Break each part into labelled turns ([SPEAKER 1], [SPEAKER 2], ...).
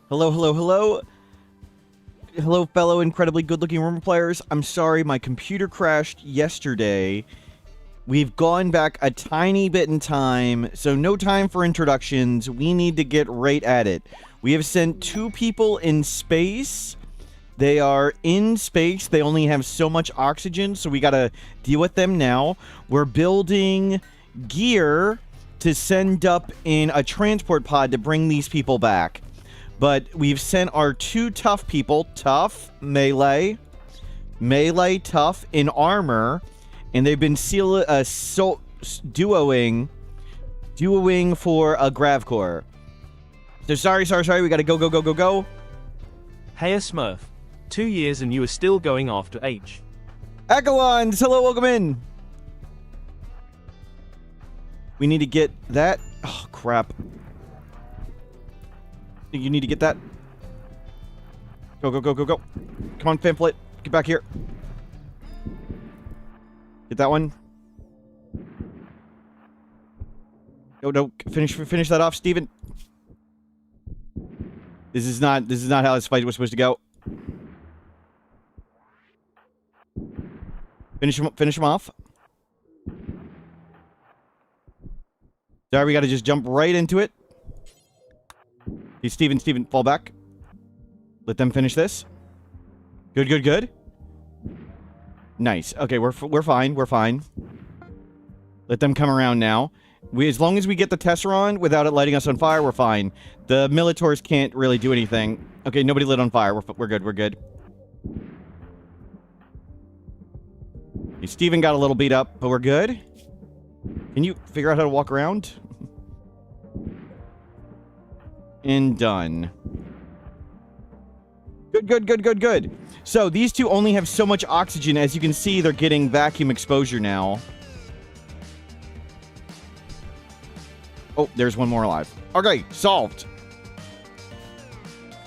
[SPEAKER 1] Hello, hello, hello. Hello, fellow incredibly good-looking rumor players. I'm sorry, my computer crashed yesterday. We've gone back a tiny bit in time, so no time for introductions. We need to get right at it. We have sent 2 people in space. They are in space. They only have so much oxygen, so we gotta deal with them now. We're building gear to send up in a transport pod to bring these people back. But we've sent our 2 tough people, tough, melee, tough, in armor, and they've been duoing for a Grav core. So sorry, we gotta go.
[SPEAKER 2] Hey Smurf, 2 years and you are still going after H.
[SPEAKER 1] Echelons, hello, welcome in. We need to get that. Oh, crap. You need to get that. Go. Come on, pamphlet. Get back here. Get that one. No. Finish that off, Steven. This is not how this fight was supposed to go. Finish him off. Sorry, we gotta just jump right into it. Hey, Steven, fall back. Let them finish this. Good. Nice. Okay, we're fine. Let them come around now. As long as we get the Tesseron without it lighting us on fire, we're fine. The Militors can't really do anything. Okay, nobody lit on fire. We're good. Okay, Steven got a little beat up, but we're good. Can you figure out how to walk around? And done. Good. So, these 2 only have so much oxygen. As you can see, they're getting vacuum exposure now. Oh, there's one more alive. Okay, solved.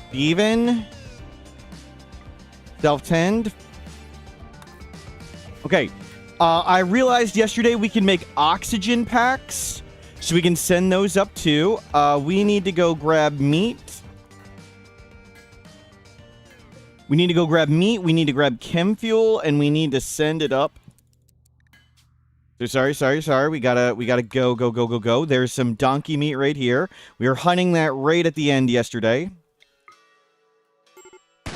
[SPEAKER 1] Steven. Self-tend. Okay. I realized yesterday we can make oxygen packs. So we can send those up too. We need to go grab meat. We need to grab chem fuel, and we need to send it up. So sorry. We gotta go. There's some donkey meat right here. We were hunting that right at the end yesterday. So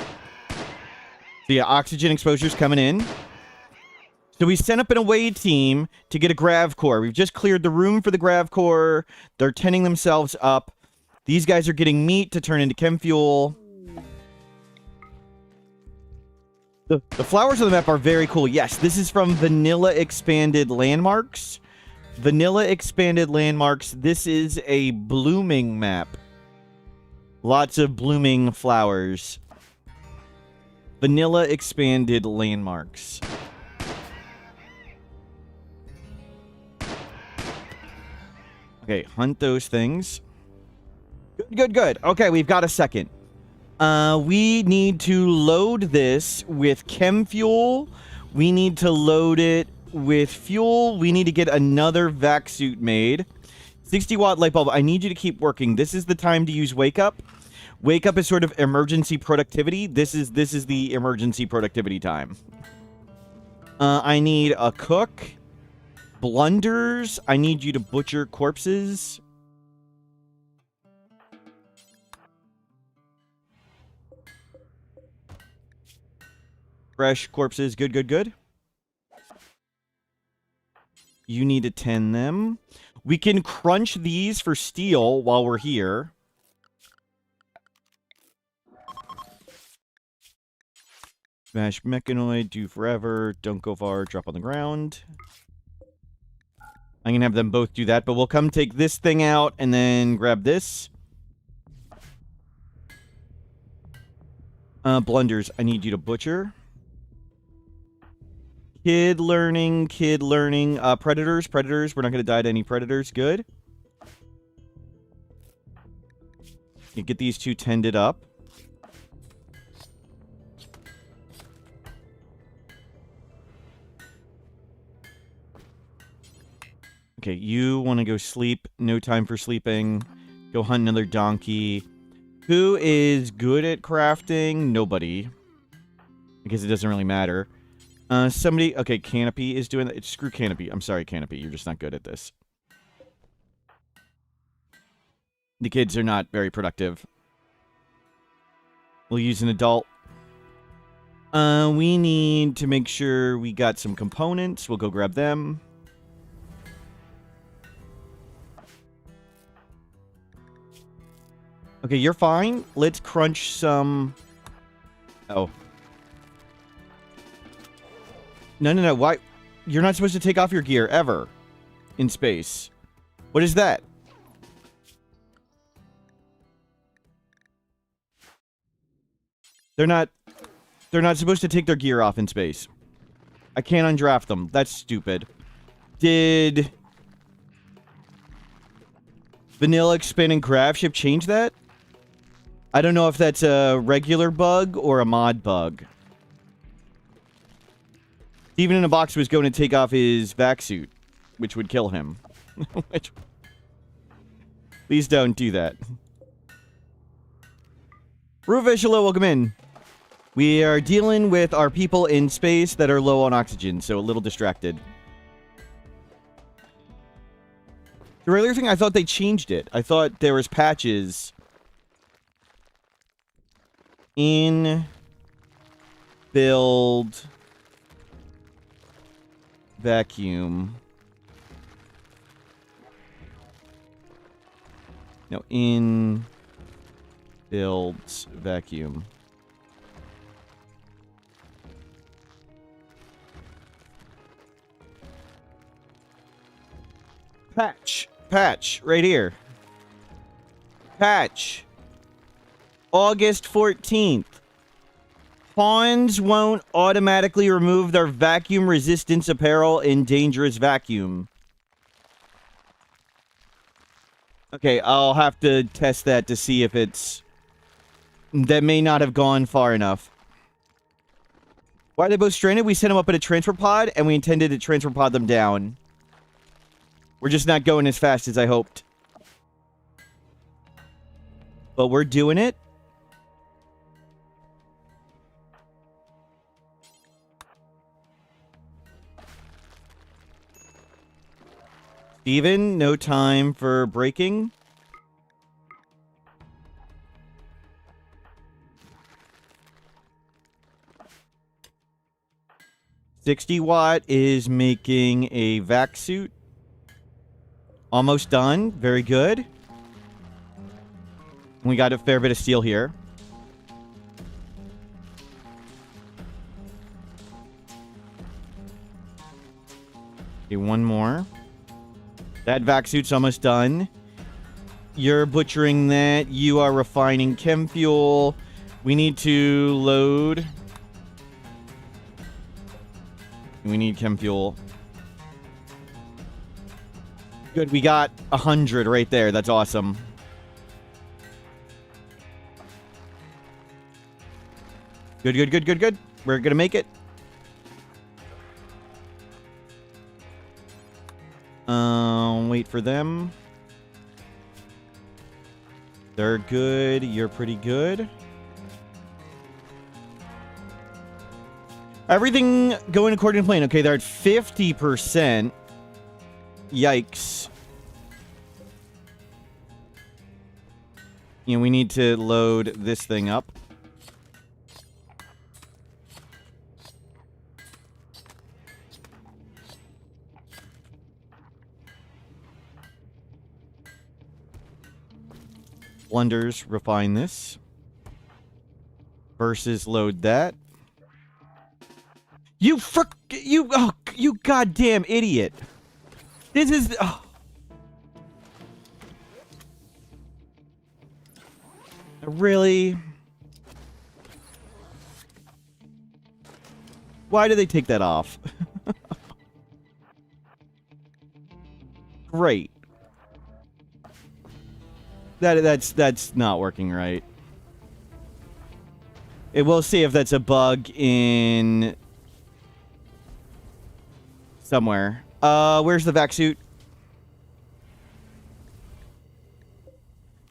[SPEAKER 1] yeah, oxygen exposure's coming in. So we sent up an away team to get a Grav core. We've just cleared the room for the Grav core. They're tending themselves up. These guys are getting meat to turn into chem fuel. The flowers on the map are very cool. Yes, this is from Vanilla Expanded Landmarks. This is a blooming map. Lots of blooming flowers. Vanilla Expanded Landmarks. Okay, hunt those things. Good. Okay, we've got a second. We need to load this with chem fuel. We need to load it with fuel. We need to get another vac suit made. 60-watt light bulb. I need you to keep working. This is the time to use Wake Up. Wake Up is sort of emergency productivity. This is the emergency productivity time. I need a cook. Blunders. I need you to butcher corpses. Fresh corpses. Good. You need to tend them. We can crunch these for steel while we're here. Smash mechanoid. Do forever. Don't go far. Drop on the ground. I'm going to have them both do that, but we'll come take this thing out and then grab this. Blunders, I need you to butcher. Kid learning. Predators. We're not going to die to any predators. Good. You get these 2 tended up. Okay, you want to go sleep. No time for sleeping. Go hunt another donkey. Who is good at crafting? Nobody. I guess it doesn't really matter. Somebody... Okay, Canopy is doing that. Screw Canopy. I'm sorry, Canopy. You're just not good at this. The kids are not very productive. We'll use an adult. We need to make sure we got some components. We'll go grab them. Okay, you're fine. Let's crunch some... Oh. No. Why? You're not supposed to take off your gear, ever. In space. What is that? They're not supposed to take their gear off in space. I can't undraft them. That's stupid. Did Vanilla Expand and Gravship change that? I don't know if that's a regular bug or a mod bug. Steven in a box was going to take off his vac suit, which would kill him. Please don't do that. Ruvish, hello, welcome in. We are dealing with our people in space that are low on oxygen, so a little distracted. The earlier thing, I thought they changed it. I thought there was patches in build vacuum. No, in builds vacuum. Patch, right here. Patch. August 14th. Pawns won't automatically remove their vacuum resistance apparel in dangerous vacuum. Okay, I'll have to test that to see if it's... That may not have gone far enough. Why are they both stranded? We sent them up in a transfer pod, and we intended to transfer pod them down. We're just not going as fast as I hoped. But we're doing it. Steven, no time for breaking. $60 is making a vac suit. Almost done. Very good. We got a fair bit of steel here. Okay, one more. That vac suit's almost done. You're butchering that. You are refining chem fuel. We need to load. We need chem fuel. Good, we got 100 right there. That's awesome. Good. We're gonna make it. Wait for them. They're good. You're pretty good. Everything going according to plan. Okay, they're at 50%. Yikes. You know, we need to load this thing up. Blunders, refine this. Versus load that. You goddamn idiot. This is... Oh. Really? Why do they take that off? Great. That's not working right. We'll see if that's a bug in somewhere. Where's the vac suit?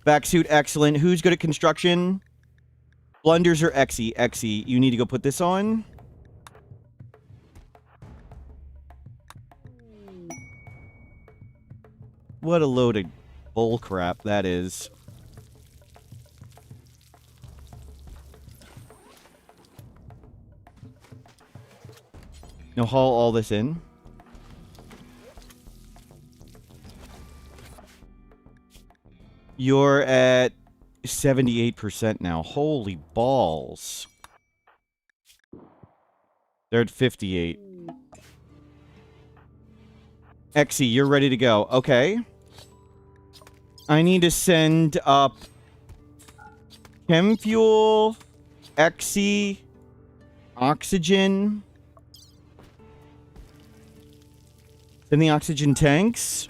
[SPEAKER 1] Back suit, excellent. Who's good at construction? Blunders or Exy? Exy, you need to go put this on. What a load of bullcrap that is. Now haul all this in. You're at 78% now. Holy balls. They're at 58. Exy, you're ready to go. Okay. I need to send up chem fuel, Exy, oxygen. Send the oxygen tanks.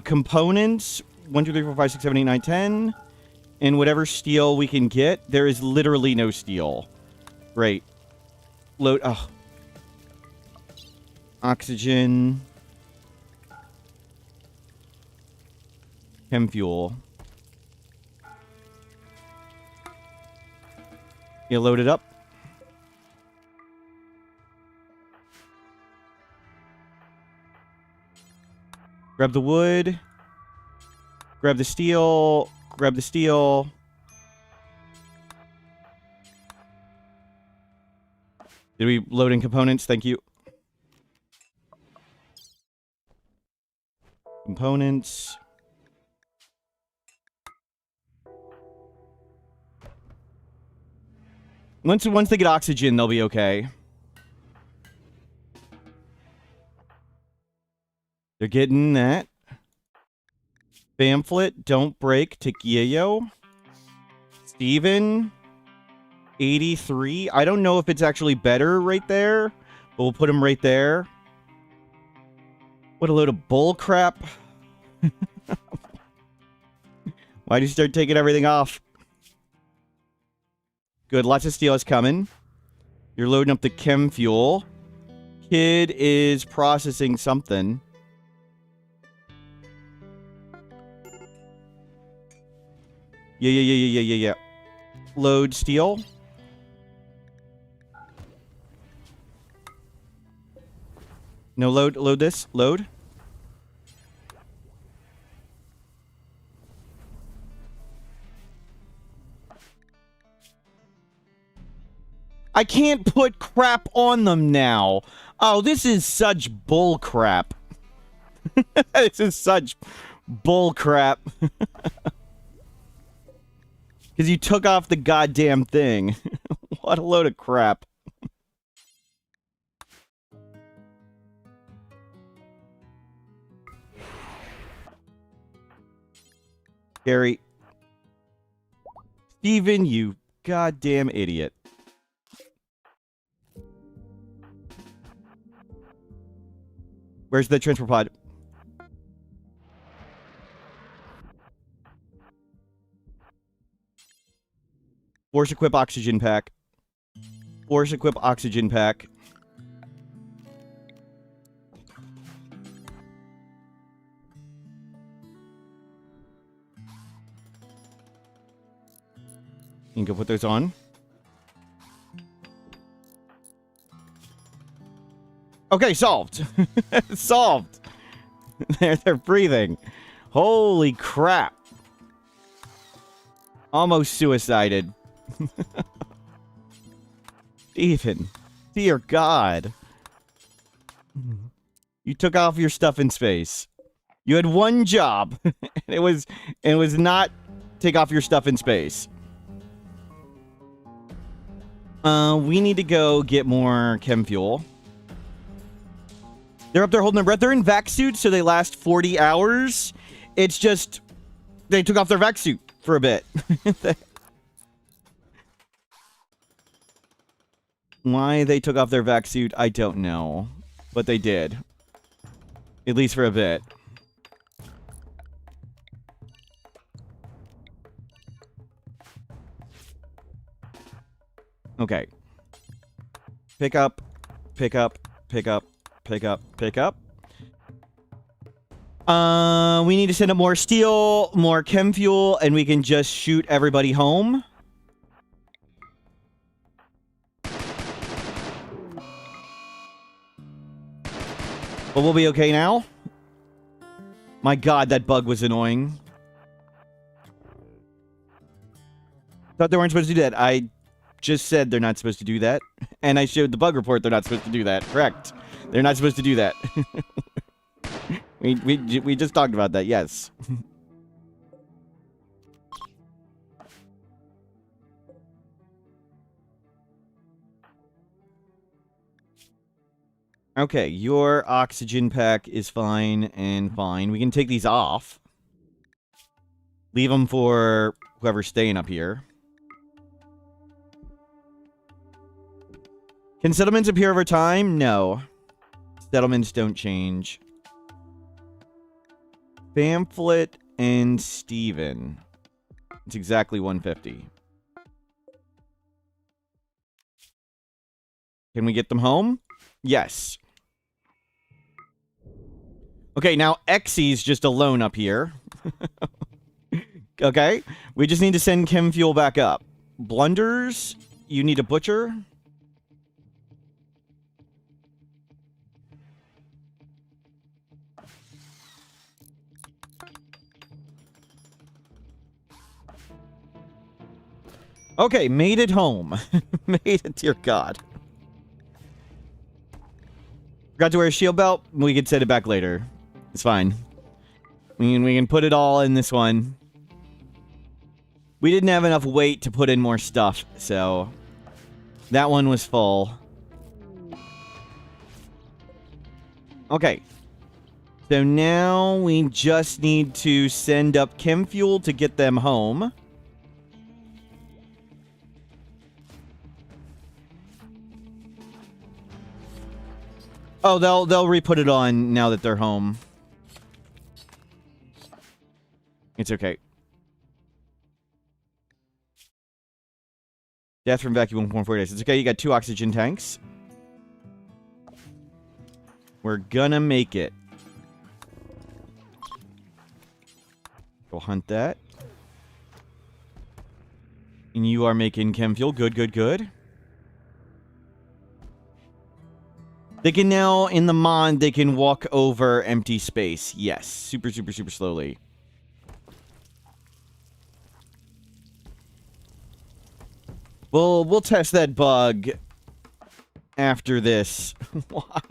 [SPEAKER 1] Components. 1, 2, 3, 4, 5, 6, 7, 8, 9, 10. And whatever steel we can get. There is literally no steel. Great. Load. Oh. Oxygen. Chem fuel. You load it up. Grab the wood. Grab the steel. Grab the steel. Did we load in components? Thank you. Components. Once they get oxygen, they'll be okay. They're getting that. Pamphlet, don't break, Tequillo. Steven, 83. I don't know if it's actually better right there, but we'll put him right there. What a load of bull crap. Why'd you start taking everything off? Good, lots of steel is coming. You're loading up the chem fuel. Kid is processing something. Yeah. Load steel. No, load this. Load. I can't put crap on them now. Oh, this is such bull crap. This is such bull crap. Because you took off the goddamn thing. What a load of crap. Gary. Steven, you goddamn idiot. Where's the transfer pod? Force equip oxygen pack. Force equip oxygen pack. You can go put those on. Okay, solved. Solved. They're breathing. Holy crap. Almost suicided. Steven. Dear God. You took off your stuff in space. You had one job. And it was not take off your stuff in space. We need to go get more chem fuel. They're up there holding their breath. They're in vac suits, so they last 40 hours. It's just they took off their vac suit for a bit. Why they took off their vac suit, I don't know. But they did. At least for a bit. Okay. Pick up, pick up, pick up, pick up, pick up. We need to send up more steel, more chem fuel, and we can just shoot everybody home. But we'll be okay now. My god, that bug was annoying. Thought they weren't supposed to do that. I just said they're not supposed to do that. And I showed the bug report they're not supposed to do that. Correct. They're not supposed to do that. we just talked about that, yes. Okay, your oxygen pack is fine and fine. We can take these off. Leave them for whoever's staying up here. Can settlements appear over time? No. Settlements don't change. Pamphlet and Steven. It's exactly 150. Can we get them home? Yes. Okay, now Exy's just alone up here. Okay, we just need to send chem fuel back up. Blunders, you need a butcher. Okay, made it home. Made it, dear God. Forgot to wear a shield belt. We can set it back later. It's fine. We can put it all in this one. We didn't have enough weight to put in more stuff, so that one was full. Okay. So now we just need to send up chem fuel to get them home. Oh, they'll re-put it on now that they're home. It's okay. Death from vacuum 1.4 days. It's okay, you got 2 oxygen tanks. We're gonna make it. Go hunt that. And you are making chem fuel. Good, good, good. They can now, in the mod, they can walk over empty space. Yes. Super, super, super slowly. We'll test that bug after this. Why?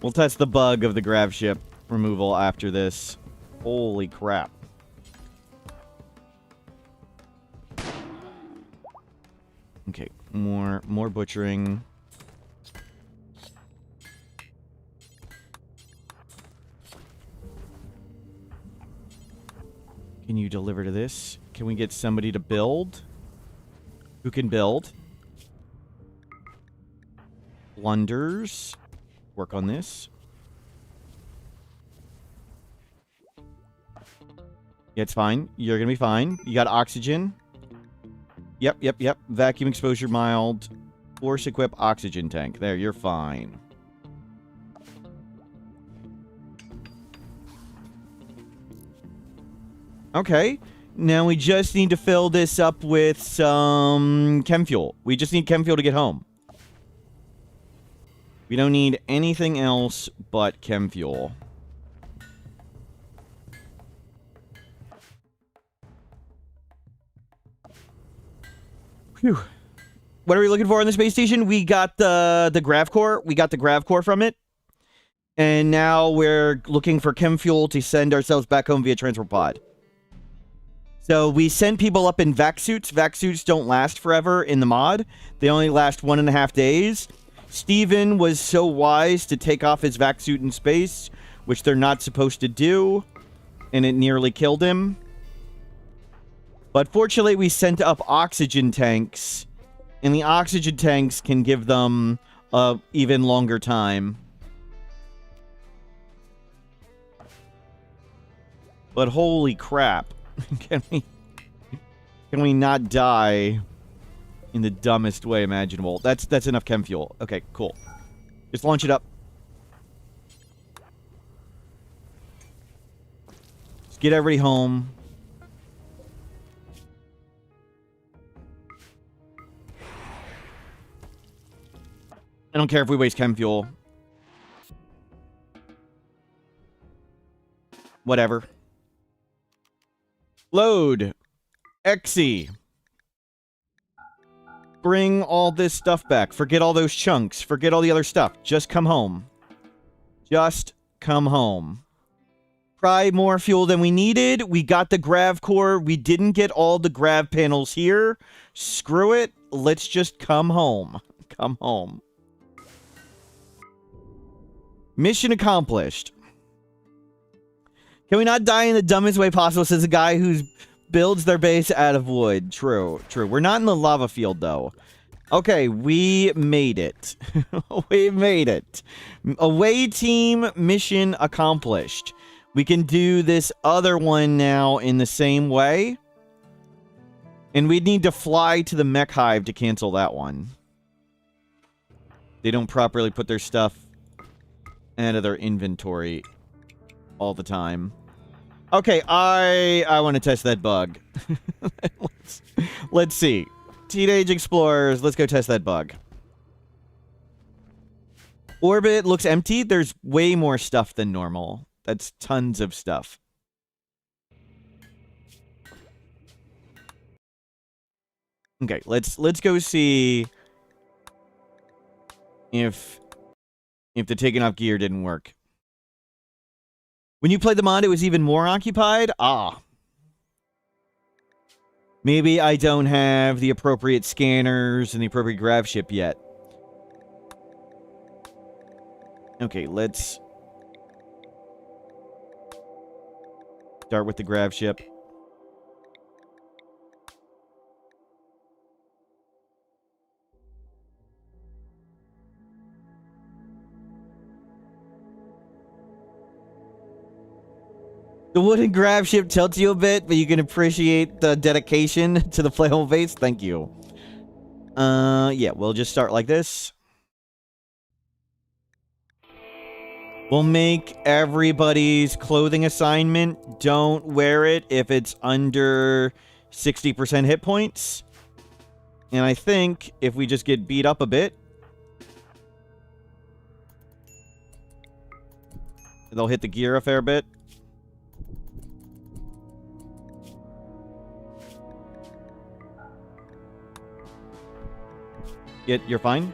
[SPEAKER 1] We'll test the bug of the Gravship removal after this. Holy crap. Okay, more butchering. Can you deliver to this? Can we get somebody to build? Who can build? Blunders. Work on this. Yeah, it's fine. You're gonna be fine. You got oxygen. Yep. Vacuum exposure mild. Force equip oxygen tank. There, you're fine. Okay. Now we just need to fill this up with some chem fuel. We just need chem fuel to get home. We don't need anything else but chem fuel. Phew. What are we looking for on the space station? We got the Grav core. We got the Grav core from it. And now we're looking for chem fuel to send ourselves back home via transport pod. So we sent people up in vac suits. Vac suits don't last forever in the mod. They only last 1.5 days. Steven was so wise to take off his vac suit in space, which they're not supposed to do, and it nearly killed him. But fortunately, we sent up oxygen tanks, and the oxygen tanks can give them a even longer time. But holy crap. Can we not die in the dumbest way imaginable. That's enough chem fuel. Okay, cool. Just launch it up. Just get everybody home. I don't care if we waste chem fuel. Whatever. Load. Xe. Bring all this stuff back. Forget all those chunks. Forget all the other stuff. Just come home. Just come home. Probably more fuel than we needed. We got the Grav core. We didn't get all the Grav panels here. Screw it. Let's just come home. Come home. Mission accomplished. Can we not die in the dumbest way possible, says a guy who builds their base out of wood. True, true. We're not in the lava field, though. Okay, we made it. We made it. Away team mission accomplished. We can do this other one now in the same way. And we'd need to fly to the mech hive to cancel that one. They don't properly put their stuff out of their inventory all the time. Okay, I want to test that bug. Let's see. Teenage Explorers, let's go test that bug. Orbit looks empty. There's way more stuff than normal. That's tons of stuff. Okay, let's go see if the taking off gear didn't work. When you played the mod, it was even more occupied? Ah. Maybe I don't have the appropriate scanners and the appropriate Gravship yet. Okay, let's start with the Gravship. The wooden Gravship tilts you a bit, but you can appreciate the dedication to the playable base. Thank you. Yeah, we'll just start like this. We'll make everybody's clothing assignment. Don't wear it if it's under 60% hit points. And I think if we just get beat up a bit, they'll hit the gear a fair bit. You're fine?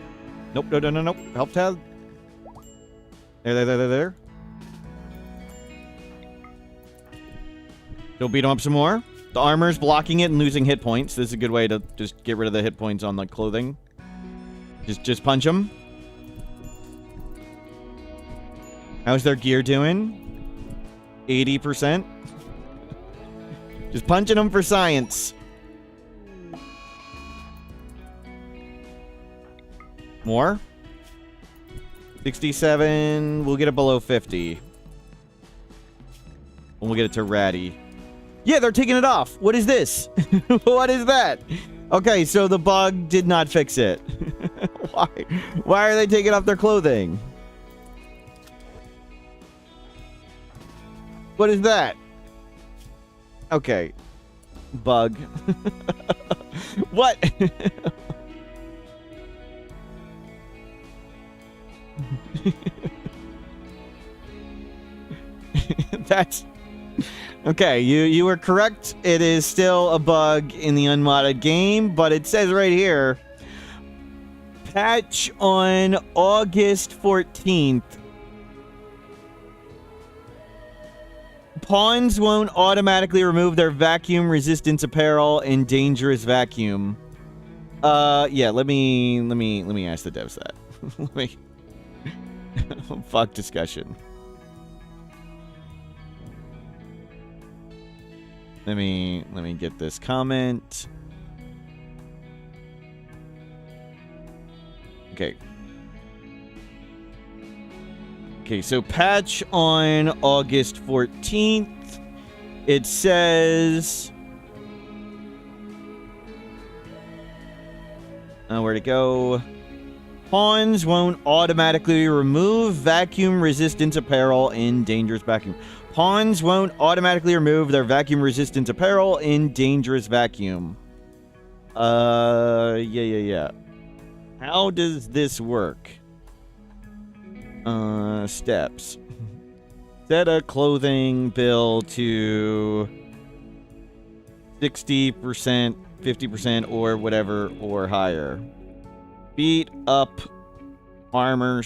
[SPEAKER 1] Nope, no. Help tab. There. Don't beat him up some more. The armor's blocking it and losing hit points. This is a good way to just get rid of the hit points on the clothing. Just punch them. How's their gear doing? 80%. Just punching them for science. More? 67. We'll get it below 50. And we'll get it to Ratty. Yeah, they're taking it off. What is this? What is that? Okay, so the bug did not fix it. Why are they taking off their clothing? What is that? Okay. Bug. What? That's okay. You were correct. It is still a bug in the unmodded game, but it says right here, patch on August 14th. Pawns won't automatically remove their vacuum resistance apparel in dangerous vacuum. Yeah. Let me ask the devs that. Let me. Fuck discussion. Let me get this comment. Okay. Okay, so patch on August 14th. It says Where'd it go? Pawns won't automatically remove vacuum resistance apparel in dangerous vacuum. Pawns won't automatically remove their vacuum resistance apparel in dangerous vacuum. Yeah. How does this work? Steps. Set a clothing bill to 60%, 50%, or whatever, or higher. Beat up armor.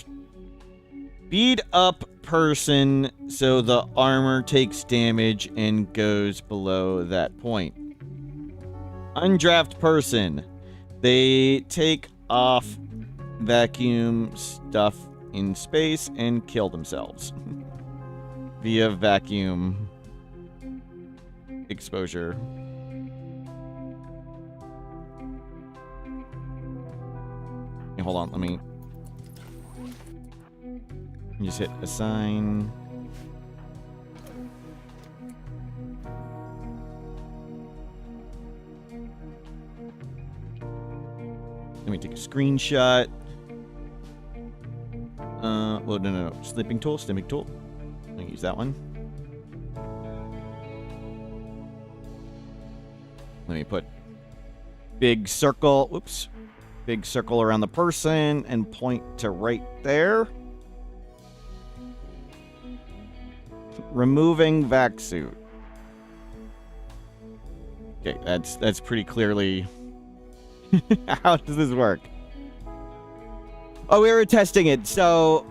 [SPEAKER 1] Beat up person so the armor takes damage and goes below that point. Undraft person. They take off vacuum stuff in space and kill themselves via vacuum exposure. Hey, hold on, let me just hit assign. Let me take a screenshot. Well, no. Snipping tool. I'm gonna use that one. Let me put big circle. Whoops. Big circle around the person and point to right there. Removing vac suit. Okay, that's pretty clearly. How does this work? Oh, we were testing it, so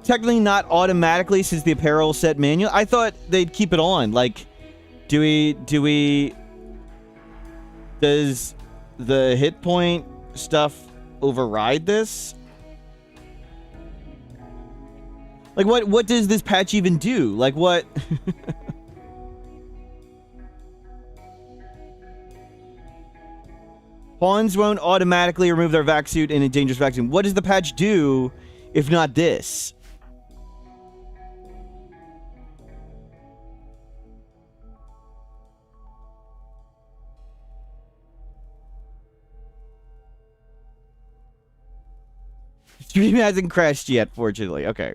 [SPEAKER 1] technically not automatically since the apparel set manual. I thought they'd keep it on. Like, does the hit point stuff override this? Like, what does this patch even do? Like, what? Pawns won't automatically remove their vac suit in a dangerous vacuum. What does the patch do if not this? Stream hasn't crashed yet, fortunately. Okay.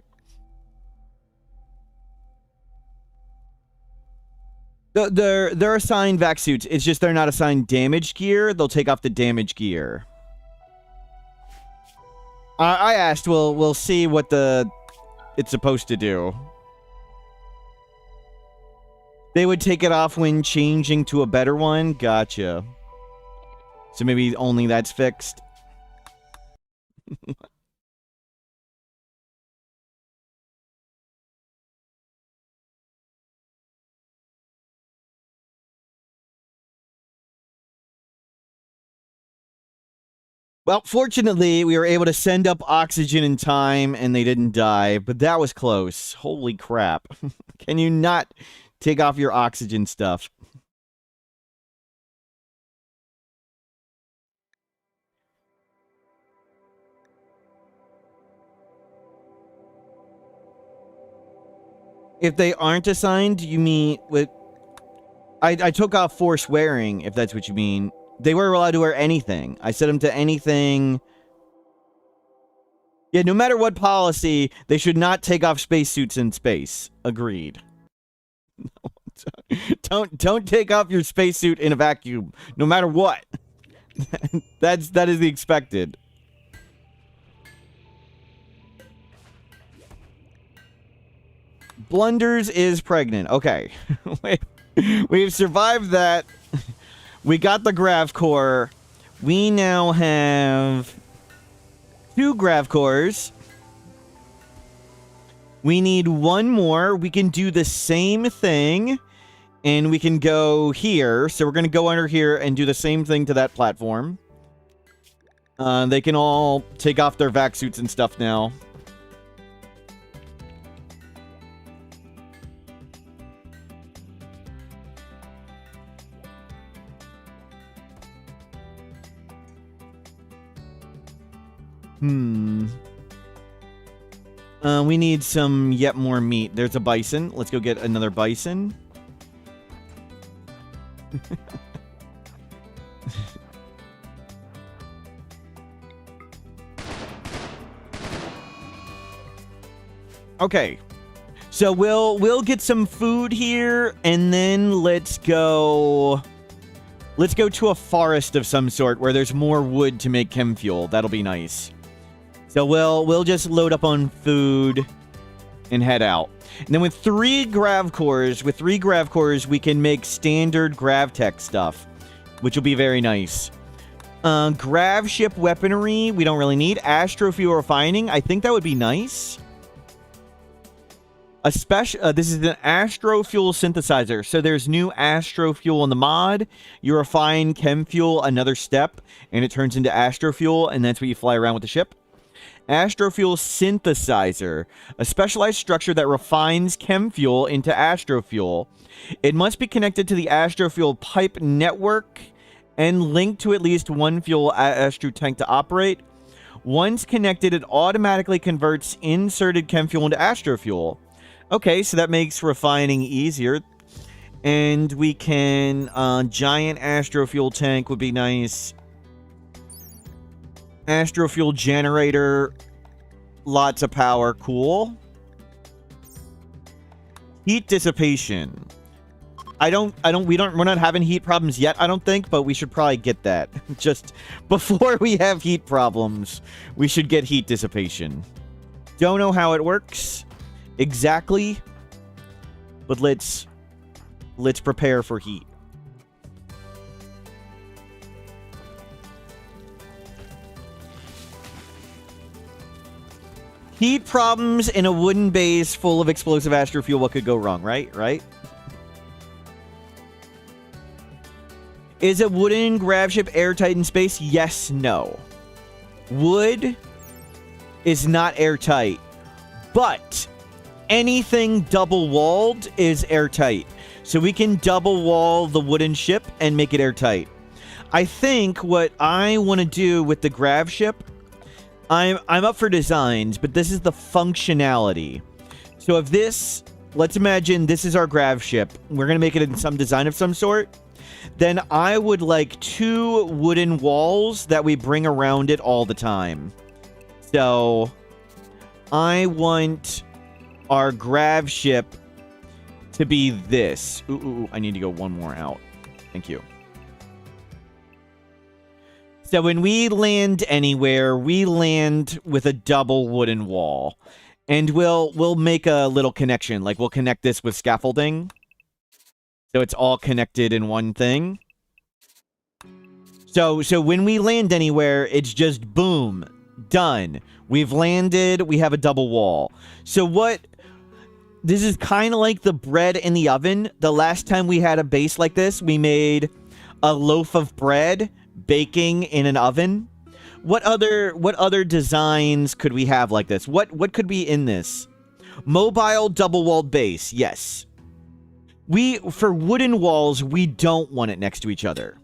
[SPEAKER 1] They're assigned vac suits. It's just they're not assigned damage gear. They'll take off the damage gear. I asked. We'll see what it's supposed to do. They would take it off when changing to a better one. Gotcha. So maybe only that's fixed. Well, fortunately, we were able to send up oxygen in time, and they didn't die, but that was close. Holy crap. Can you not take off your oxygen stuff? If they aren't assigned, you mean... I took off forced wearing, if that's what you mean. They were allowed to wear anything. I set them to anything. Yeah, no matter what policy, they should not take off spacesuits in space. Agreed. Don't take off your spacesuit in a vacuum, no matter what. that is the expected. Blunders is pregnant. Okay. We've survived that. We got the Grav core. We now have 2 Grav cores. We need 1 more. We can do the same thing. And we can go here. So we're going to go under here and do the same thing to that platform. They can all take off their vac suits and stuff now. We need some yet more meat. There's a bison. Let's go get another bison. Okay. So we'll get some food here, and then let's go to a forest of some sort where there's more wood to make chem fuel. That'll be nice. So we'll just load up on food and head out. And then with 3 grav cores, we can make standard gravtech stuff, which will be very nice. Gravship weaponry, we don't really need. Astrofuel refining, I think that would be nice. This is an astrofuel synthesizer. So there's new astrofuel in the mod. You refine chem fuel another step, and it turns into astrofuel, and that's what you fly around with the ship. Astrofuel synthesizer, a specialized structure that refines chem fuel into astrofuel. It must be connected to the astrofuel pipe network and linked to at least one fuel astro tank to operate. Once connected, it automatically converts inserted chem fuel into astrofuel. Okay, so that makes refining easier. And we can... giant astrofuel tank would be nice. Astrofuel generator. Lots of power. Cool. Heat dissipation. We're not having heat problems yet, I don't think, but we should probably get that. Just before we have heat problems, we should get heat dissipation. Don't know how it works exactly, but let's prepare for heat. Heat problems in a wooden base full of explosive astrofuel. What could go wrong, right? Right? Is a wooden gravship airtight in space? Yes, no. Wood is not airtight, but anything double-walled is airtight. So we can double-wall the wooden ship and make it airtight. I think what I want to do with the Gravship, I'm up for designs, but this is the functionality. So if this, let's imagine this is our Gravship. We're going to make it in some design of some sort. Then I would like 2 wooden walls that we bring around it all the time. So I want our Gravship to be this. Ooh, I need to go one more out. Thank you. So when we land anywhere, we land with a double wooden wall. And we'll make a little connection. Like, we'll connect this with scaffolding. So it's all connected in one thing. So when we land anywhere, it's just boom. Done. We've landed. We have a double wall. So what... This is kind of like the bread in the oven. The last time we had a base like this, we made a loaf of bread baking in an oven. What other designs could we have like this? What could be in this? Mobile double-walled base. Yes. For wooden walls, we don't want it next to each other.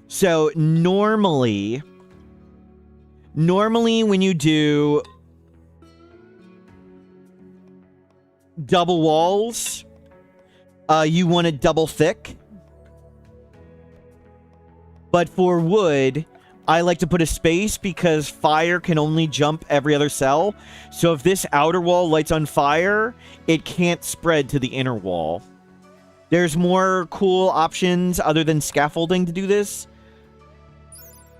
[SPEAKER 1] So normally when you do double walls, you want it double thick. But for wood, I like to put a space because fire can only jump every other cell. So if this outer wall lights on fire, it can't spread to the inner wall. There's more cool options other than scaffolding to do this.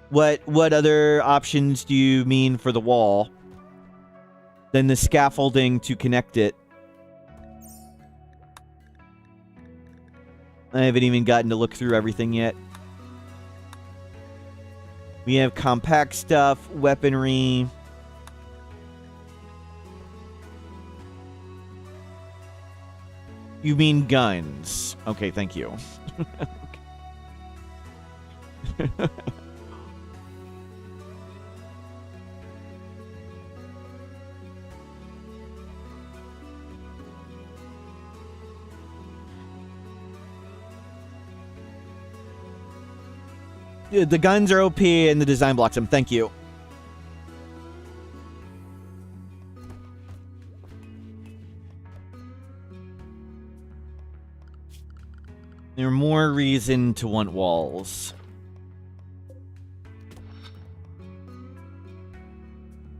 [SPEAKER 1] What other options do you mean for the wall than the scaffolding to connect it? I haven't even gotten to look through everything yet. We have compact stuff, weaponry. You mean guns. Okay, thank you. The guns are OP and the design blocks them. Thank you. There's more reason to want walls.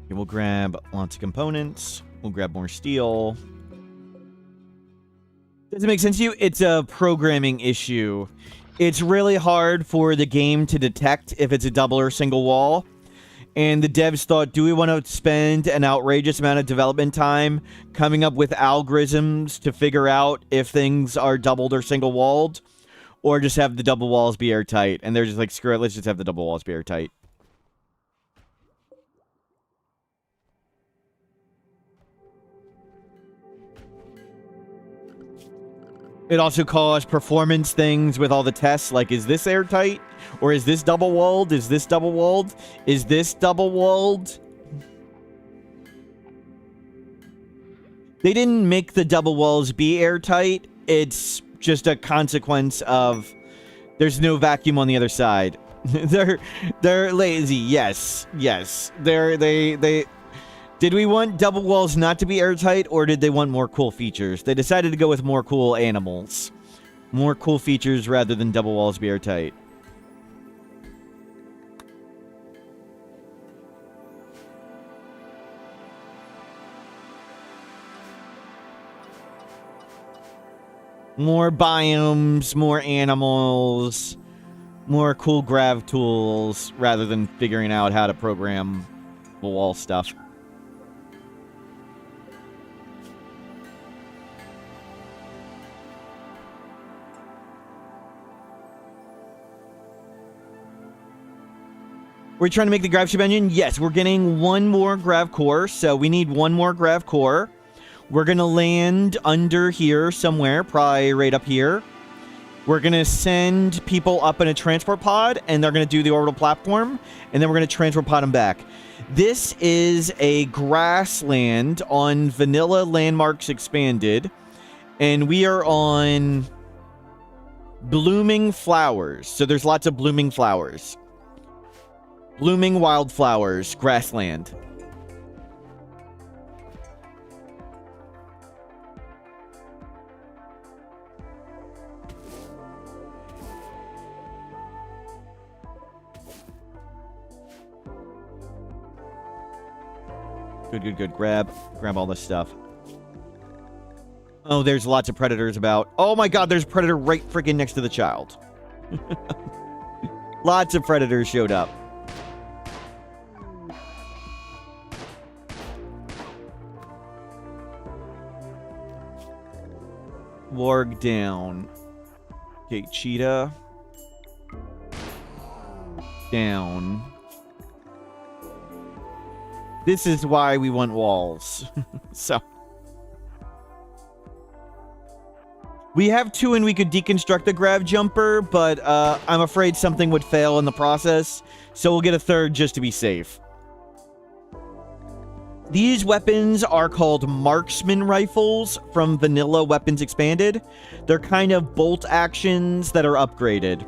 [SPEAKER 1] Okay, we'll grab lots of components. We'll grab more steel. Does it make sense to you? It's a programming issue. It's really hard for the game to detect if it's a double or single wall. And the devs thought, do we want to spend an outrageous amount of development time coming up with algorithms to figure out if things are doubled or single walled? Or just have the double walls be airtight? And they're just like, screw it, let's just have the double walls be airtight. It also caused performance things with all the tests, like, is this airtight? Or is this double-walled? Is this double-walled? Is this double-walled? They didn't make the double walls be airtight. It's just a consequence of there's no vacuum on the other side. They're lazy. Yes. They did we want double walls not to be airtight, or did they want more cool features? They decided to go with more cool animals. More cool features rather than double walls be airtight. More biomes, more animals, more cool grav tools, rather than figuring out how to program the wall stuff. We're trying to make the Gravship engine? Yes, we're getting one more Grav core, so we need one more Grav core. We're going to land under here somewhere, probably right up here. We're going to send people up in a transport pod, and they're going to do the orbital platform, and then we're going to transport pod them back. This is a grassland on Vanilla Landmarks Expanded, and we are on blooming flowers. So there's lots of blooming flowers. Blooming wildflowers, grassland. Good. Grab all this stuff. Oh, there's lots of predators about. Oh my god, there's a predator right freaking next to the child. Lots of predators showed up. Warg down. Okay, cheetah. Down. This is why we want walls. So. We have two and we could deconstruct the Grav jumper, but I'm afraid something would fail in the process. So we'll get a third just to be safe. These weapons are called marksman rifles from Vanilla Weapons Expanded. They're kind of bolt actions that are upgraded.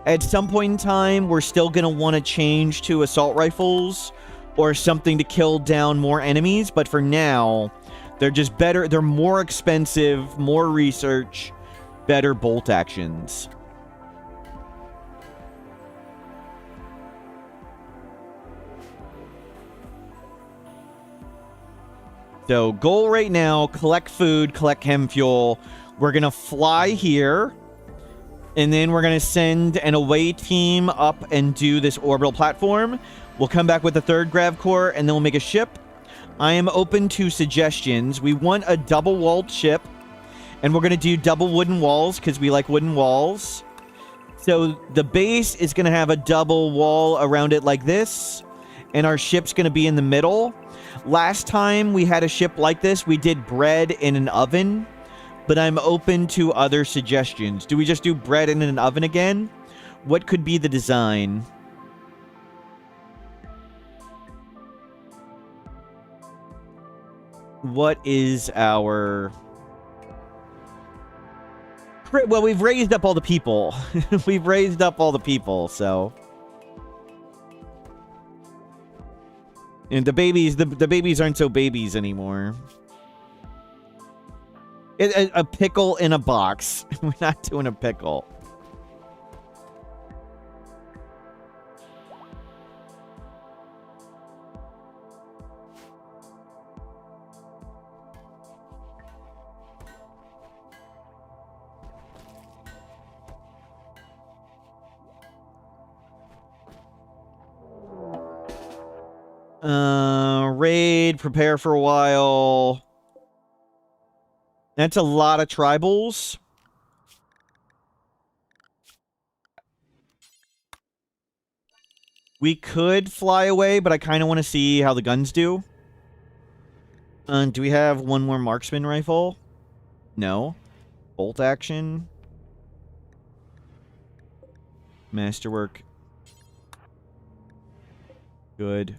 [SPEAKER 1] At some point in time, we're still going to want to change to assault rifles or something to kill down more enemies, but for now, they're just better. They're more expensive, more research, better bolt actions. So, goal right now, collect food, collect chem fuel. We're going to fly here. And then we're going to send an away team up and do this orbital platform. We'll come back with a third Grav core, and then we'll make a ship. I am open to suggestions. We want a double-walled ship. And we're going to do double wooden walls, because we like wooden walls. So, the base is going to have a double wall around it like this. And our ship's going to be in the middle. Last time we had a ship like this, we did bread in an oven, but I'm open to other suggestions. Do we just do bread in an oven again? What could be the design? What is our... Well, we've raised up all the people. We've raised up all the people, so... And the babies aren't so babies anymore. A pickle in a box. We're not doing a pickle. Raid, prepare for a while. That's a lot of tribals. We could fly away, but I kind of want to see how the guns do. Do we have one more marksman rifle? No. Bolt action. Masterwork. Good.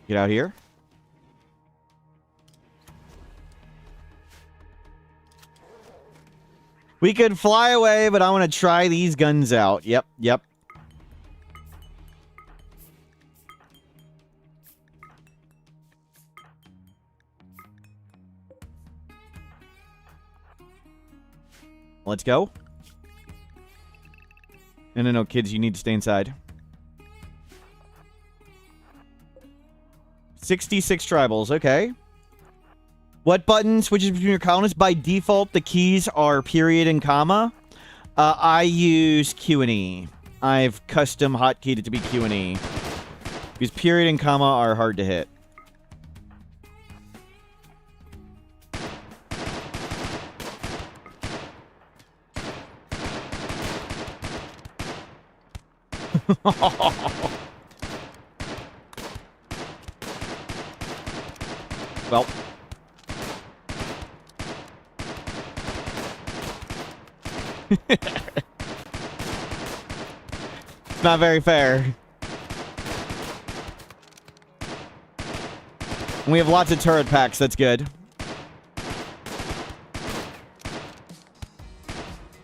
[SPEAKER 1] Get out here. We could fly away, but I want to try these guns out. Yep, yep. Let's go. No, kids, you need to stay inside. 66 tribals, okay. What button switches between your colonists? By default, the keys are period and comma. I use Q and E. I've custom hotkeyed it to be Q and E. Because period and comma are hard to hit. Well. It's not very fair. We have lots of turret packs, that's good.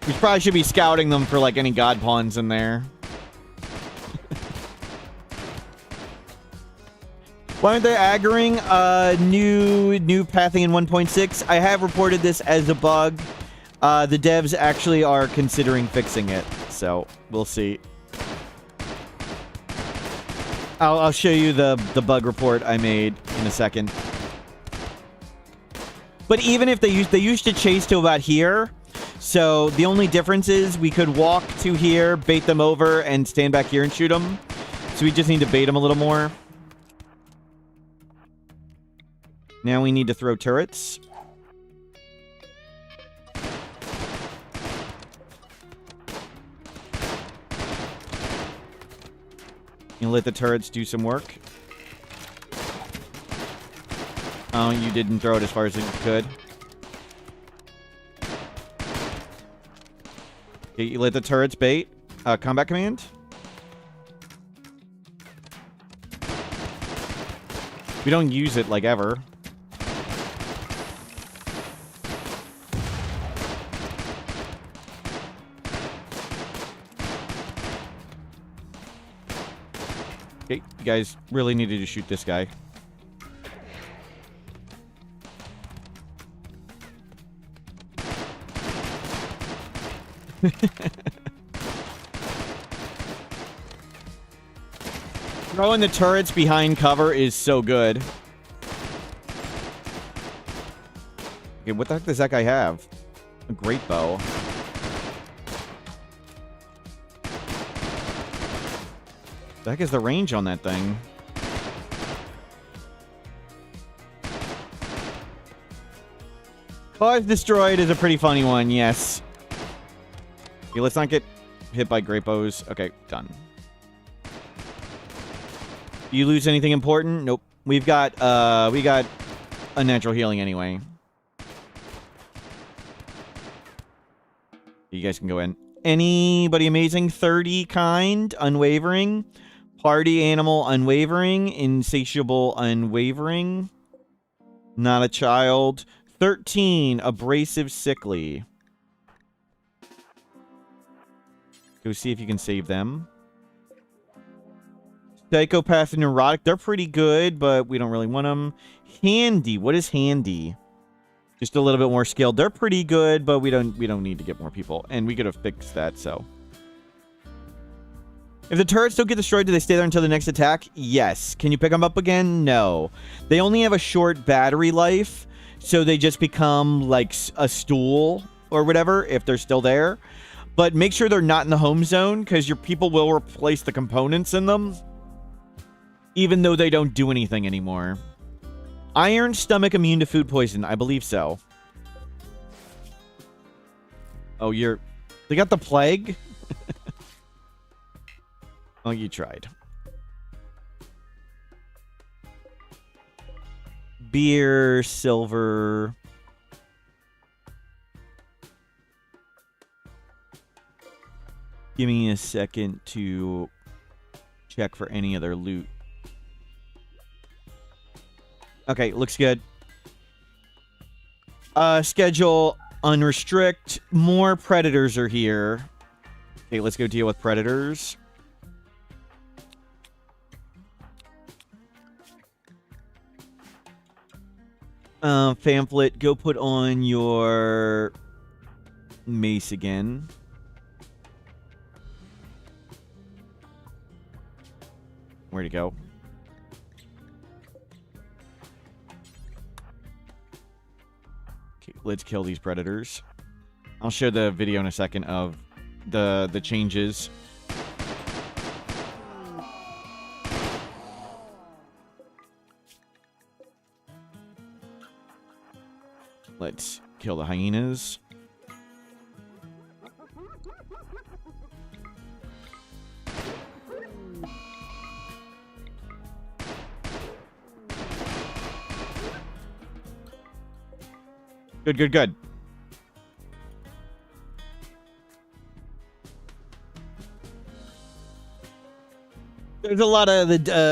[SPEAKER 1] We probably should be scouting them for, like, any god pawns in there. Why aren't they aggroing? New pathing in 1.6. I have reported this as a bug. The devs actually are considering fixing it, so we'll see. I'll show you the bug report I made in a second. But even if they used to chase to about here, so the only difference is we could walk to here, bait them over, and stand back here and shoot them. So we just need to bait them a little more. Now we need to throw turrets. You let the turrets do some work. Oh, you didn't throw it as far as you could. Okay, you let the turrets bait. Combat command. We don't use it like ever. Okay, you guys really needed to shoot this guy. Throwing the turrets behind cover is so good. Okay, what the heck does that guy have? A great bow. The heck is the range on that thing? Cause destroyed is a pretty funny one, yes. Okay, let's not get hit by great bows. Okay, done. Do you lose anything important? Nope. We got unnatural healing anyway. You guys can go in. Anybody amazing? 30 kind, unwavering. Party animal, unwavering. Insatiable, unwavering. Not a child. 13, abrasive, sickly. Go see if you can save them. Psychopath and neurotic, they're pretty good, but we don't really want them. Handy, what is handy? Just a little bit more skilled. They're pretty good, but we don't need to get more people. And we could have fixed that, so. If the turrets don't get destroyed, do they stay there until the next attack? Yes. Can you pick them up again? No. They only have a short battery life, so they just become like a stool or whatever if they're still there. But make sure they're not in the home zone, because your people will replace the components in them, even though they don't do anything anymore. Iron stomach immune to food poison. I believe so. Oh, they got the plague? Oh, you tried. Beer, silver. Give me a second to check for any other loot. Okay, looks good. Schedule unrestrict. More predators are here. Okay, let's go deal with predators. Pamphlet, go put on your mace again. Where'd it go? Okay, let's kill these predators. I'll show the video in a second of the changes. Let's kill the hyenas. Good, good, good. There's a lot of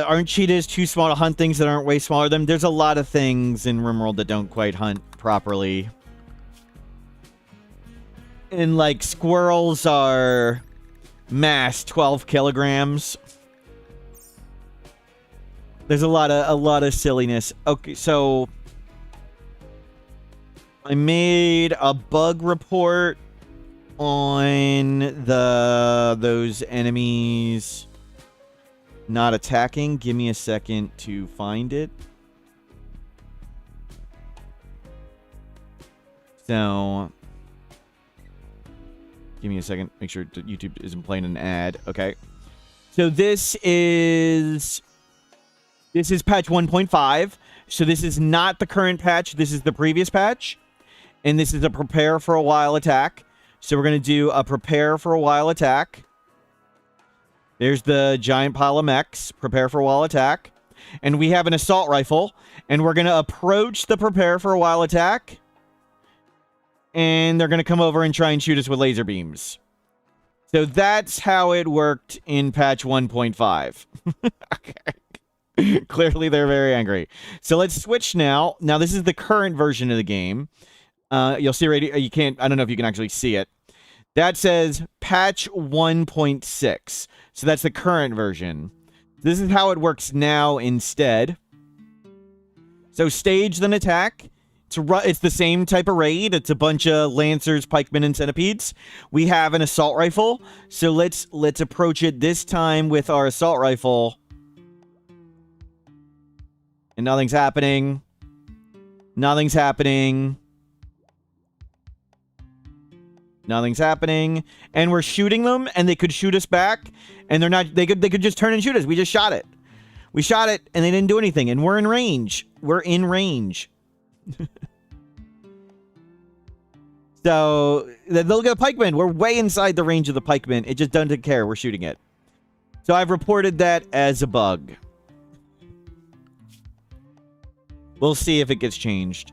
[SPEAKER 1] aren't cheetahs too small to hunt things that aren't way smaller than them? There's a lot of things in RimWorld that don't quite hunt properly. And like squirrels are mass 12 kilograms. There's a lot of silliness. Okay, so I made a bug report on those enemies not attacking. Give me a second to find it. So, give me a second. Make sure YouTube isn't playing an ad. Okay. So this is patch 1.5. So this is not the current patch. This is the previous patch. And this is a prepare for a while attack. So we're going to do a prepare for a while attack. There's the giant pile of mechs. Prepare for a while attack. And we have an assault rifle. And we're going to approach the prepare for a while attack. And they're going to come over and try and shoot us with laser beams. So that's how it worked in patch 1.5. Okay. Clearly they're very angry. So let's switch now. Now this is the current version of the game. You'll see right here, you can't, I don't know if you can actually see it. That says patch 1.6. So that's the current version. This is how it works now instead. So stage then attack. It's the same type of raid. It's a bunch of lancers, pikemen, and centipedes. We have an assault rifle. So let's approach it this time with our assault rifle. And nothing's happening. Nothing's happening. Nothing's happening. And we're shooting them, and they could shoot us back. And they're not. They could just turn and shoot us. We just shot it. We shot it, and they didn't do anything. And we're in range. We're in range. So they'll get a pikeman. We're way inside the range of the pikeman. It just doesn't care. We're shooting it. So I've reported that as a bug. We'll see if it gets changed.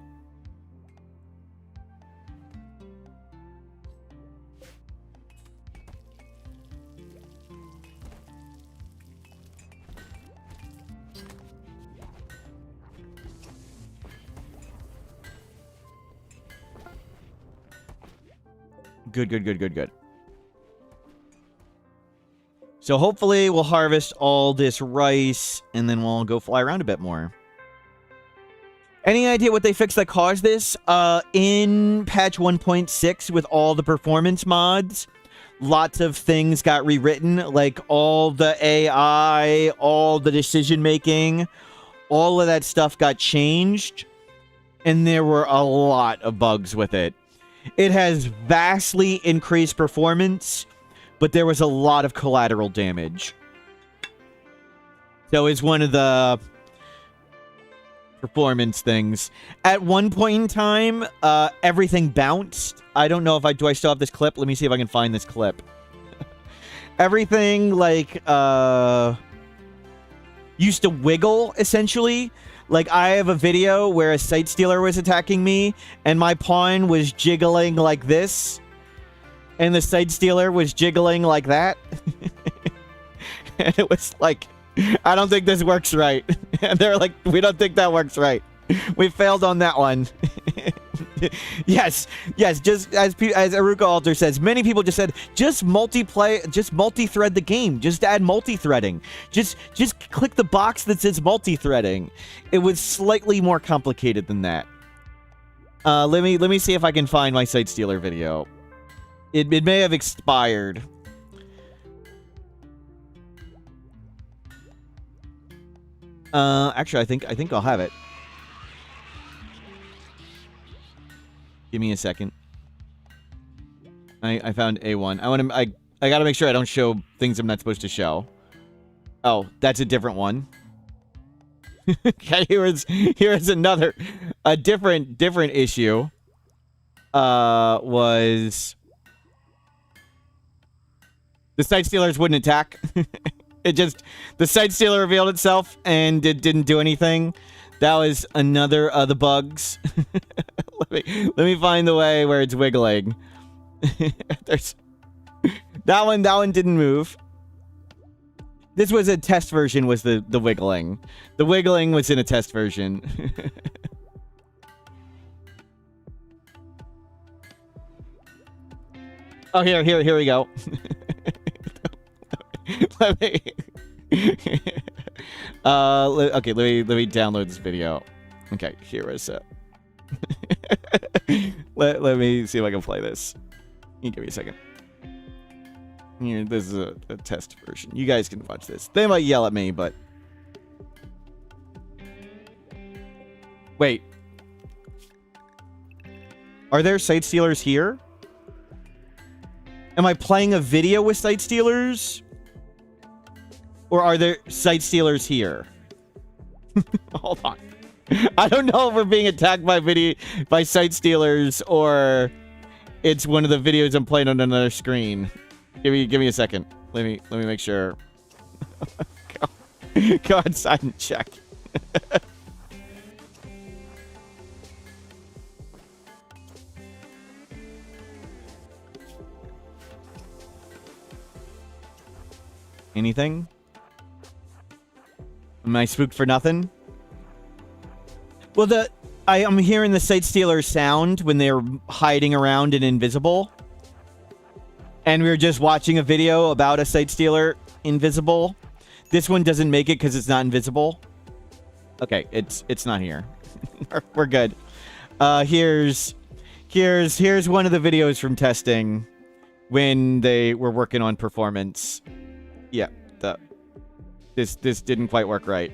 [SPEAKER 1] Good, good, good, good, good. So hopefully we'll harvest all this rice, and then we'll go fly around a bit more. Any idea what they fixed that caused this? In patch 1.6 with all the performance mods, lots of things got rewritten, like all the AI, all the decision making, all of that stuff got changed, and there were a lot of bugs with it. It has vastly increased performance, but there was a lot of collateral damage. So it's one of the performance things. At one point in time, everything bounced. I don't know if do I still have this clip? Let me see if I can find this clip. Everything, like, used to wiggle, essentially. Like, I have a video where a site stealer was attacking me, and my pawn was jiggling like this, and the site stealer was jiggling like that. And it was like, I don't think this works right. And they're like, we don't think that works right. We failed on that one. Yes, just as Aruka Alter says, many people just said, just multi-thread the game. Just add multi-threading. Just click the box that says multi-threading. It was slightly more complicated than that. Let me see if I can find my site stealer video. It may have expired. Actually, I think I'll have it. Give me a second. I found A1. I gotta make sure I don't show things I'm not supposed to show. Oh, that's a different one. Okay, here's another, a different issue. Was the site stealers wouldn't attack. The site stealer revealed itself and it didn't do anything. That was another of the bugs. let me find the way where it's wiggling. That one didn't move. This was a test version, was the wiggling. The wiggling was in a test version. Oh, here we go. Let me okay, let me download this video. Okay, here is it. let me see if I can play this. You give me a second. Here, this is a test version. You guys can watch this. They might yell at me, but wait. Are there site stealers here? Am I playing a video with site stealers? Or are there site stealers here? Hold on. I don't know if we're being attacked by site stealers or it's one of the videos I'm playing on another screen. Give me a second. Let me make sure. Go outside and check. Anything? Am I spooked for nothing? Well, I'm hearing the site stealer sound when they're hiding around and invisible. And we were just watching a video about a site stealer invisible. This one doesn't make it because it's not invisible. Okay, it's not here. We're good. Here's one of the videos from testing when they were working on performance. Yeah, this didn't quite work right.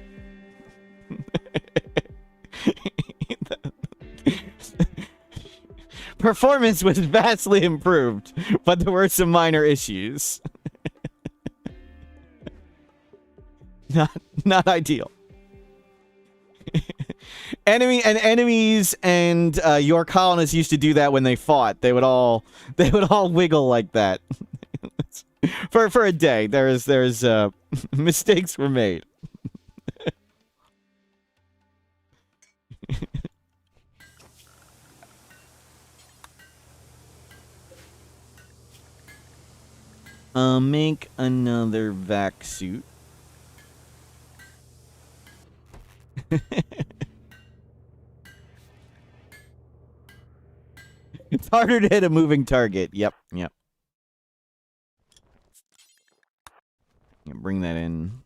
[SPEAKER 1] Performance was vastly improved, but there were some minor issues. Not ideal. Enemies and your colonists used to do that when they fought. They would all wiggle like that. for a day. There's mistakes were made. Make another vac suit. It's harder to hit a moving target. Yep. Bring that in.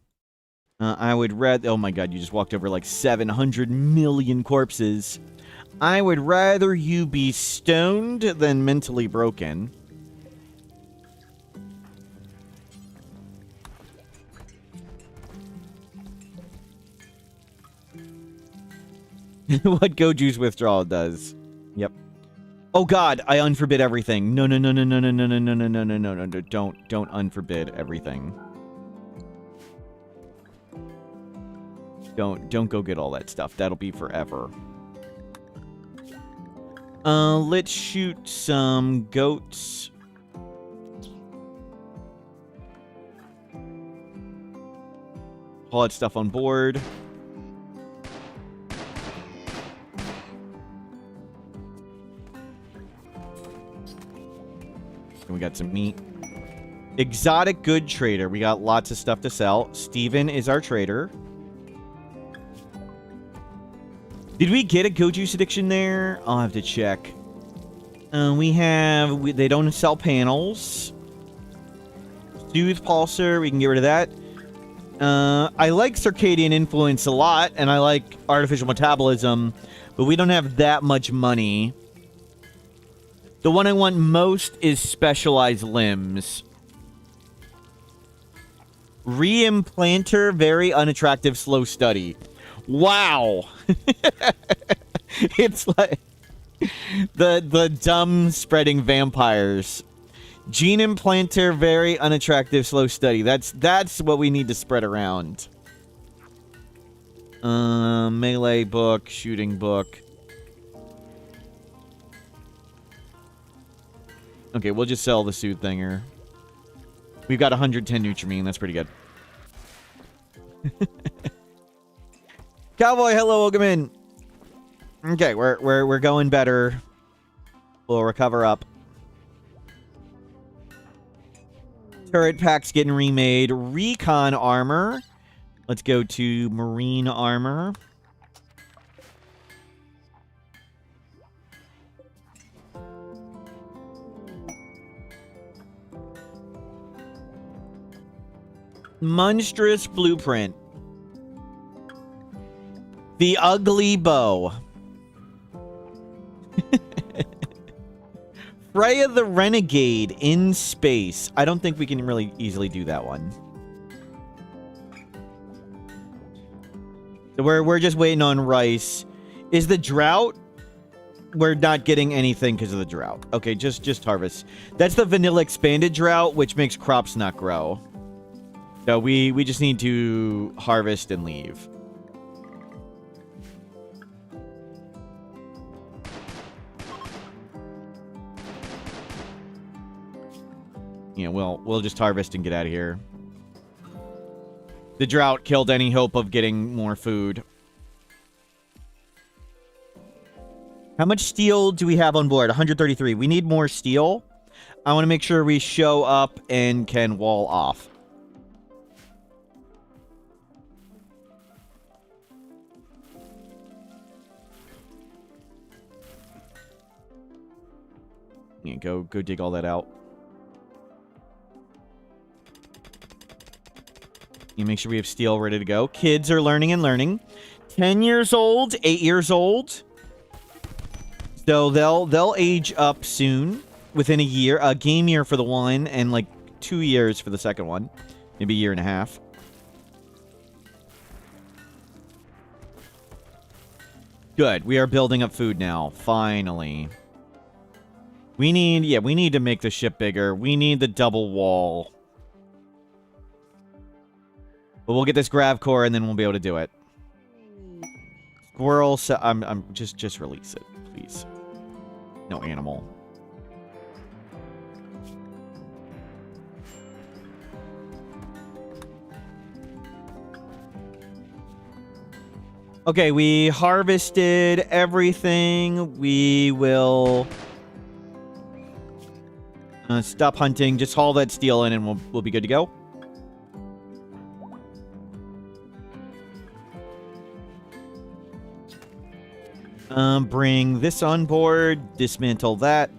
[SPEAKER 1] I would rather... Oh my god, you just walked over like 700 million corpses. I would rather you be stoned than mentally broken. What Goju's withdrawal does. Yep. Oh god, I unforbid everything. No, no, no, no, no, no, no, no, no, no, no, no, no, no, no. Don't unforbid everything. Don't go get all that stuff. That'll be forever. Let's shoot some goats. All that stuff on board. And we got some meat. Exotic good trader. We got lots of stuff to sell. Steven is our trader. Did we get a Goju's addiction there? I'll have to check. They don't sell panels. Soothe Pulsar, we can get rid of that. I like Circadian Influence a lot, and I like Artificial Metabolism, but we don't have that much money. The one I want most is Specialized Limbs. Reimplanter, very unattractive, slow study. Wow. It's like the dumb spreading vampires. Gene implanter, very unattractive, slow study. That's what we need to spread around. Melee book, shooting book. Okay, we'll just sell the Soothe Thinger. We've got 110 Nutrimine. That's pretty good. Cowboy, hello, welcome in. Okay, we're going better. We'll recover up. Turret pack's getting remade. Recon armor. Let's go to marine armor. Monstrous blueprint. The ugly bow. Freya the Renegade in space. I don't think we can really easily do that one. So we're just waiting on rice. Is the drought? We're not getting anything because of the drought. Okay, just harvest. That's the vanilla expanded drought, which makes crops not grow. So we just need to harvest and leave. Yeah, we'll just harvest and get out of here. The drought killed any hope of getting more food. How much steel do we have on board? 133. We need more steel. I want to make sure we show up and can wall off. Yeah, go dig all that out. You make sure we have steel ready to go. Kids are learning and learning. 10 years old, 8 years old. So they'll age up soon, within a year. A game year for the one, and like 2 years for the second one. Maybe a year and a half. Good. We are building up food now. Finally. We need to make the ship bigger. We need the double wall. But we'll get this grav core and then we'll be able to do it. Squirrel, so I'm just release it, please. No animal. Okay, we harvested everything. We will stop hunting. Just haul that steel in and we'll be good to go. Bring this on board. Dismantle that.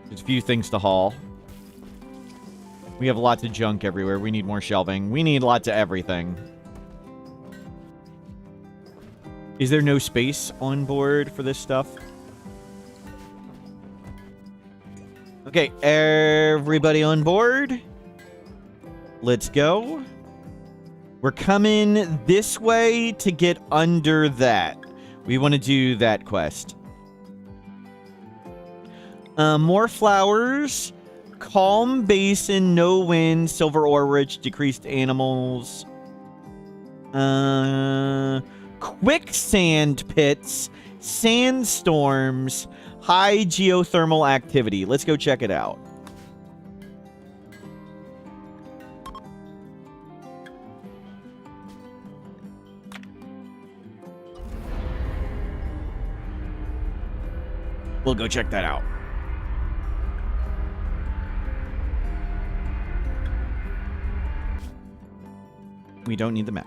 [SPEAKER 1] There's a few things to haul. We have lots of junk everywhere. We need more shelving. We need lots of everything. Is there no space on board for this stuff? Okay, everybody on board. Let's go. We're coming this way to get under that. We want to do that quest. More flowers. Calm basin, no wind, silver ore rich, decreased animals. Quicksand pits, sandstorms, high geothermal activity. Let's go check it out. We'll go check that out. We don't need the map.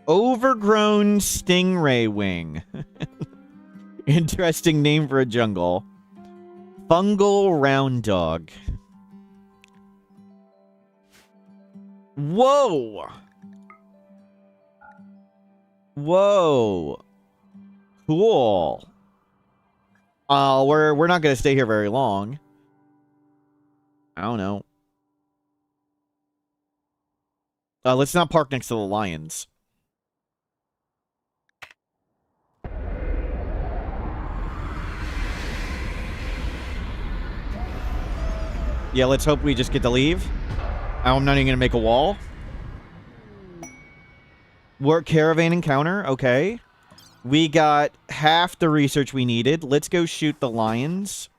[SPEAKER 1] Overgrown stingray wing. Interesting name for a jungle. Fungal round dog. Whoa! Whoa. Cool. We're not gonna stay here very long. I don't know. Let's not park next to the lions. Yeah, let's hope we just get to leave. I'm not even gonna make a wall. Work caravan encounter. Okay. We got half the research we needed. Let's go shoot the lions.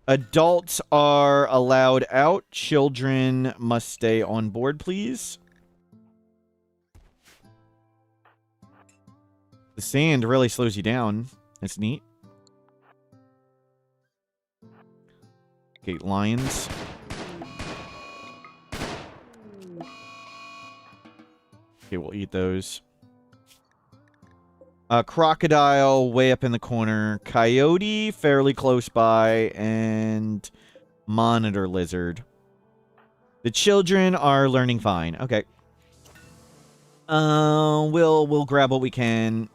[SPEAKER 1] Adults are allowed out. Children must stay on board, please. The sand really slows you down. That's neat. Okay, lions. Okay, we'll eat those. Crocodile way up in the corner. Coyote fairly close by. And monitor lizard. The children are learning fine. Okay. We'll grab what we can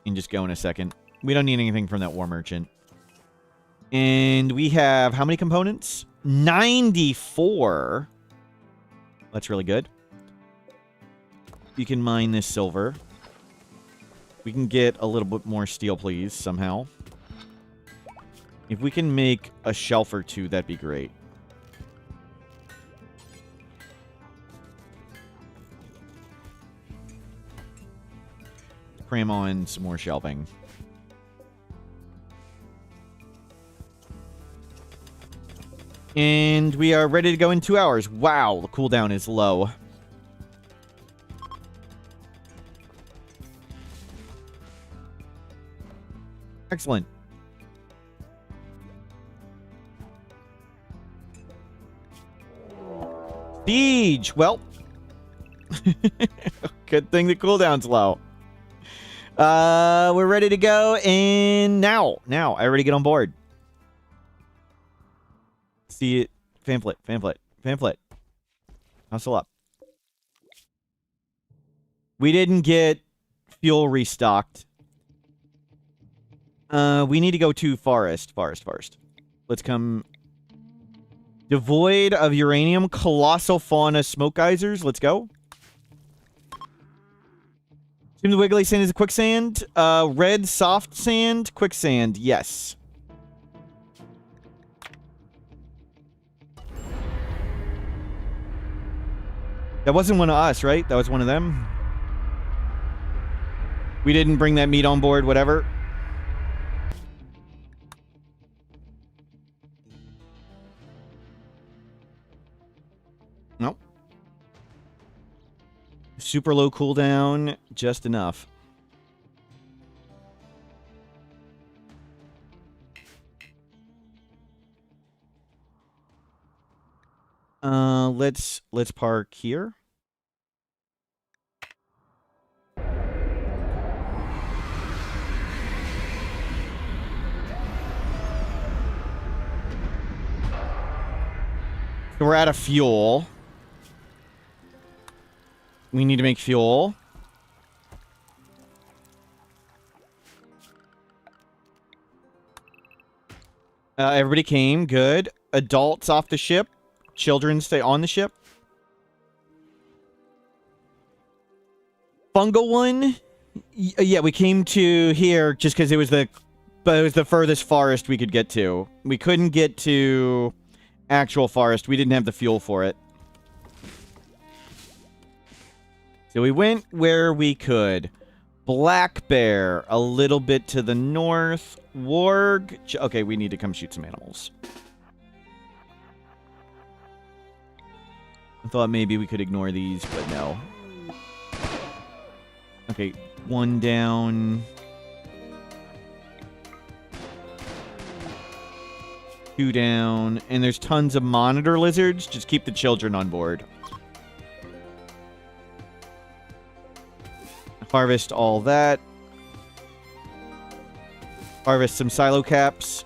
[SPEAKER 1] and just go in a second. We don't need anything from that war merchant. And we have how many components? 94. That's really good. You can mine this silver. We can get a little bit more steel, please, somehow. If we can make a shelf or two, that'd be great. Cram on some more shelving. And we are ready to go in 2 hours. Wow, the cooldown is low. Excellent. Siege. Well, good thing the cooldown's low. We're ready to go, and now, everybody get on board. See it, pamphlet. Hustle up. We didn't get fuel restocked. We need to go to forest. Let's come. Devoid of uranium, colossal fauna, smoke geysers. Let's go. Assume the wiggly sand is quicksand. Red soft sand, quicksand. Yes. That wasn't one of us, right? That was one of them. We didn't bring that meat on board, whatever. Nope. Super low cooldown, just enough. Let's park here. So we're out of fuel. We need to make fuel. Everybody came. Good. Adults off the ship. Children stay on the ship. Fungal one. Yeah, we came to here just because it was the furthest forest we could get to. We couldn't get to actual forest. We didn't have the fuel for it. So we went where we could. Black bear, a little bit to the north. Warg. Okay, we need to come shoot some animals. I thought maybe we could ignore these, but no. Okay, one down. Two down. And there's tons of monitor lizards. Just keep the children on board. Harvest all that. Harvest some silo caps.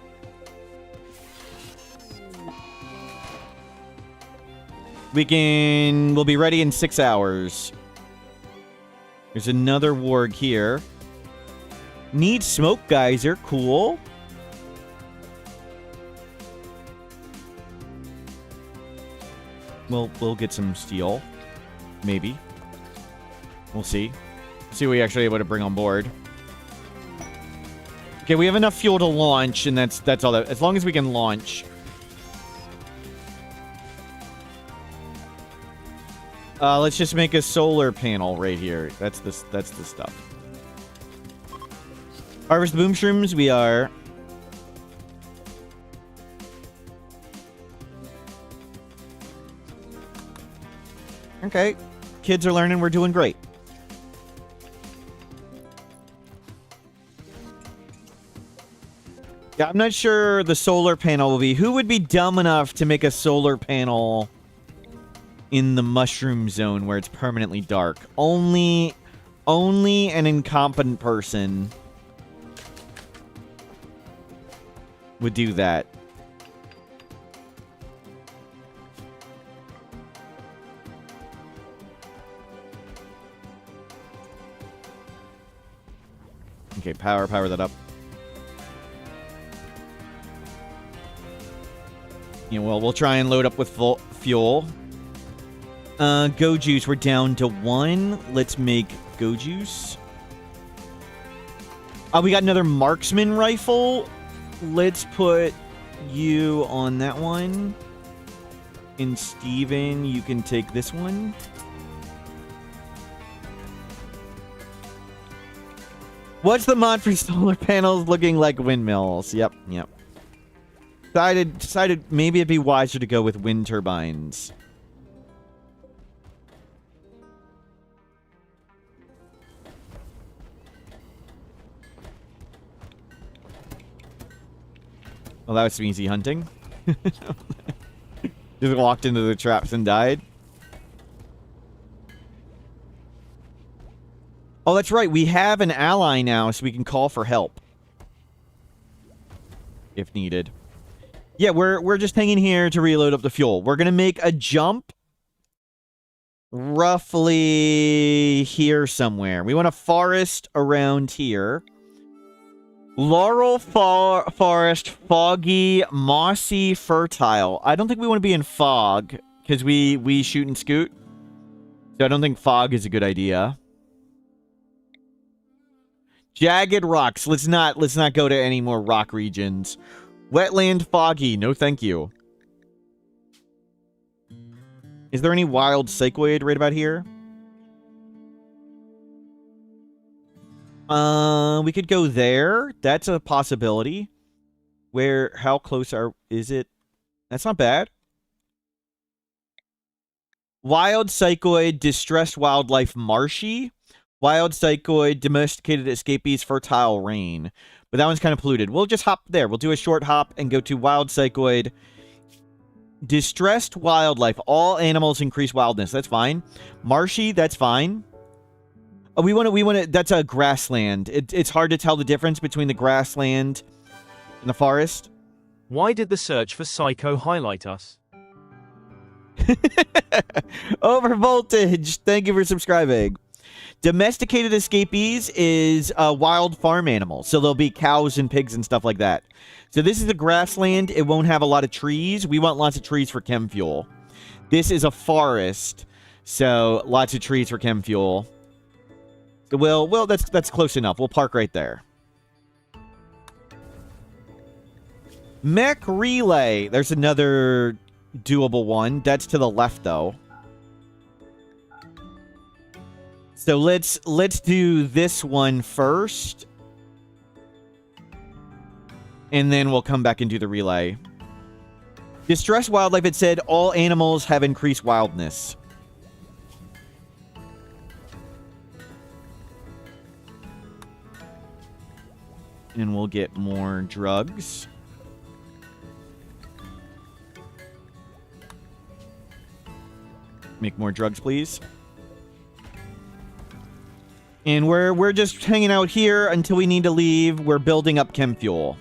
[SPEAKER 1] We'll be ready in 6 hours. There's another warg here. Need smoke geyser. Cool. We'll get some steel. Maybe. We'll see. See what we're actually able to bring on board. Okay, we have enough fuel to launch, and that's all that. As long as we can launch. Let's just make a solar panel right here. That's the stuff. Harvest boom shrooms, we are. Okay. Kids are learning, we're doing great. Yeah, I'm not sure the solar panel will be. Who would be dumb enough to make a solar panel in the mushroom zone where it's permanently dark? Only an incompetent person would do that. Okay, power that up. Yeah, well, we'll try and load up with fuel. Go juice, we're down to 1. Let's make go juice. We got another marksman rifle. Let's put you on that one. And Steven, you can take this one. What's the mod for solar panels looking like windmills? Yep. Decided maybe it'd be wiser to go with wind turbines. Well, that was some easy hunting. Just walked into the traps and died. Oh, that's right. We have an ally now, so we can call for help. If needed. Yeah, we're just hanging here to reload up the fuel. We're going to make a jump roughly here somewhere. We want a forest around here. Laurel forest, foggy, mossy, fertile. I don't think we want to be in fog because we shoot and scoot. So I don't think fog is a good idea. Jagged rocks. Let's not go to any more rock regions. Wetland foggy. No, thank you. Is there any wild cycloid right about here? We could go there. That's a possibility. How close is it? That's not bad. Wild cycloid, distressed wildlife, marshy. Wild cycloid, domesticated escapees, fertile rain. But that one's kind of polluted. We'll just hop there. We'll do a short hop and go to wild cycloid. Distressed wildlife. All animals increase wildness. That's fine. Marshy, that's fine. Oh, we want to, that's a grassland. It's hard to tell the difference between the grassland and the forest.
[SPEAKER 2] Why did the search for Psycho highlight us?
[SPEAKER 1] Over voltage. Thank you for subscribing. Domesticated escapees is wild farm animals. So there'll be cows and pigs and stuff like that. So this is a grassland. It won't have a lot of trees. We want lots of trees for chem fuel. This is a forest. So lots of trees for chem fuel. Well, that's close enough. We'll park right there. Mech relay. There's another doable one. That's to the left, though. So let's do this one first. And then we'll come back and do the relay. Distress wildlife, it said all animals have increased wildness. And we'll get more drugs. Make more drugs, please. And we're just hanging out here until we need to leave. We're building up chem fuel.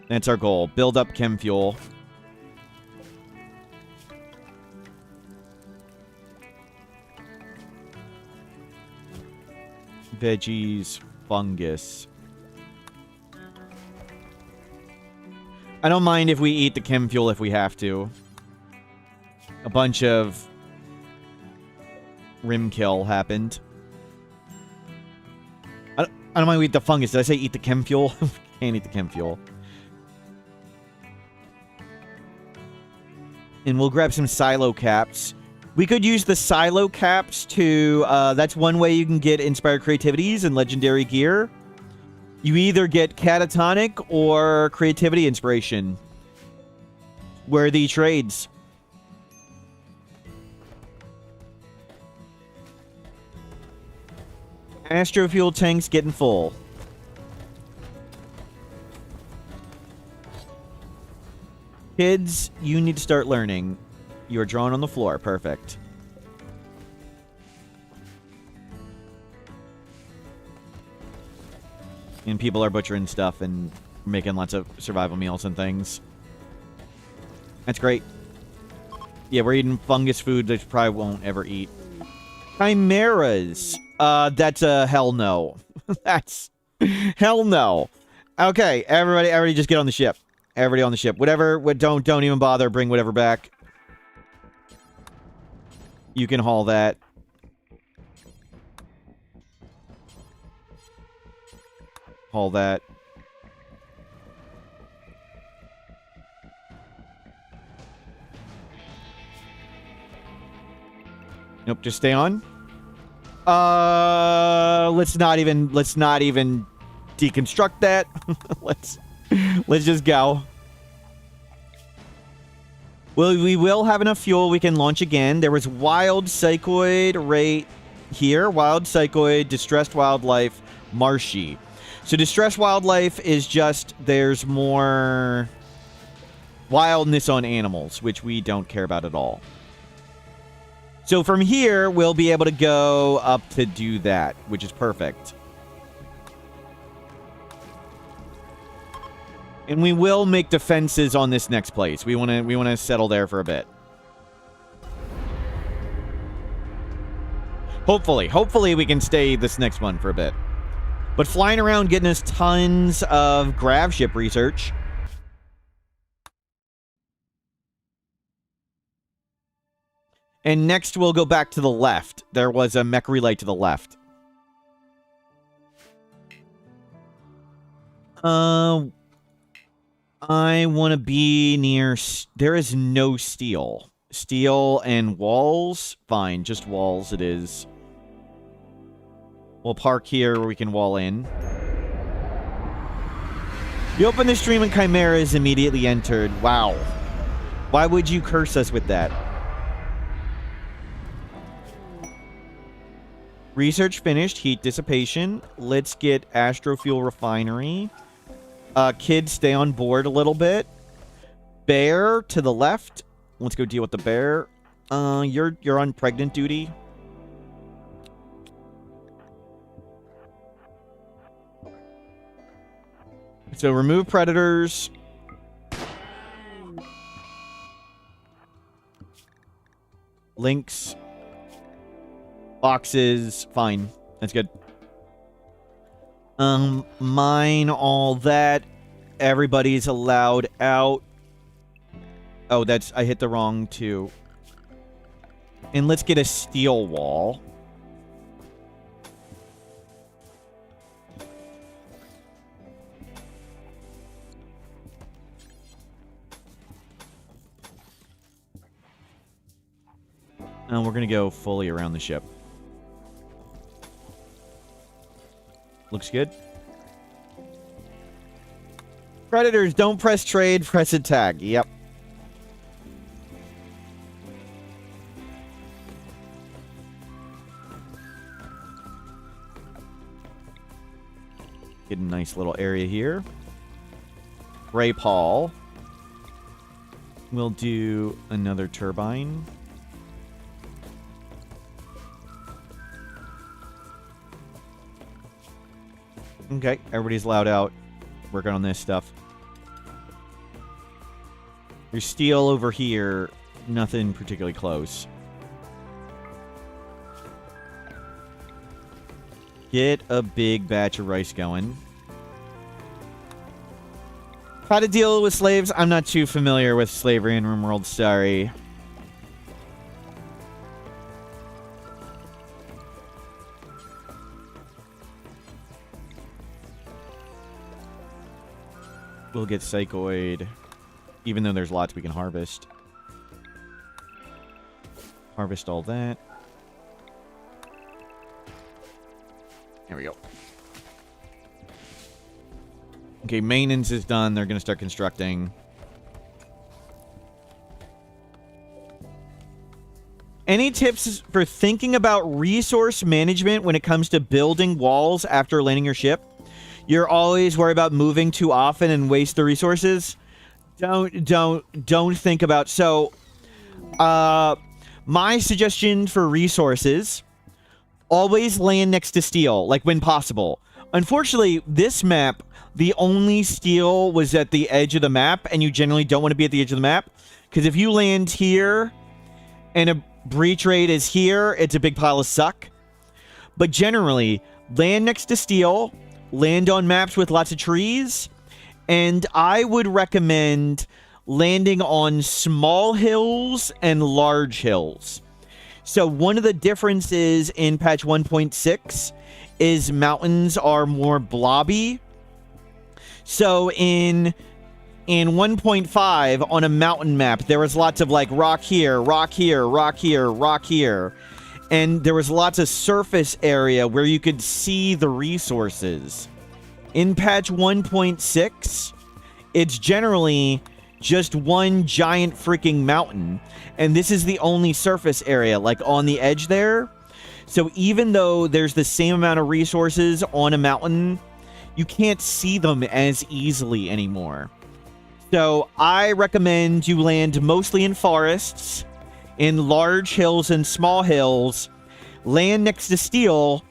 [SPEAKER 1] That's our goal. Build up chem fuel. Veggies, fungus. I don't mind if we eat the chem fuel if we have to. A bunch of rim kill happened. I don't mind we eat the fungus. Did I say eat the chem fuel? Can't eat the chem fuel. And we'll grab some silo caps. We could use the silo caps to... that's one way you can get inspired creativities and legendary gear. You either get catatonic or creativity inspiration. Worthy trades. Astrofuel tanks getting full. Kids, you need to start learning. You are drawn on the floor. Perfect. And people are butchering stuff and making lots of survival meals and things. That's great. Yeah, we're eating fungus food that you probably won't ever eat. Chimeras. That's a hell no. That's hell no. Okay, everybody just get on the ship. Everybody on the ship. Whatever, don't even bother. Bring whatever back. You can haul that. Haul that. Nope, just stay on. Let's not even deconstruct that. Let's just go. Well, we will have enough fuel. We can launch again. There was wild psychoid right here. Wild psychoid, distressed wildlife, marshy. So distressed wildlife is just there's more wildness on animals, which we don't care about at all. So from here, we'll be able to go up to do that, which is perfect. And we will make defenses on this next place. We want to settle there for a bit. Hopefully we can stay this next one for a bit. But flying around getting us tons of Gravship research. And next we'll go back to the left. There was a mech relay to the left. I want to be near... There is no steel. Steel and walls? Fine, just walls it is. We'll park here where we can wall in. You open the stream and Chimera is immediately entered. Wow. Why would you curse us with that? Research finished. Heat dissipation. Let's get Astrofuel Refinery. Kids, stay on board a little bit. Bear to the left. Let's go deal with the bear. You're on pregnant duty. So remove predators. Lynx. Boxes, fine. That's good. Mine, all that. Everybody's allowed out. Oh, I hit the wrong two. And let's get a steel wall. And we're going to go fully around the ship. Looks good. Predators, don't press trade, press attack. Yep. Get a nice little area here. Rape Hall. We'll do another turbine. Okay, everybody's allowed out. Working on this stuff. There's steel over here. Nothing particularly close. Get a big batch of rice going. How to deal with slaves? I'm not too familiar with slavery in RimWorld, sorry. We'll get Psychoid, even though there's lots we can harvest. Harvest all that. There we go. Okay, maintenance is done. They're going to start constructing. Any tips for thinking about resource management when it comes to building walls after landing your ship? You're always worried about moving too often and waste the resources. Don't think about... So, my suggestion for resources, always land next to steel, like when possible. Unfortunately, this map, the only steel was at the edge of the map, and you generally don't want to be at the edge of the map, because if you land here, and a breach rate is here, it's a big pile of suck. But generally, land next to steel, land on maps with lots of trees, and I would recommend landing on small hills and large hills. So one of the differences in patch 1.6 is mountains are more blobby. So in 1.5 on a mountain map, there was lots of like rock here, rock here, rock here, rock here. And there was lots of surface area where you could see the resources. In patch 1.6, it's generally just one giant freaking mountain. And this is the only surface area, like on the edge there. So even though there's the same amount of resources on a mountain, you can't see them as easily anymore. So I recommend you land mostly in forests, in large hills and small hills, land next to steel,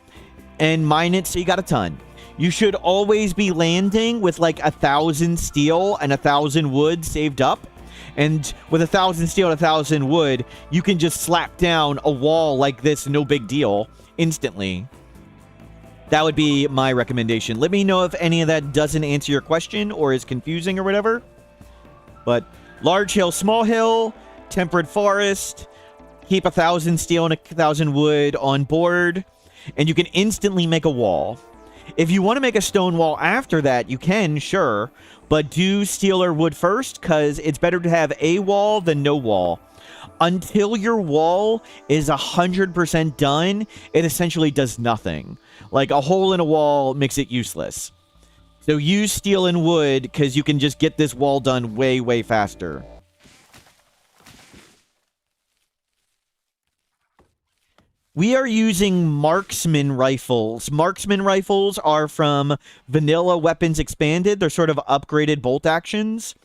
[SPEAKER 1] and mine it so you got a ton. You should always be landing with like 1,000 steel and 1,000 wood saved up. And with 1,000 steel and 1,000 wood, you can just slap down a wall like this, no big deal, instantly. That would be my recommendation. Let me know if any of that doesn't answer your question or is confusing or whatever. But large hill, small hill, temperate forest, keep 1,000 steel and 1,000 wood on board, and you can instantly make a wall. If you want to make a stone wall after that, you can, sure, but do steel or wood first, because it's better to have a wall than no wall. Until your wall is 100% done, it essentially does nothing. Like, a hole in a wall makes it useless. So use steel and wood, because you can just get this wall done way, way faster. We are using marksman rifles. Marksman rifles are from Vanilla Weapons Expanded. They're sort of upgraded bolt actions.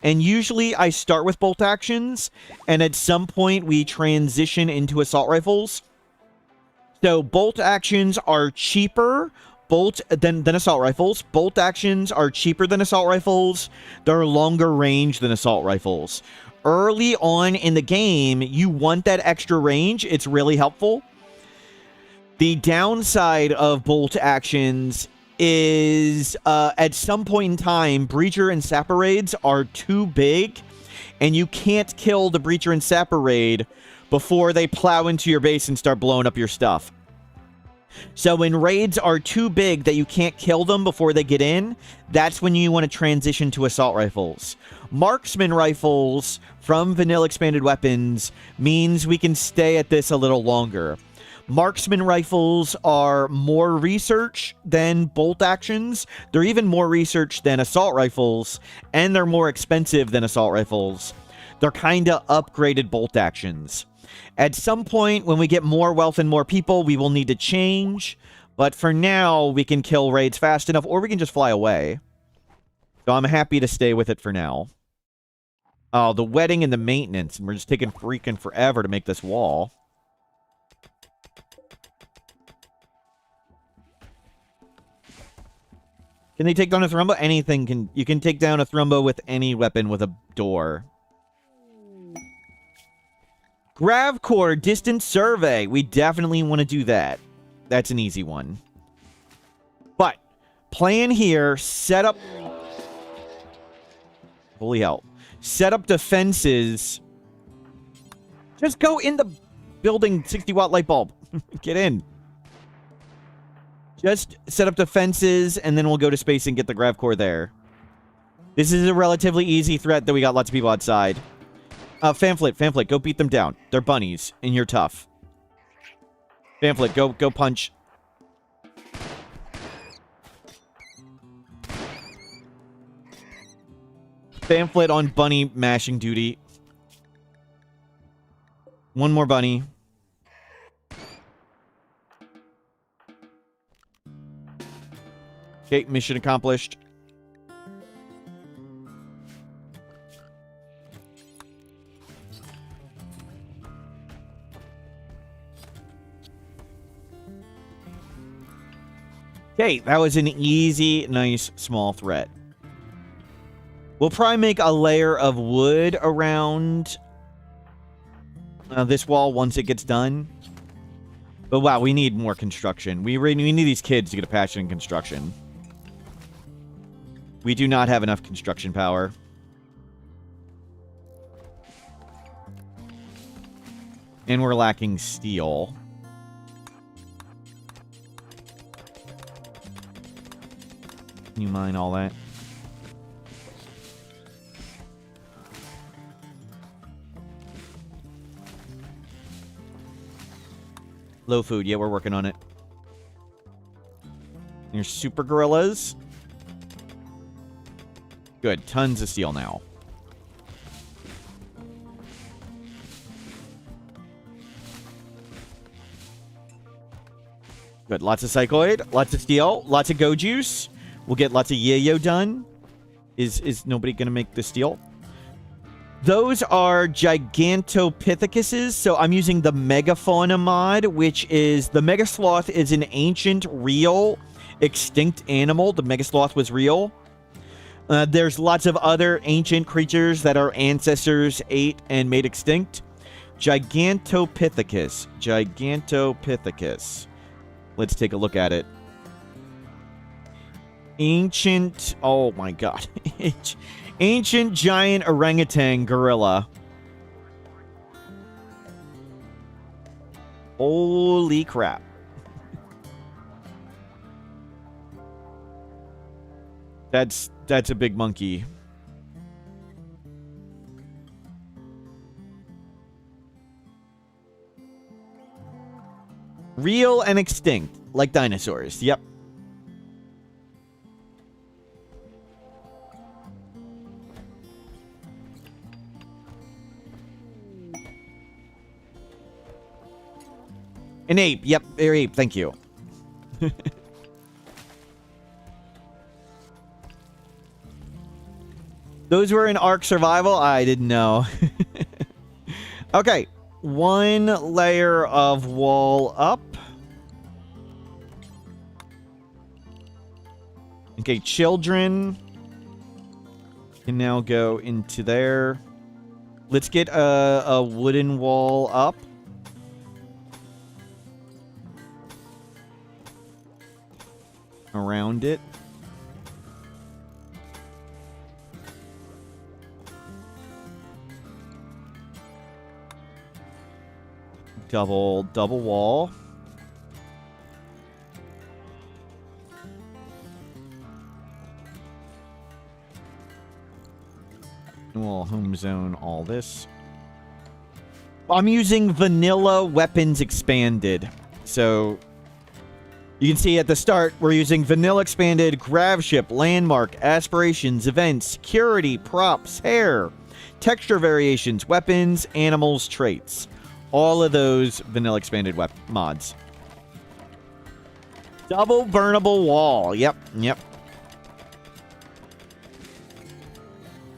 [SPEAKER 1] And usually I start with bolt actions, and at some point we transition into assault rifles. So bolt actions are cheaper than assault rifles. Bolt actions are cheaper than assault rifles. They're longer range than assault rifles. Early on in the game, you want that extra range. It's really helpful. The downside of bolt actions is at some point in time, Breacher and Sapper raids are too big, and you can't kill the Breacher and Sapper raid before they plow into your base and start blowing up your stuff. So when raids are too big that you can't kill them before they get in, that's when you want to transition to assault rifles. Marksman rifles from vanilla expanded weapons means we can stay at this a little longer. Marksman rifles are more research than bolt actions. They're even more research than assault rifles, and they're more expensive than assault rifles. They're kind of upgraded bolt actions. At some point, when we get more wealth and more people, we will need to change. But for now, we can kill raids fast enough, or we can just fly away. So I'm happy to stay with it for now. Oh, the wedding and the maintenance. And we're just taking freaking forever to make this wall. Can they take down a Thrumbo? Anything can... You can take down a Thrumbo with any weapon with a door. Grav Core Distance Survey. We definitely want to do that. That's an easy one. But, plan here, set up... Holy hell. Set up defenses. Just go in the building, 60-watt light bulb. Get in. Just set up defenses, and then we'll go to space and get the Grav Core there. This is a relatively easy threat that we got lots of people outside. Pamphlet, go beat them down. They're bunnies, and you're tough. Pamphlet, go punch. Pamphlet on bunny mashing duty. One more bunny. Okay, mission accomplished. Okay, that was an easy, nice, small threat. We'll probably make a layer of wood around this wall once it gets done. But wow, we need more construction. We need these kids to get a passion in construction. We do not have enough construction power. And we're lacking steel. Can you mine all that? Low food. Yeah, we're working on it. Here's super gorillas. Good. Tons of steel now. Good. Lots of cycloid. Lots of steel. Lots of go juice. We'll get lots of yayo done. Is nobody going to make the steel? Those are Gigantopithecus, so I'm using the Megafauna mod, which is... The Megasloth is an ancient, real, extinct animal. The Megasloth was real. There's lots of other ancient creatures that our ancestors ate and made extinct. Gigantopithecus. Gigantopithecus. Let's take a look at it. Ancient... Oh my god. Ancient giant orangutan gorilla. Holy crap. That's a big monkey. Real and extinct, like dinosaurs. Yep. An ape. Yep, an ape. Thank you. Those were in Ark Survival? I didn't know. Okay. One layer of wall up. Okay, children can now go into there. Let's get a wooden wall up. around it. Double wall. And we'll home zone all this. I'm using vanilla weapons expanded. So you can see at the start, we're using vanilla expanded, Gravship, landmark, aspirations, events, security, props, hair, texture variations, weapons, animals, traits. All of those vanilla expanded mods. Double burnable wall. Yep.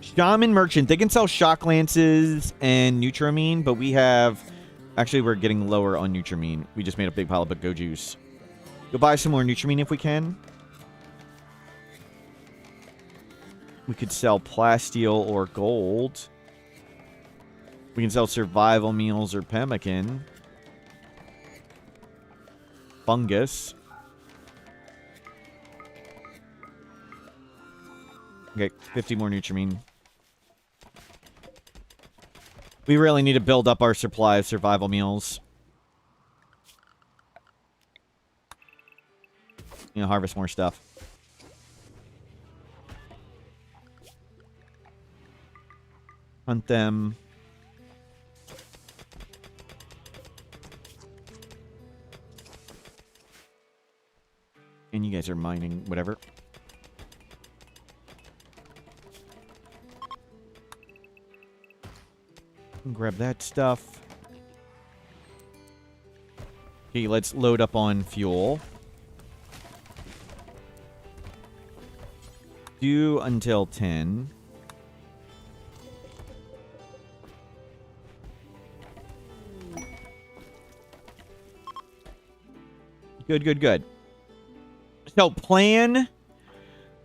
[SPEAKER 1] Shaman merchant. They can sell shock lances and Nutramine, but we have... Actually, we're getting lower on Nutramine. We just made a big pile of Go Juice. Go buy some more Nutramine if we can. We could sell plasteel or gold. We can sell survival meals or pemmican. Fungus. Okay, 50 more Nutramine. We really need to build up our supply of survival meals. You know, harvest more stuff. Hunt them. And you guys are mining whatever. Grab that stuff. Okay, let's load up on fuel. Do until 10. Good. So, plan...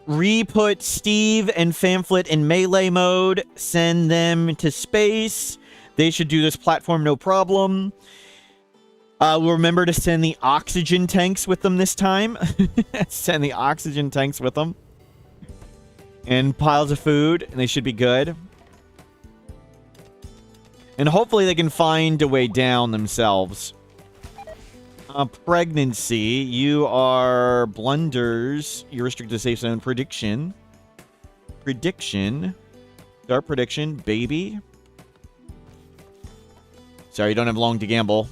[SPEAKER 1] Re-put Steve and Pamphlet in melee mode. Send them to space. They should do this platform no problem. We'll remember to send the oxygen tanks with them this time. Send the oxygen tanks with them. And piles of food. And they should be good. And hopefully they can find a way down themselves. Pregnancy. You are blunders. You're restricted to safe zone. Prediction. Start prediction. Baby. Sorry, you don't have long to gamble.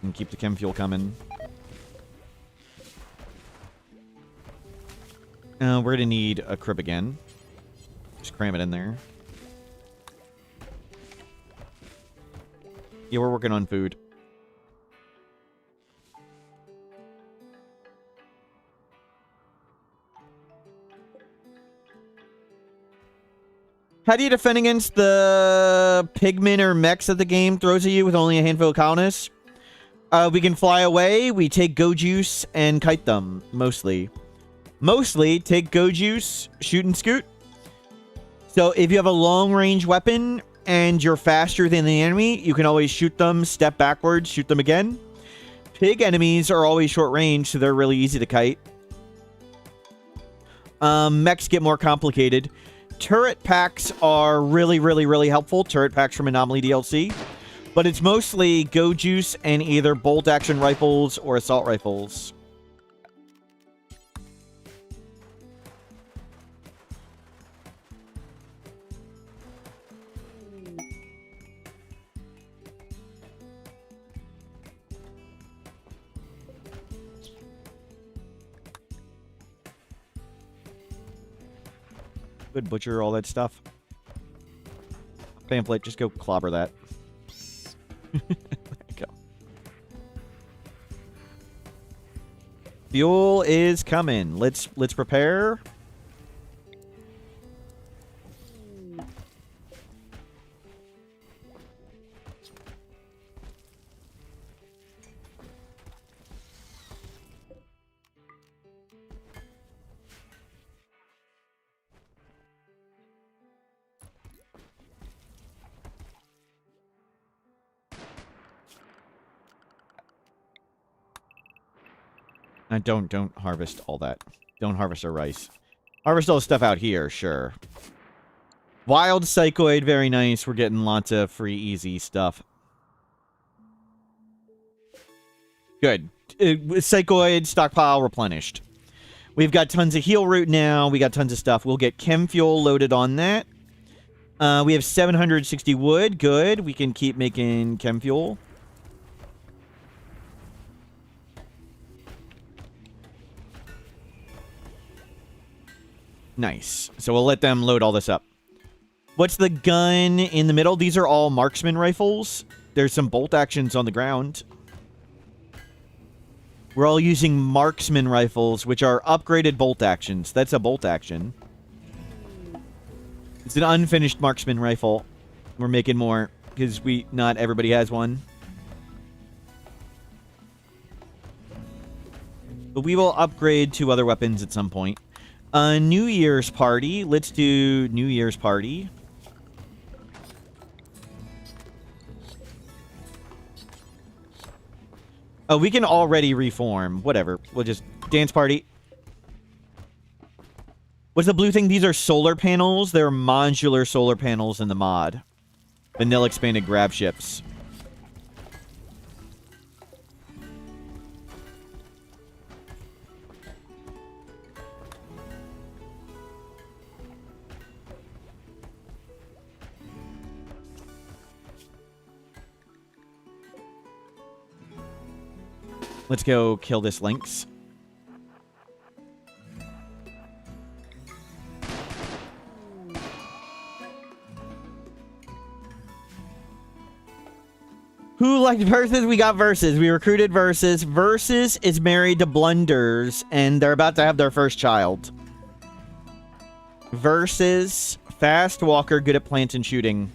[SPEAKER 1] And keep the chem fuel coming. We're going to need a crib again. Just cram it in there. Yeah, we're working on food. How do you defend against the pigmen or mechs that the game throws at you with only a handful of colonists? We can fly away. We take Go Juice and kite them, mostly. Mostly, take Go Juice, shoot and scoot. So if you have a long-range weapon and you're faster than the enemy, you can always shoot them, step backwards, shoot them again. Pig enemies are always short-range, so they're really easy to kite. Mechs get more complicated. Turret packs are really helpful. Turret packs from Anomaly DLC. But it's mostly Go Juice and either bolt-action rifles or assault rifles. Good butcher, all that stuff. Pamphlet, just go clobber that. There you go. Fuel is coming. Let's prepare. Don't harvest all that. Don't harvest our rice. Harvest all the stuff out here, sure. Wild Psychoid, very nice. We're getting lots of free, easy stuff. Good. Psychoid stockpile replenished. We've got tons of heal root now. We got tons of stuff. We'll get chem fuel loaded on that. We have 760 wood. Good. We can keep making chem fuel. Nice. So we'll let them load all this up. What's the gun in the middle? These are all marksman rifles. There's some bolt actions on the ground. We're all using marksman rifles, which are upgraded bolt actions. That's a bolt action. It's an unfinished marksman rifle. We're making more because not everybody has one. But we will upgrade to other weapons at some point. New Year's party. Let's do New Year's party. Oh, we can already reform. Whatever. We'll just dance party. What's the blue thing? These are solar panels. They're modular solar panels in the mod. Vanilla expanded Gravships. Let's go kill this lynx. Who liked Versus? We got Versus. We recruited Versus. Versus is married to Blunders, and they're about to have their first child. Versus, fast walker, good at plant and shooting.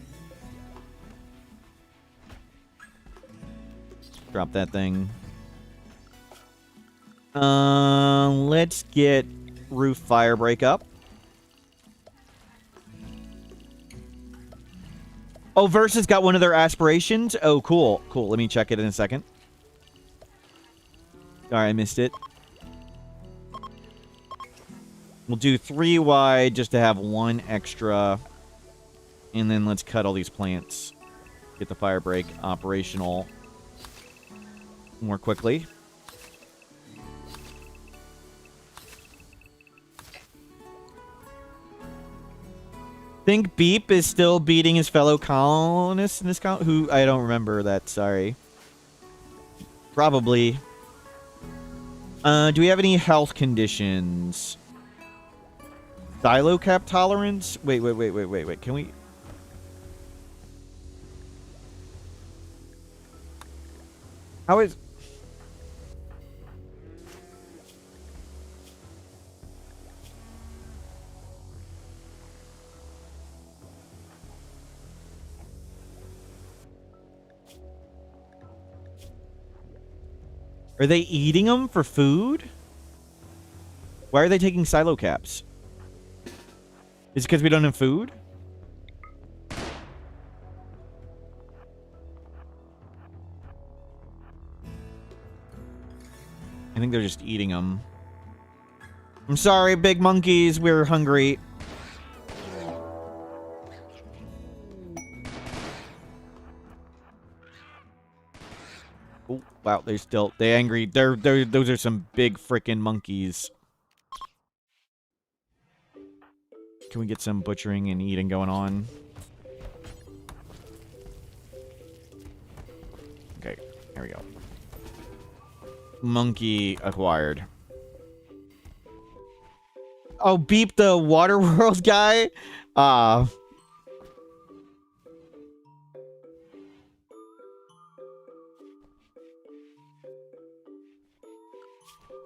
[SPEAKER 1] Drop that thing. Let's get roof firebreak up. Oh, Versus got one of their aspirations. Oh, cool. Cool. Let me check it in a second. Sorry, I missed it. We'll do 3 wide just to have 1 extra. And then let's cut all these plants. Get the firebreak operational more quickly. Think Beep is still beating his fellow colonists in this who I don't remember that, sorry. Probably. Do we have any health conditions? Silo cap tolerance? Wait. Can we... How is... Are they eating them for food? Why are they taking silo caps? Is it because we don't have food? I think they're just eating them. I'm sorry, big monkeys. We're hungry. Oh, wow, they angry. Those are some big frickin' monkeys. Can we get some butchering and eating going on? Okay, there we go. Monkey acquired. Oh, Beep the Water World guy?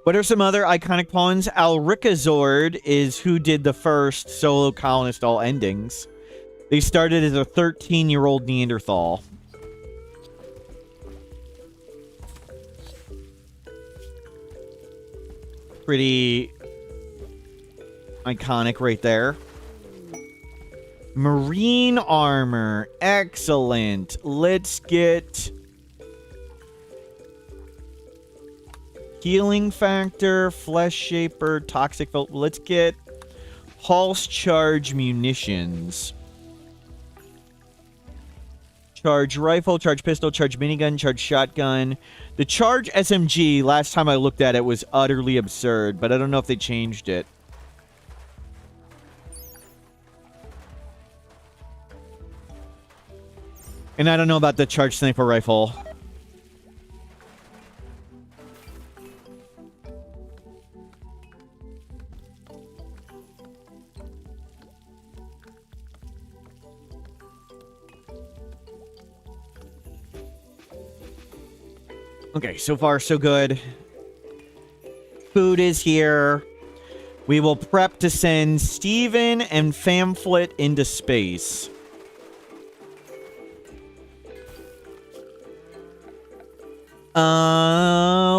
[SPEAKER 1] What are some other iconic pawns? Alricazord is who did the first solo colonist all endings. They started as a 13-year-old Neanderthal. Pretty iconic right there. Marine armor. Excellent. Let's get Healing factor, flesh shaper, toxic filter. Let's get pulse charge munitions. Charge rifle, charge pistol, charge minigun, charge shotgun. The charge SMG, last time I looked at it, was utterly absurd, but I don't know if they changed it. And I don't know about the charge sniper rifle. Okay, so far so good. Food is here. We will prep to send Steven and Pamphlet into space.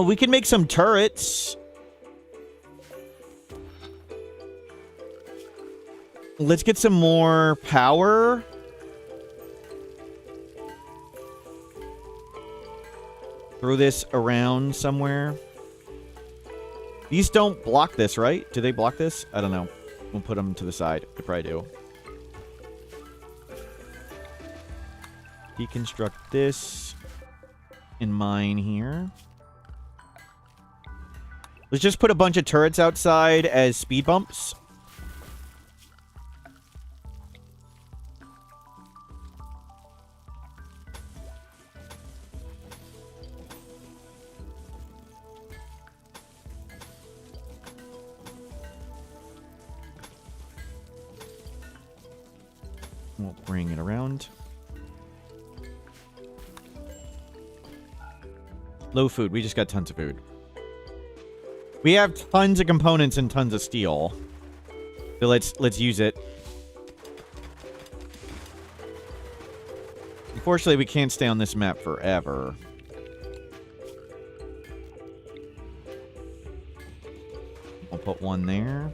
[SPEAKER 1] We can make some turrets. Let's get some more power. Throw this around somewhere. These don't block this, right? Do they block this? I don't know. We'll put them to the side. They probably do. Deconstruct this and mine here. Let's just put a bunch of turrets outside as speed bumps. We'll bring it around. Low food. We just got tons of food. We have tons of components and tons of steel. So let's use it. Unfortunately, we can't stay on this map forever. I'll put one there.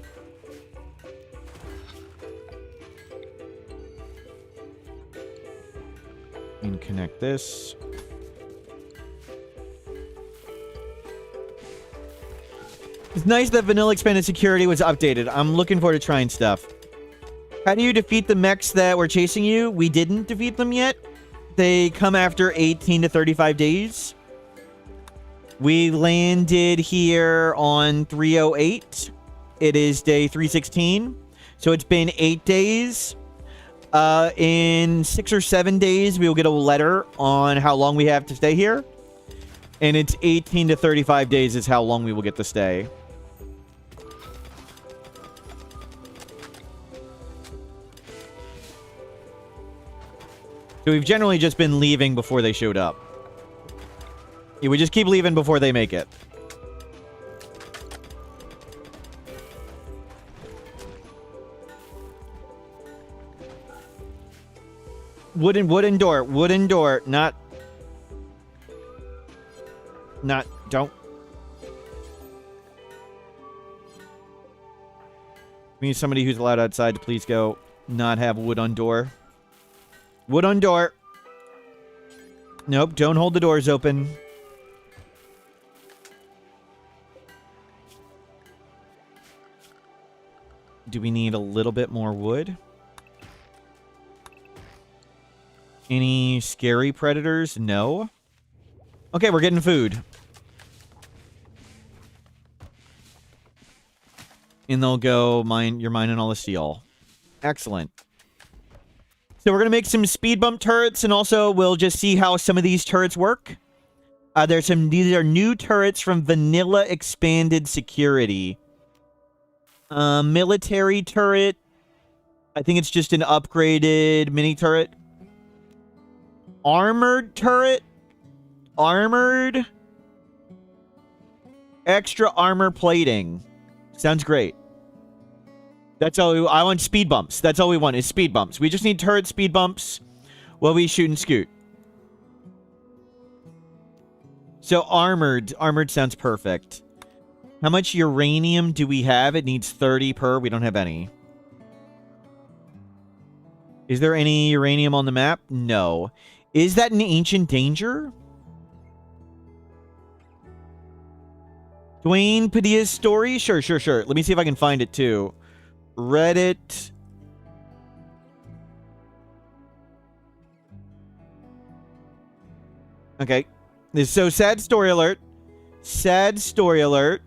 [SPEAKER 1] And connect this. It's nice that Vanilla Expanded Security was updated. I'm looking forward to trying stuff. How do you defeat the mechs that were chasing you? We didn't defeat them yet. They come after 18 to 35 days. We landed here on 308. It is day 316. So it's been 8 days. In 6 or 7 days, we will get a letter on how long we have to stay here. And it's 18 to 35 days is how long we will get to stay. So we've generally just been leaving before they showed up. Yeah, we just keep leaving before they make it. Wooden door, not, don't. We need somebody who's allowed outside to please go not have wood on door. Wood on door. Nope, don't hold the doors open. Do we need a little bit more wood? Any scary predators? No. Okay, we're getting food. And they'll go, you're mining all the steel. Excellent. So we're going to make some speed bump turrets, and also we'll just see how some of these turrets work. These are new turrets from Vanilla Expanded Security. Military turret. I think it's just an upgraded mini turret. Armored turret. Armored. Extra armor plating. Sounds great. That's all I want. Speed bumps. That's all we want is speed bumps. We just need turret speed bumps while we shoot and scoot. So armored. Armored sounds perfect. How much uranium do we have? It needs 30 per. We don't have any. Is there any uranium on the map? No. Is that an ancient danger? Dwayne Padilla's story? Sure. Let me see if I can find it too. Reddit. Okay. So, sad story alert. Sad story alert.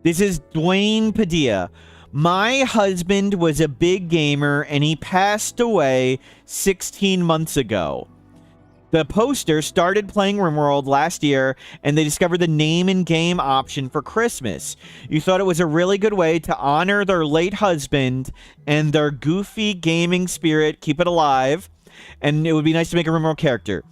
[SPEAKER 1] This is Dwayne Padilla. My husband was a big gamer and he passed away 16 months ago. The poster started playing RimWorld last year and they discovered the name and game option for Christmas. You thought it was a really good way to honor their late husband and their goofy gaming spirit, keep it alive, and it would be nice to make a RimWorld character.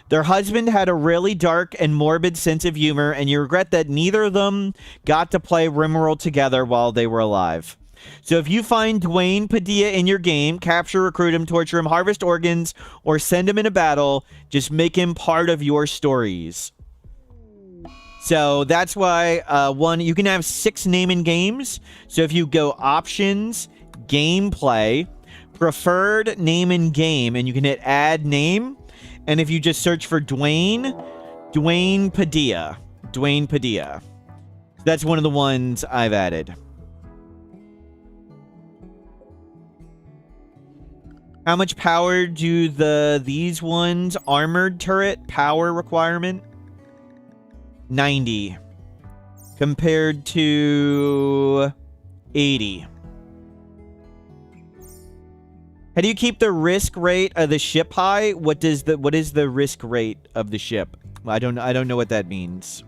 [SPEAKER 1] Their husband had a really dark and morbid sense of humor, and you regret that neither of them got to play RimWorld together while they were alive. So if you find Dwayne Padilla in your game, capture, recruit him, torture him, harvest organs, or send him in a battle, just make him part of your stories. So that's why, you can have 6 name in games. So if you go options, gameplay, preferred name in game, and you can hit add name. And if you just search for Dwayne Padilla. Dwayne Padilla. That's one of the ones I've added. How much power do these ones? Armored turret power requirement? 90. Compared to 80. How do you keep the risk rate of the ship high? What is the risk rate of the ship? I don't know what that means.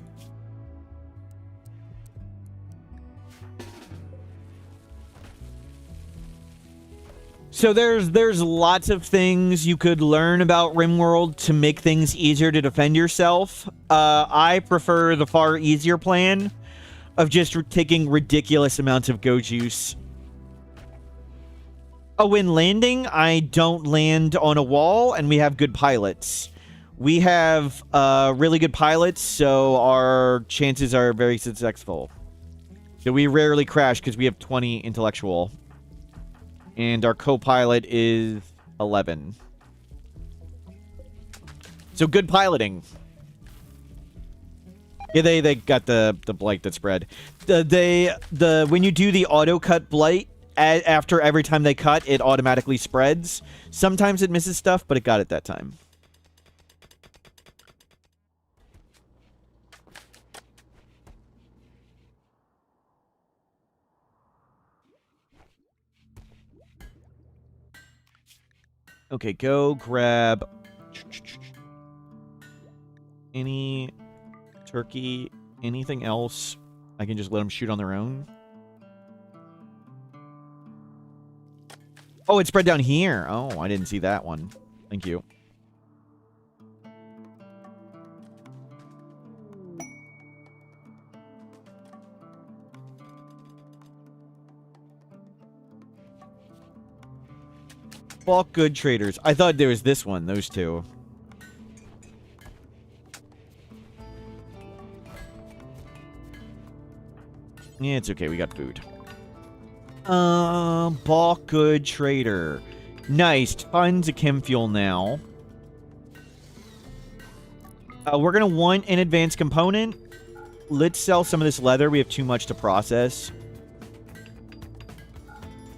[SPEAKER 1] So there's lots of things you could learn about RimWorld to make things easier to defend yourself. I prefer the far easier plan of just taking ridiculous amounts of go juice. Oh, when landing, I don't land on a wall, and we have good pilots. We have really good pilots, so our chances are very successful. So we rarely crash because we have 20 intellectual. And our co-pilot is 11. So good piloting. Yeah, they got the blight that spread. When you do the auto cut blight, after every time they cut, it automatically spreads. Sometimes it misses stuff, but it got it that time. Okay, go grab any turkey, anything else. I can just let them shoot on their own. Oh, it spread down here. Oh, I didn't see that one. Thank you. Bulk good traders. I thought there was this one, those two. Yeah, it's okay. We got food. Bulk good trader. Nice. Tons of chem fuel now. We're going to want an advanced component. Let's sell some of this leather. We have too much to process.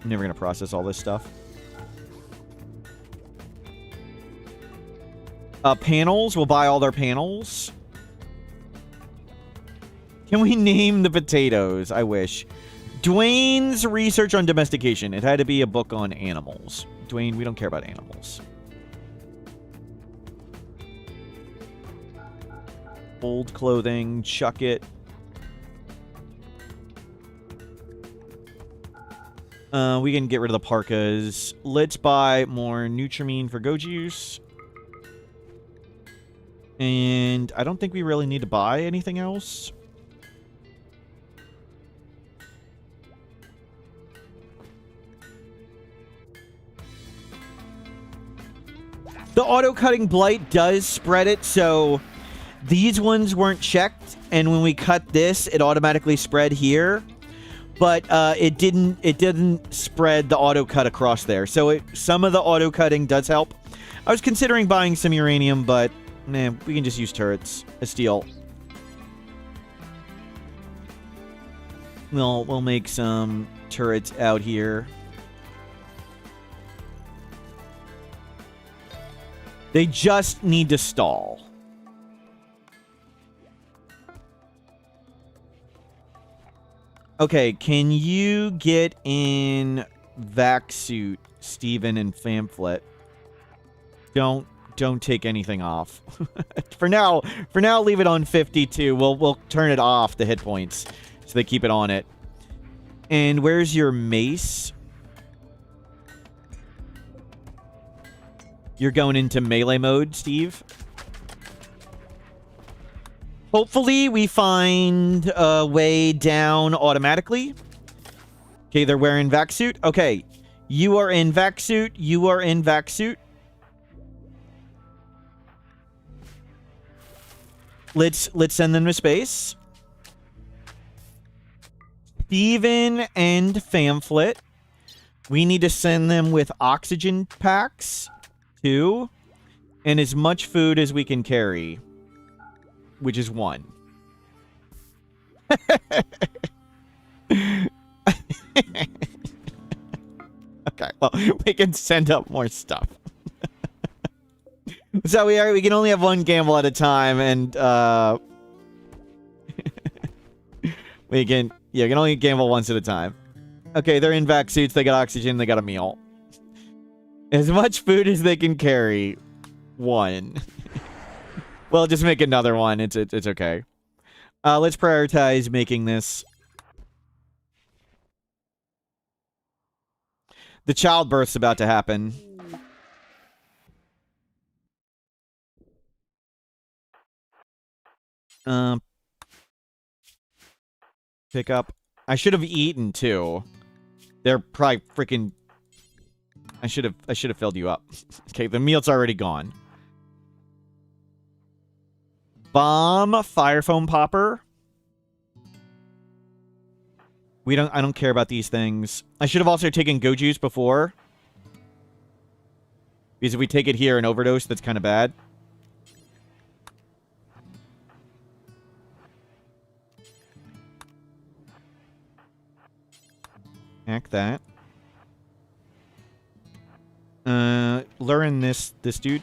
[SPEAKER 1] I'm never going to process all this stuff. Panels. We'll buy all their panels. Can we name the potatoes? I wish. Dwayne's research on domestication. It had to be a book on animals. Dwayne, we don't care about animals. Old clothing. Chuck it. We can get rid of the parkas. Let's buy more Nutrimine for Go Juice. And I don't think we really need to buy anything else. The auto-cutting blight does spread it, so these ones weren't checked, and when we cut this, it automatically spread here. But it didn't spread the auto-cut across there. So some of the auto-cutting does help. I was considering buying some uranium, but man, we can just use turrets. A steel. We'll make some turrets out here. They just need to stall. Okay, can you get in vac suit, Steven and Pamphlet? Don't take anything off. For now, leave it on 52. We'll turn it off, the hit points, so they keep it on it. And where's your mace? You're going into melee mode, Steve. Hopefully we find a way down automatically. Okay, they're wearing vac suit. Okay, you are in vac suit. You are in vac suit. Let's send them to space. Steven and Pamphlet. We need to send them with oxygen packs, too. And as much food as we can carry. Which is 1. Okay, well, we can send up more stuff. So we can only have one gamble at a time, and we can only gamble once at a time. Okay, they're in vac suits, they got oxygen, they got a meal. As much food as they can carry. 1. Well, just make another one. It's okay. Let's prioritize making this. The childbirth's about to happen. Pick up. I should have eaten too. They're probably freaking. I should have filled you up. Okay, the meal's already gone. Bomb, fire foam popper. I don't care about these things. I should have also taken go juice before. Because if we take it here and overdose, that's kind of bad. Hack that. Luring this dude.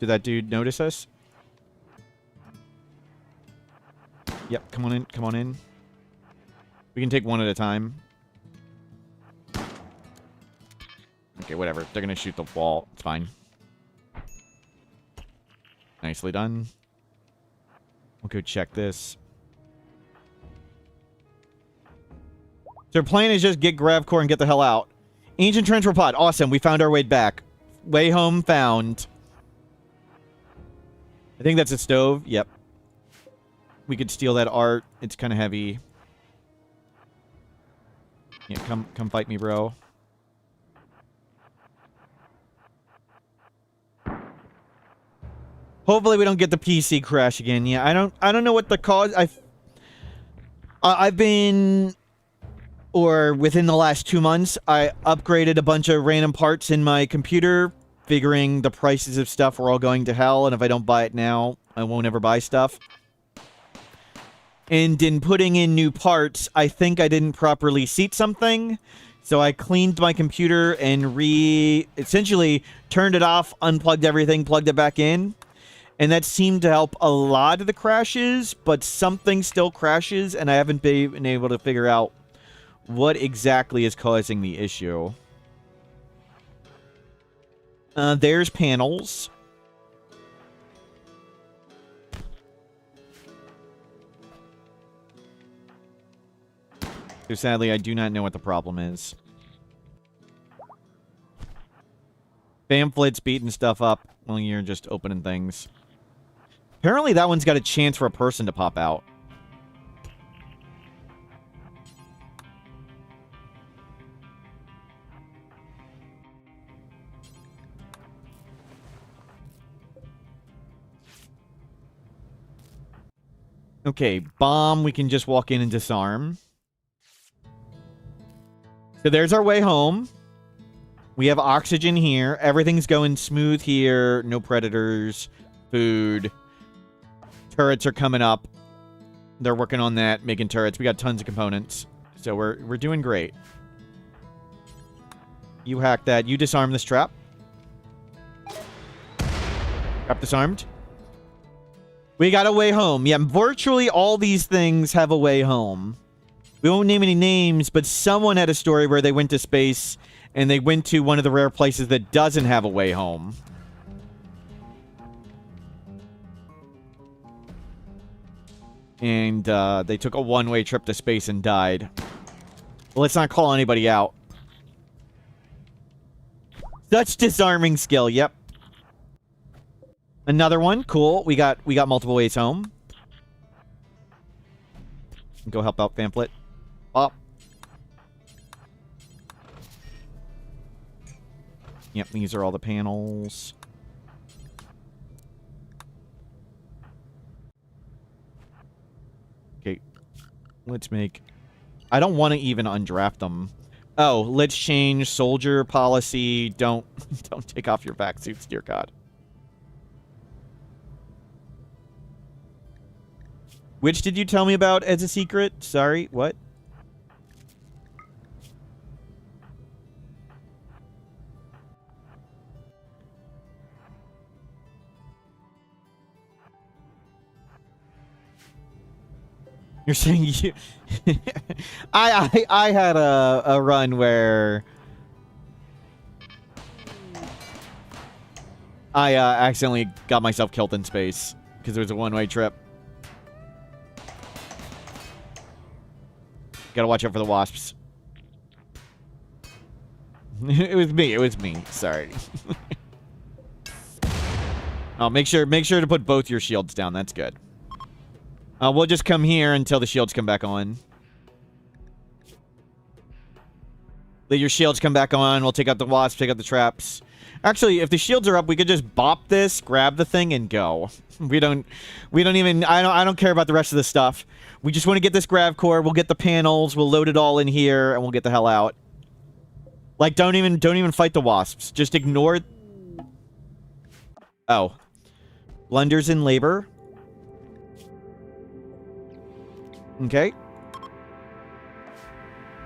[SPEAKER 1] Did that dude notice us? Yep, come on in, come on in. We can take one at a time. Okay, whatever. They're gonna shoot the wall. It's fine. Nicely done. We'll go check this. So our plan is just get Grav core and get the hell out. Ancient transfer pod. Awesome. We found our way back. Way home found. I think that's a stove. Yep. We could steal that art. It's kind of heavy. Yeah, come fight me, bro. Hopefully we don't get the PC crash again. Yeah, I don't know what the cause. I've been, or within the last 2 months, I upgraded a bunch of random parts in my computer, figuring the prices of stuff were all going to hell, and if I don't buy it now, I won't ever buy stuff. And in putting in new parts, I think I didn't properly seat something. So I cleaned my computer and essentially turned it off, unplugged everything, plugged it back in. And that seemed to help a lot of the crashes, but something still crashes, and I haven't been able to figure out what exactly is causing the issue. There's panels. So sadly, I do not know what the problem is. Pamphlets beating stuff up while you're just opening things. Apparently that one's got a chance for a person to pop out. Okay, bomb we can just walk in and disarm. So there's our way home. We have oxygen here. Everything's going smooth here. No predators. Food. Turrets are coming up. They're working on that, making turrets. We got tons of components. So we're doing great. You hack that. You disarm this trap. Trap disarmed. We got a way home. Yeah, virtually all these things have a way home. We won't name any names, but someone had a story where they went to space and they went to one of the rare places that doesn't have a way home. And they took a one-way trip to space and died. Well, let's not call anybody out. Such disarming skill, yep. Another one, cool. We got multiple ways home. Go help out Pamphlet. Pop. Yep, these are all the panels. Okay. Let's make... I don't want to even undraft them. Oh, let's change soldier policy. Don't take off your vac suits, dear God. Which did you tell me about as a secret? Sorry, what? You're saying you... I had a run where... I accidentally got myself killed in space because it was a one-way trip. Gotta watch out for the wasps. It was me. Sorry. Oh, make sure to put both your shields down. That's good. We'll just come here until the shields come back on. Let your shields come back on. We'll take out the wasps, take out the traps. Actually, if the shields are up, we could just bop this, grab the thing, and go. We don't even... I don't care about the rest of the stuff. We just want to get this grav core. We'll get the panels. We'll load it all in here, and we'll get the hell out. Like, don't even fight the wasps. Just ignore... Oh. Blunders in labor. Okay.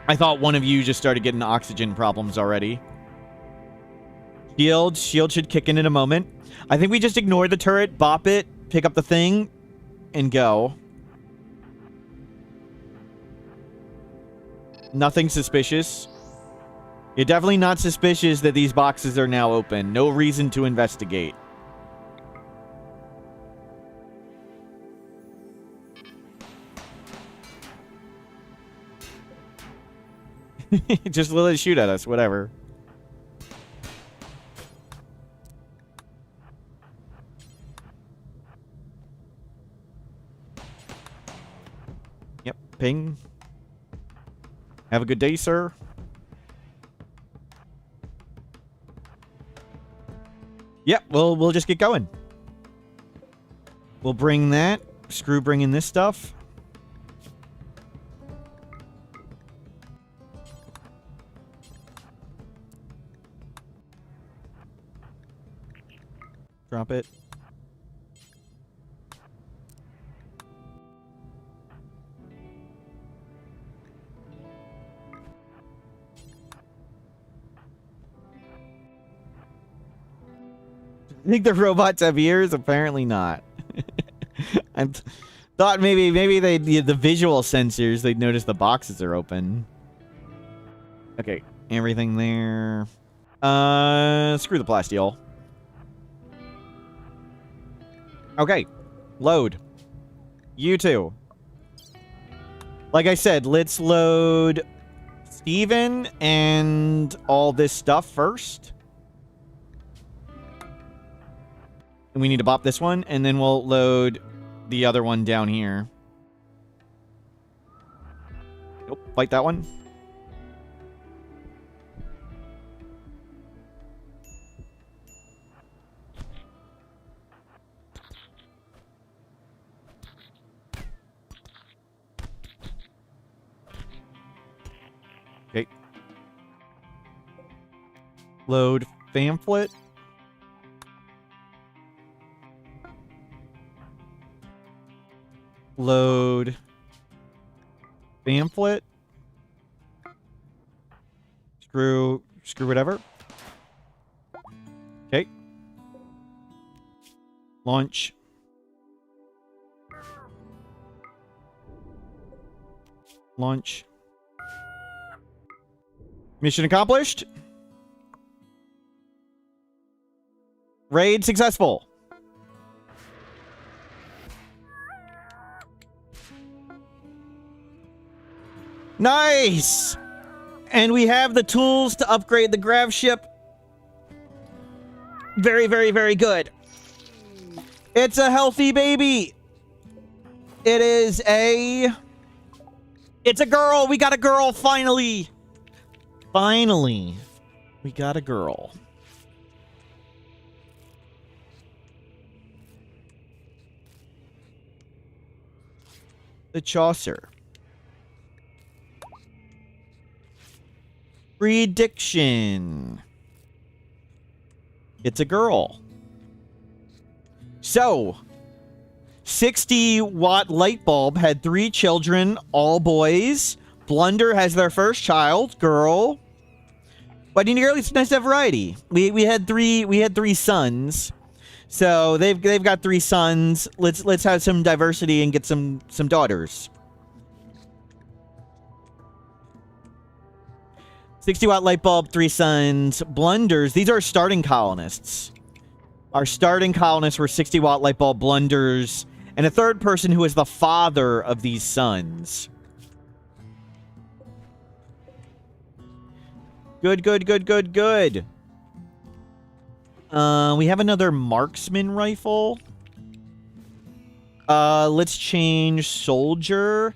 [SPEAKER 1] I thought one of you just started getting oxygen problems already. Shield should kick in a moment. I think we just ignore the turret, bop it, pick up the thing, and go. Nothing suspicious. You're definitely not suspicious that these boxes are now open. No reason to investigate. Just let it shoot at us, whatever. Yep, ping. Have a good day, sir. Yep, we'll just get going. We'll bring that. Screw bringing this stuff. Drop it. I think the robots have ears. Apparently not. I thought maybe they the visual sensors. They'd notice the boxes are open. Okay, everything there. Screw the plasteel. Okay, load. You too. Like I said, let's load Steven and all this stuff first. And we need to bop this one, and then we'll load the other one down here. Nope, fight that one. Okay. Load pamphlet. Load pamphlet. Screw whatever. Okay. Launch. Launch. Mission accomplished. Raid successful. Nice! And we have the tools to upgrade the Gravship. Very, very, very good. It's a healthy baby. It is a... It's a girl. We got a girl, finally. Finally. We got a girl. The Chaucer. Prediction. It's a girl. So, 60-watt light bulb had 3 children, all boys. Blunder has their first child, girl. But in girl, it's nice to have variety. We had three sons. So they've got 3 sons. Let's have some diversity and get some daughters. 60-watt light bulb, 3 sons. Blunders. These are starting colonists. Our starting colonists were 60-watt light bulb blunders, and a third person who is the father of these sons. Good, good, good, good, good. We have another marksman rifle. Let's change soldier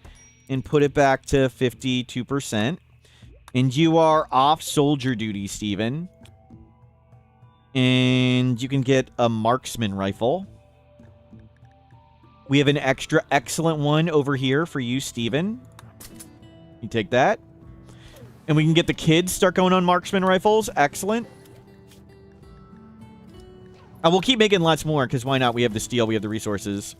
[SPEAKER 1] and put it back to 52%. And you are off soldier duty, Steven. And you can get a marksman rifle. We have an extra excellent one over here for you, Steven. You take that. And we can get the kids start going on marksman rifles. Excellent. We'll keep making lots more, because why not? We have the steel, we have the resources.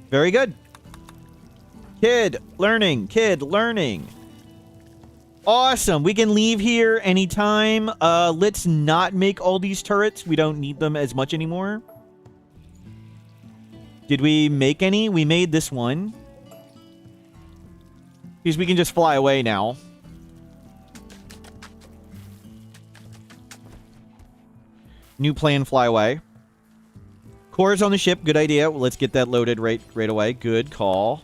[SPEAKER 1] Very good. Kid learning. Kid learning. Awesome. We can leave here anytime. Let's not make all these turrets. We don't need them as much anymore. Did we make any? We made this one. Because we can just fly away now. New plan, fly away. Cores on the ship, good idea. Well, let's get that loaded right away. Good call.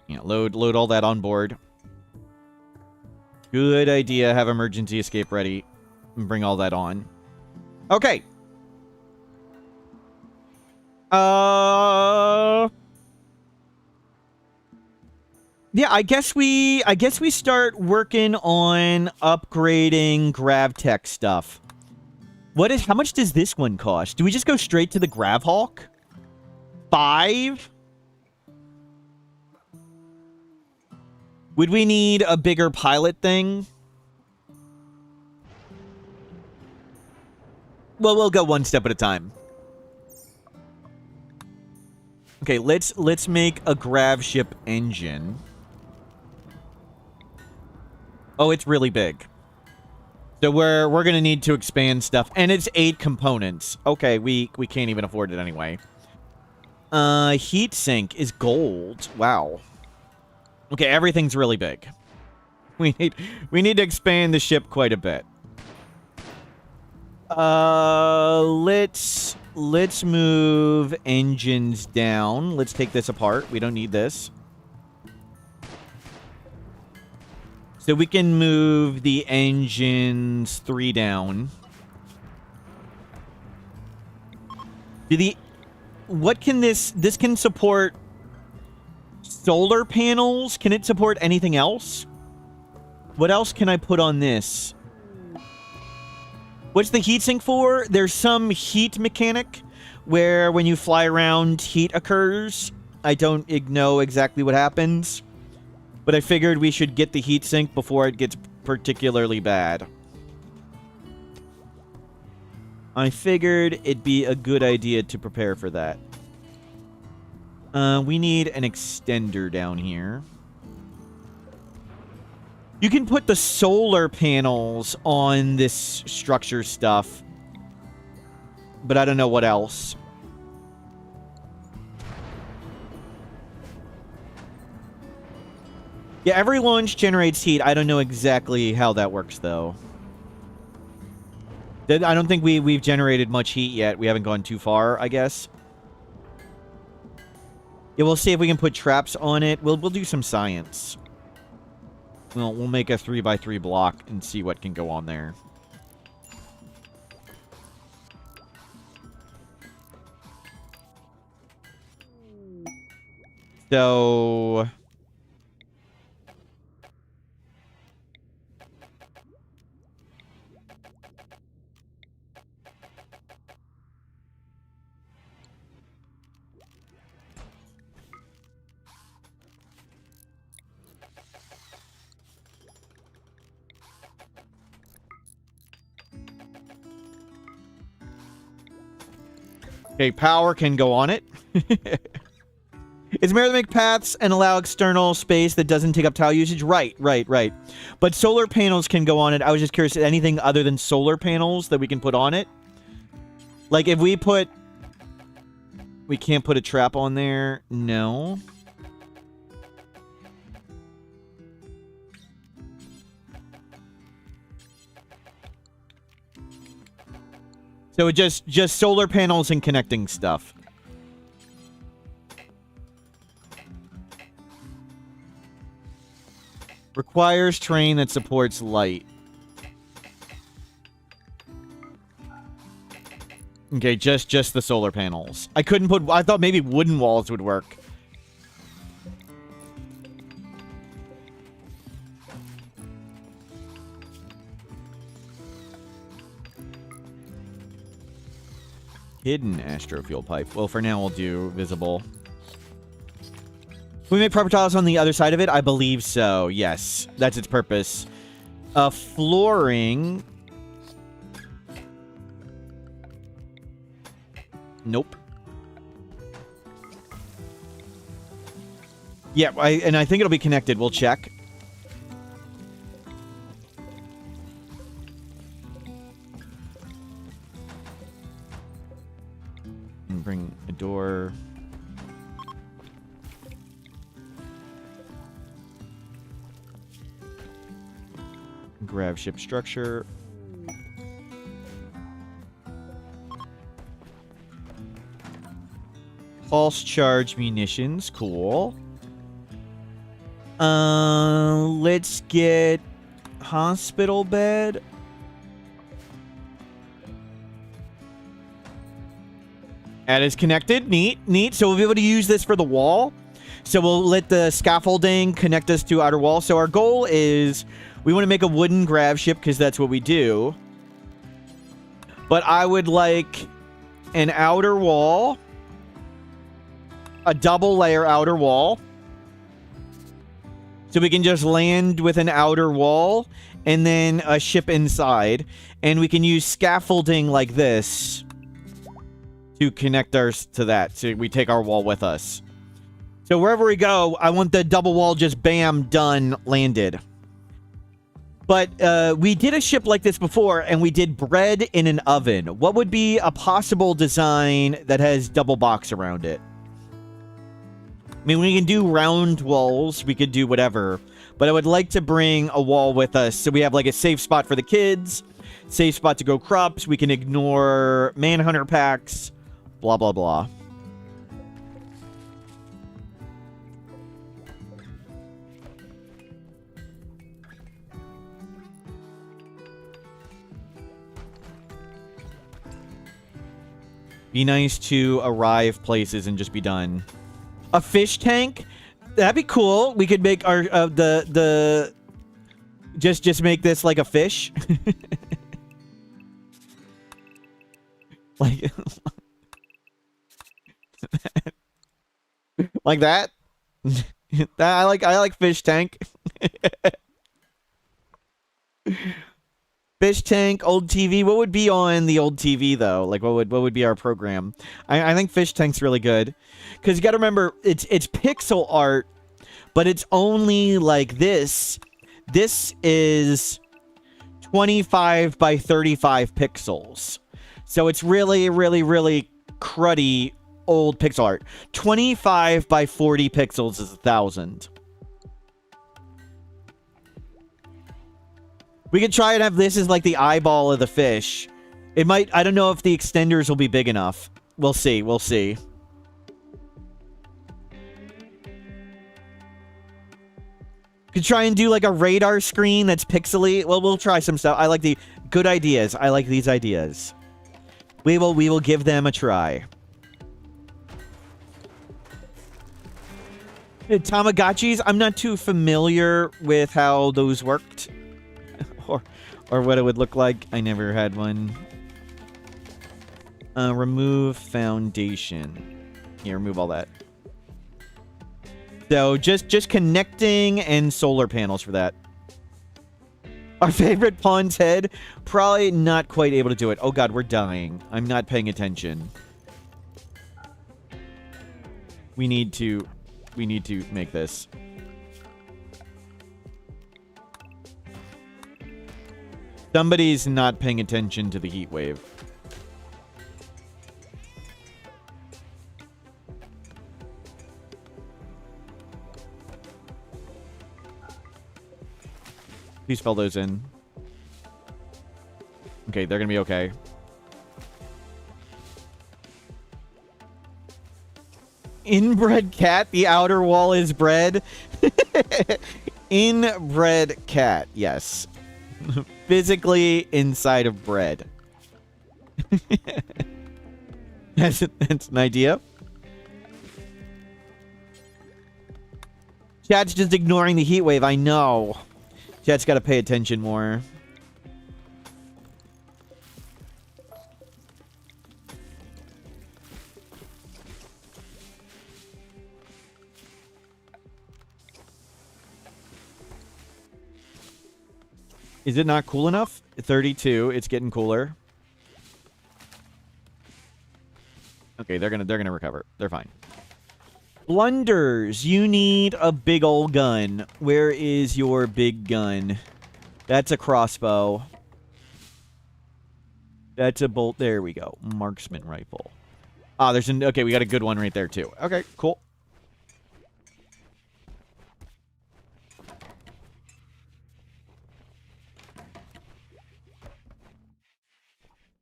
[SPEAKER 1] Yeah, load all that on board. Good idea. Have emergency escape ready. And bring all that on. Okay. Yeah, I guess we start working on upgrading GravTech stuff. How much does this one cost? Do we just go straight to the Gravhawk? 5? Would we need a bigger pilot thing? Well, we'll go one step at a time. Okay, let's make a Gravship engine. Oh, it's really big. So we're gonna need to expand stuff, and it's 8 components. Okay, we can't even afford it anyway. Heat sink is gold. Wow. Okay, everything's really big. We need to expand the ship quite a bit. Let's move engines down. Let's take this apart. We don't need this. So we can move the engines 3 down. What can this can support solar panels? Can it support anything else? What else can I put on this? What's the heatsink for? There's some heat mechanic where when you fly around, heat occurs. I don't know exactly what happens. But I figured we should get the heatsink before it gets particularly bad. I figured it'd be a good idea to prepare for that. We need an extender down here. You can put the solar panels on this structure stuff, but I don't know what else. Yeah, every launch generates heat. I don't know exactly how that works, though. I don't think we've generated much heat yet. We haven't gone too far, I guess. Yeah, we'll see if we can put traps on it. We'll do some science. We'll make a 3x3 block and see what can go on there. So... Okay, power can go on it. It's merely to make paths and allow external space that doesn't take up tile usage. Right. But solar panels can go on it. I was just curious, anything other than solar panels that we can put on it? Like, if we put... We can't put a trap on there? No. So it just solar panels and connecting stuff. Requires terrain that supports light. Okay, just the solar panels. I couldn't put... I thought maybe wooden walls would work. Hidden astrofuel pipe. Well, for now, we'll do visible. Can we make proper tiles on the other side of it? I believe so. Yes. That's its purpose. Flooring. Nope. Yeah, and I think it'll be connected. We'll check. And bring a door. Gravship structure. Pulse charge munitions. Cool. Let's get hospital bed. That is connected. Neat. So we'll be able to use this for the wall. So we'll let the scaffolding connect us to outer wall. So our goal is we want to make a wooden grav ship because that's what we do. But I would like an outer wall. A double layer outer wall. So we can just land with an outer wall and then a ship inside. And we can use scaffolding like this to connect ours to that. So we take our wall with us. So wherever we go, I want the double wall just bam, done, landed. But we did a ship like this before, and we did bread in an oven. What would be a possible design that has double box around it? I mean, we can do round walls. We could do whatever. But I would like to bring a wall with us. So we have like a safe spot for the kids. Safe spot to grow crops. We can ignore manhunter packs. Blah, blah, blah. Be nice to arrive places and just be done. A fish tank? That'd be cool. We could make our just make this like a fish. Like like that. I like fish tank. Fish tank, old TV. What would be on the old TV though? Like what would be our program? I think fish tank's really good because you got to remember it's pixel art, but it's only like this. This is 25 by 35 pixels, so it's really cruddy old pixel art. 25 by 40 pixels is 1,000. We could try and have this as like the eyeball of the fish. It might, I don't know if the extenders will be big enough. We'll see, we'll see. Could try and do like a radar screen that's pixely. Well, we'll try some stuff. I like the good ideas. I like these ideas. We will give them a try. Tamagotchis, I'm not too familiar with how those worked. Or what it would look like. I never had one. Remove foundation. Yeah, remove all that. So just connecting and solar panels for that. Our favorite pawn's head, probably not quite able to do it. Oh god, we're dying. I'm not paying attention. We need to make this. Somebody's not paying attention to the heat wave. Please fill those in. Okay, they're gonna be okay. Inbred cat, the outer wall is bred. Inbred cat, yes. Physically inside of bread. That's an idea. Chat's just ignoring the heat wave, I know. Chat's got to pay attention more. Is it not cool enough? 32. It's getting cooler. Okay, they're gonna recover. They're fine. Blunders. You need a big old gun. Where is your big gun? That's a crossbow. That's a bolt. There we go. Marksman rifle. Ah, there's an... Okay, we got a good one right there, too. Okay, cool.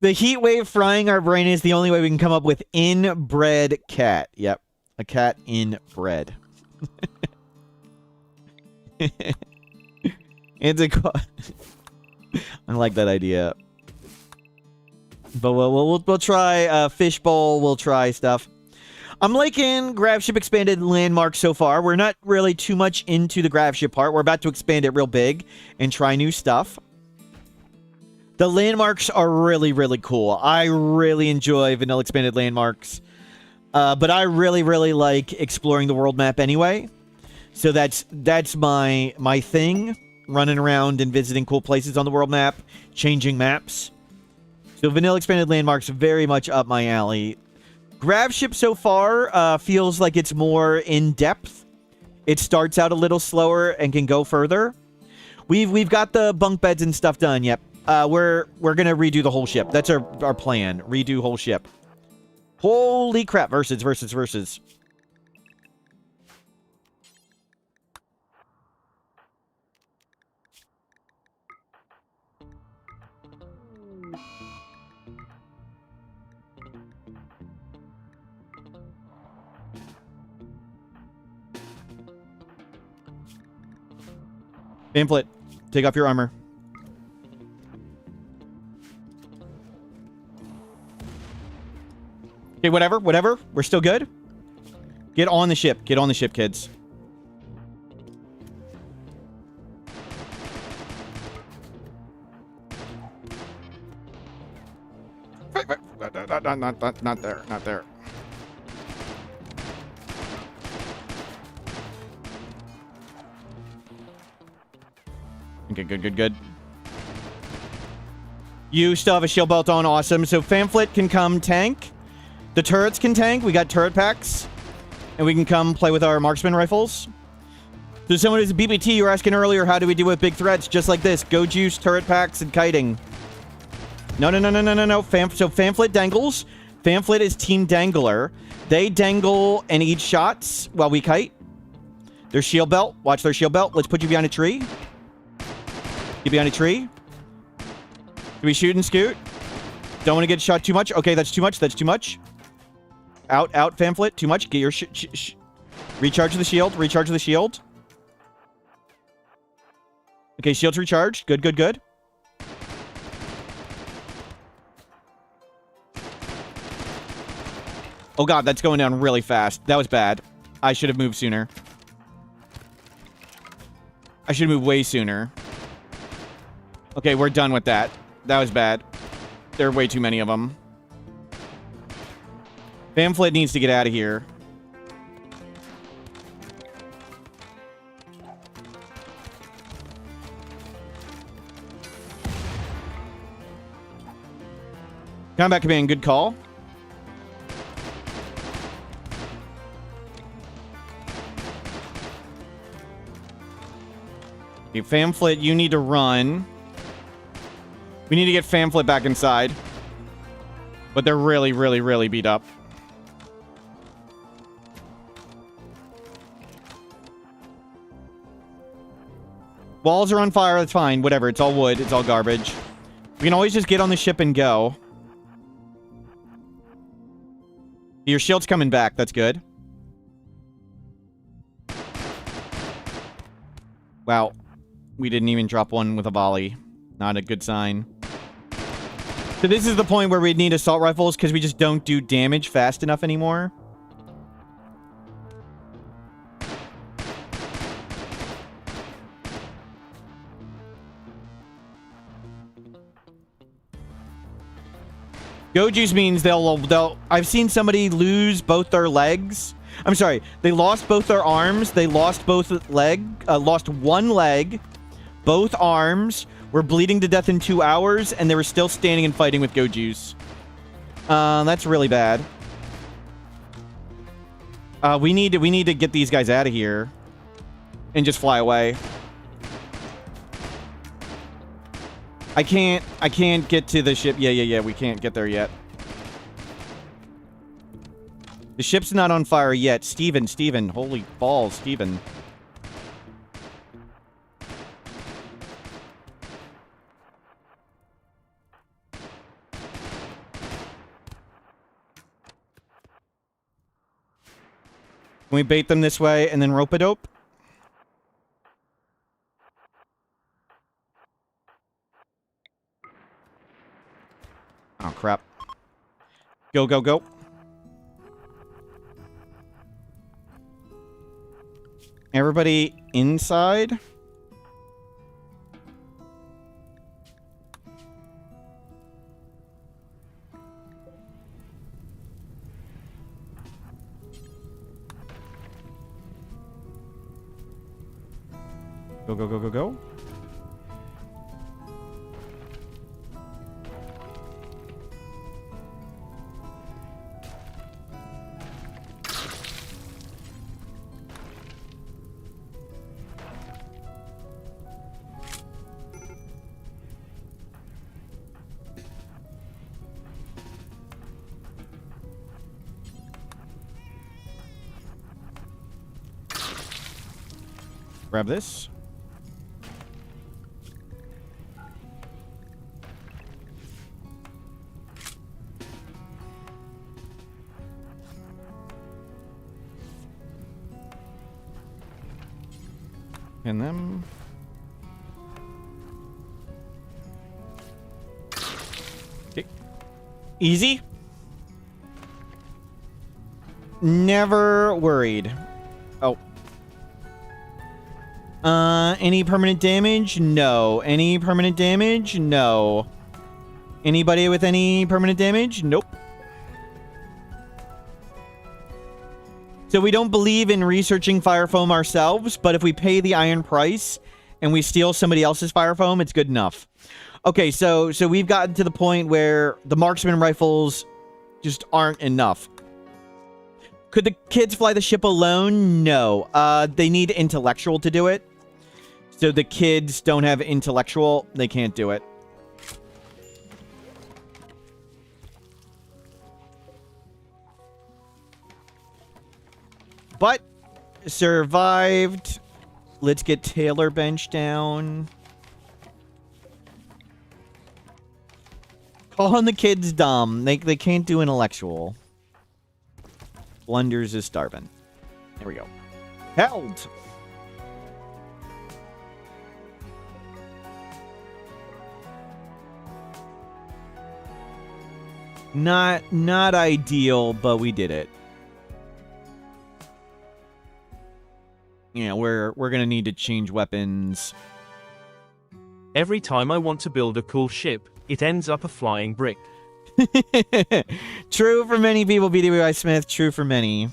[SPEAKER 1] The heat wave frying our brain is the only way we can come up with inbred cat. Yep. A cat inbred. It's a... I like that idea. But we'll try fishbowl. We'll try stuff. I'm liking Gravship expanded landmarks so far. We're not really too much into the Gravship part. We're about to expand it real big and try new stuff. The landmarks are really, really cool. I really enjoy vanilla expanded landmarks. But I really, really like exploring the world map anyway. So that's my thing. Running around and visiting cool places on the world map. Changing maps. So vanilla expanded landmarks very much up my alley. Gravship so far feels like it's more in depth. It starts out a little slower and can go further. We've got the bunk beds and stuff done. Yep. We're gonna redo the whole ship. That's our plan. Redo whole ship. Holy crap! Versus. Pamphlet, take off your armor. Okay, whatever. We're still good. Get on the ship. Get on the ship, kids. Not there. Okay, good. You still have a shield belt on. Awesome. So Pamphlet can come tank. The turrets can tank. We got turret packs. And we can come play with our marksman rifles. So someone who's a BBT, you were asking earlier, how do we deal with big threats? Just like this. Go juice, turret packs, and kiting. No. So Pamphlet dangles. Pamphlet is Team Dangler. They dangle and eat shots while we kite. Their shield belt. Watch their shield belt. Let's put you behind a tree. Get behind a tree. Do we shoot and scoot? Don't want to get shot too much. Okay, that's too much. That's too much. Out, Pamphlet. Too much. Get your recharge the shield. Recharge the shield. Okay, shield's recharged. Good, good, good. Oh god, that's going down really fast. That was bad. I should have moved sooner. I should have moved way sooner. Okay, we're done with that. That was bad. There are way too many of them. Pamphlet needs to get out of here. Combat command, good call. Okay, Pamphlet, you need to run. We need to get Pamphlet back inside. But they're really, really, really beat up. Walls are on fire, that's fine. Whatever, it's all wood, it's all garbage. We can always just get on the ship and go. Your shield's coming back, that's good. Wow. We didn't even drop one with a volley. Not a good sign. So this is the point where we need assault rifles because we just don't do damage fast enough anymore. Go juice means they'll I've seen somebody lose both their legs. I'm sorry, they lost both their arms, they lost both lost one leg, both arms, were bleeding to death in 2 hours, and they were still standing and fighting with Go juice. That's really bad. We need to get these guys out of here and just fly away. I can't get to the ship. Yeah, we can't get there yet. The ship's not on fire yet. Steven, holy balls, Steven. Can we bait them this way and then rope-a-dope? Oh, crap. Go, go, go. Everybody inside? Go, go, go, go, go. Grab this. And them. Okay. Easy. Never worried. Oh. Any permanent damage? No. Any permanent damage? No. Anybody with any permanent damage? Nope. So we don't believe in researching fire foam ourselves, but if we pay the iron price and we steal somebody else's fire foam, it's good enough. Okay, so we've gotten to the point where the marksman rifles just aren't enough. Could the kids fly the ship alone? No. They need intellectual to do it. So the kids don't have intellectual. They can't do it. But survived. Let's get Taylor bench down. Calling the kids dumb. They can't do intellectual. Blunders is starving. There we go. Held. Not ideal, but we did it. Yeah, we're gonna need to change weapons.
[SPEAKER 2] Every time I want to build a cool ship, it ends up a flying brick.
[SPEAKER 1] True for many people, BWI Smith. True for many.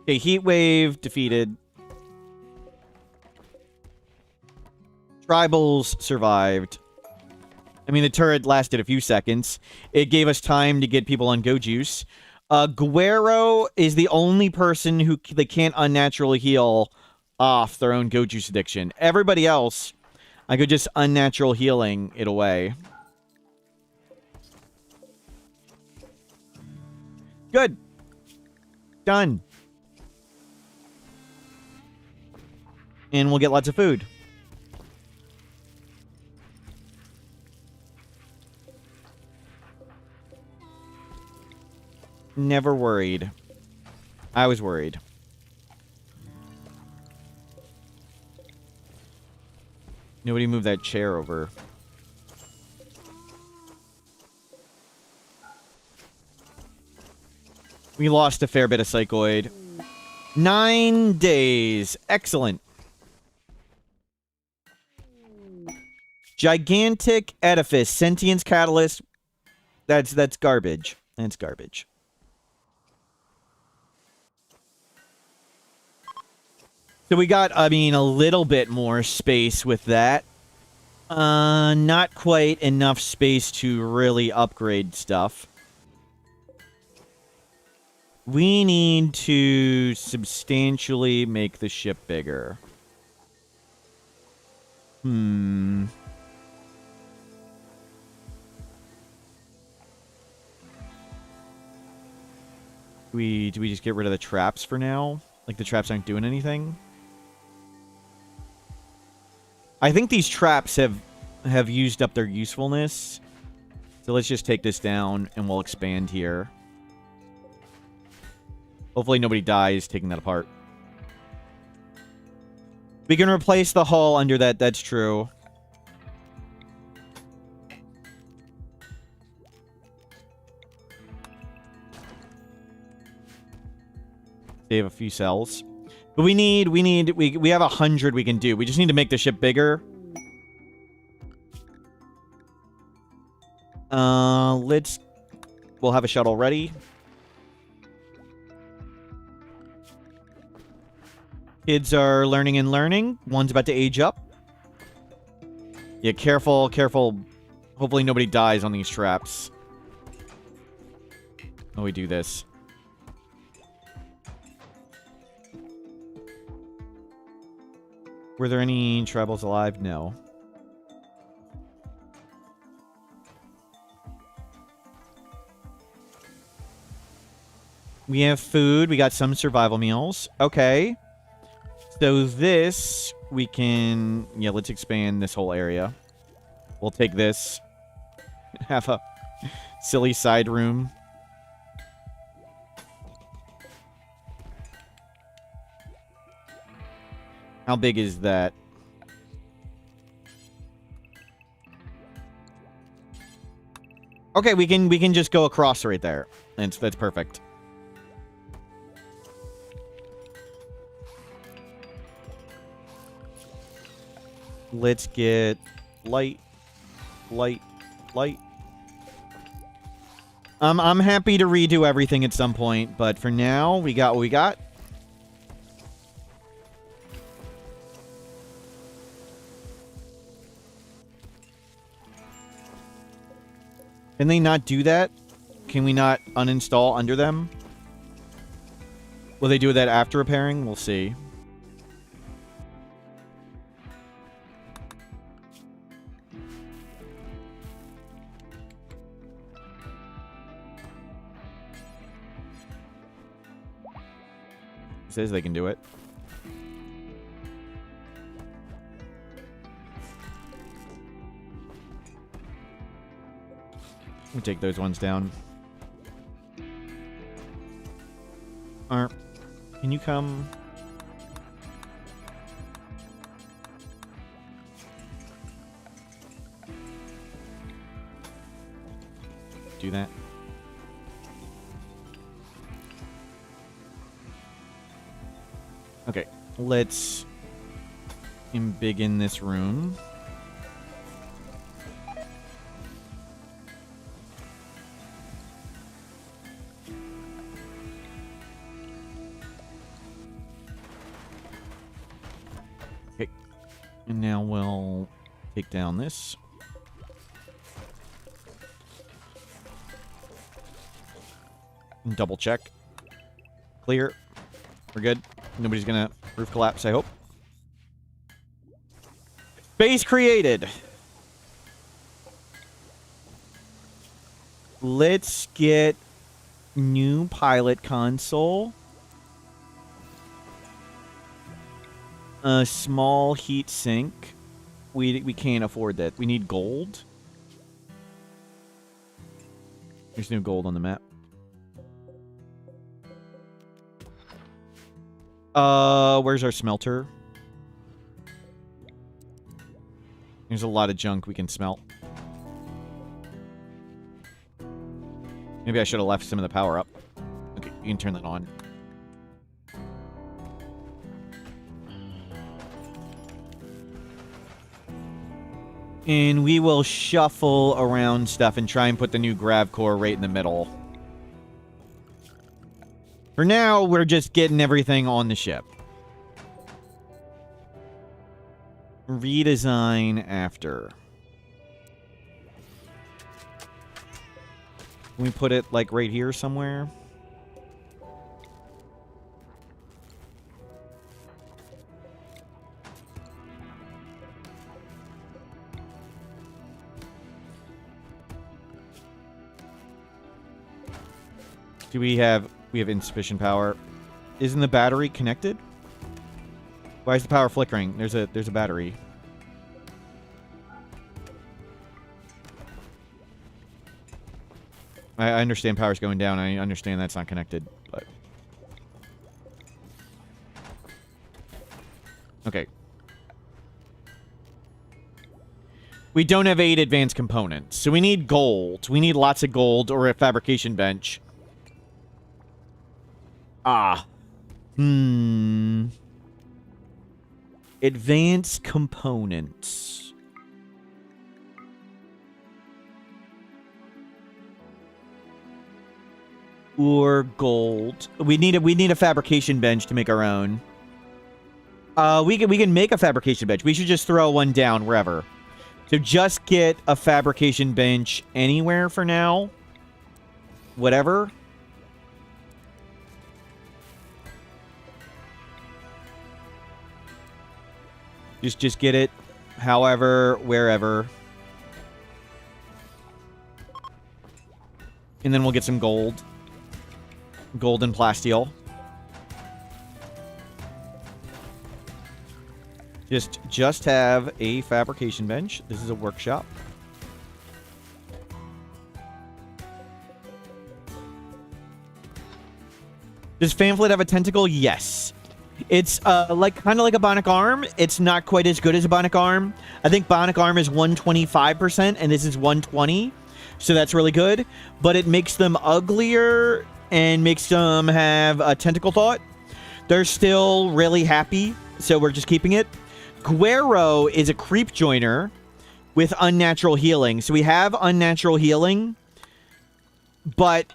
[SPEAKER 1] Okay, heat wave defeated. Tribals survived. I mean, the turret lasted a few seconds. It gave us time to get people on Go Juice. Guero is the only person who they can't unnaturally heal off their own Go Juice addiction. Everybody else, I could just unnatural healing it away. Good. Done. And we'll get lots of food. Never worried. I was worried. Nobody move that chair over. We lost a fair bit of psychoid. 9 days. Excellent. Gigantic edifice. Sentience catalyst. That's garbage. That's garbage. So we got, I mean, a little bit more space with that. Not quite enough space to really upgrade stuff. We need to substantially make the ship bigger. Do we just get rid of the traps for now? Like the traps aren't doing anything? I think these traps have used up their usefulness. So let's just take this down and we'll expand here. Hopefully nobody dies taking that apart. We can replace the hull under that, that's true. Save a few cells. But we have 100 we can do. We just need to make the ship bigger. We'll have a shuttle ready. Kids are learning and learning. One's about to age up. Yeah, careful, careful. Hopefully nobody dies on these traps. Oh, we do this. Were there any tribals alive? No. We have food. We got some survival meals. Okay. So this, we can... Yeah, let's expand this whole area. We'll take this. Have a silly side room. How big is that? Okay, we can just go across right there. That's perfect. Let's get light. I'm happy to redo everything at some point, but for now, we got what we got. Can they not do that? Can we not uninstall under them? Will they do that after repairing? We'll see. It says they can do it. We'll take those ones down. Can you come? Do that. Okay, let's embiggen this room. Okay, and now we'll take down this. And double check. Clear. We're good. Nobody's gonna roof collapse, I hope. Base created. Let's get new pilot console. A small heat sink. We can't afford that. We need gold. There's no gold on the map. Where's our smelter? There's a lot of junk we can smelt. Maybe I should have left some of the power up. Okay, you can turn that on. And we will shuffle around stuff and try and put the new Grav core right in the middle. For now, we're just getting everything on the ship. Redesign after. Can we put it, like, right here somewhere? Do we have... We have insufficient power. Isn't the battery connected? Why is the power flickering? There's a battery. I understand power's going down. I understand that's not connected, but... Okay. We don't have 8 advanced components, so we need gold. We need lots of gold or a fabrication bench. Advanced components. Or gold. We need a fabrication bench to make our own. We can make a fabrication bench. We should just throw one down wherever. So just get a fabrication bench anywhere for now. Whatever. Just get it, however, wherever. And then we'll get some gold. Gold and plasteel. Just have a fabrication bench. This is a workshop. Does Pamphlet have a tentacle? Yes. It's kind of like a bionic arm. It's not quite as good as a bionic arm. I think bionic arm is 125%, and this is 120. So that's really good. But it makes them uglier and makes them have a tentacle thought. They're still really happy, so we're just keeping it. Guero is a creep joiner with unnatural healing. So we have unnatural healing, but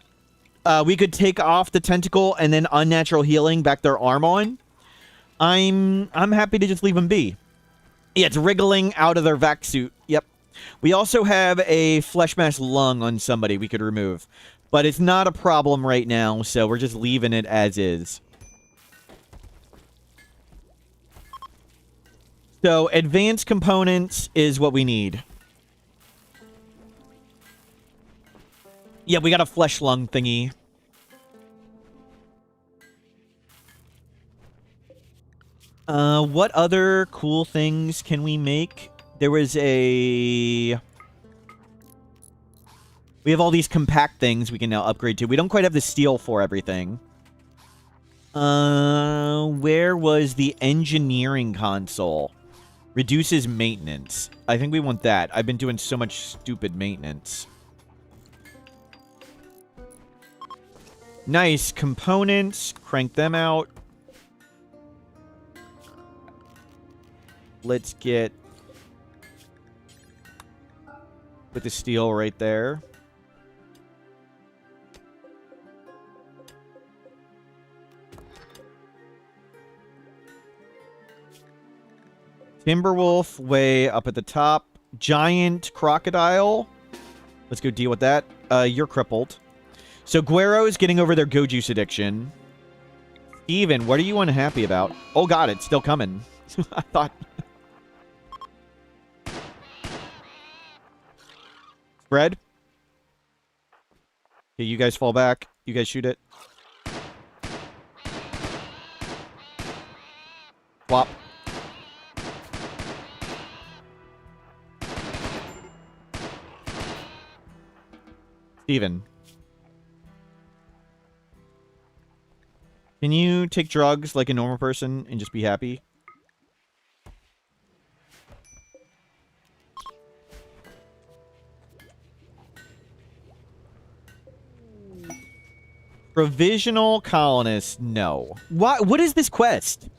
[SPEAKER 1] we could take off the tentacle and then unnatural healing back their arm on. I'm happy to just leave them be. Yeah, it's wriggling out of their vac suit. Yep. We also have a flesh mass lung on somebody we could remove. But it's not a problem right now, so we're just leaving it as is. So, advanced components is what we need. Yeah, we got a flesh lung thingy. What other cool things can we make? There was a... We have all these compact things we can now upgrade to. We don't quite have the steel for everything. Where was the engineering console? Reduces maintenance. I think we want that. I've been doing so much stupid maintenance. Nice. Components. Crank them out. Let's get... Put the steel right there. Timberwolf way up at the top. Giant crocodile. Let's go deal with that. You're crippled. So Guero is getting over their go juice addiction. Steven, what are you unhappy about? Oh god, it's still coming. I thought... Spread. Okay, you guys fall back. You guys shoot it. Flop. Steven. Can you take drugs like a normal person and just be happy? Provisional colonists, no. What is this quest?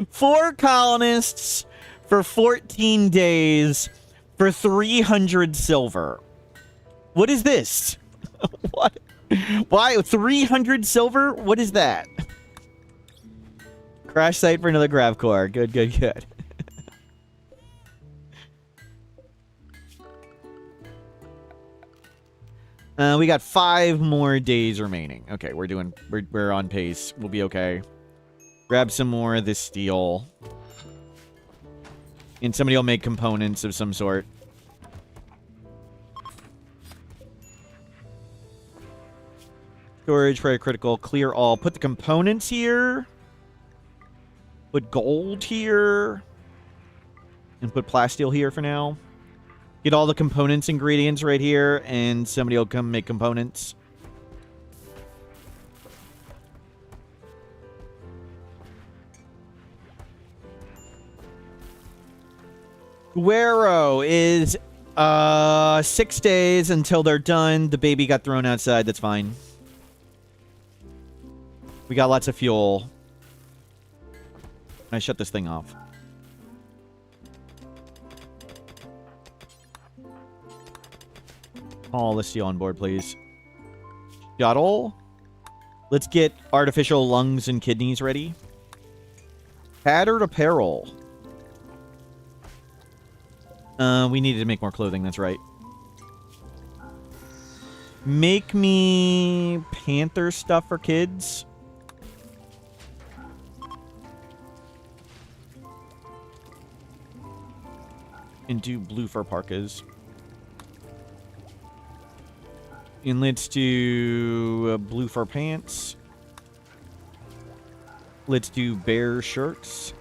[SPEAKER 1] 4 colonists for 14 days for 300 silver. What is this? What? Why 300 silver? What is that? Crash site for another Grav core. Good, good, good. We got 5 more days remaining. Okay, we're on pace. We'll be okay. Grab some more of this steel. And somebody will make components of some sort. Storage, very critical. Clear all. Put the components here. Put gold here. And put plasteel here for now. Get all the components ingredients right here, and somebody will come make components. Guero is 6 days until they're done. The baby got thrown outside. That's fine. We got lots of fuel. I shut this thing off. All the steel on board, please. Shuttle. Let's get artificial lungs and kidneys ready. Tattered apparel. We needed to make more clothing, that's right. Make me panther stuff for kids. And do blue fur parkas. And let's do blue fur pants. Let's do bear shirts.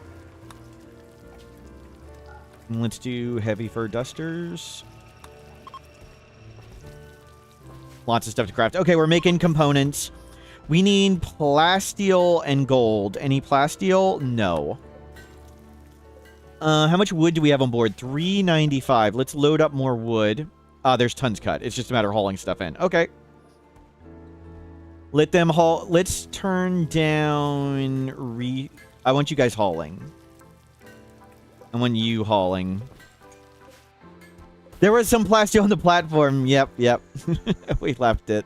[SPEAKER 1] And let's do heavy fur dusters. Lots of stuff to craft. Okay, we're making components. We need plasteel and gold. Any plasteel? No. How much wood do we have on board? 395. Let's load up more wood. There's tons cut. It's just a matter of hauling stuff in. Okay. Let them haul. Let's turn down I want you guys hauling. I want you hauling. There was some plastic on the platform. Yep. We left it.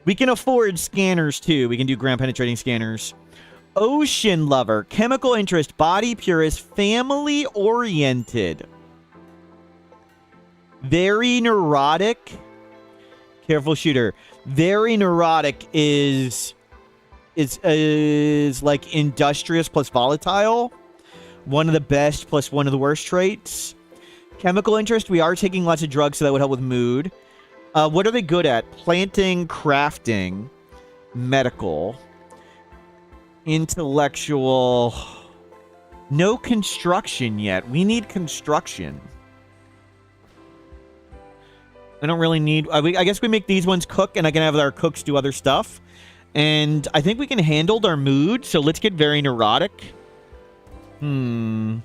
[SPEAKER 1] We can afford scanners, too. We can do ground penetrating scanners. Ocean lover. Chemical interest. Body purist. Family oriented. Very neurotic. Careful shooter. Very neurotic is like industrious plus volatile. One of the best plus one of the worst traits. Chemical interest. We are taking lots of drugs, so that would help with mood. What are they good at? Planting, crafting, medical, intellectual. No construction yet. We need construction. I don't really need... I guess we make these ones cook, and I can have our cooks do other stuff. And I think we can handle their mood, so let's get very neurotic. We'll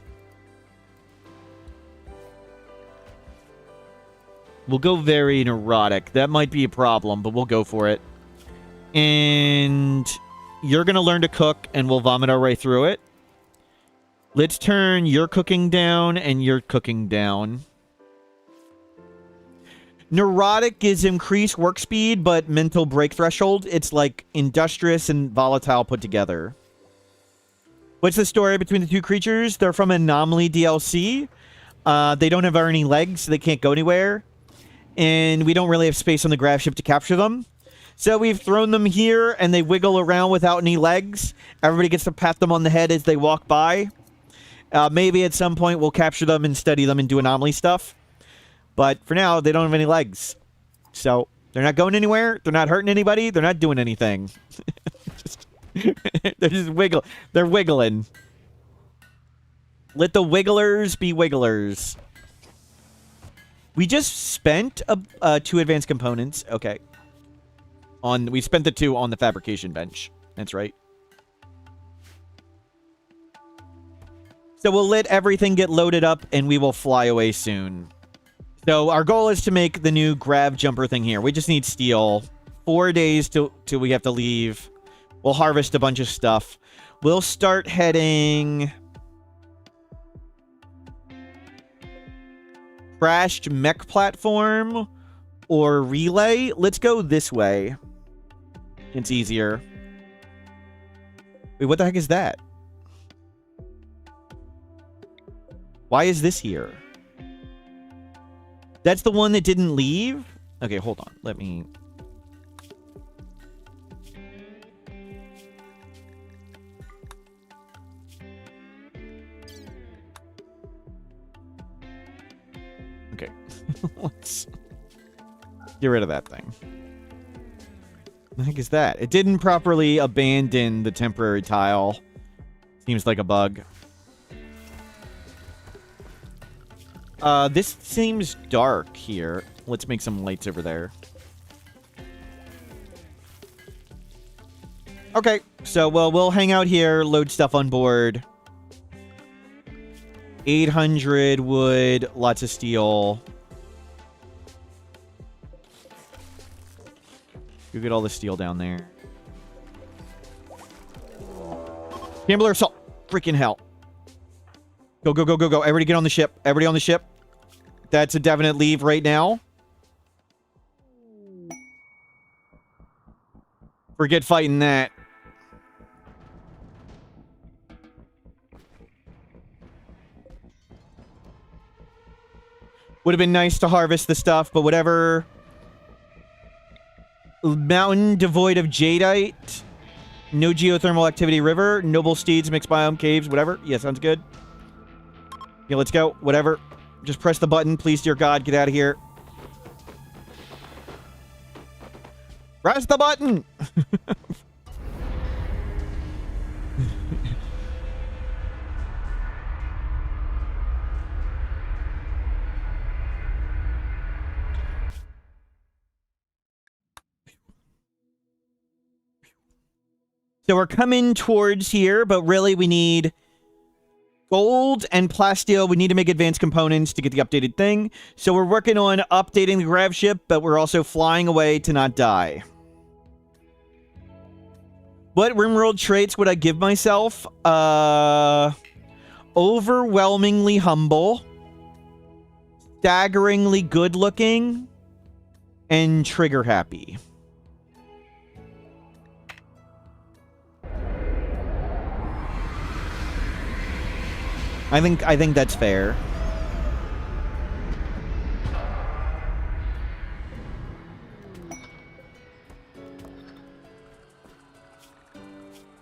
[SPEAKER 1] go very neurotic. That might be a problem, but we'll go for it. And you're going to learn to cook, and we'll vomit our way through it. Let's turn your cooking down and your cooking down. Neurotic is increased work speed, but mental break threshold. It's like industrious and volatile put together. What's the story between the two creatures? They're from Anomaly DLC. They don't have any legs, so they can't go anywhere. And we don't really have space on the Gravship to capture them. So we've thrown them here, and they wiggle around without any legs. Everybody gets to pat them on the head as they walk by. Maybe at some point we'll capture them and study them and do anomaly stuff. But for now, they don't have any legs. So they're not going anywhere. They're not hurting anybody. They're not doing anything. They're just wiggle. They're wiggling. Let the wigglers be wigglers. We just spent 2 advanced components. Okay. We spent the 2 on the fabrication bench. That's right. So we'll let everything get loaded up, and we will fly away soon. So our goal is to make the new Grav jumper thing here. We just need steel. 4 days till we have to leave. We'll harvest a bunch of stuff. We'll start heading... Crashed mech platform or relay. Let's go this way. It's easier. Wait, what the heck is that? Why is this here? That's the one that didn't leave? Okay, hold on. Let me... Okay. Let's get rid of that thing. What the heck is that? It didn't properly abandon the temporary tile. Seems like a bug. This seems dark here. Let's make some lights over there. Okay, so, well, we'll hang out here, load stuff on board. 800 wood, lots of steel. You get all the steel down there. Gambler assault. Freaking hell. Go, go, go, go, go. Everybody get on the ship. Everybody on the ship. That's a definite leave right now. Forget fighting that. Would have been nice to harvest the stuff, but whatever. Mountain devoid of jadeite. No geothermal activity river. Noble steeds, mixed biome, caves, whatever. Yeah, sounds good. Yeah, let's go. Whatever. Just press the button. Please, dear God, get out of here. Press the button! So we're coming towards here, but really we need gold and plasteel. We need to make advanced components to get the updated thing. So we're working on updating the Gravship, but we're also flying away to not die. What RimWorld traits would I give myself? Overwhelmingly humble, staggeringly good looking, and trigger happy. I think that's fair.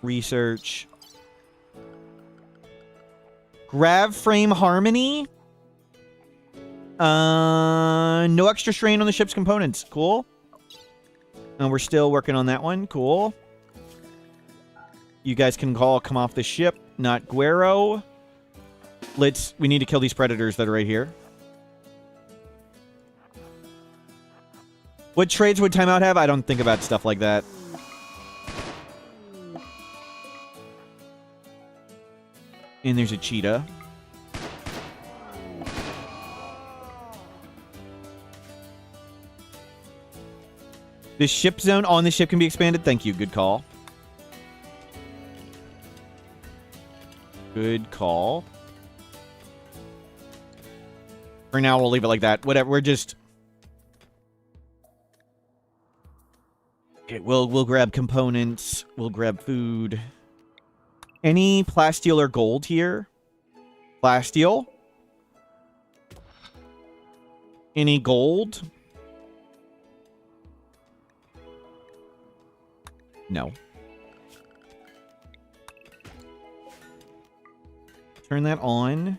[SPEAKER 1] Research. Grav frame harmony. No extra strain on the ship's components. Cool. And we're still working on that one. Cool. You guys can come off the ship. Not Guero. We need to kill these predators that are right here. What trades would timeout have? I don't think about stuff like that. And there's a cheetah. The ship zone on the ship can be expanded. Thank you. Good call. Good call. For now, we'll leave it like that. Whatever. We're just... Okay, we'll grab components. We'll grab food. Any plasteel or gold here? Plasteel? Any gold? No. Turn that on.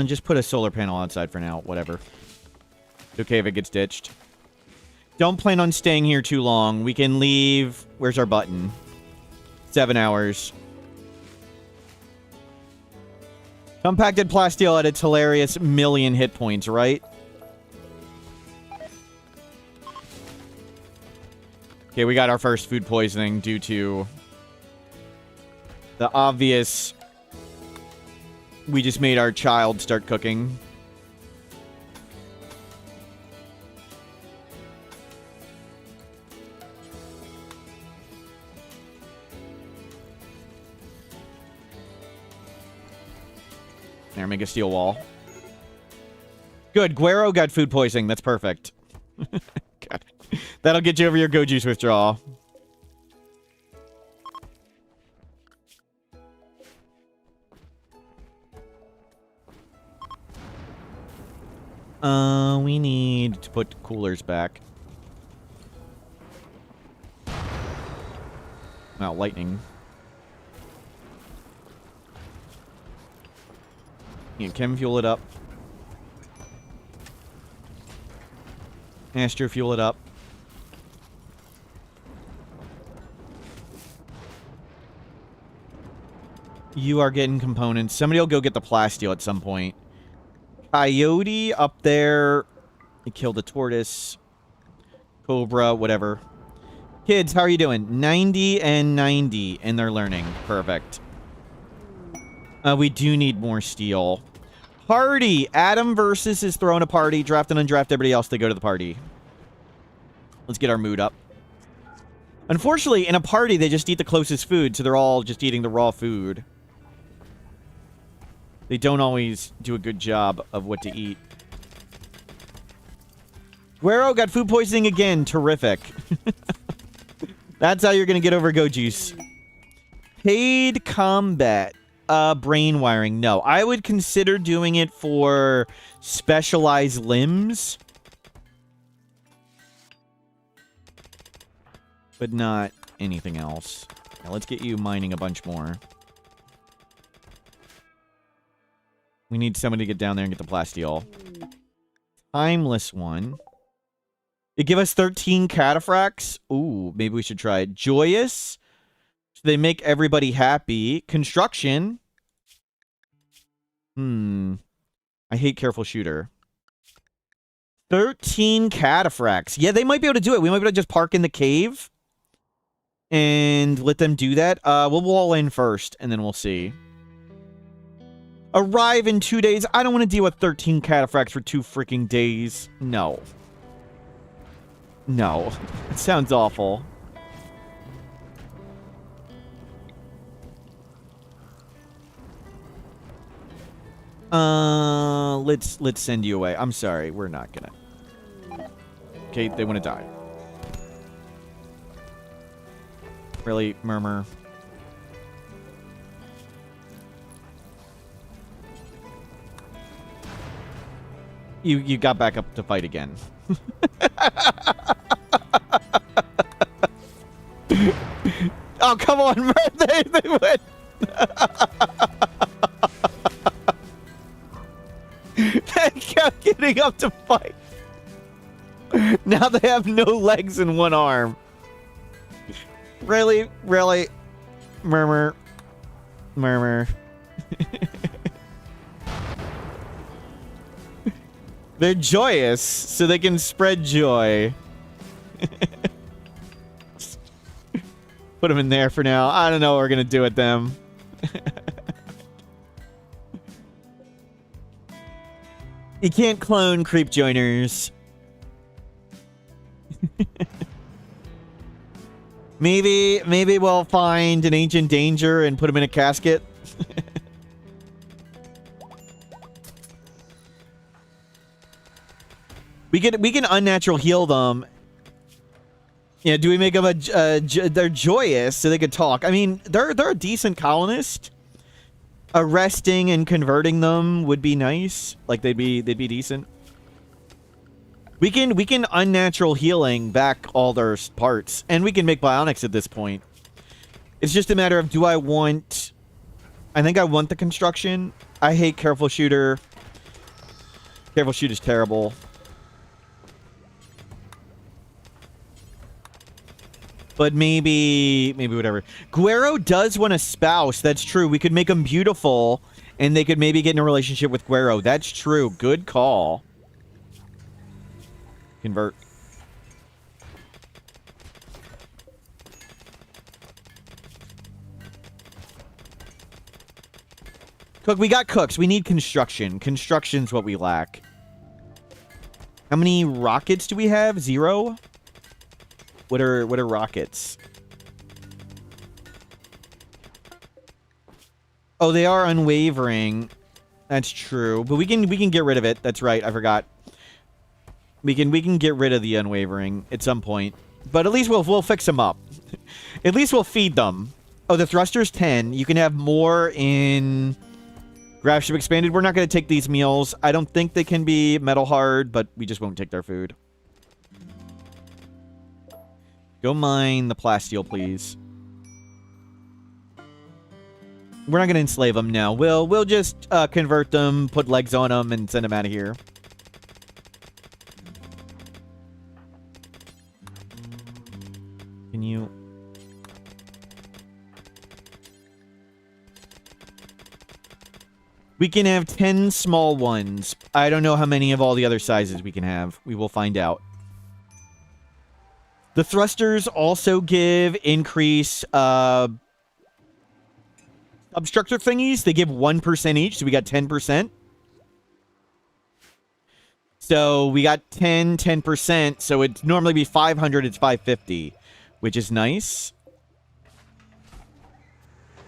[SPEAKER 1] Just put a solar panel outside for now. Whatever. It's okay if it gets ditched. Don't plan on staying here too long. We can leave... Where's our button? 7 hours. Compacted plasteel at its hilarious 1,000,000 hit points, right? Okay, we got our first food poisoning due to the obvious... We just made our child start cooking. There, make a steel wall. Good, Guero got food poisoning. That's perfect. God. That'll get you over your go juice withdrawal. We need to put coolers back. Wow, lightning. Yeah, chem fuel it up. Astro fuel it up. You are getting components. Somebody will go get the plasteel at some point. Coyote up there. He killed a tortoise. Cobra, whatever. Kids, how are you doing? 90 and 90, and they're learning. Perfect. We do need more steel. Party! Adam versus is throwing a party. Draft and undraft everybody else to go to the party. Let's get our mood up. Unfortunately, in a party, they just eat the closest food, so they're all just eating the raw food. They don't always do a good job of what to eat. Guero got food poisoning again. Terrific. That's how you're going to get over Go Juice. Paid combat. Brain wiring. No. I would consider doing it for specialized limbs. But not anything else. Now let's get you mining a bunch more. We need somebody to get down there and get the plasteel. Timeless one. They give us 13 cataphracts. Ooh, maybe we should try it. Joyous. So they make everybody happy. Construction. I hate careful shooter. 13 cataphracts. Yeah, they might be able to do it. We might be able to just park in the cave and let them do that. We'll wall in first, and then we'll see. Arrive in 2 days. I don't want to deal with 13 cataphracts for 2 freaking days. No. No. It sounds awful. Let's send you away. I'm sorry. We're not gonna. Okay, they want to die. Really, Murmur. You got back up to fight again. Oh, come on, Murmur. They went. They kept getting up to fight. Now they have no legs and one arm. Really? Really? Murmur. Murmur. They're joyous, so they can spread joy. Put them in there for now. I don't know what we're going to do with them. You can't clone creep joiners. Maybe we'll find an ancient danger and put him in a casket. we can unnatural heal them. Yeah, do we make them they're joyous so they could talk? I mean, they're a decent colonist. Arresting and converting them would be nice. Like they'd be decent. We can unnatural healing back all their parts, and we can make bionics at this point. It's just a matter of do I want... I think I want the construction. I hate Careful Shooter. Careful Shooter's terrible. But maybe whatever. Guero does want a spouse. That's true. We could make them beautiful, and they could maybe get in a relationship with Guero. That's true. Good call. Convert. Cook, we got cooks. We need construction. Construction's what we lack. How many rockets do we have? 0? What are rockets? Oh, they are unwavering. That's true. But we can get rid of it. That's right. I forgot. We can get rid of the unwavering at some point. But at least we'll fix them up. At least we'll feed them. Oh, the thruster's 10. You can have more in Gravship Expanded. We're not going to take these meals. I don't think they can be metal hard, but we just won't take their food. Go mine the plasteel, please. We're not going to enslave them now. We'll just convert them, put legs on them, and send them out of here. Can you... We can have 10 small ones. I don't know how many of all the other sizes we can have. We will find out. The thrusters also give increase substructure thingies. They give 1% each, so we got 10%. So we got 10%, so it'd normally be 500, it's 550, which is nice.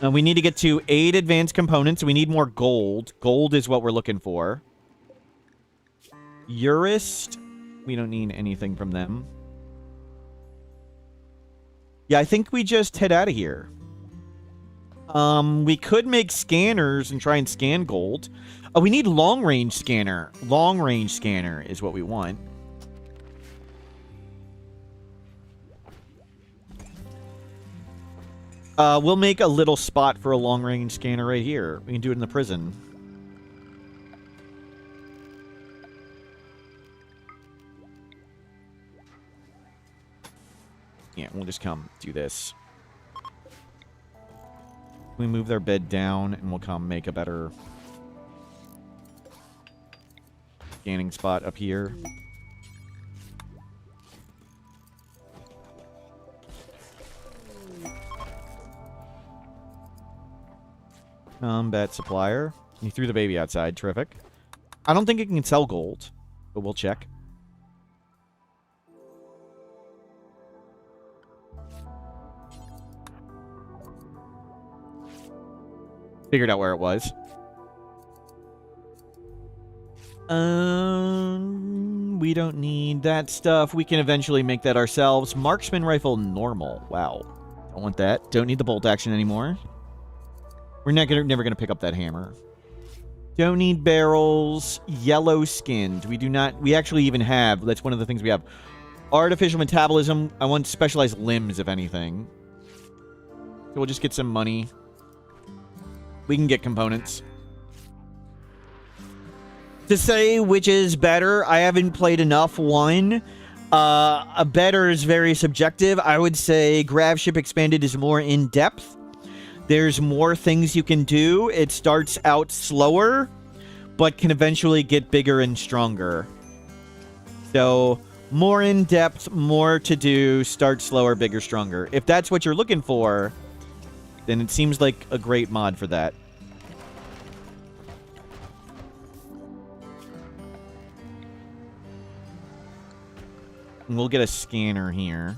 [SPEAKER 1] We need to get to 8 advanced components. We need more gold. Gold is what we're looking for. Urist. We don't need anything from them. Yeah, I think we just head out of here. We could make scanners and try and scan gold. Oh, we need long-range scanner. Long-range scanner is what we want. We'll make a little spot for a long-range scanner right here. We can do it in the prison. Yeah, we'll just come do this. We move their bed down, and we'll come make a better scanning spot up here. Combat supplier. You threw the baby outside. Terrific. I don't think it can sell gold, but we'll check. Figured out where it was. We don't need that stuff. We can eventually make that ourselves. Marksman rifle normal. Wow. Don't want that. Don't need the bolt action anymore. We're never gonna pick up that hammer. Don't need barrels. Yellow skinned. We do not. We actually even have. That's one of the things we have. Artificial metabolism. I want specialized limbs, if anything. So we'll just get some money. We can get components. To say which is better, I haven't played enough one. A better is very subjective. I would say Gravship Expanded is more in-depth. There's more things you can do. It starts out slower, but can eventually get bigger and stronger. So, more in-depth, more to do, start slower, bigger, stronger. If that's what you're looking for, then it seems like a great mod for that. And we'll get a scanner here.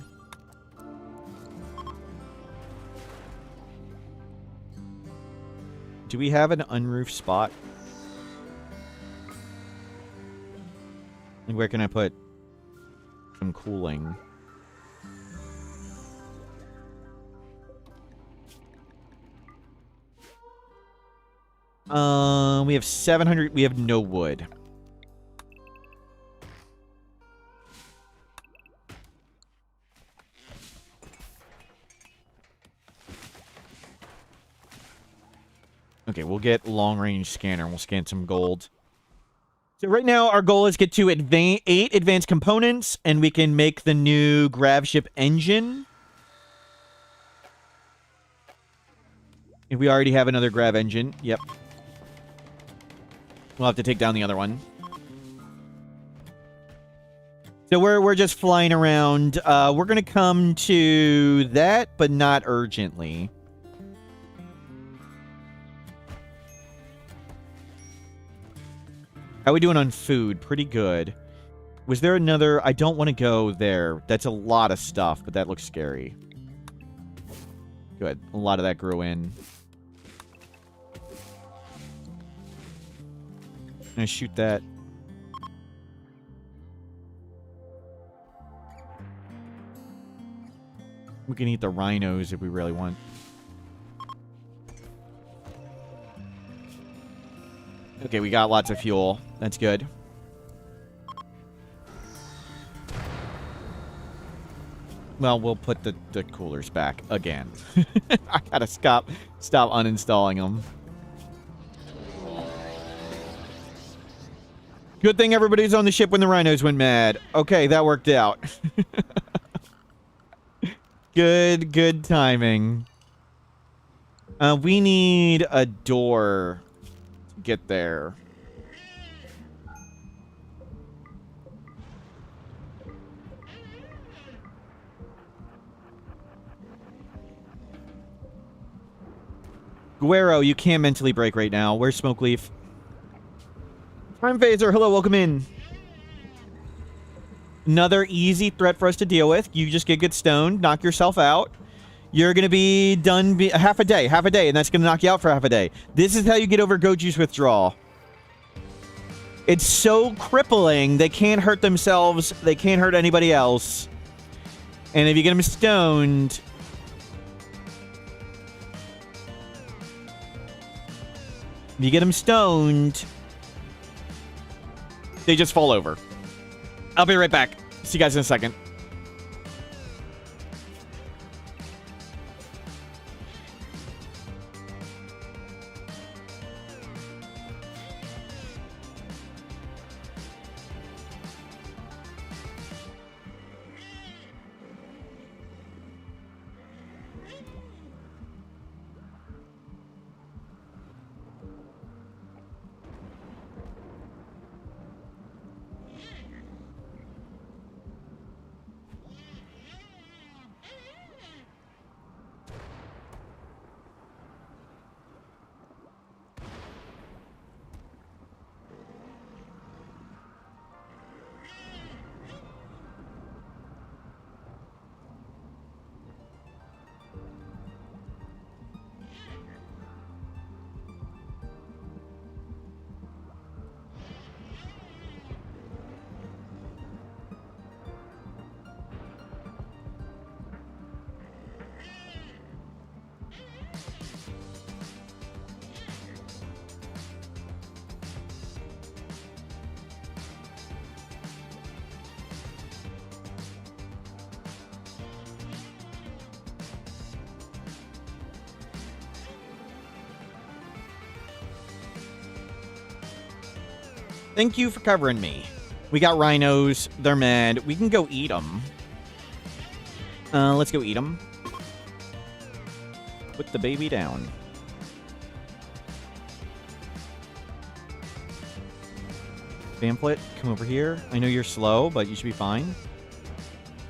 [SPEAKER 1] Do we have an unroofed spot? And where can I put some cooling? We have 700. We have no wood. Okay, we'll get long-range scanner. We'll scan some gold. So right now, our goal is get to 8 advanced components, and we can make the new Gravship engine. If we already have another Grav engine. Yep. We'll have to take down the other one. So we're just flying around. We're going to come to that, but not urgently. How are we doing on food? Pretty good. Was there another... I don't want to go there. That's a lot of stuff, but that looks scary. Good. A lot of that grew in. I'm gonna shoot that. We can eat the rhinos if we really want. Okay, we got lots of fuel. That's good. Well, we'll put the coolers back again. I gotta stop uninstalling them. Good thing everybody's on the ship when the rhinos went mad. Okay, that worked out. Good timing. We need a door to get there. Guero, you can't mentally break right now. Where's Smokeleaf? Prime Phaser, hello, welcome in. Another easy threat for us to deal with. You just get stoned, knock yourself out. You're going to be done half a day, and that's going to knock you out for half a day. This is how you get over goat juice withdrawal. It's so crippling, they can't hurt themselves, they can't hurt anybody else. And if you get them stoned... If you get them stoned, they just fall over. I'll be right back. See you guys in a second. Thank you for covering me. We got rhinos. They're mad. We can go eat them. Let's go eat them. Put the baby down. Pamphlet, come over here. I know you're slow, but you should be fine.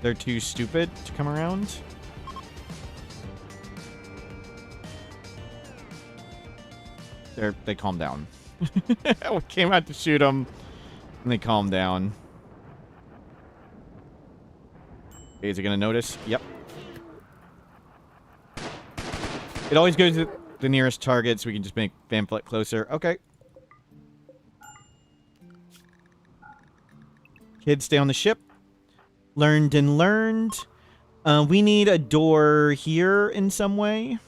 [SPEAKER 1] They're too stupid to come around. They calm down. We came out to shoot them, and they calmed down. Okay, is it going to notice? Yep. It always goes to the nearest target, so we can just make Pamphlet closer. Okay. Kids, stay on the ship. Learned and learned. We need a door here in some way.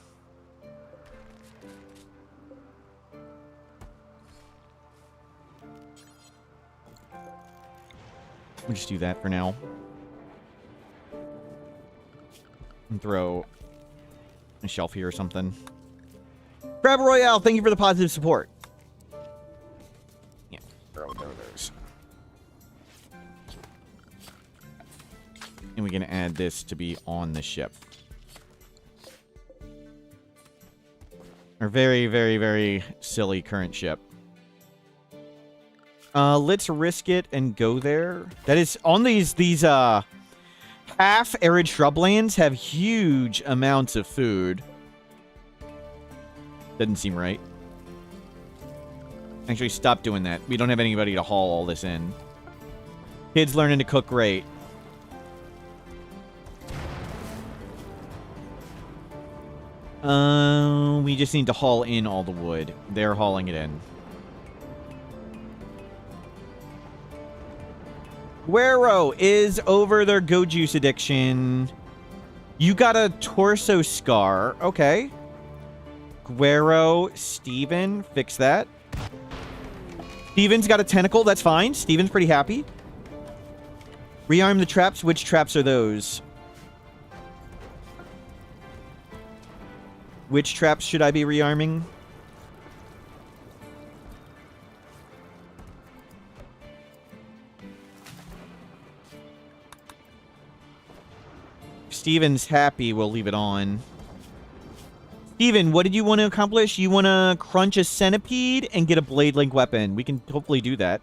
[SPEAKER 1] We'll just do that for now. And throw a shelf here or something. Crab Royale, thank you for the positive support. Yeah, throw those. And we can add this to be on the ship. Our very, very, very silly current ship. Let's risk it and go there. That is, on these half-arid shrublands have huge amounts of food. Doesn't seem right. Actually, stop doing that. We don't have anybody to haul all this in. Kids learning to cook great. We just need to haul in all the wood. They're hauling it in. Guero is over their Go Juice addiction. You got a torso scar. Okay. Guero, Steven, fix that. Steven's got a tentacle. That's fine. Steven's pretty happy. Rearm the traps. Which traps are those? Which traps should I be rearming? Steven's happy, we'll leave it on. Steven, what did you want to accomplish? You want to crunch a centipede and get a blade link weapon. We can hopefully do that.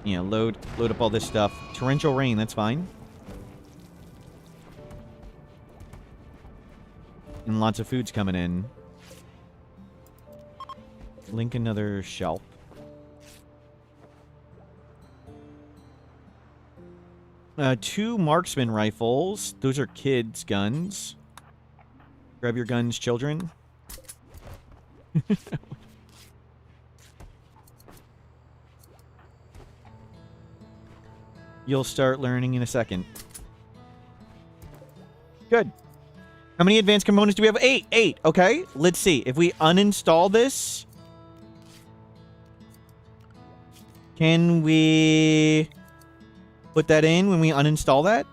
[SPEAKER 1] Yeah, load up all this stuff. Torrential rain, that's fine. And lots of food's coming in. Link another shelf. Two marksman rifles. Those are kids' guns. Grab your guns, children. You'll start learning in a second. Good. How many advanced components do we have? 8. 8. Okay. Let's see. If we uninstall this, can we put that in when we uninstall that?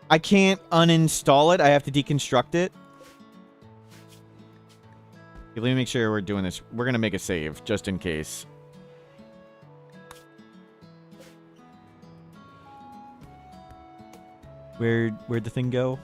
[SPEAKER 1] I can't uninstall it. I have to deconstruct it. Okay, let me make sure we're doing this. We're going to make a save, just in case. Where'd the thing go?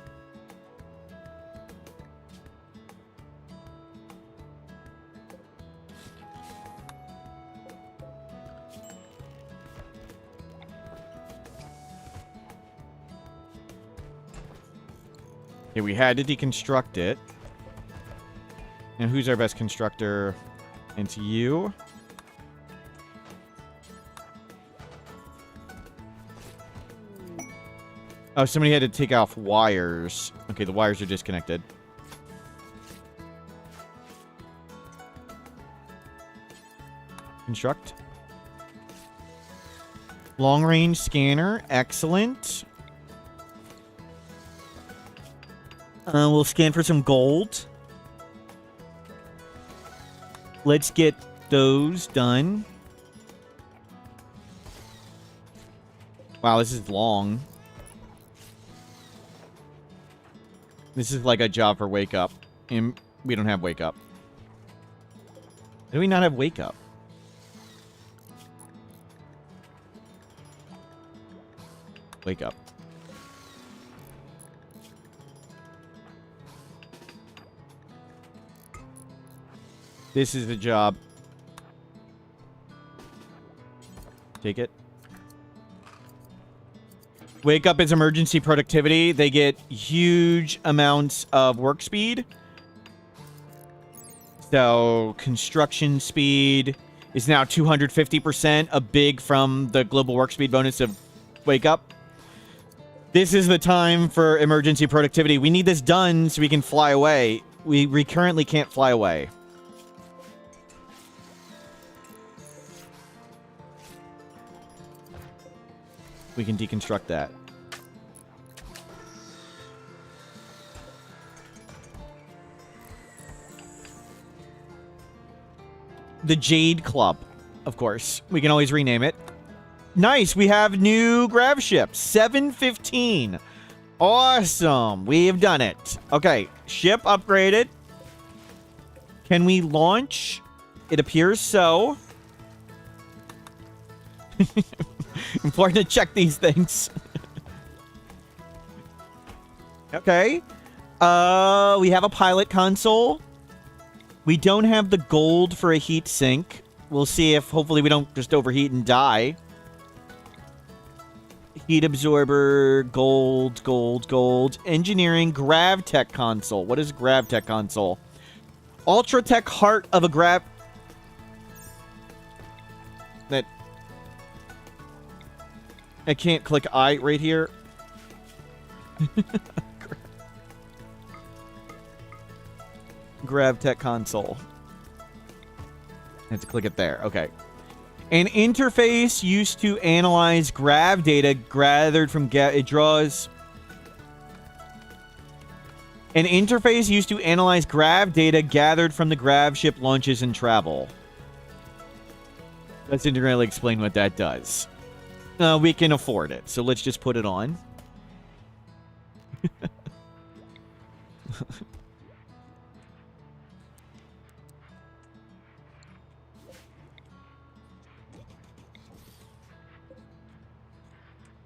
[SPEAKER 1] Okay, we had to deconstruct it. Now, who's our best constructor? It's you. Oh, somebody had to take off wires. Okay, the wires are disconnected. Construct. Long-range scanner. Excellent. We'll scan for some gold. Let's get those done. Wow, this is long. This is like a job for Wake Up. And we don't have Wake Up. Do we not have Wake Up? Wake Up. This is the job. Take it. Wake Up is emergency productivity. They get huge amounts of work speed. So, construction speed is now 250%, a big from the global work speed bonus of Wake Up. This is the time for emergency productivity. We need this done so we can fly away. We currently can't fly away. We can deconstruct that. The Jade Club, of course. We can always rename it. Nice, we have new Gravship. 715. Awesome, we have done it. Okay, ship upgraded. Can we launch? It appears so. Important to check these things. Okay. We have a pilot console. We don't have the gold for a heat sink. We'll see if hopefully we don't just overheat and die. Heat absorber, gold, gold, gold. Engineering, GravTech console. What is GravTech console? Ultratech heart of a Grav... That... I can't click I right here. GravTech console. I have to click it there. Okay. An interface used to analyze Grav data gathered from... It draws... An interface used to analyze Grav data gathered from the Gravship launches and travel. Let's integrally explain what that does. We can afford it, so let's just put it on.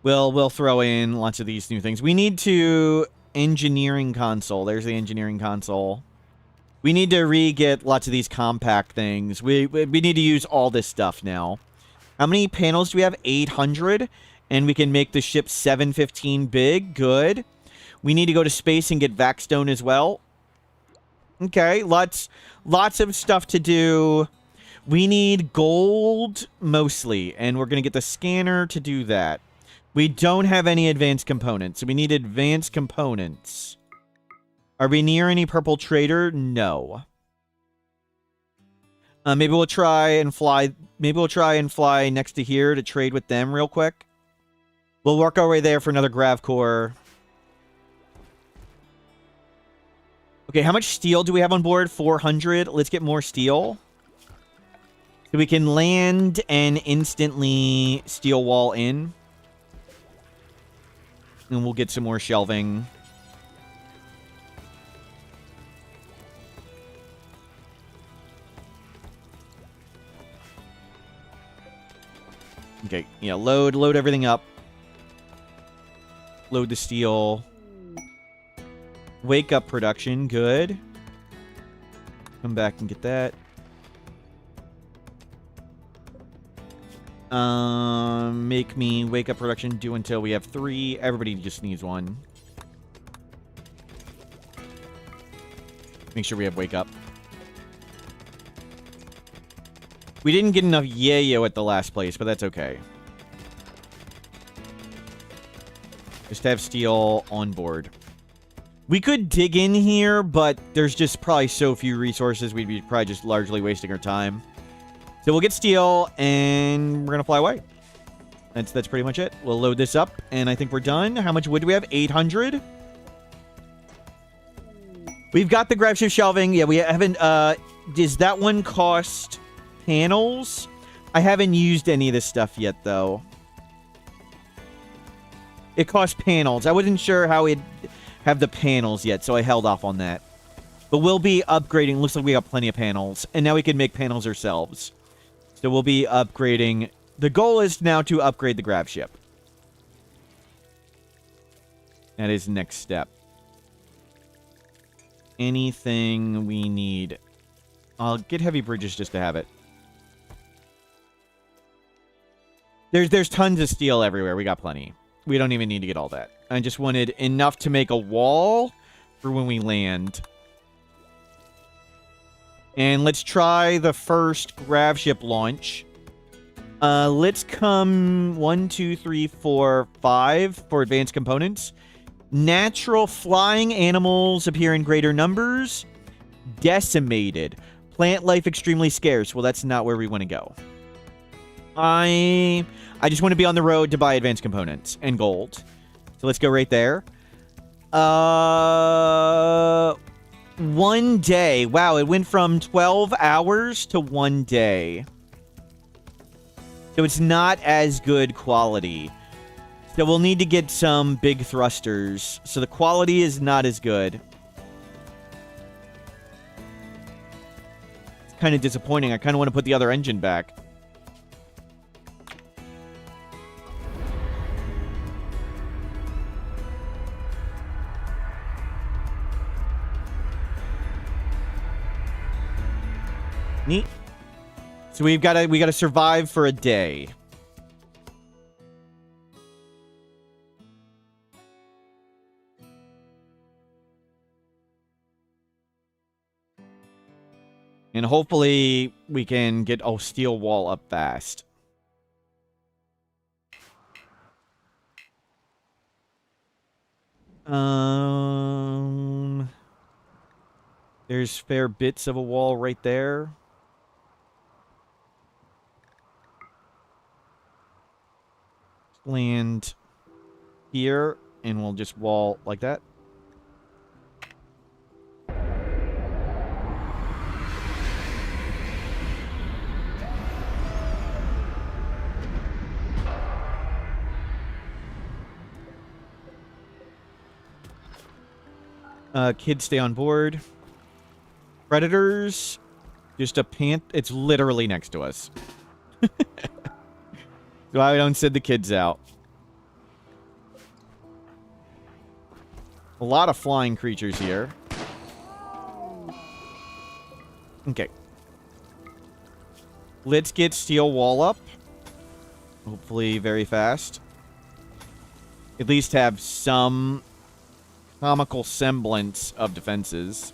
[SPEAKER 1] We'll throw in lots of these new things. We need to... Engineering console. There's the engineering console. We need to re-get lots of these compact things. We need to use all this stuff now. How many panels do we have? 800. And we can make the ship 715 big. Good. We need to go to space and get Vaxstone as well. Okay. Lots of stuff to do. We need gold mostly. And we're going to get the scanner to do that. We don't have any advanced components. So we need advanced components. Are we near any purple trader? No. Maybe we'll try and fly. Maybe we'll try and fly next to here to trade with them real quick. We'll work our way there for another grav core. Okay, how much steel do we have on board? 400. Let's get more steel. So we can land and instantly steel wall in. And we'll get some more shelving. Okay, yeah, load everything up. Load the steel. Wake up production, good. Come back and get that. Make me wake up production do until we have 3. Everybody just needs 1. Make sure we have wake up. We didn't get enough yayo at the last place, but that's okay. Just have steel on board. We could dig in here, but there's just probably so few resources, we'd be probably just largely wasting our time. So we'll get steel, and we're going to fly away. That's pretty much it. We'll load this up, and I think we're done. How much wood do we have? 800. We've got the Gravship shelving. Yeah, we haven't... does that one cost panels? I haven't used any of this stuff yet, though. It costs panels. I wasn't sure how it'd have the panels yet, so I held off on that. But we'll be upgrading. Looks like we got plenty of panels. And now we can make panels ourselves. So we'll be upgrading. The goal is now to upgrade the Gravship. That is next step. Anything we need. I'll get heavy bridges just to have it. There's tons of steel everywhere. We got plenty. We don't even need to get all that. I just wanted enough to make a wall for when we land. And let's try the first Gravship launch. Let's come 1, 2, 3, 4, 5 for advanced components. Natural flying animals appear in greater numbers. Decimated. Plant life extremely scarce. Well, that's not where we want to go. I just want to be on the road to buy advanced components and gold. So let's go right there. 1 day. Wow, it went from 12 hours to 1 day. So it's not as good quality. So we'll need to get some big thrusters. So the quality is not as good. It's kind of disappointing. I kind of want to put the other engine back. Neat. So we gotta survive for a day. And hopefully we can get a steel wall up fast. There's fair bits of a wall right there. Land here, and we'll just wall like that. Kids stay on board. Predators. Just a it's literally next to us. So I don't send the kids out. A lot of flying creatures here. Okay. Let's get steel wall up. Hopefully very fast. At least have some comical semblance of defenses.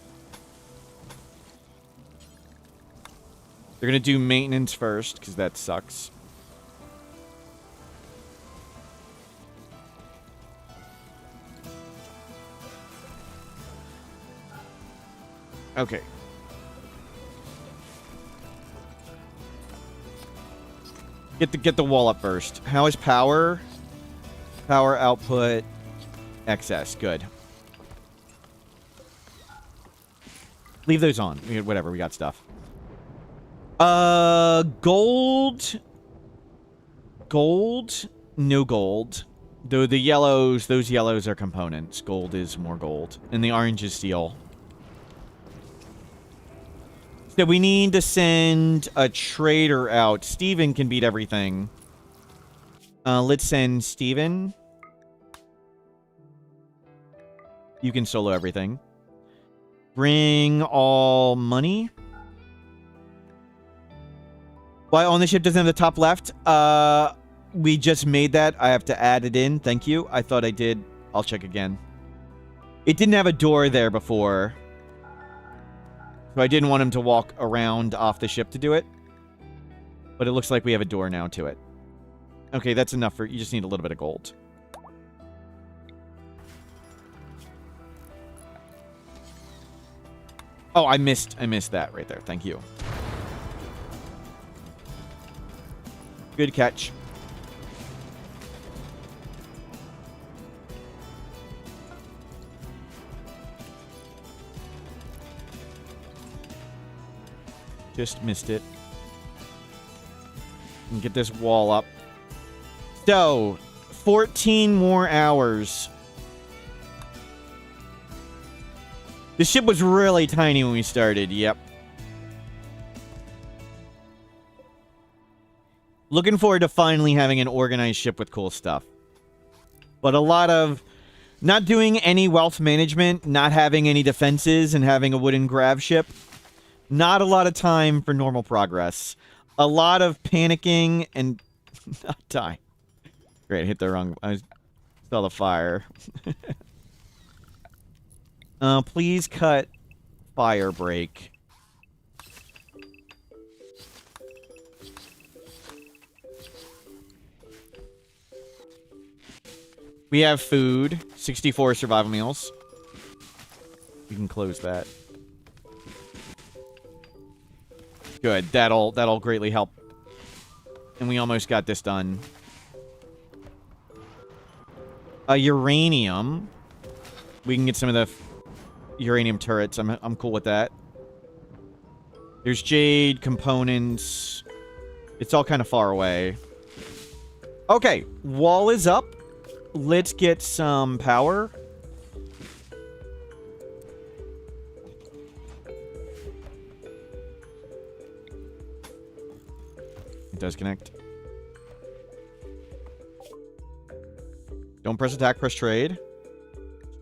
[SPEAKER 1] They're going to do maintenance first, because that sucks. Okay. Get the wall up first. How is power? Power output excess. Good. Leave those on. Whatever, we got stuff. Gold. Gold. No gold. Though the yellows, those yellows are components. Gold is more gold. And the orange is steel. So we need to send a trader out. Steven can beat everything. Let's send Steven. You can solo everything. Bring all money. Why on the ship doesn't have the top left? We just made that. I have to add it in. Thank you. I thought I did. I'll check again. It didn't have a door there before. So I didn't want him to walk around off the ship to do it. But it looks like we have a door now to it. Okay, that's enough for... You just need a little bit of gold. Oh, I missed that right there. Thank you. Good catch. Just missed it. And get this wall up. So, 14 more hours. The ship was really tiny when we started. Yep. Looking forward to finally having an organized ship with cool stuff. But a lot of not doing any wealth management, not having any defenses, and having a wooden grav ship. Not a lot of time for normal progress. A lot of panicking and not dying. Great, hit the wrong... I saw the fire. Please cut fire break. We have food. 64 survival meals. You can close that. Good. That'll greatly help. And we almost got this done. Uranium. We can get some of the uranium turrets. I'm cool with that. There's jade components. It's all kind of far away. Okay, wall is up. Let's get some power. It does connect. Don't press attack, press trade.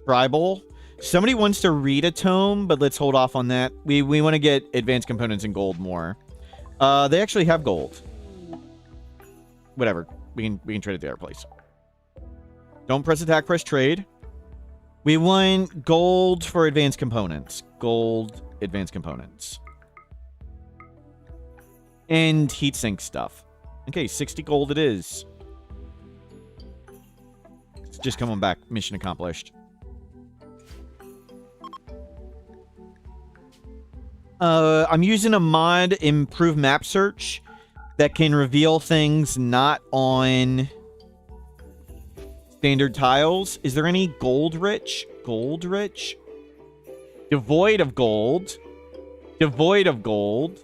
[SPEAKER 1] Tribal. Somebody wants to read a tome, but let's hold off on that. We want to get advanced components in gold more. They actually have gold. Whatever. We can trade it the other place. Don't press attack, press trade. We want gold for advanced components. Gold, advanced components. And heatsink stuff. Okay, 60 gold it is. It's just coming back. Mission accomplished. I'm using a mod, Improve Map Search, that can reveal things not on standard tiles. Is there any gold rich? Gold rich? Devoid of gold. Devoid of gold.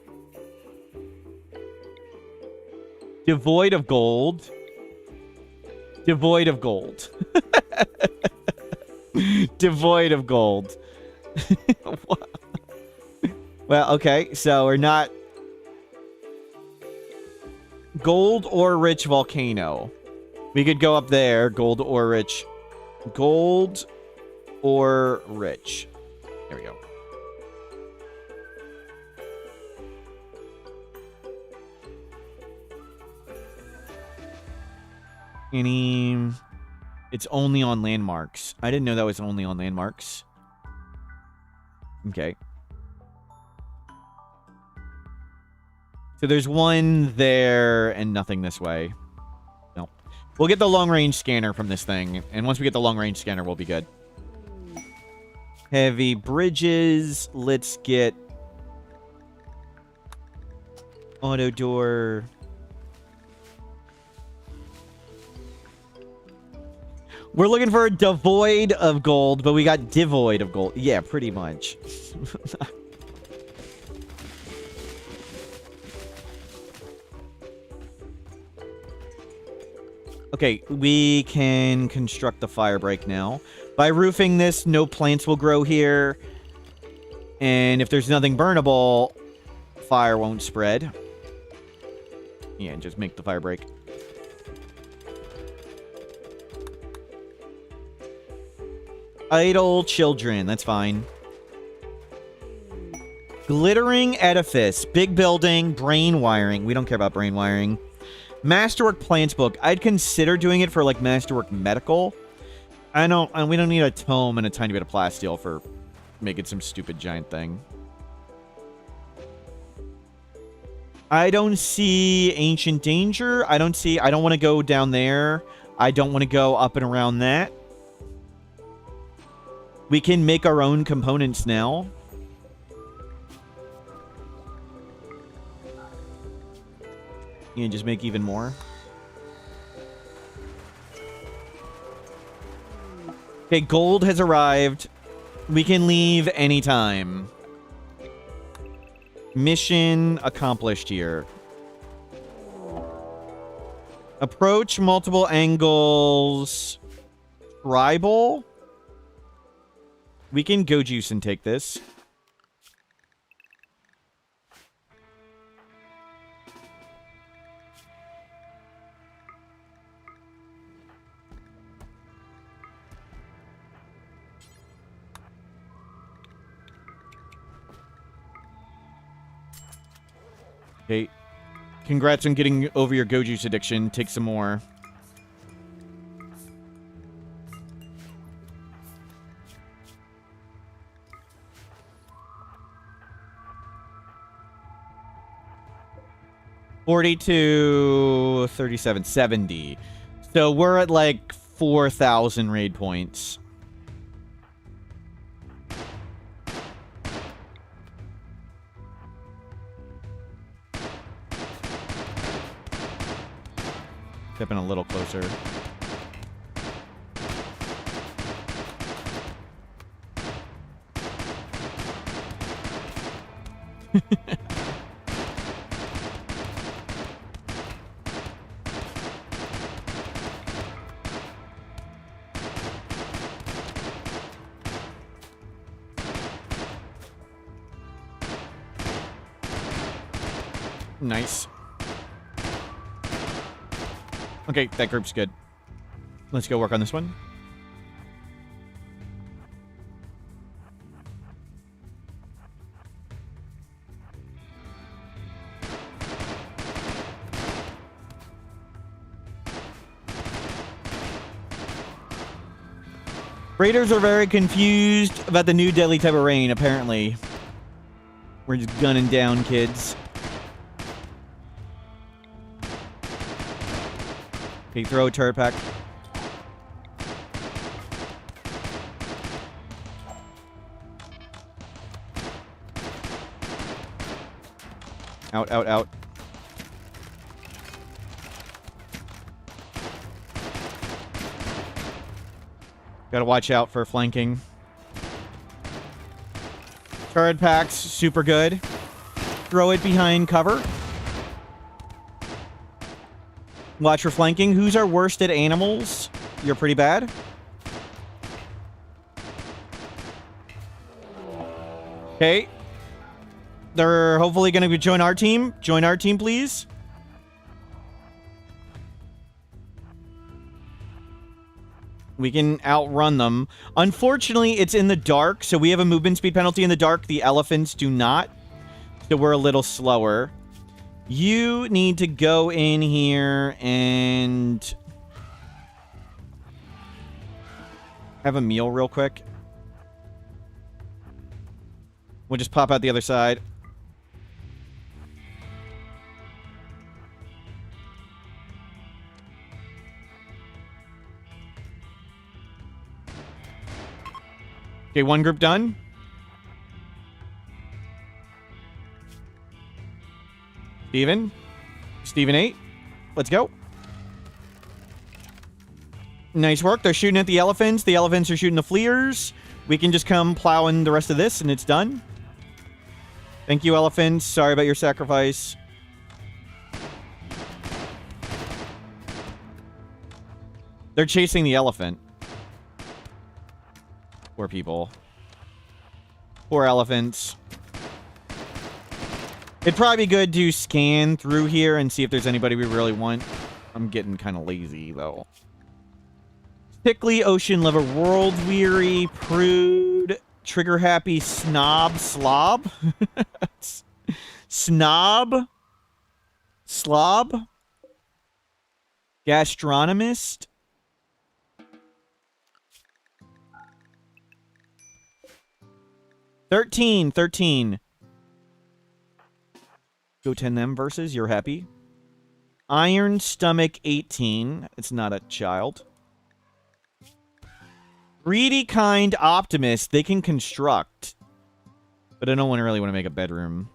[SPEAKER 1] Devoid of gold. Devoid of gold. Devoid of gold. Well, okay, so we're not... Gold or rich volcano. We could go up there. Gold or rich. Gold or rich. There we go. Any... It's only on landmarks. I didn't know that was only on landmarks. Okay. So there's one there and nothing this way. No. We'll get the long-range scanner from this thing. And once we get the long-range scanner, we'll be good. Heavy bridges. Let's get... auto door. We're looking for a devoid of gold, but we got devoid of gold. Yeah, pretty much. Okay, we can construct the fire break now. By roofing this, no plants will grow here. And if there's nothing burnable, fire won't spread. Yeah, just make the fire break. Idle children, that's fine. Glittering edifice, big building, brain wiring. We don't care about brain wiring. Masterwork plants book. I'd consider doing it for like Masterwork medical. We don't need a tome and a tiny bit of plasteel for making some stupid giant thing. I don't see ancient danger. I don't want to go down there. I don't want to go up and around that. We can make our own components now. You can just make even more. Okay, gold has arrived. We can leave anytime. Mission accomplished here. Approach multiple angles. Tribal. We can go juice and take this. Okay. Congrats on getting over your go juice addiction. Take some more. $42, 37, 70. So we're at like 4,000 raid points. Stepping a little closer. Nice. Okay, that group's good. Let's go work on this one. Raiders are very confused about the new deadly type of rain, apparently. We're just gunning down kids. Okay, throw a turret pack. Out, out, out. Gotta watch out for flanking. Turret packs, super good. Throw it behind cover. Watch for flanking. Who's our worst at animals? You're pretty bad. Okay. They're hopefully going to join our team. Join our team, please. We can outrun them. Unfortunately, it's in the dark, so we have a movement speed penalty in the dark. The elephants do not. So we're a little slower. You need to go in here and have a meal real quick. We'll just pop out the other side. Okay, one group done. Steven 8. Let's go. Nice work. They're shooting at the elephants. The elephants are shooting the fleers. We can just come plowing the rest of this, and it's done. Thank you, elephants. Sorry about your sacrifice. They're chasing the elephant. Poor people. Poor elephants. It'd probably be good to scan through here and see if there's anybody we really want. I'm getting kind of lazy, though. Sickly, ocean lover, world weary, prude, trigger happy, snob, slob? Snob? Slob? Gastronomist? Thirteen. Go 10 them versus, you're happy. Iron Stomach 18. It's not a child. Greedy Kind Optimist. They can construct. But I don't really want to make a bedroom.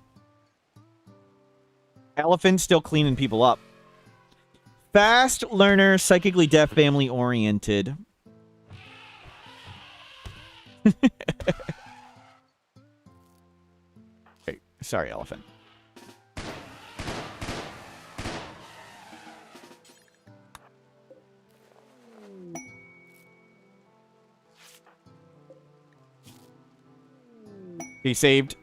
[SPEAKER 1] Elephant still cleaning people up. Fast learner, psychically deaf, family oriented. Okay, sorry, elephant. Okay, saved.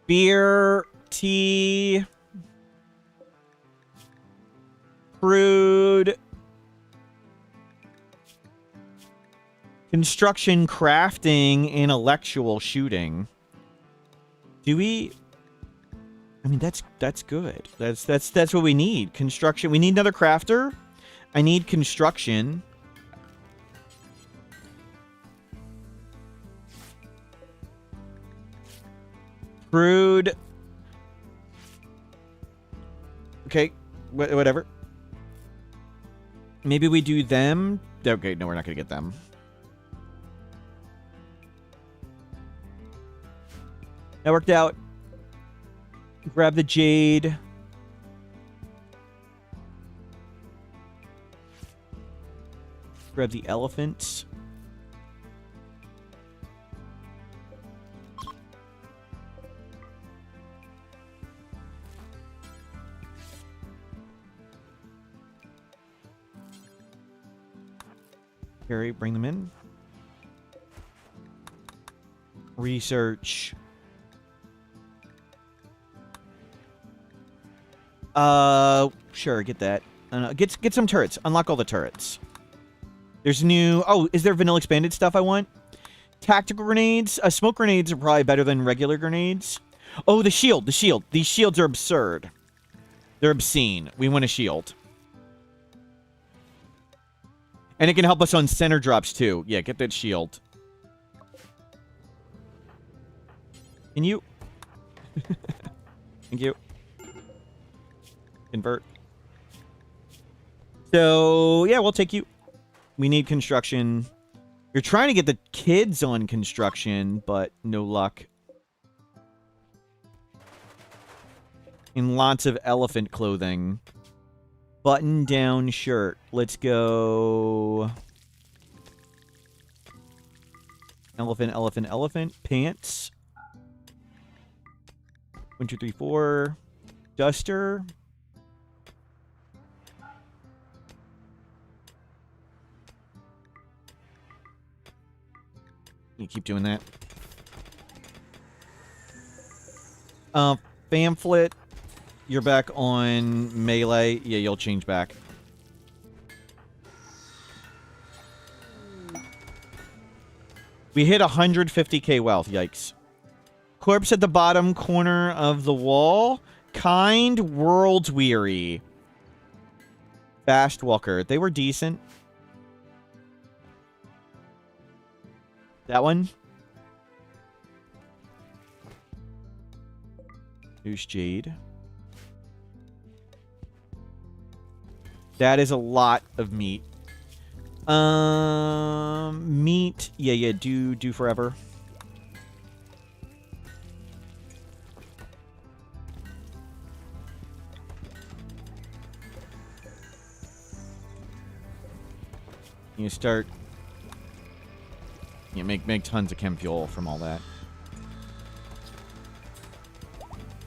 [SPEAKER 1] Beer, tea, crude, construction, crafting, intellectual shooting. Do we? I mean, that's good. That's what we need. Construction. We need another crafter. I need construction. Crude. Okay, whatever. Maybe we do them. Okay, no, we're not gonna get them. That worked out. Grab the jade. Grab the elephants. Carry, bring them in. Research. Sure, get that. Get some turrets. Unlock all the turrets. There's new... Oh, is there vanilla expanded stuff I want? Tactical grenades. Smoke grenades are probably better than regular grenades. Oh, the shield. The shield. These shields are absurd. They're obscene. We want a shield. And it can help us on center drops, too. Yeah, get that shield. Can you... Thank you. Convert. So, yeah, we'll take you. We need construction. You're trying to get the kids on construction, but no luck. And lots of elephant clothing. Button-down shirt. Let's go... Elephant, elephant, elephant. Pants. 1, 2, 3, 4. Duster. You keep doing that. Pamphlet. You're back on melee. Yeah, you'll change back. We hit 150k wealth. Yikes. Corpse at the bottom corner of the wall. Kind, world weary. Fast walker. They were decent. That one. Who's Jade? That is a lot of meat. Meat. Yeah, do forever. You start... You make tons of chem fuel from all that.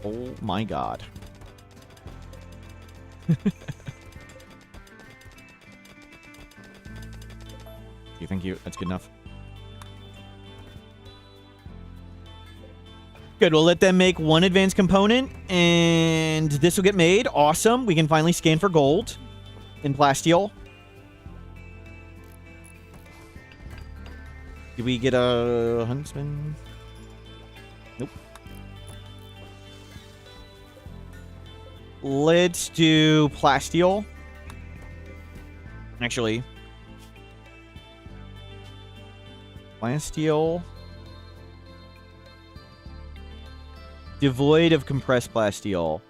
[SPEAKER 1] Oh my god. Thank you. That's good enough. Good. We'll let them make one advanced component, and this will get made. Awesome. We can finally scan for gold in plasteel. Did we get a huntsman? Nope. Let's do plasteel. Actually... Plasteel. Devoid of compressed plasteel.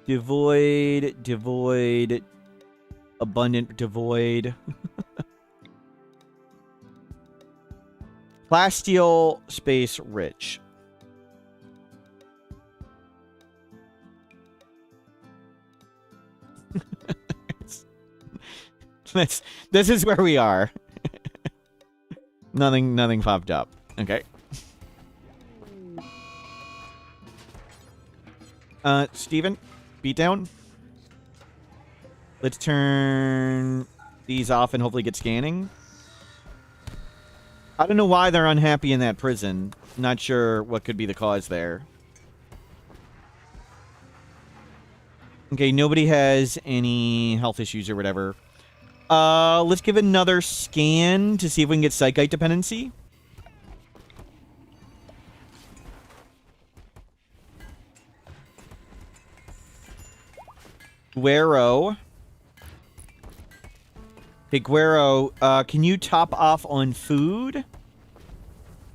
[SPEAKER 1] Devoid. Abundant, devoid. Plasteel, space, rich. This is where we are. Nothing popped up. Okay. Steven, beatdown. Let's turn these off and hopefully get scanning. I don't know why they're unhappy in that prison. Not sure what could be the cause there. Okay, nobody has any health issues or whatever. Let's give another scan to see if we can get Psychite dependency. Guero. Hey, Guero, can you top off on food?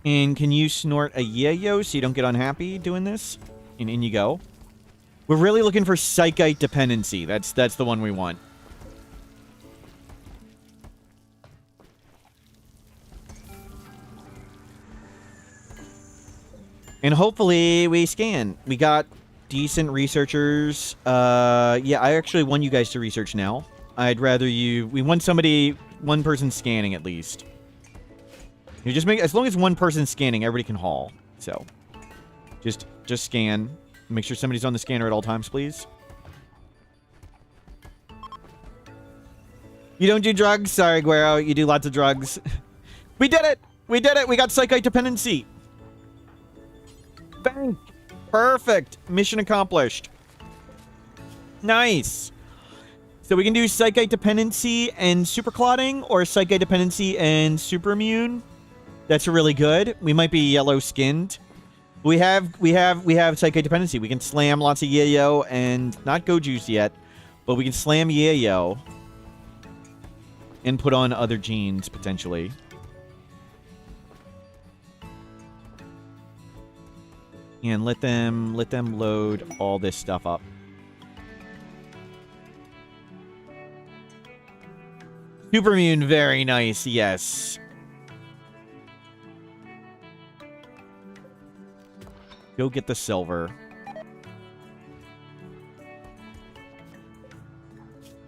[SPEAKER 1] And can you snort a yayo so you don't get unhappy doing this? And in you go. We're really looking for Psychite dependency. That's the one we want. And hopefully we scan. We got decent researchers. Yeah, I actually want you guys to research now. I'd rather you... We want somebody... One person scanning at least. You just make... As long as one person's scanning, everybody can haul. So, just scan. Make sure somebody's on the scanner at all times, please. You don't do drugs? Sorry, Guero. You do lots of drugs. We did it! We did it! We got Psychite dependency! Bang! Perfect! Mission accomplished. Nice! So we can do Psychite dependency and super clotting, or Psychite dependency and super immune. That's really good. We might be yellow skinned. We have Psychite dependency. We can slam lots of yayo and not go juice yet, but we can slam yayo and put on other genes potentially. And let them load all this stuff up. Super immune, very nice, yes. Go get the silver.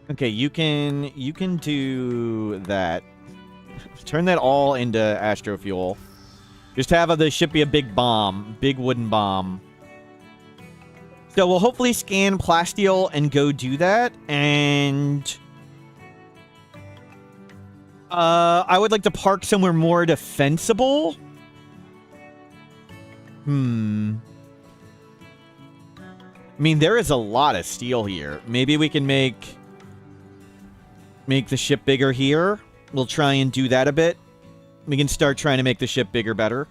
[SPEAKER 1] Okay, you can do that. Turn that all into astrofuel. Just have the ship be a big bomb. Big wooden bomb. So we'll hopefully scan Plasteel and go do that. And... I would like to park somewhere more defensible. I mean, there is a lot of steel here. Maybe we can make the ship bigger here. We'll try and do that a bit. We can start trying to make the ship bigger better.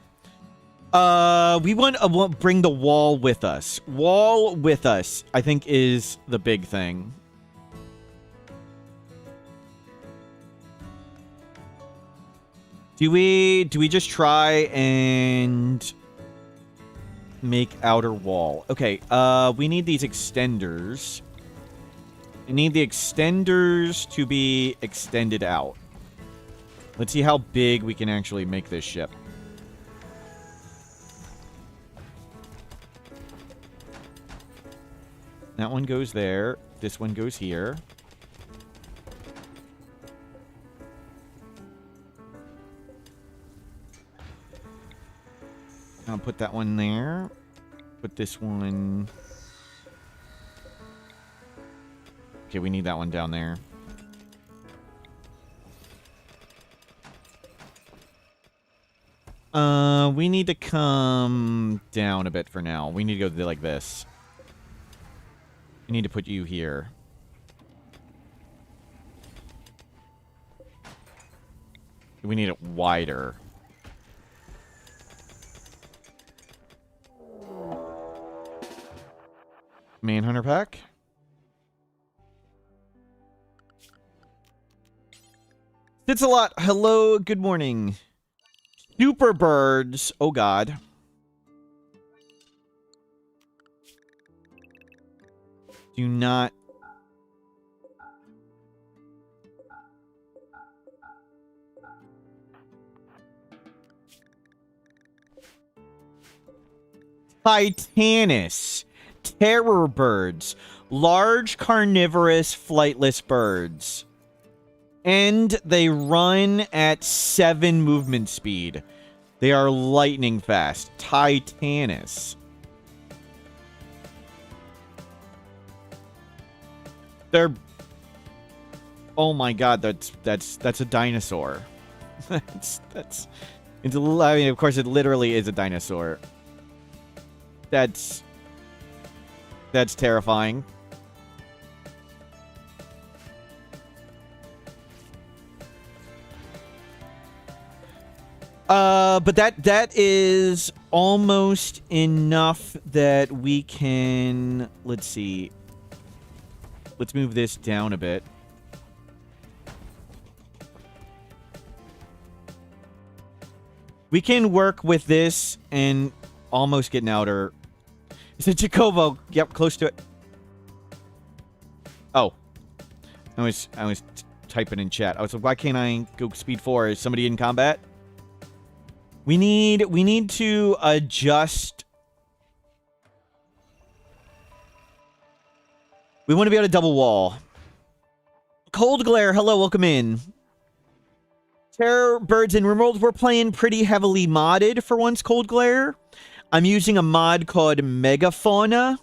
[SPEAKER 1] We want to bring the wall with us. Wall with us, I think, is the big thing. Do we just try and make outer wall? Okay, we need these extenders. We need the extenders to be extended out. Let's see how big we can actually make this ship. That one goes there. This one goes here. I'll put that one there. Put this one... Okay, we need that one down there. We need to come down a bit for now. We need to go like this. We need to put you here. We need it wider. Manhunter pack. It's a lot. Hello, good morning. Super birds. Oh god. Do not. Titanus. Terror birds. Large carnivorous flightless birds. And they run at 7 movement speed. They are lightning fast. Titanus. They're... Oh my god, that's a dinosaur. that's I mean, of course, it literally is a dinosaur. That's terrifying. But that is almost enough that we can, let's see. Let's move this down a bit. We can work with this and almost get an outer. Is it Jacobo? Yep, close to it. Oh. I was typing in chat. I was like, why can't I go speed 4? Is somebody in combat? We need to adjust. We want to be able to double wall. Cold Glare, hello, welcome in. Terror Birds and Rimworld, we're playing pretty heavily modded for once, Cold Glare. I'm using a mod called Megafauna.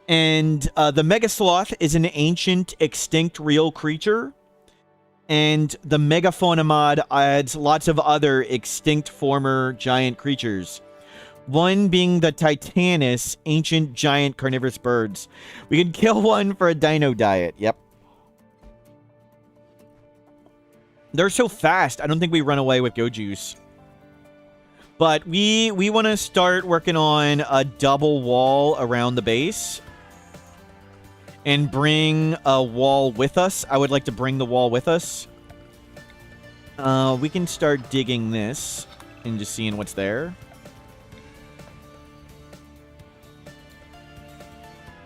[SPEAKER 1] And the Mega Sloth is an ancient, extinct, real creature. And the Megafauna mod adds lots of other extinct former giant creatures. One being the Titanus, ancient giant carnivorous birds. We can kill one for a dino diet. Yep. They're so fast, I don't think we run away with Go Juice. But we want to start working on a double wall around the base. And bring a wall with us. I would like to bring the wall with us. We can start digging this and just seeing what's there.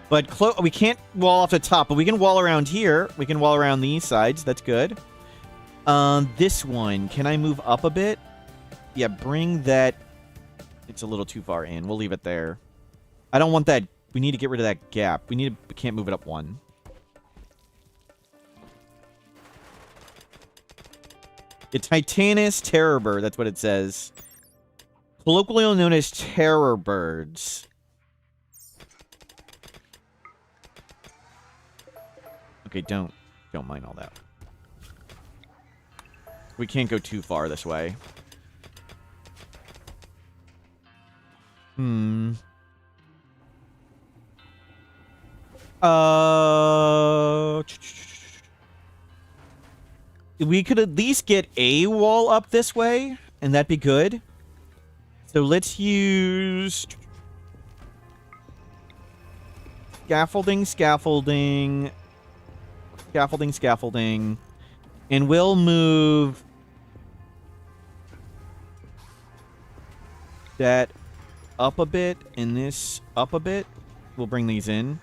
[SPEAKER 1] But we can't wall off the top, but we can wall around here. We can wall around these sides. That's good. This one, can I move up a bit? Yeah, bring that. It's a little too far in. We'll leave it there. I don't want that. We need to get rid of that gap. We can't move it up one. The Titanus terror bird, that's what it says. Colloquially known as terror birds. Okay, don't mind all that. We can't go too far this way. We could at least get a wall up this way, and that'd be good. So let's use scaffolding, and we'll move that up a bit and this up a bit. We'll bring these in.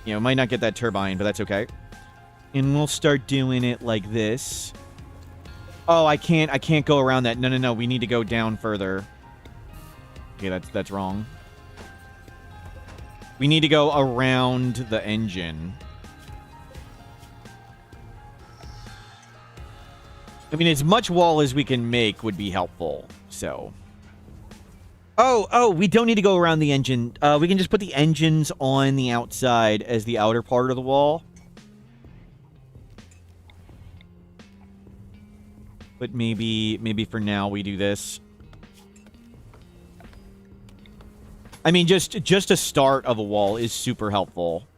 [SPEAKER 1] You know, might not get that turbine, but that's okay. And we'll start doing it like this. Oh, I can't go around that. No. We need to go down further. Okay, that's wrong. We need to go around the engine. I mean, as much wall as we can make would be helpful, so. Oh, we don't need to go around the engine. We can just put the engines on the outside as the outer part of the wall. But maybe for now we do this. I mean, just a start of a wall is super helpful.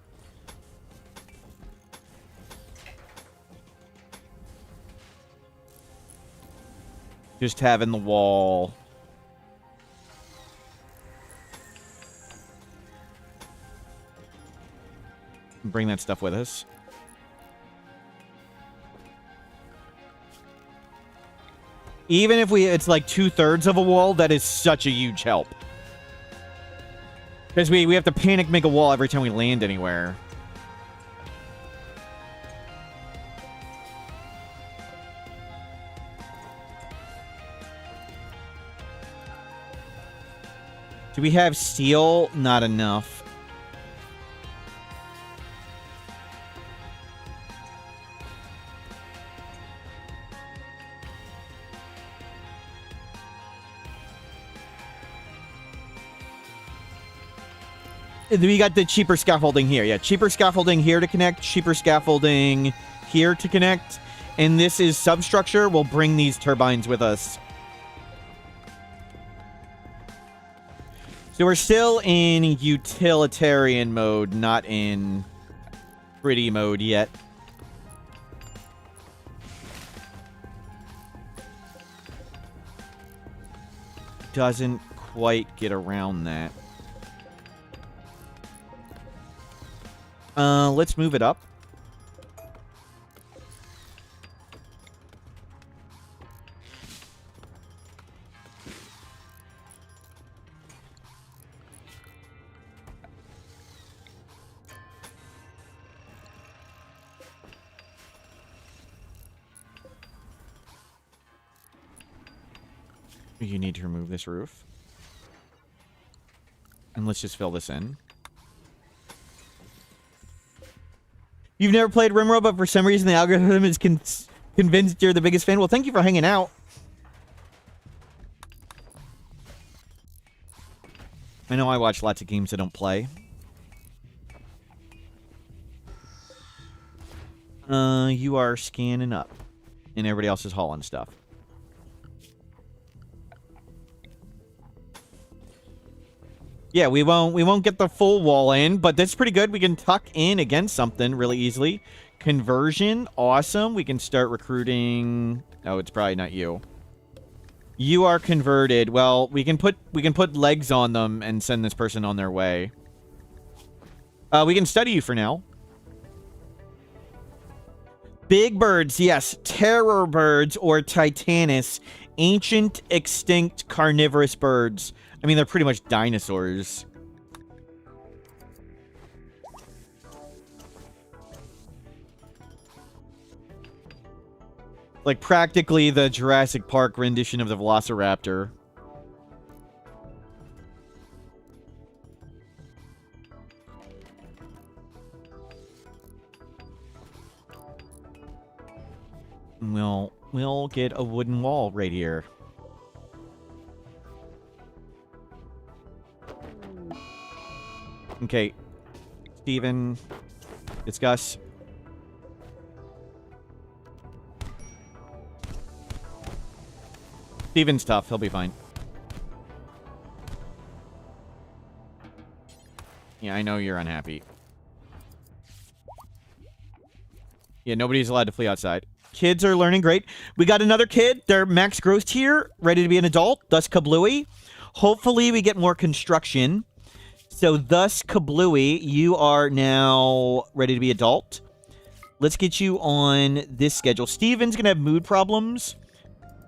[SPEAKER 1] Just having the wall. Bring that stuff with us. Even if it's like 2/3 of a wall, that is such a huge help. Because we have to panic make a wall every time we land anywhere. Do we have steel? Not enough. We got the cheaper scaffolding here. Yeah, cheaper scaffolding here to connect, cheaper scaffolding here to connect. and this is substructure, we'll bring these turbines with us. So we're still in utilitarian mode, not in pretty mode yet. Doesn't quite get around that. Let's move it up. You need to remove this roof. And let's just fill this in. You've never played RimWorld, but for some reason the algorithm is convinced you're the biggest fan. Well, thank you for hanging out. I know I watch lots of games I don't play. You are scanning up. And everybody else is hauling stuff. Yeah, we won't get the full wall in, but that's pretty good. We can tuck in against something really easily. Conversion, awesome. We can start recruiting. Oh, it's probably not you. You are converted. Well, we can put legs on them and send this person on their way. We can study you for now. Big birds, yes. Terror birds or Titanus. Ancient, extinct, carnivorous birds. I mean, they're pretty much dinosaurs. Like, practically the Jurassic Park rendition of the Velociraptor. We'll get a wooden wall right here. Okay. Steven, discuss. Steven's tough. He'll be fine. Yeah, I know you're unhappy. Yeah, nobody's allowed to flee outside. Kids are learning great. We got another kid. They're max growth tier, ready to be an adult. Thus Kablooey. Hopefully we get more construction. So thus Kablooey, you are now ready to be adult. Let's get you on this schedule. Steven's going to have mood problems.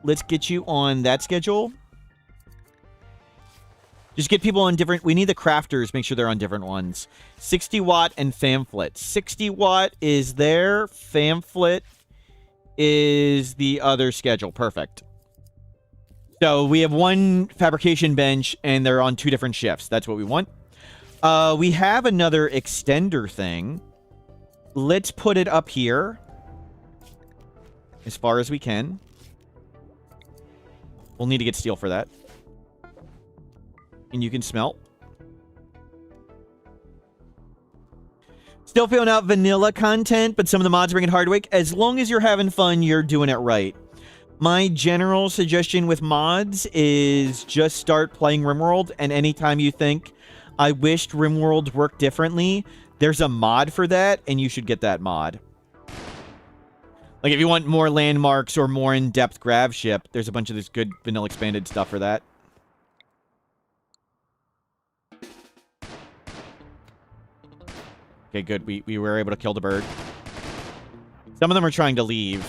[SPEAKER 1] Let's get you on that schedule. Just get people on different... We need the crafters. Make sure they're on different ones. 60 watt and Pamphlet. 60 watt is there. Pamphlet is the other schedule. Perfect. So we have one fabrication bench, and they're on 2 different shifts. That's what we want. We have another extender thing. Let's put it up here. As far as we can. We'll need to get steel for that. And you can smelt. Still feeling out vanilla content, but some of the mods bring it hard to wake. As long as you're having fun, you're doing it right. My general suggestion with mods is just start playing RimWorld, and anytime you think, I wished RimWorld worked differently, there's a mod for that, and you should get that mod. Like, if you want more landmarks or more in-depth Gravship, there's a bunch of this good vanilla expanded stuff for that. Okay, good. We were able to kill the bird. Some of them are trying to leave.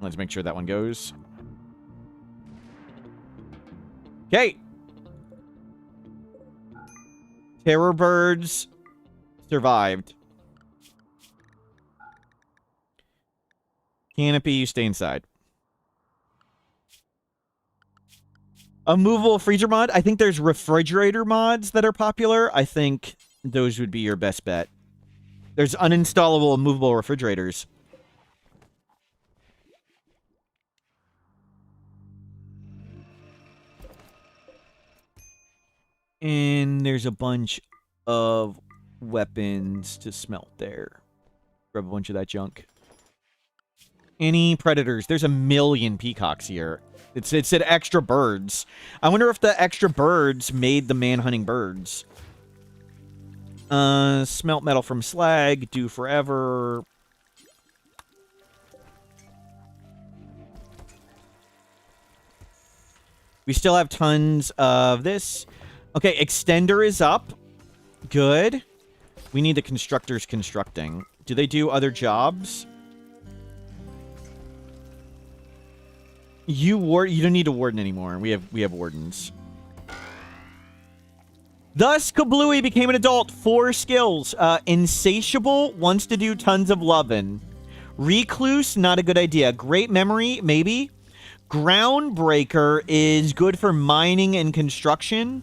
[SPEAKER 1] Let's make sure that one goes. Okay. Terror birds survived. Canopy, you stay inside. A movable freezer mod? I think there's refrigerator mods that are popular. I think those would be your best bet. There's uninstallable movable refrigerators. And there's a bunch of weapons to smelt there. Grab a bunch of that junk. Any predators? There's a million peacocks here. It said extra birds. I wonder if the extra birds made the man-hunting birds. Smelt metal from slag. Do forever. We still have tons of this. Okay, extender is up. Good. We need the constructors constructing. Do they do other jobs? You don't need a warden anymore. We have wardens. Thus, Kablooey became an adult. 4 skills. Insatiable, wants to do tons of lovin'. Recluse, not a good idea. Great memory, maybe. Groundbreaker is good for mining and construction.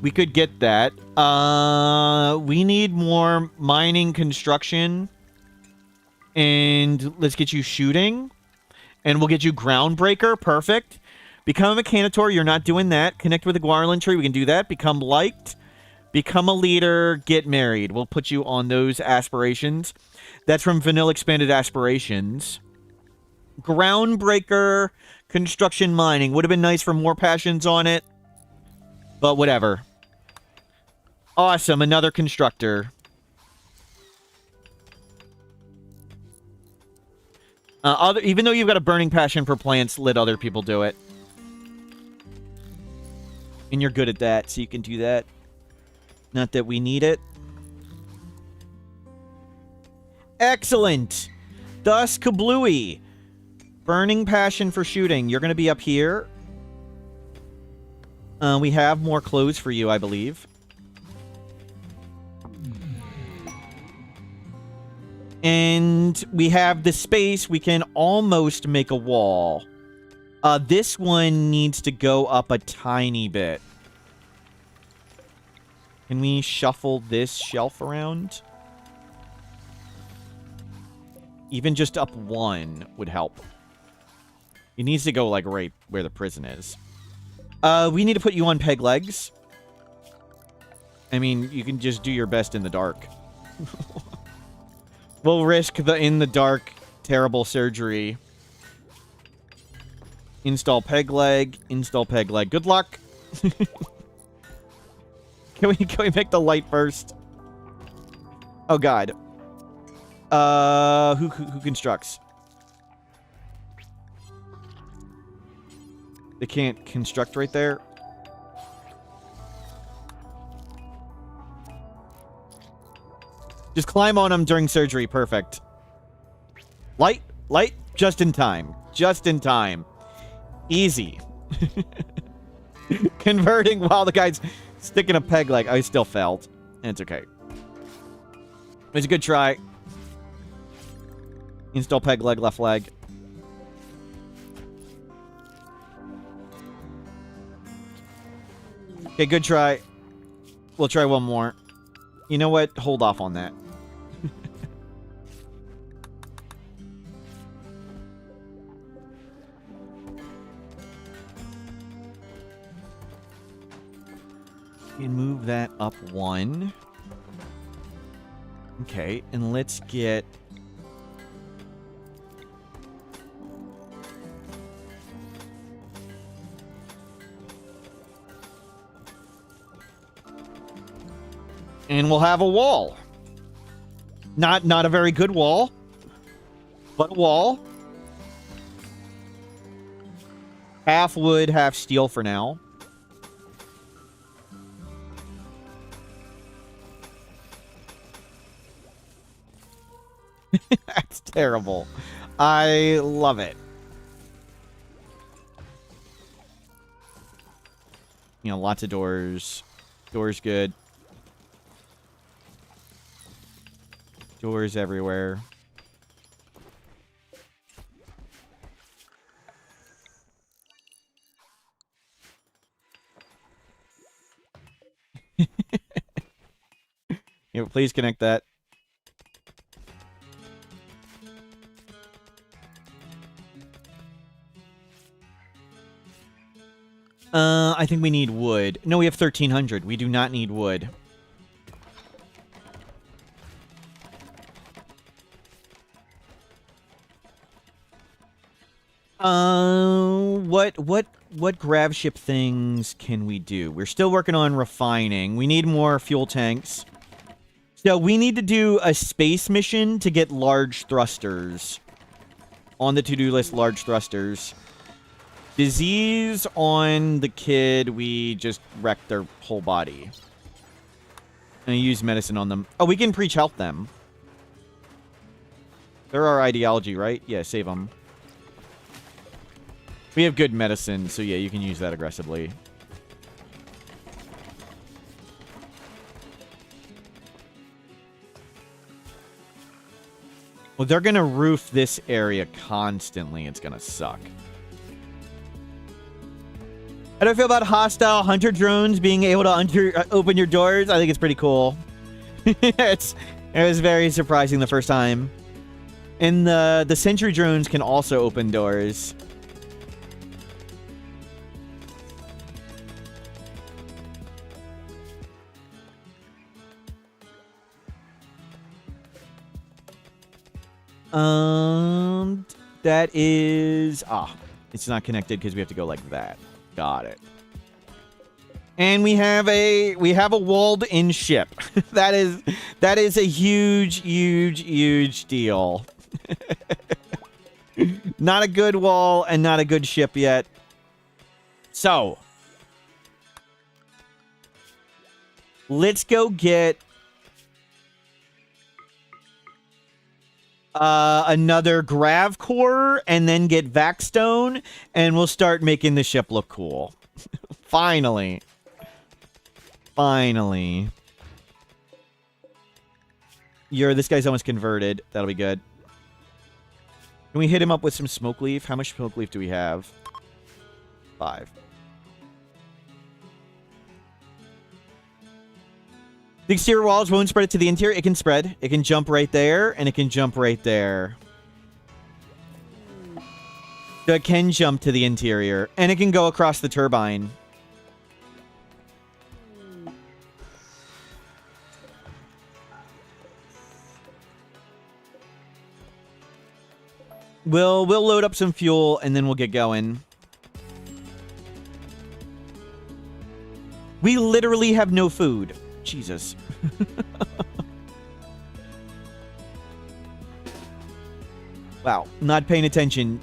[SPEAKER 1] We could get that. We need more mining, construction. And let's get you shooting. And we'll get you Groundbreaker. Perfect. Become a Mechanitor. You're not doing that. Connect with a Guardian tree. We can do that. Become liked. Become a leader. Get married. We'll put you on those aspirations. That's from Vanilla Expanded Aspirations. Groundbreaker. Construction mining. Would have been nice for more passions on it. But whatever. Awesome. Another constructor. Even though you've got a burning passion for plants, let other people do it. And you're good at that, so you can do that. Not that we need it. Excellent. Thus, Kablooey. Burning passion for shooting. You're going to be up here. We have more clothes for you, I believe. And we have the space. We can almost make a wall. This one needs to go up a tiny bit. Can we shuffle this shelf around? Even just up one would help. It needs to go, like, right where the prison is. We need to put you on peg legs. I mean, you can just do your best in the dark. We'll risk the in-the-dark terrible surgery. Install peg leg. Install peg leg. Good luck. Can we make the light first? Oh, God. Who constructs? They can't construct right there. Just climb on them during surgery. Perfect. Light. Light. Just in time. Just in time. Easy. Converting while the guy's sticking a peg leg. I still failed. It's okay. It was a good try. Install peg leg, left leg. Okay, good try. We'll try one more. You know what? Hold off on that. And move that up one. Okay, and let's get... And we'll have a wall. Not a very good wall, but a wall. Half wood, half steel for now. That's terrible. I love it. You know, lots of doors. Doors good. Doors everywhere. Yeah, please connect that. I think we need wood. No, we have 1,300. We do not need wood. What Gravship things can we do? We're still working on refining. We need more fuel tanks. So we need to do a space mission to get large thrusters. On the to-do list, large thrusters. Disease on the kid, we just wrecked their whole body. And use medicine on them. Oh, we can preach health them. They're our ideology, right? Yeah, save them. We have good medicine, so yeah, you can use that aggressively. Well, they're going to roof this area constantly. It's going to suck. How do I feel about hostile hunter drones being able to open your doors? I think it's pretty cool. It was very surprising the first time. And the sentry drones can also open doors. That is... it's not connected because we have to go like that. Got it. And we have a walled-in ship. that is a huge deal. Not a good wall and not a good ship yet. So, let's go get another Grav core and then get Vaxstone, and we'll start making the ship look cool. Finally. This guy's almost converted. That'll be good. Can we hit him up with some smoke leaf? How much smoke leaf do we have? 5. The exterior walls won't spread it to the interior. It can spread. It can jump right there, and it can jump right there. So it can jump to the interior, and it can go across the turbine. We'll load up some fuel, and then we'll get going. We literally have no food. Jesus. Wow, not paying attention.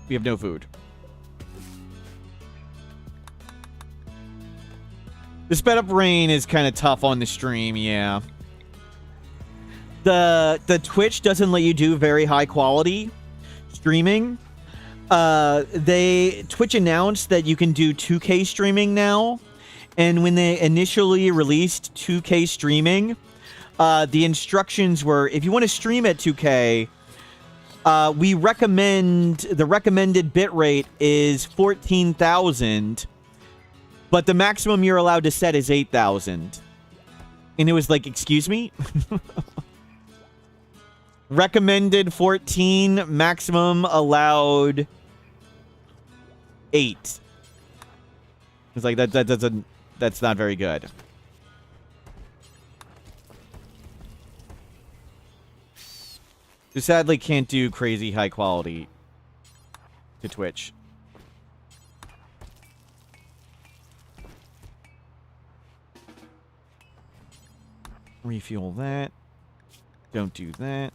[SPEAKER 1] We have no food. The sped up rain is kind of tough on the stream, yeah. The Twitch doesn't let you do very high quality streaming. Twitch announced that you can do 2K streaming now, and when they initially released 2K streaming, the instructions were, if you want to stream at 2K, the recommended bitrate is 14,000, but the maximum you're allowed to set is 8,000. And it was like, excuse me? Recommended 14, maximum allowed 8. It's like that's not very good. You sadly can't do crazy high quality to Twitch. Refuel that. Don't do that.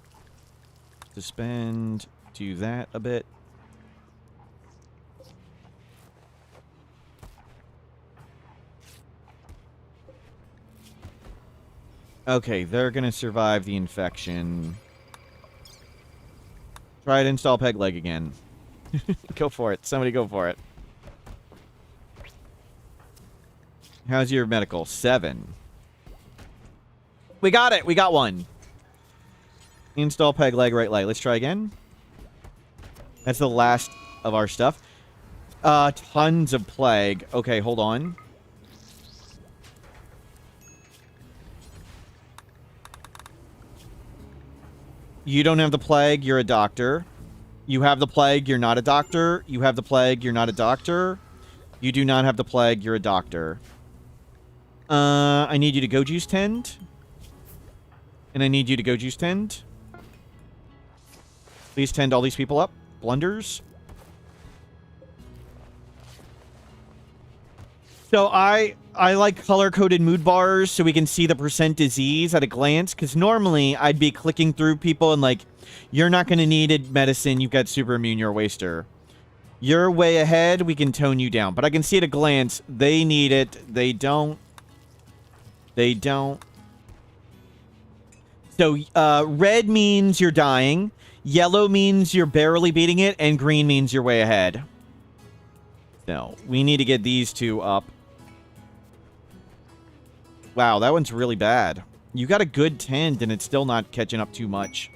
[SPEAKER 1] Suspend. Do that a bit. Okay, they're gonna survive the infection. Try to install peg leg again. Go for it. Somebody go for it. How's your medical? 7. We got it. We got one. Install peg leg right leg. Let's try again. That's the last of our stuff. Tons of plague. Okay, hold on. You don't have the plague. You're a doctor. You have the plague. You're not a doctor. You have the plague. You're not a doctor. You do not have the plague. You're a doctor. I need you to go juice tend. And I need you to go juice tend. Please tend all these people up. Blunders. So I like color-coded mood bars so we can see the percent disease at a glance. Because normally I'd be clicking through people and like, you're not going to need medicine. You've got super immune. You're a waster. You're way ahead. We can tone you down. But I can see at a glance, they need it. They don't. They don't. So red means you're dying. Yellow means you're barely beating it. And green means you're way ahead. So we need to get these two up. Wow, that one's really bad. You got a good tend, and it's still not catching up too much.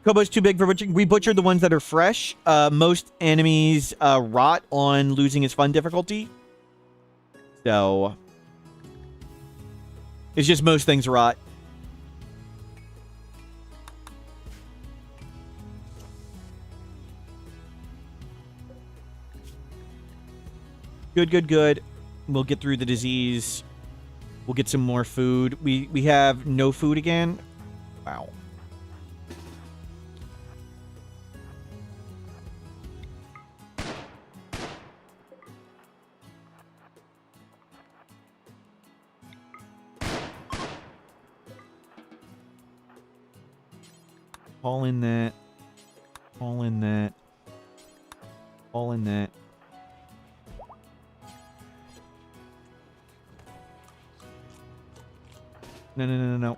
[SPEAKER 1] Kobo's too big for butchering. We butchered the ones that are fresh. Most enemies rot on losing his fun difficulty. So it's just most things rot. Good, good, good. We'll get through the disease. We'll get some more food. We have no food again. Wow. All in that. All in that. All in that. No, no, no, no, no.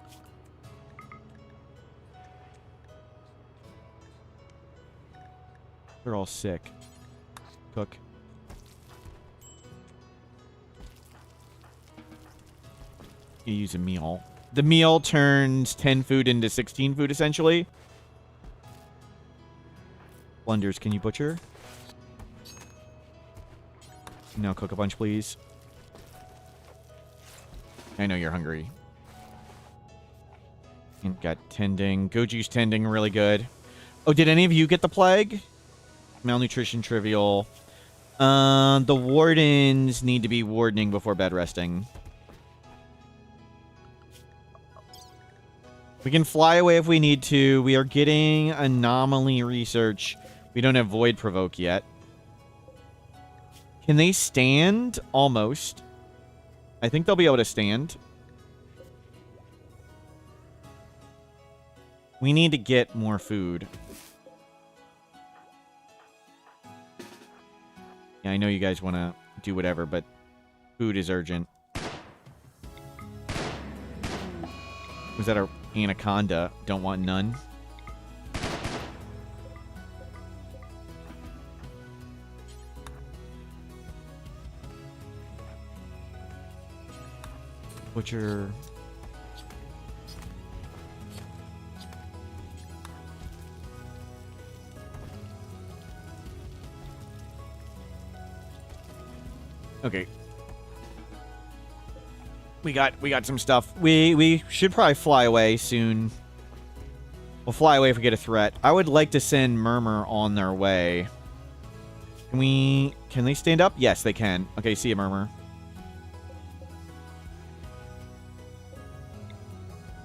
[SPEAKER 1] They're all sick. Cook. You use a meal. The meal turns 10 food into 16 food, essentially. Blunders, can you butcher? No, cook a bunch, please. I know you're hungry. And got tending. Goju's tending really good. Oh, did any of you get the plague? Malnutrition trivial. The wardens need to be wardening before bed resting. We can fly away if we need to. We are getting anomaly research. We don't have void provoke yet. Can they stand? Almost. I think they'll be able to stand. We need to get more food. Yeah, I know you guys want to do whatever, but food is urgent. Was that a anaconda? Don't want none. Butcher. Okay. We got some stuff. We should probably fly away soon. We'll fly away if we get a threat. I would like to send Murmur on their way. Can they stand up? Yes, they can. Okay, see you, Murmur.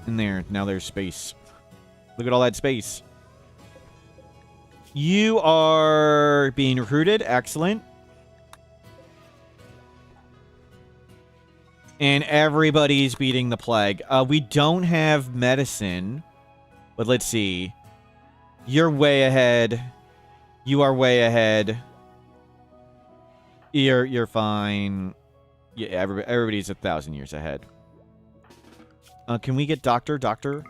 [SPEAKER 1] In there. Now there's space. Look at all that space. You are being recruited. Excellent. And everybody's beating the plague. We don't have medicine. But let's see. You're way ahead. You are way ahead. You're fine. Yeah, everybody's 1,000 years ahead. Can we get doctor? Doctor?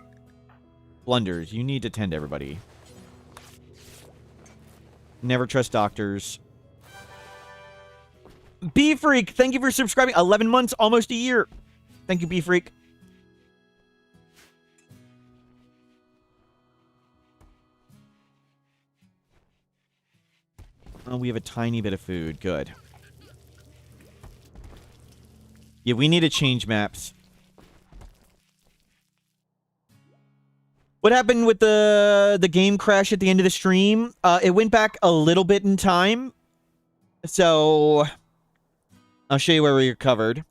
[SPEAKER 1] Blunders, you need to tend everybody. Never trust doctors. B-Freak, thank you for subscribing. 11 months, almost a year. Thank you, B-Freak. Oh, we have a tiny bit of food. Good. Yeah, we need to change maps. What happened with the game crash at the end of the stream? It went back a little bit in time. So, I'll show you where we recovered.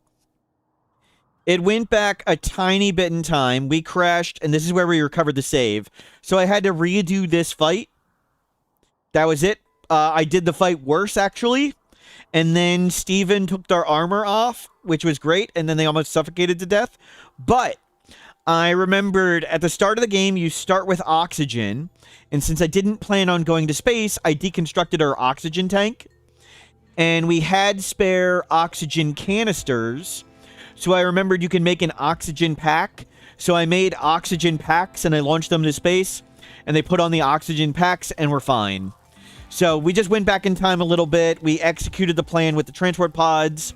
[SPEAKER 1] It went back a tiny bit in time. We crashed, and this is where we recovered the save. So I had to redo this fight. That was it. I did the fight worse, actually. And then Steven took their armor off, which was great, and then they almost suffocated to death. But I remembered at the start of the game, you start with oxygen. And since I didn't plan on going to space, I deconstructed our oxygen tank. And we had spare oxygen canisters. So I remembered you can make an oxygen pack. So I made oxygen packs and I launched them into space. And they put on the oxygen packs and we're fine. So we just went back in time a little bit. We executed the plan with the transport pods.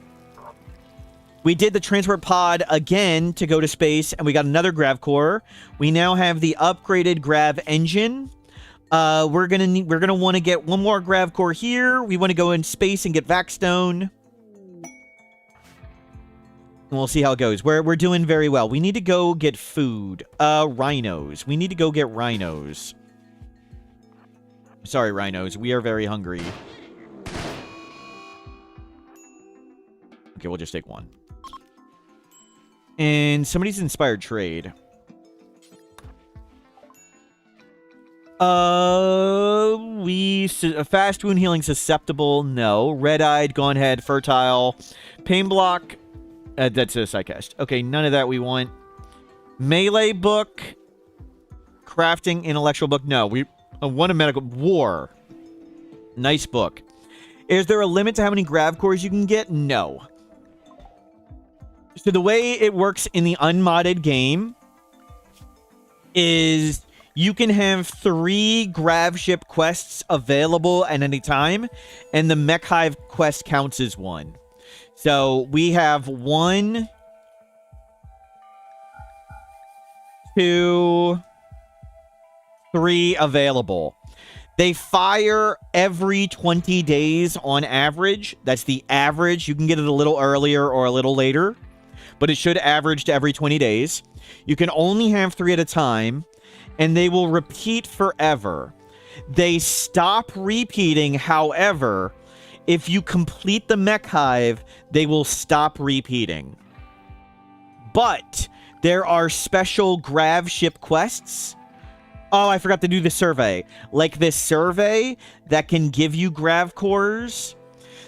[SPEAKER 1] We did the transport pod again to go to space, and we got another Grav core. We now have the upgraded Grav engine. We're gonna want to get one more Grav core here. We want to go in space and get Vaxstone. And we'll see how it goes. We're doing very well. We need to go get food. Rhinos. We need to go get rhinos. Sorry, rhinos. We are very hungry. Okay, we'll just take one. And somebody's inspired trade. Fast wound healing susceptible, no. Red-eyed, gone head, fertile. Pain block, that's a psychast. Okay, none of that we want. Melee book. Crafting, intellectual book, no. We want a medical. War. Nice book. Is there a limit to how many Grav cores you can get? No. So the way it works in the unmodded game is you can have 3 Gravship quests available at any time, and the Mech Hive quest counts as 1. So we have 1, 2, 3 available. They fire every 20 days on average. That's the average. You can get it a little earlier or a little later, but it should average to every 20 days. You can only have 3 at a time, and they will repeat forever. They stop repeating, however, if you complete the Mech Hive, they will stop repeating. But there are special Gravship quests. Oh, I forgot to do the survey. Like this survey that can give you Grav cores.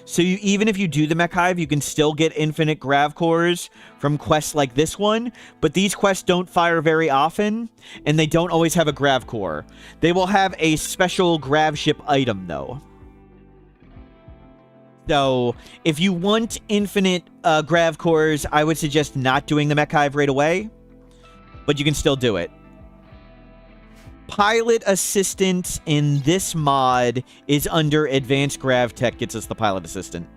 [SPEAKER 1] So even if you do the Mech Hive, you can still get infinite Grav cores from quests like this one. But these quests don't fire very often, and they don't always have a Grav core. They will have a special Gravship item, though. So if you want infinite Grav cores, I would suggest not doing the Mech Hive right away. But you can still do it. Pilot assistant in this mod is under advanced grav tech, gets us the pilot assistant.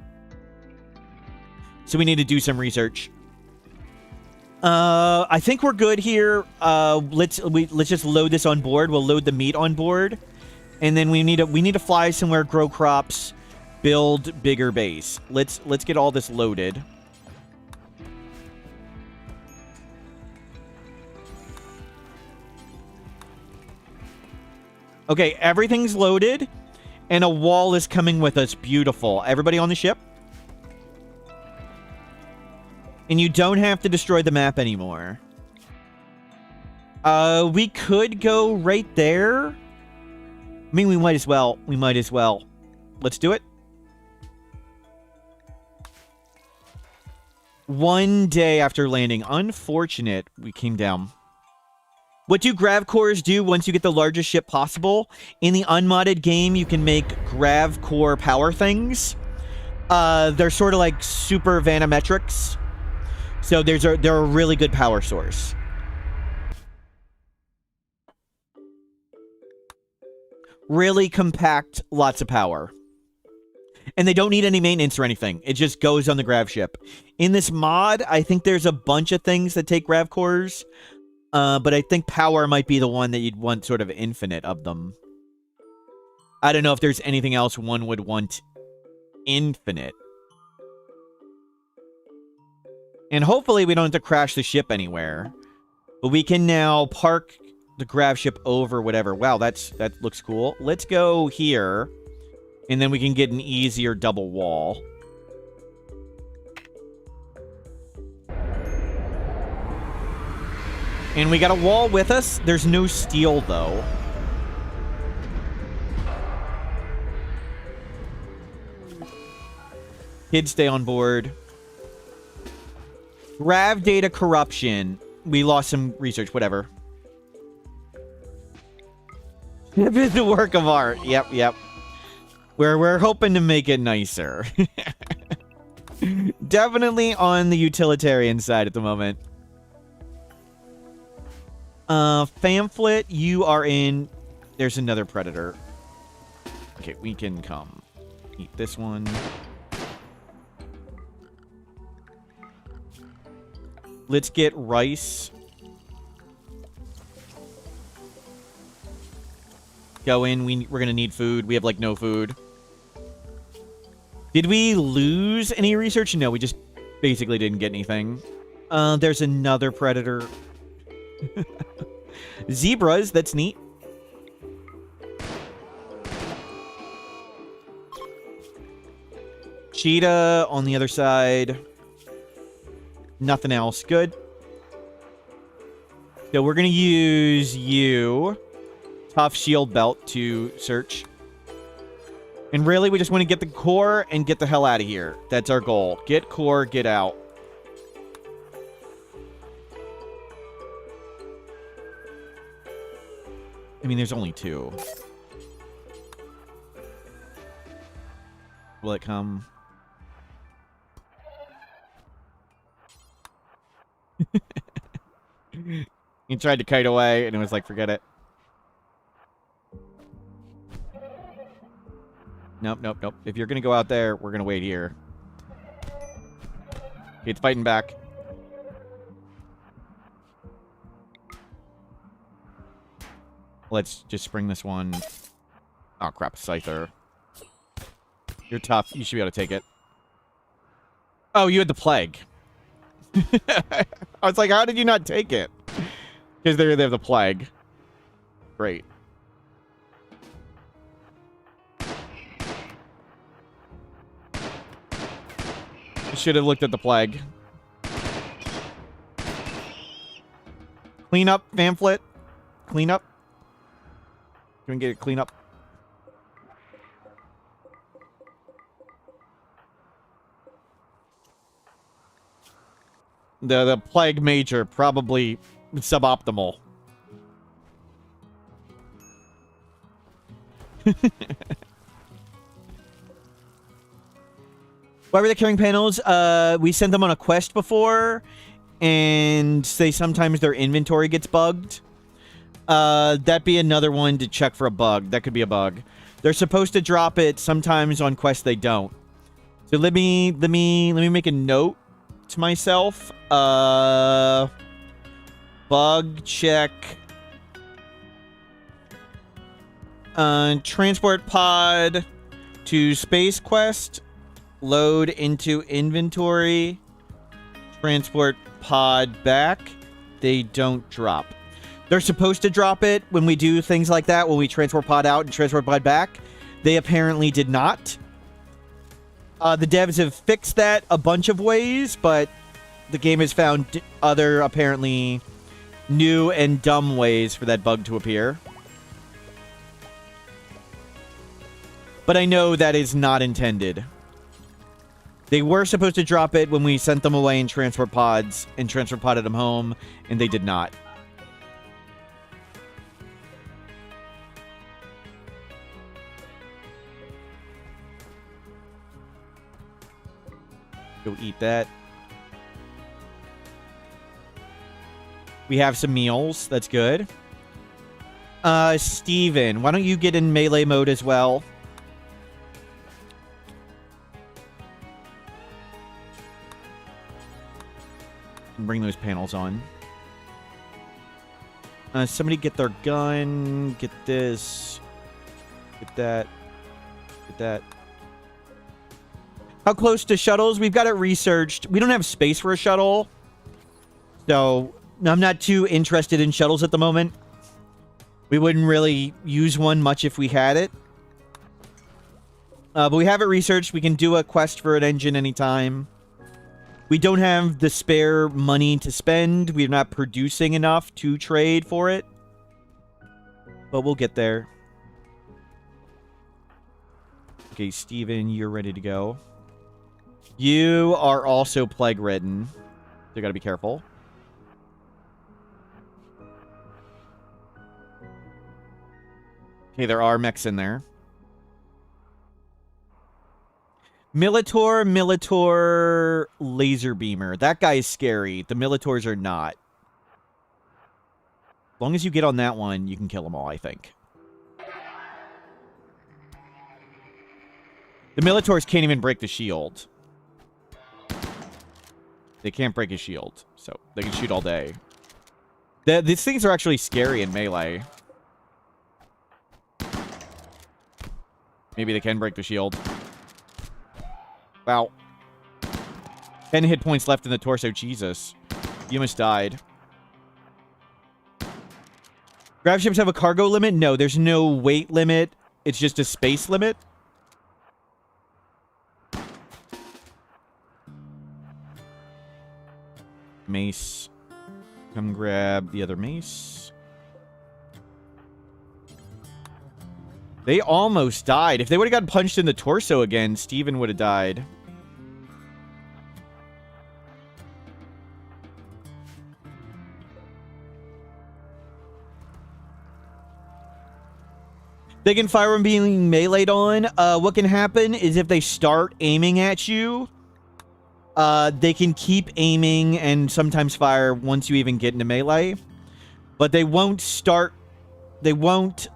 [SPEAKER 1] So we need to do some research. I think we're good here. Let's just load this on board. We'll load the meat on board, and then we need to fly somewhere, grow crops, build bigger base. Let's get all this loaded. Okay, everything's loaded, and a wall is coming with us. Beautiful. Everybody on the ship? And you don't have to destroy the map anymore. We could go right there. I mean, we might as well. We might as well. Let's do it. 1 day after landing. Unfortunate we came down. What do Grav cores do once you get the largest ship possible? In the unmodded game, you can make Grav core power things. They're sort of like super vanometrics. So they're a really good power source. Really compact, lots of power. And they don't need any maintenance or anything. It just goes on the Grav ship. In this mod, I think there's a bunch of things that take Grav cores. But I think power might be the one that you'd want sort of infinite of them. I don't know if there's anything else one would want infinite. And hopefully we don't have to crash the ship anywhere. But we can now park the Grav ship over whatever. Wow, that looks cool. Let's go here And then we can get an easier double wall. And we got a wall with us. There's no steel, though. Kids stay on board. Grav data corruption. We lost some research, whatever. It's a work of art. Yep. We're hoping to make it nicer. Definitely on the utilitarian side at the moment. Pamphlet, you are in. There's another predator. Okay, we can come. Eat this one. Let's get rice. Go in. We're gonna need food. We have like no food. Did we lose any research? No, we just basically didn't get anything. There's another predator. Zebras, that's neat. Cheetah on the other side. Nothing else. Good. So we're going to use you. Tough shield belt to search. And really, we just want to get the core and get the hell out of here. That's our goal. Get core, get out. I mean, there's only two. Will it come? He tried to kite away, and it was like, forget it. Nope. If you're gonna go out there, we're gonna wait here. It's fighting back. Let's just spring this one. Oh, crap. Scyther. You're tough. You should be able to take it. Oh, you had the plague. I was like, how did you not take it? Because they have the plague. Great. You should have looked at the plague. Clean up, pamphlet. Clean up. Can we get it clean up? The plague major probably suboptimal. Why were they carrying panels? We sent them on a quest before, and say sometimes their inventory gets bugged. That'd be another one to check for a bug. That could be a bug. They're supposed to drop it. Sometimes on quests they don't. So let me make a note to myself. Bug check. Transport pod to space quest. Load into inventory. Transport pod back. They don't drop. They're supposed to drop it when we do things like that, when we transport pod out and transport pod back. They apparently did not. The devs have fixed that a bunch of ways, but the game has found other, apparently, new and dumb ways for that bug to appear. But I know that is not intended. They were supposed to drop it when we sent them away in transport pods and transport podded them home, and they did not. Go eat that. We have some meals. That's good. Steven, why don't you get in melee mode as well? Bring those panels on. Somebody get their gun. Get this. Get that. Get that. How close to shuttles? We've got it researched. We don't have space for a shuttle. So, I'm not too interested in shuttles at the moment. We wouldn't really use one much if we had it. But we have it researched. We can do a quest for an engine anytime. We don't have the spare money to spend. We're not producing enough to trade for it. But we'll get there. Okay, Steven, you're ready to go. You are also plague-ridden. So you gotta be careful. Okay, there are mechs in there. Militor, laser beamer. That guy is scary. The Militors are not. As long as you get on that one, you can kill them all, I think. The Militors can't even break the shield. They can't break his shield, so they can shoot all day. These things are actually scary in melee. Maybe they can break the shield. Wow. 10 hit points left in the torso. Jesus. You almost died. Gravships have a cargo limit? No, there's no weight limit. It's just a space limit. Mace. Come grab the other mace. They almost died. If they would have gotten punched in the torso again, Steven would have died. They can fire when being meleeed on. What can happen is if they start aiming at you, they can keep aiming and sometimes fire once you even get into melee. But they won't start... They won't...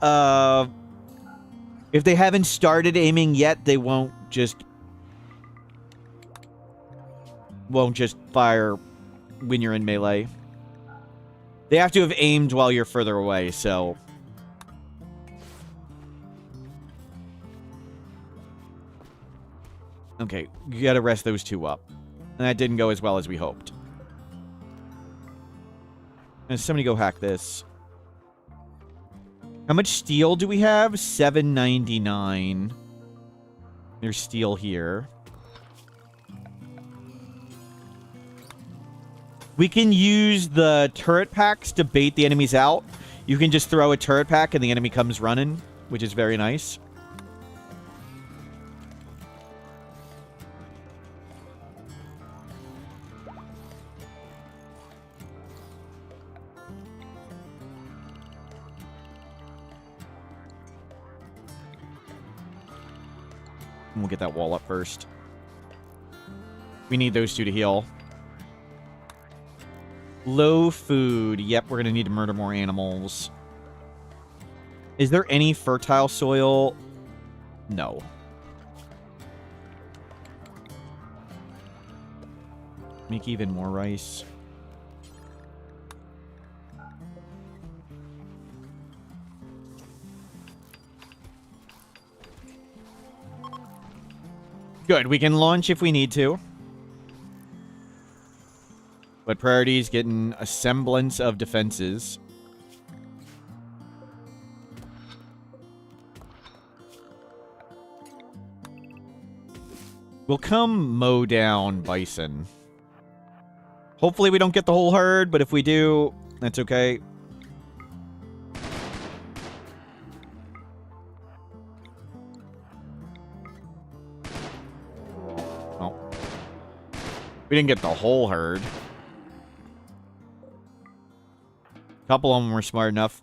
[SPEAKER 1] If they haven't started aiming yet, they won't just fire when you're in melee. They have to have aimed while you're further away, so... Okay, you gotta rest those two up. And that didn't go as well as we hoped. And somebody go hack this. How much steel do we have? $7.99. There's steel here. We can use the turret packs to bait the enemies out. You can just throw a turret pack and the enemy comes running, which is very nice. We'll get that wall up first. We need those two to heal. Low food. Yep, we're going to need to murder more animals. Is there any fertile soil? No. Make even more rice. Good, we can launch if we need to. But priority is getting a semblance of defenses. We'll come mow down bison. Hopefully we don't get the whole herd, but if we do, that's okay. We didn't get the whole herd. A couple of them were smart enough.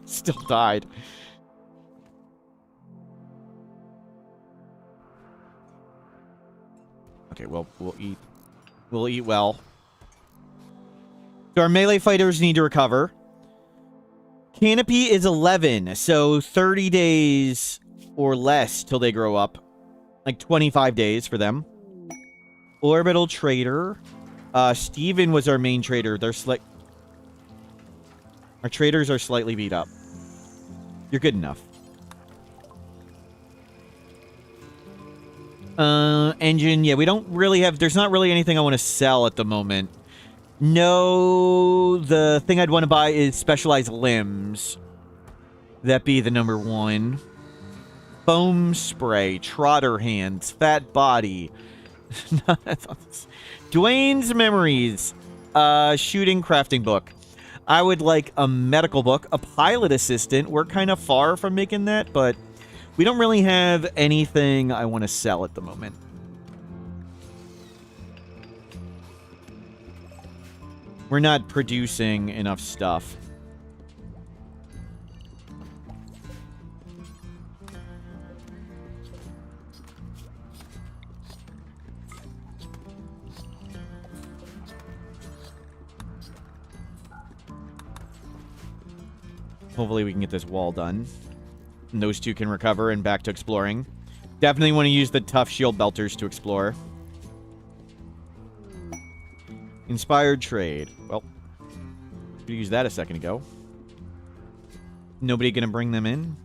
[SPEAKER 1] Still died. Okay, well, we'll eat. We'll eat well. So our melee fighters need to recover. Canopy is 11, so 30 days... or less till they grow up. Like 25 days for them. Orbital trader. Steven was our main trader. They're our traders are slightly beat up. You're good enough. Engine. Yeah, we don't really have... There's not really anything I want to sell at the moment. No, the thing I'd want to buy is specialized limbs. that be the number 1. Foam spray, trotter hands, fat body. Dwayne's memories. Shooting crafting book. I would like a medical book, a pilot assistant. We're kind of far from making that, but we don't really have anything I want to sell at the moment. We're not producing enough stuff. Hopefully we can get this wall done. And those two can recover and back to exploring. Definitely want to use the tough shield belters to explore. Inspired trade. Well, we used that a second ago. Nobody gonna bring them in?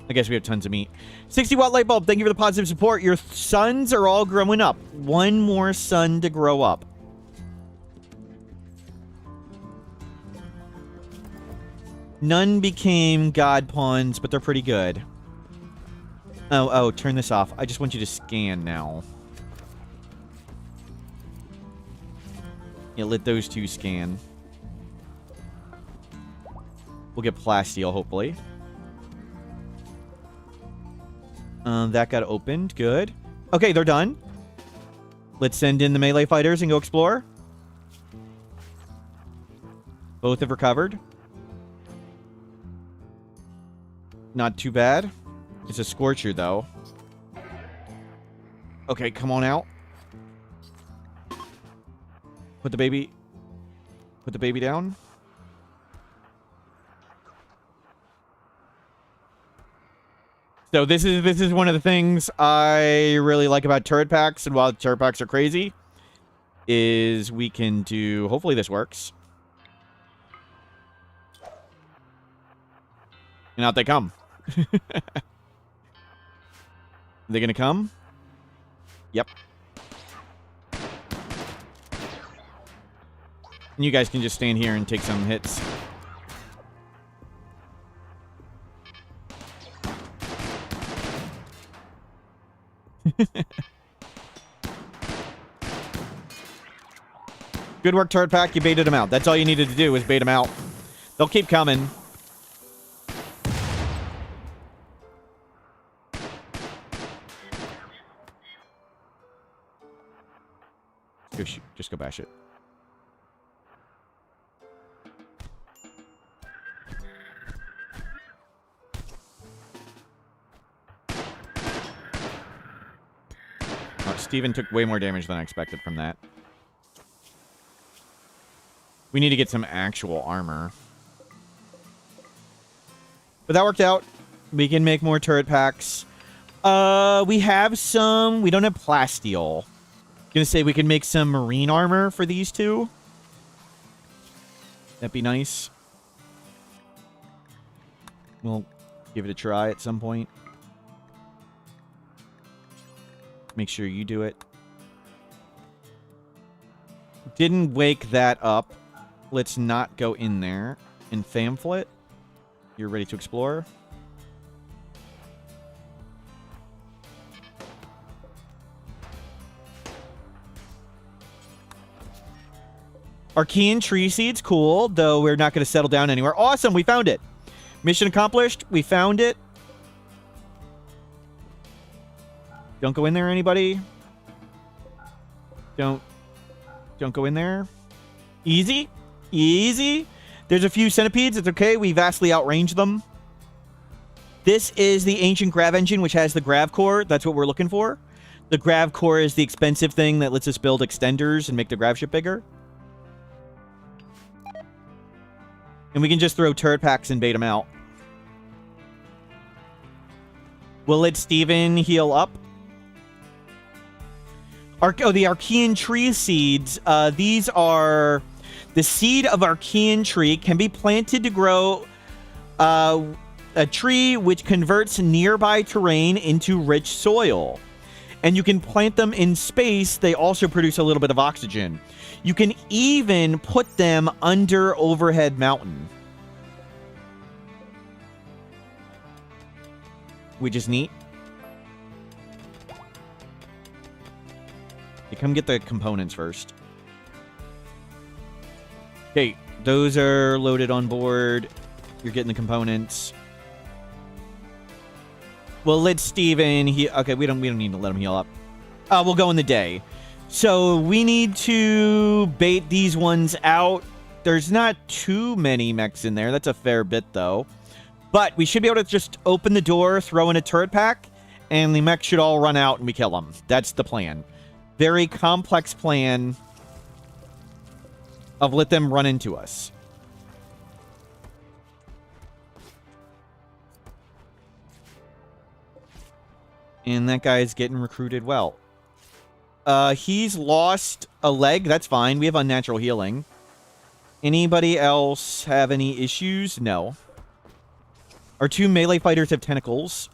[SPEAKER 1] I guess we have tons of meat. 60-watt light bulb. Thank you for the positive support. Your sons are all growing up. One more son to grow up. None became god pawns, but they're pretty good. Oh, turn this off. I just want you to scan now. Yeah, let those two scan. We'll get plasteel, hopefully. That got opened. Good. Okay, they're done. Let's send in the melee fighters and go explore. Both have recovered. Not too bad. It's a Scorcher, though. Okay, come on out. Put the baby down. So this is one of the things I really like about turret packs, and while turret packs are crazy, is we can do... Hopefully this works. And out they come. They gonna come? Yep. And you guys can just stand here and take some hits. Good work, turret pack. You baited them out. That's all you needed to do was bait them out. They'll keep coming. Just go bash it. Oh, Steven took way more damage than I expected from that. We need to get some actual armor. But that worked out. We can make more turret packs. We have some... We don't have plasteel. Gonna say we can make some marine armor for these two. That'd be nice. We'll give it a try at some point. Make sure you do it. Didn't wake that up. Let's not go in there. And Pamphlet, you're ready to explore? Archean tree seeds, cool. Though we're not going to settle down anywhere. Awesome, we found it. Mission accomplished. We found it. Don't go in there, anybody. Don't go in there. Easy. Easy. There's a few centipedes. It's okay. We vastly outranged them. This is the ancient Grav engine, which has the Grav core. That's what we're looking for. The Grav core is the expensive thing that lets us build extenders and make the Gravship bigger. And we can just throw turret packs and bait them out. We'll let Steven heal up. The Archean tree seeds. These are... The seed of Archean tree can be planted to grow a tree which converts nearby terrain into rich soil. And you can plant them in space. They also produce a little bit of oxygen. You can even put them under overhead mountain. which is neat. You come get the components first. Okay, those are loaded on board. You're getting the components. Well, let Steven okay, we don't need to let him heal up. We'll go in the day. So we need to bait these ones out. There's not too many mechs in there. That's a fair bit, though. But we should be able to just open the door, throw in a turret pack, and the mechs should all run out and we kill them. That's the plan. Very complex plan of let them run into us. And that guy is getting recruited well. He's lost a leg. That's fine. We have unnatural healing. Anybody else have any issues? No. Our 2 melee fighters have tentacles.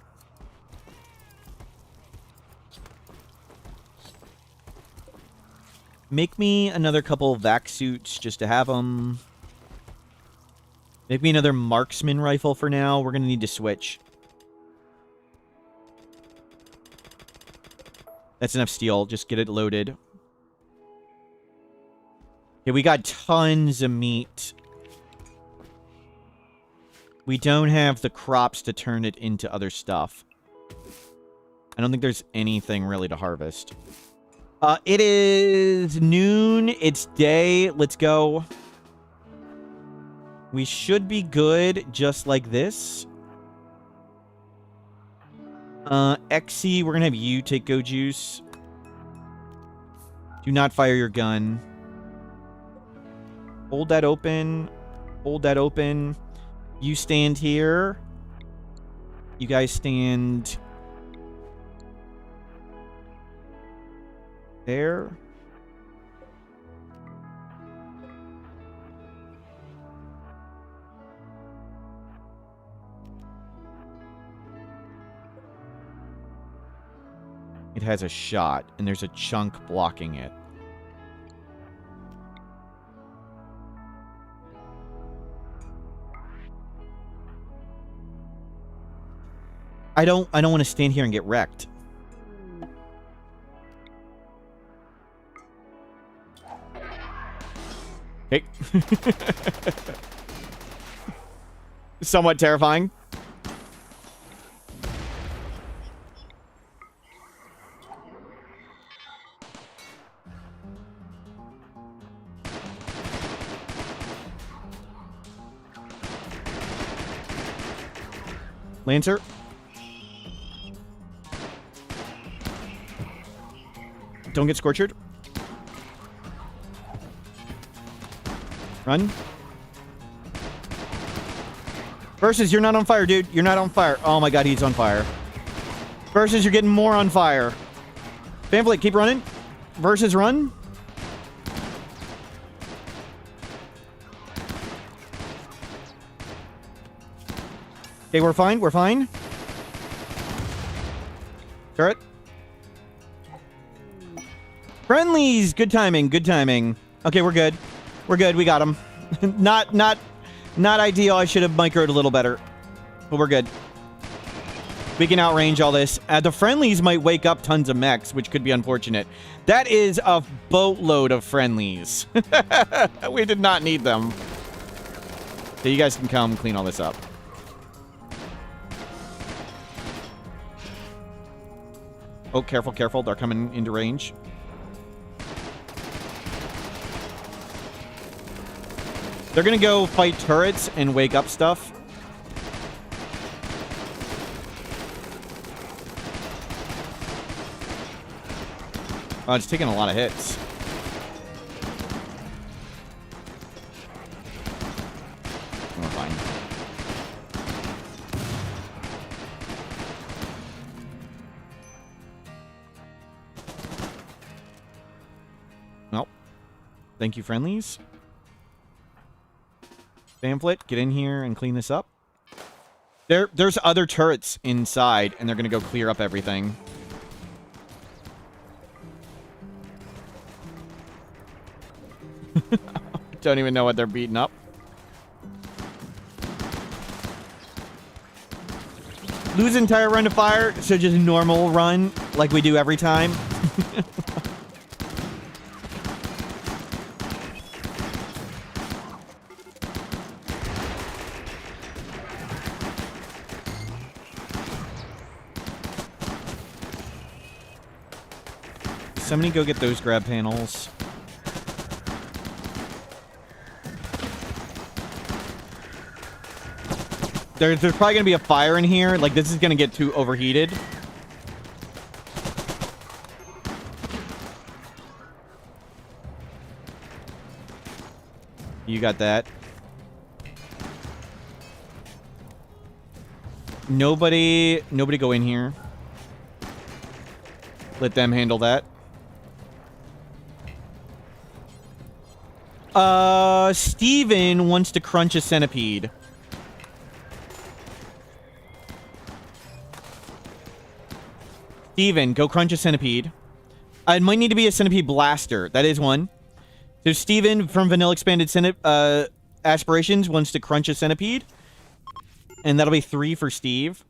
[SPEAKER 1] Make me another couple of vac suits just to have them. Make me another marksman rifle for now. We're going to need to switch. That's enough steel. Just get it loaded. Okay, we got tons of meat. We don't have the crops to turn it into other stuff. I don't think there's anything really to harvest. It is noon. It's day. Let's go. We should be good just like this. Exy, we're gonna have you take Go Juice. Do not fire your gun. Hold that open. Hold that open. You stand here. You guys stand there. It has a shot, and there's a chunk blocking it. I don't want to stand here and get wrecked. Okay. Somewhat terrifying. Lancer. Don't get scorched. Run. Versus, you're not on fire, dude. You're not on fire. Oh my god, he's on fire. Versus, you're getting more on fire. Pamphlet, keep running. Versus, run. Okay, we're fine. We're fine. Turret. Friendlies. Good timing. Good timing. Okay, we're good. We're good. We got him. Not ideal. I should have microed a little better. But we're good. We can outrange all this. The friendlies might wake up tons of mechs, which could be unfortunate. That is a boatload of friendlies. We did not need them. So you guys can come clean all this up. Oh, careful, careful. They're coming into range. They're going to go fight turrets and wake up stuff. Oh, it's taking a lot of hits. We're fine. Well, thank you, friendlies. Pamphlet, get in here and clean this up. There's other turrets inside, and they're going to go clear up everything. Don't even know what they're beating up. Lose entire run to fire, so just normal run, like we do every time. Somebody go get those grab panels. There's probably going to be a fire in here. Like, this is going to get too overheated. You got that. Nobody go in here. Let them handle that. Steven wants to crunch a centipede. Steven, go crunch a centipede. It might need to be a centipede blaster. That is one. So Steven from Vanilla Expanded Aspirations wants to crunch a centipede. And that'll be 3 for Steve.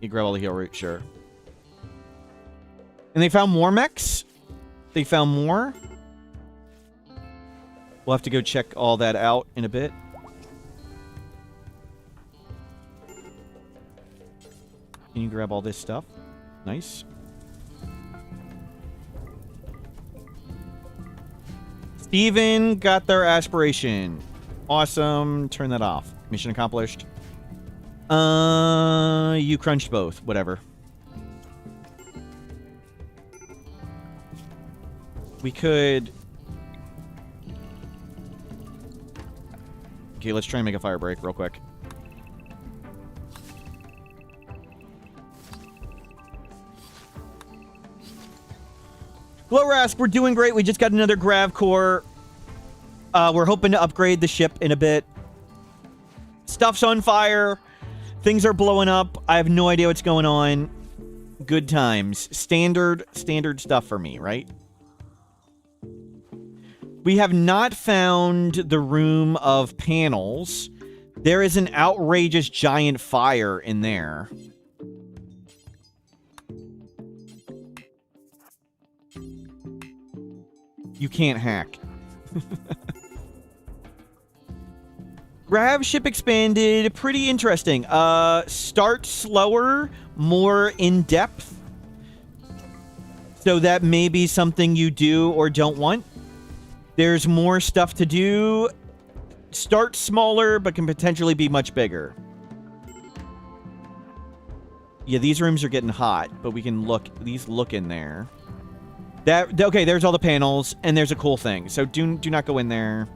[SPEAKER 1] You grab all the heal root, sure. And they found more mechs? They found more? We'll have to go check all that out in a bit. Can you grab all this stuff? Nice. Steven got their aspiration. Awesome. Turn that off. Mission accomplished. You crunched both. Whatever. We could... Okay, let's try and make a fire break real quick. Glowrask, we're doing great. We just got another Grav core. We're hoping to upgrade the ship in a bit. Stuff's on fire. Things are blowing up. I have no idea what's going on. Good times. Standard stuff for me, right? We have not found the room of panels. There is an outrageous giant fire in there. You can't hack. Gravship expanded. Pretty interesting. Start slower, more in-depth. So that may be something you do or don't want. There's more stuff to do. Start smaller, but can potentially be much bigger. Yeah, these rooms are getting hot, but we can look. These look in there. Okay, there's all the panels, and there's a cool thing. So do not go in there.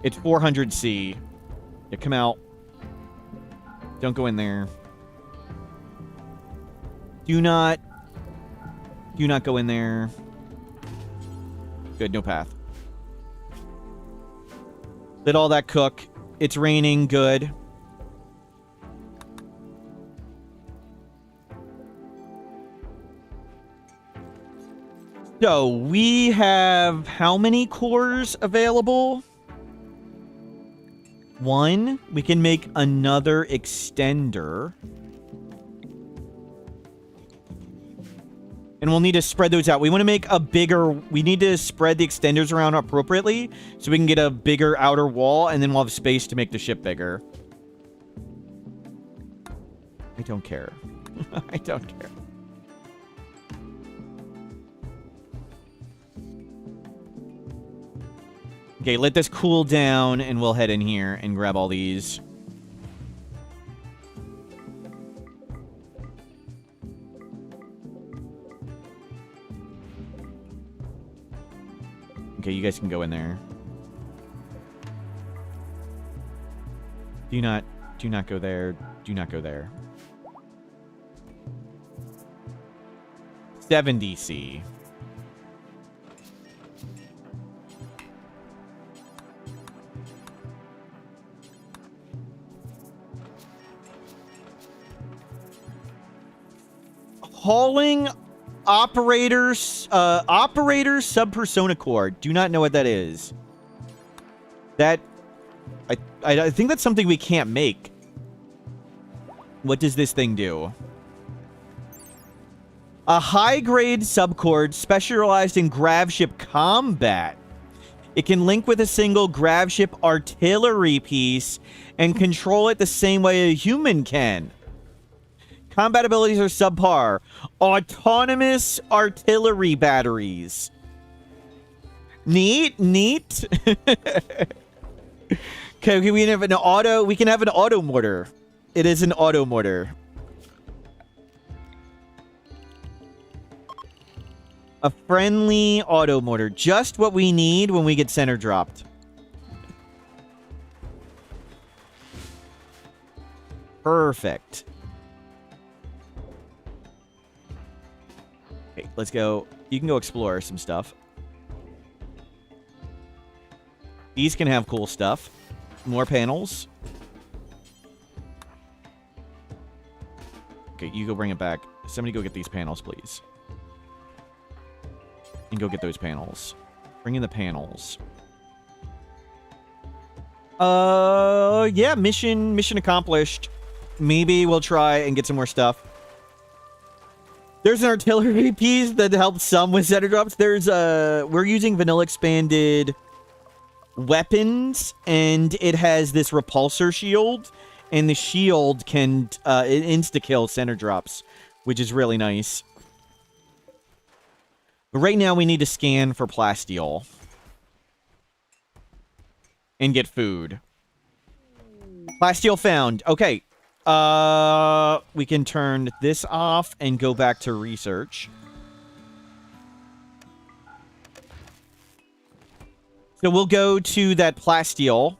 [SPEAKER 1] It's 400C. Yeah, come out. Don't go in there. Do not go in there. Good, no path. Let all that cook. It's raining, good. So, we have how many cores available? 1. We can make another extender. And we'll need to spread those out. We want to make a bigger... We need to spread the extenders around appropriately so we can get a bigger outer wall, and then we'll have space to make the ship bigger. I don't care. I don't care. Okay, let this cool down, and we'll head in here and grab all these. Okay, you guys can go in there. Do not go there. Do not go there. 70C. Hauling operators sub-persona core. Do not know what that is. That I think that's something we can't make. What does this thing do? A high-grade subcord specialized in Gravship combat. It can link with a single Gravship artillery piece and control it the same way a human can. Combat abilities are subpar. Autonomous artillery batteries. Neat, neat. Okay, we can have an auto mortar. It is an auto mortar. A friendly auto mortar. Just what we need when we get center dropped. Perfect. Okay, let's go. You can go explore some stuff. These can have cool stuff. More panels. Okay, you go bring it back. Somebody go get these panels, please. And go get those panels. Bring in the panels. Yeah, mission accomplished. Maybe we'll try and get some more stuff. There's an artillery piece that helps some with center drops. We're using vanilla expanded weapons, and it has this repulsor shield, and the shield can insta-kill center drops, which is really nice. But right now we need to scan for plasteel. And get food. Plasteel found. Okay. We can turn this off and go back to research. So we'll go to that plasteel.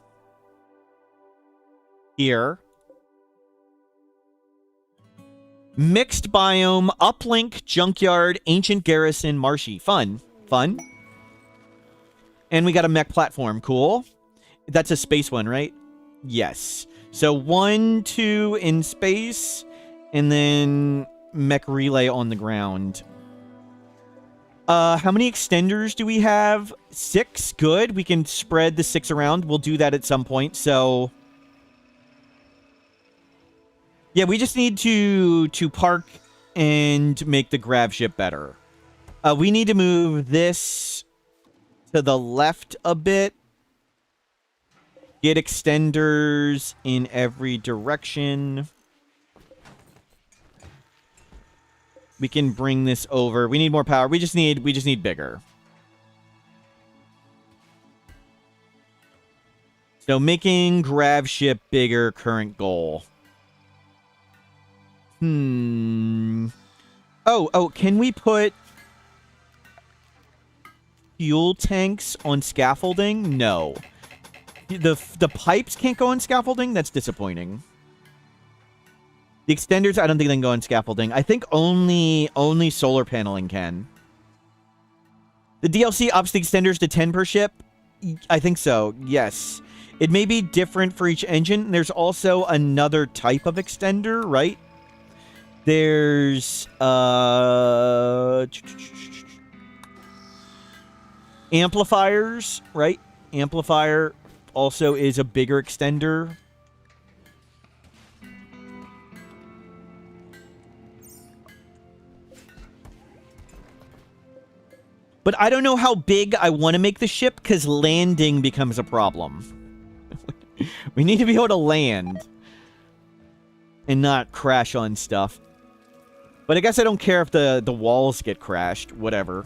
[SPEAKER 1] Here. Mixed biome, uplink, junkyard, ancient garrison, marshy. Fun. Fun. And we got a mech platform. Cool. That's a space one, right? Yes. So 1, 2 in space, and then mech relay on the ground. How many extenders do we have? 6. Good. We can spread the 6 around. We'll do that at some point. So yeah, we just need to park and make the Gravship better. We need to move this to the left a bit. Get extenders in every direction. We can bring this over. We need more power. We just need bigger. So making Gravship bigger, current goal. Oh, can we put fuel tanks on scaffolding? No. The pipes can't go on scaffolding? That's disappointing. The extenders, I don't think they can go on scaffolding. I think only solar paneling can. The DLC ups the extenders to 10 per ship? I think so, yes. It may be different for each engine. There's also another type of extender, right? There's amplifiers, right? Amplifier also is a bigger extender. But I don't know how big I want to make the ship, because landing becomes a problem. We need to be able to land and not crash on stuff. But I guess I don't care if the walls get crashed. Whatever.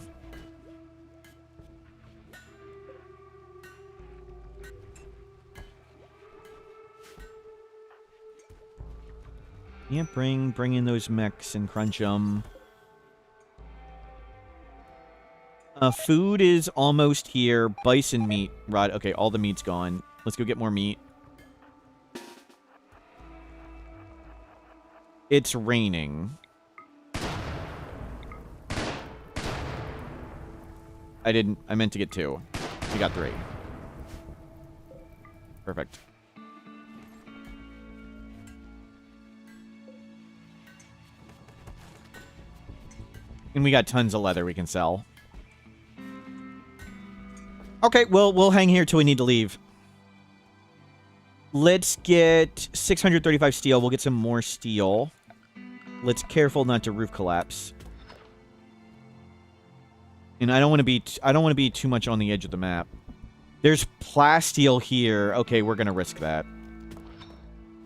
[SPEAKER 1] Yeah, bring in those mechs and crunch them. Food is almost here. Bison meat. Right, okay, all the meat's gone. Let's go get more meat. It's raining. I meant to get 2. We got 3. Perfect. And we got tons of leather we can sell. Okay, we'll hang here till we need to leave. Let's get 635 steel. We'll get some more steel. Let's careful not to roof collapse. And I don't want to be too much on the edge of the map. There's plasteel here. Okay, we're going to risk that.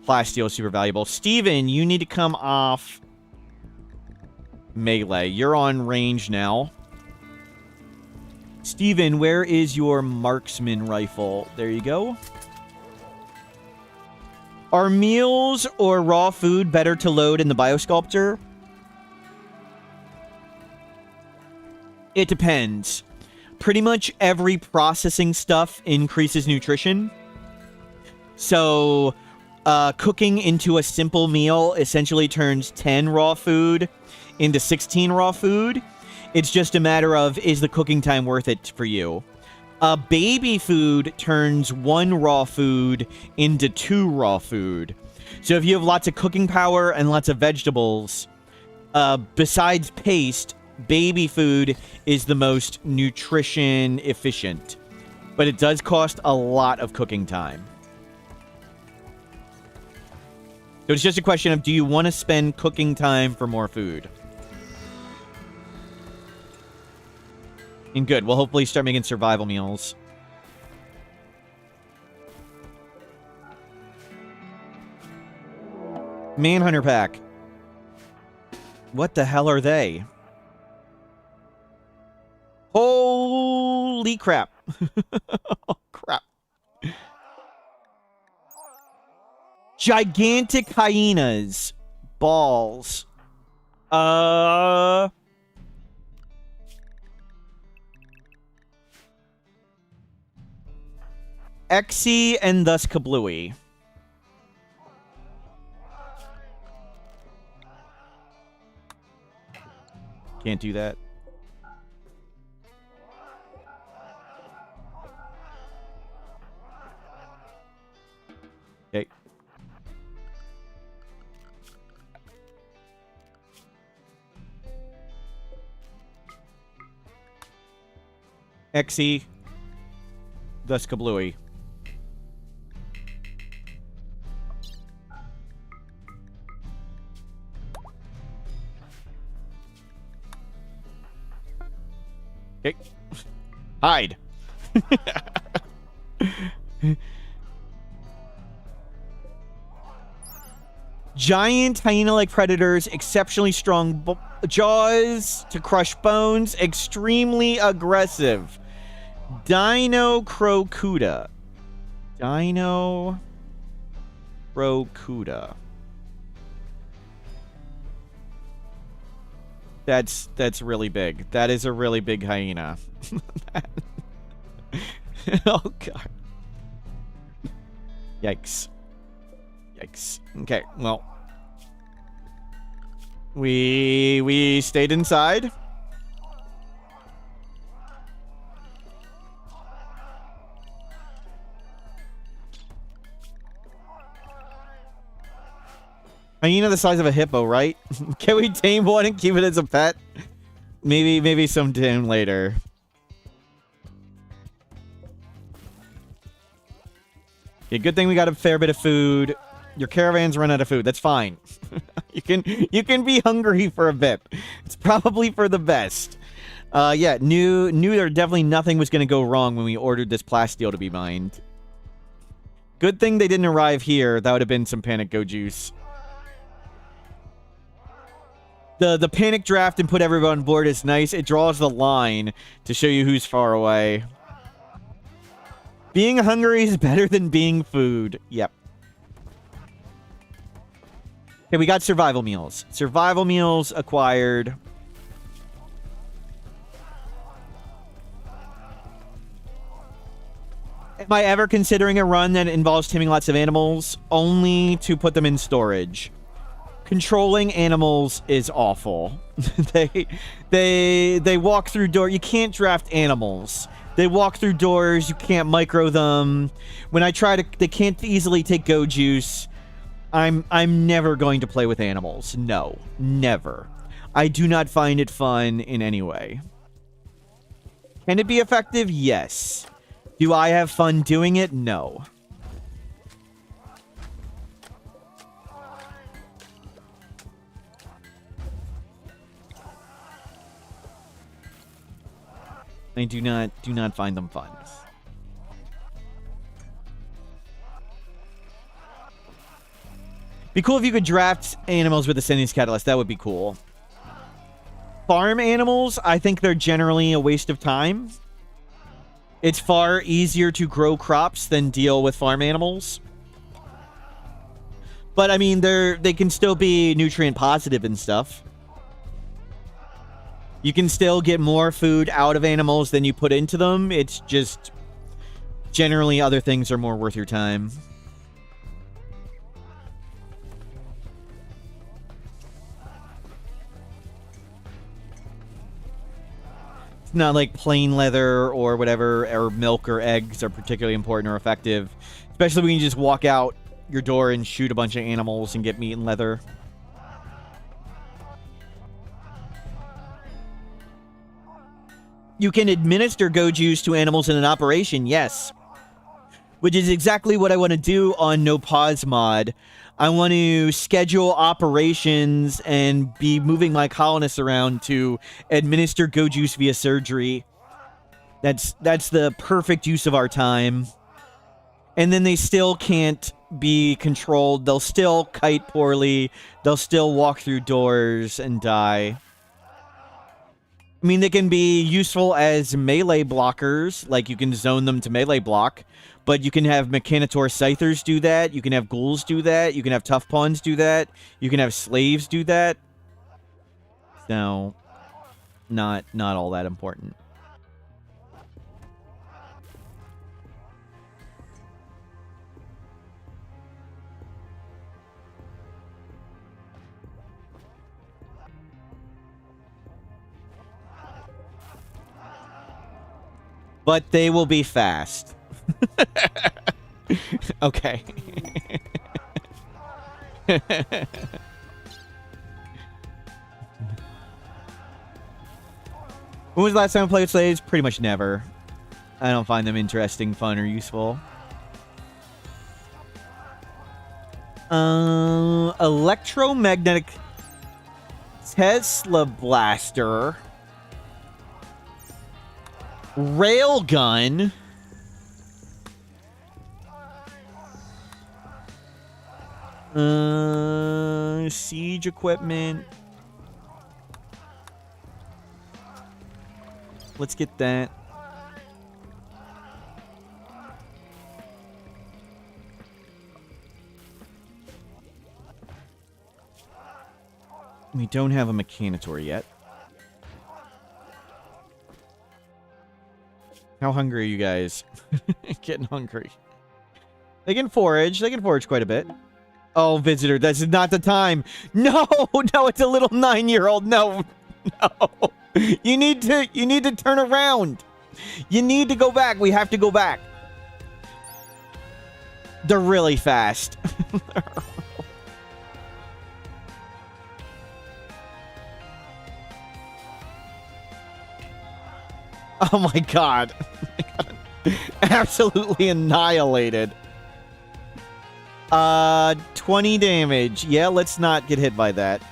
[SPEAKER 1] Plasteel is super valuable. Steven, you need to come off melee. You're on range now. Steven, where is your marksman rifle? There you go. Are meals or raw food better to load in the biosculptor? It depends. Pretty much every processing stuff increases nutrition. So, cooking into a simple meal essentially turns 10 raw food into 16 raw food. It's just a matter of, is the cooking time worth it for you? Baby food turns 1 raw food into 2 raw food. So if you have lots of cooking power and lots of vegetables, besides paste, baby food is the most nutrition efficient. But it does cost a lot of cooking time. So it's just a question of, do you want to spend cooking time for more food? And good. We'll hopefully start making survival meals. Manhunter pack. What the hell are they? Holy crap. Oh, crap. Gigantic hyenas. Balls. Exy and thus Kablooey. Can't do that. Okay. Exy, thus Kablooey. Okay. Hide. Giant hyena-like predators, exceptionally strong jaws to crush bones, extremely aggressive. Dino Crocuda. Dino Crocuda. That's really big. That is a really big hyena. Oh god. Yikes. Yikes. Okay, well. We stayed inside. Hyena the size of a hippo, right? Can we tame one and keep it as a pet? Maybe sometime later. Yeah, good thing we got a fair bit of food. Your caravan's run out of food. That's fine. You can be hungry for a bit. It's probably for the best. Yeah, knew there definitely nothing was going to go wrong when we ordered this plasteel to be mined. Good thing they didn't arrive here. That would have been some panic go juice. The panic draft and put everyone on board is nice. It draws the line to show you who's far away. Being hungry is better than being food. Yep. Okay, we got survival meals. Survival meals acquired. Am I ever considering a run that involves taming lots of animals? Only to put them in storage. Controlling animals is awful. They walk through doors. You can't draft animals. They walk through doors. You can't micro them. When I try to, they can't easily take go juice. I'm never going to play with animals. No, never. I do not find it fun in any way. Can it be effective? Yes. Do I have fun doing it? No. I do not find them fun. Be cool if you could draft animals with Ascendius Catalyst. That would be cool. Farm animals, I think they're generally a waste of time. It's far easier to grow crops than deal with farm animals. But I mean, they can still be nutrient positive and stuff. You can still get more food out of animals than you put into them. It's just generally other things are more worth your time. It's not like plain leather or whatever, or milk or eggs are particularly important or effective. Especially when you just walk out your door and shoot a bunch of animals and get meat and leather. You can administer go juice to animals in an operation, yes. Which is exactly what I want to do on NoPause mod. I want to schedule operations and be moving my colonists around to administer go juice via surgery. That's the perfect use of our time. And then they still can't be controlled. They'll still kite poorly. They'll still walk through doors and die. I mean, they can be useful as melee blockers, like you can zone them to melee block, but you can have Mechanitor Scythers do that, you can have Ghouls do that, you can have Tough Pawns do that, you can have Slaves do that. So, not all that important. But they will be fast. Okay. When was the last time I played with slaves? Pretty much never. I don't find them interesting, fun, or useful. Electromagnetic Tesla Blaster. Railgun. Siege equipment. Let's get that. We don't have a Mechanitor yet. How hungry are you guys? Getting hungry. They can forage. They can forage quite a bit. Oh, visitor, this is not the time. No, no, it's a little 9-year-old. No, no. You need to turn around. You need to go back. We have to go back. They're really fast. Oh my god. Absolutely annihilated. 20 damage. Yeah, let's not get hit by that.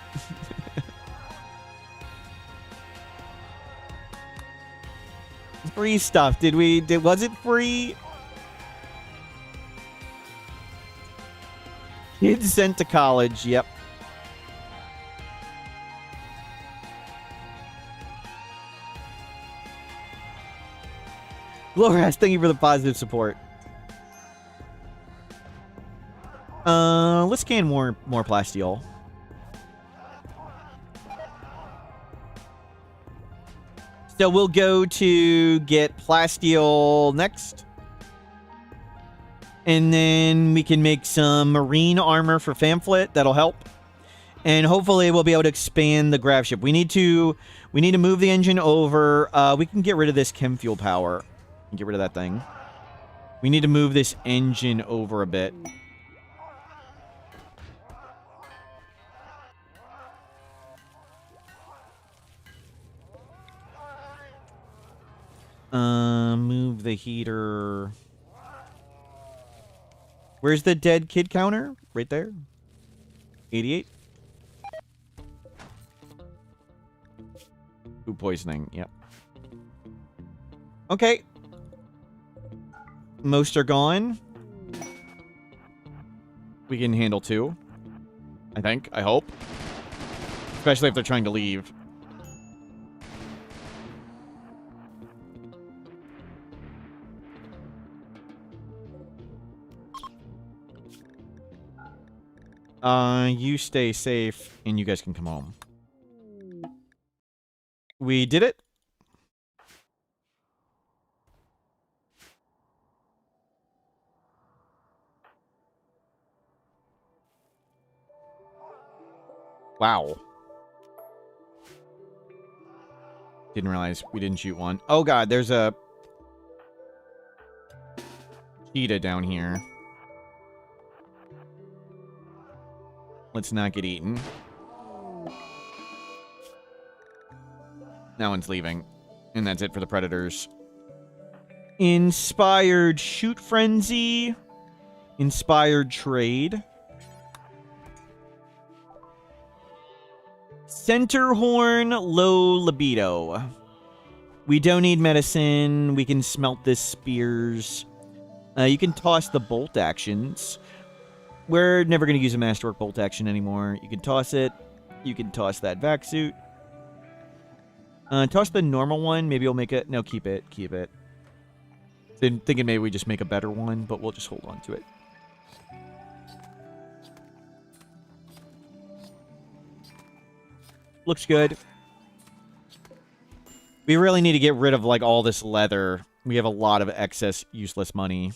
[SPEAKER 1] Free stuff. Was it free? Kids sent to college. Yep. Gloras, thank you for the positive support. Let's scan more plasteel. So we'll go to get plasteel next. And then we can make some marine armor for Pamphlet. That'll help. And hopefully we'll be able to expand the Gravship. We need to move the engine over. We can get rid of this chem fuel power. Get rid of that thing. We need to move this engine over a bit. Move the heater. Where's the dead kid counter? Right there. 88. Food poisoning. Yep. Okay. Most are gone. We can handle 2. I think. I hope. Especially if they're trying to leave. You stay safe, and you guys can come home. We did it. Wow. Didn't realize we didn't shoot one. Oh god, there's a cheetah down here. Let's not get eaten. That one's leaving. And that's it for the predators. Inspired shoot frenzy. Inspired trade. Center horn, low libido. We don't need medicine. We can smelt this spears. You can toss the bolt actions. We're never going to use a Masterwork bolt action anymore. You can toss it. You can toss that vac suit. Toss the normal one. Maybe we'll make it. No, keep it. Keep it. Then thinking maybe we just make a better one, but we'll just hold on to it. Looks good. We really need to get rid of, like, all this leather. We have a lot of excess useless money.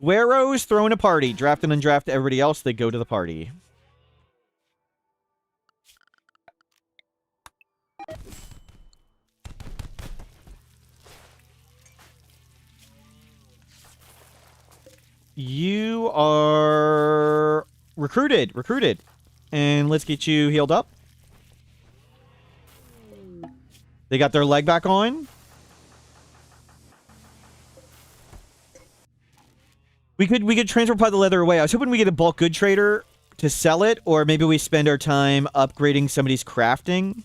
[SPEAKER 1] Guero's throwing a party. Draft and undraft everybody else. They go to the party. You are recruited. Recruited. And let's get you healed up. They got their leg back on. We could transfer part of the leather away. I was hoping we get a bulk good trader to sell it, or maybe we spend our time upgrading somebody's crafting.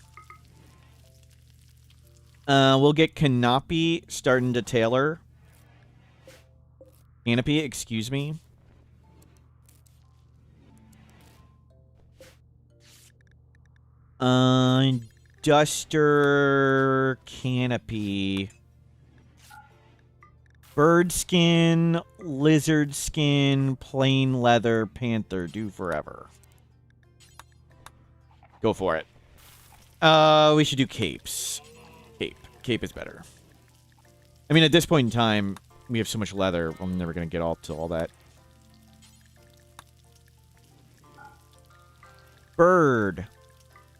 [SPEAKER 1] We'll get Canopy starting to tailor. Canopy, excuse me. Duster, Canopy. Bird skin, lizard skin, plain leather, panther, do forever. Go for it. We should do capes. Cape is better. I mean, at this point in time, we have so much leather, I'm never going to get all to all that. Bird,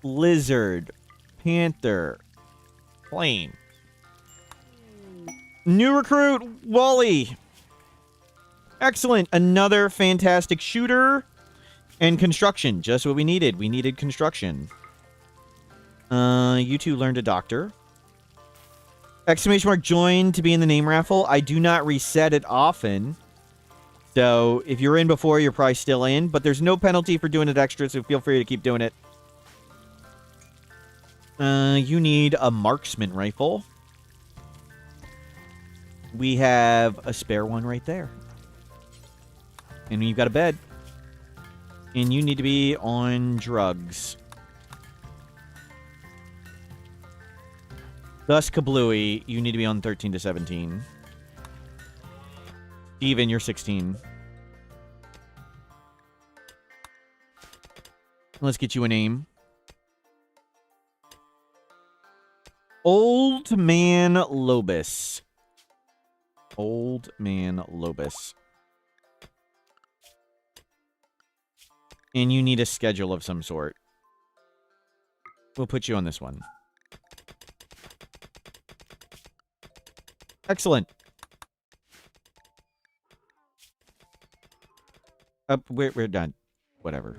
[SPEAKER 1] lizard, panther, plain. New recruit, Wally. Excellent. Another fantastic shooter. And construction. Just what we needed. We needed construction. You two learned a doctor. Exclamation mark join to be in the name raffle. I do not reset it often. So if you're in before, you're probably still in. But there's no penalty for doing it extra, so feel free to keep doing it. You need a marksman rifle. We have a spare one right there. And you've got a bed. And you need to be on drugs. Thus, Kablooey, you need to be on 13 to 17. Steven, you're 16. Let's get you a name. Old Man Lobus. Old Man Lobus. And you need a schedule of some sort. We'll put you on this one. Excellent. We're done. Whatever.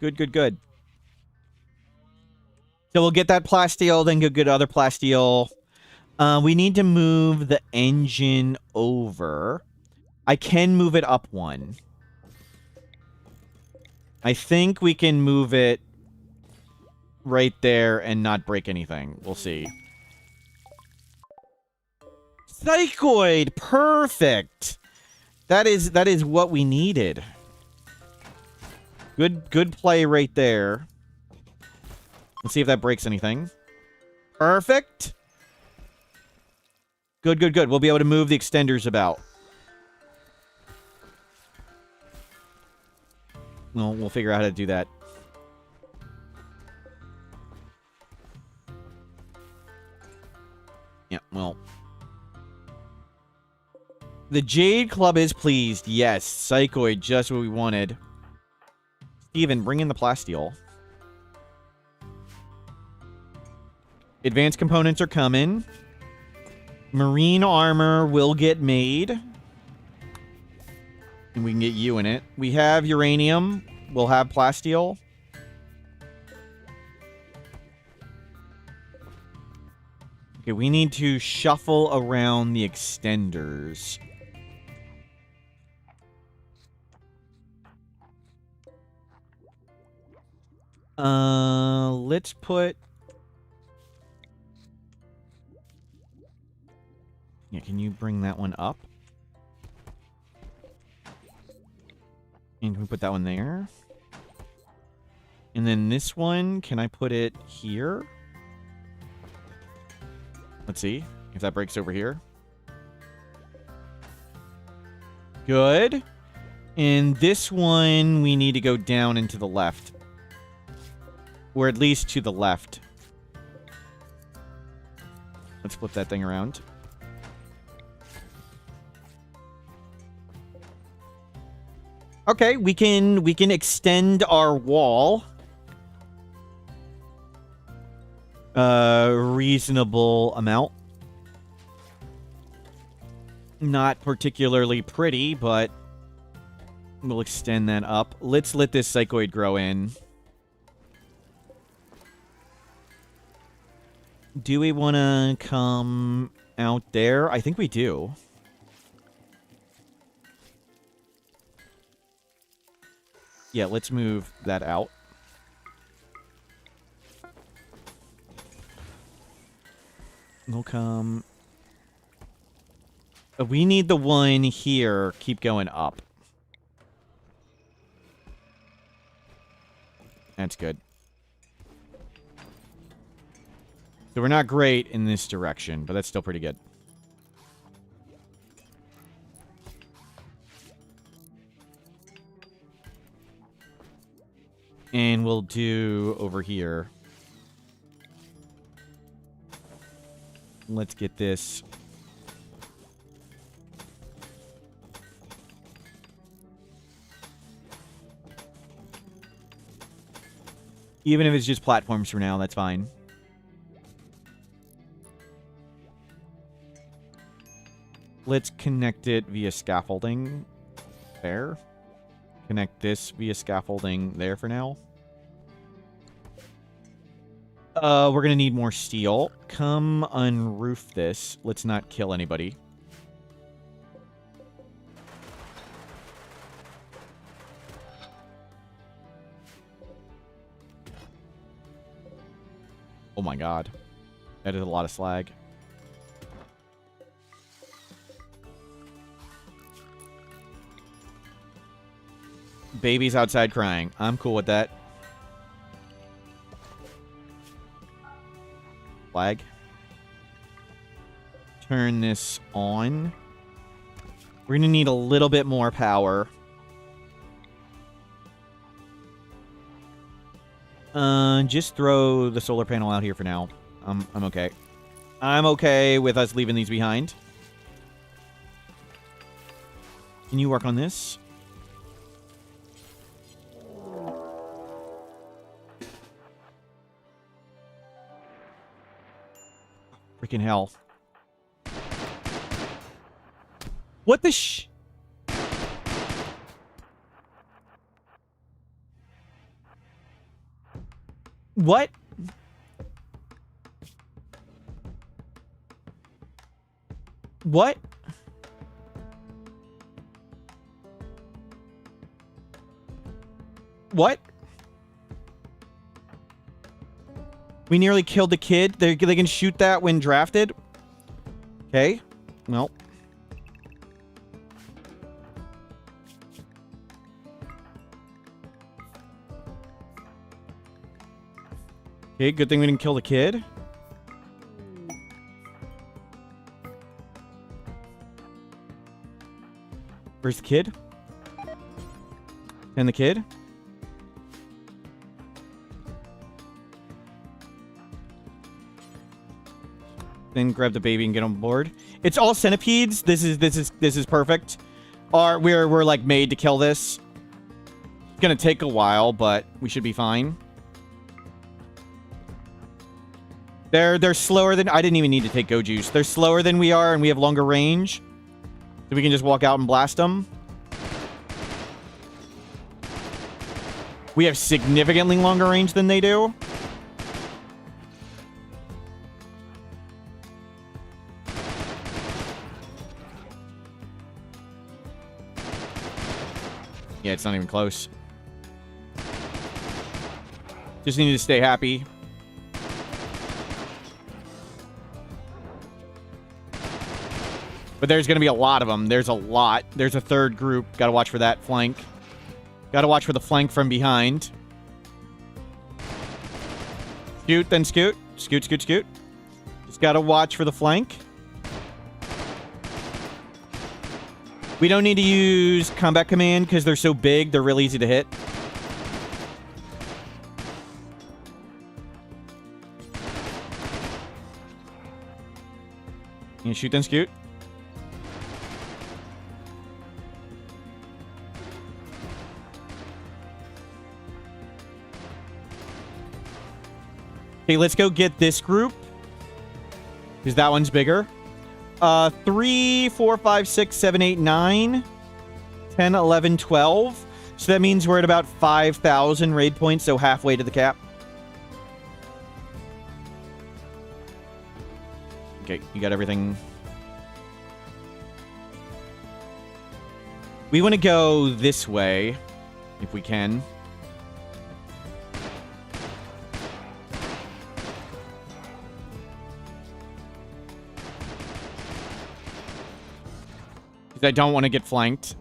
[SPEAKER 1] Good. So we'll get that plasteel, then go get other plasteel. We need to move the engine over. I can move it up one. I think we can move it right there and not break anything. We'll see. Psychoid! Perfect! That is what we needed. Good play right there. Let's see if that breaks anything. Perfect! Good. We'll be able to move the extenders about. We'll figure out how to do that. Yeah, well. The Jade Club is pleased. Yes, Psychoid, just what we wanted. Steven, bring in the plasteel. Advanced components are coming. Marine armor will get made. And we can get you in it. We have uranium. We'll have plasteel. Okay, we need to shuffle around the extenders. Let's put... Yeah, can you bring that one up? And can we put that one there? And then this one, can I put it here? Let's see if that breaks over here. Good. And this one, we need to go down and to the left. Or at least to the left. Let's flip that thing around. Okay, we can extend our wall. Reasonable amount. Not particularly pretty, but we'll extend that up. Let's let this Psychoid grow in. Do we want to come out there? I think we do. Yeah, let's move that out. We'll come... We need the one here. Keep going up. That's good. So we're not great in this direction, but that's still pretty good. And we'll do over here. Let's get this. Even if it's just platforms for now, that's fine. Let's connect it via scaffolding there. Connect this via scaffolding there for now. We're gonna need more steel. Come unroof this. Let's not kill anybody. Oh my god. That is a lot of slag. Baby's outside crying. I'm cool with that. Flag. Turn this on. We're gonna need a little bit more power. Just throw the solar panel out here for now. I'm okay. I'm okay with us leaving these behind. Can you work on this? Freaking hell. What the sh... What? What? What? We nearly killed the kid. They can shoot that when drafted. Okay. Well. Okay, good thing we didn't kill the kid. Where's the kid? And the kid? Then grab the baby and get on board. It's all centipedes. This is perfect. We're like made to kill this. It's gonna take a while, but we should be fine. They're slower than... I didn't even need to take Go Juice. They're slower than we are, and we have longer range. So we can just walk out and blast them. We have significantly longer range than they do. Yeah, it's not even close. Just need to stay happy. But there's going to be a lot of them. There's a lot. There's a third group. Got to watch for that flank. Got to watch for the flank from behind. Scoot, then scoot. Scoot, scoot, scoot. Just got to watch for the flank. We don't need to use combat command because they're so big. They're real easy to hit. You shoot, then scoot. Okay, let's go get this group. Because that one's bigger. 3, 4, 5, 6, 7, 8, 9, 10, 11, 12. So that means we're at about 5,000 raid points, so halfway to the cap. Okay, you got everything. We want to go this way, if we can. I don't want to get flanked.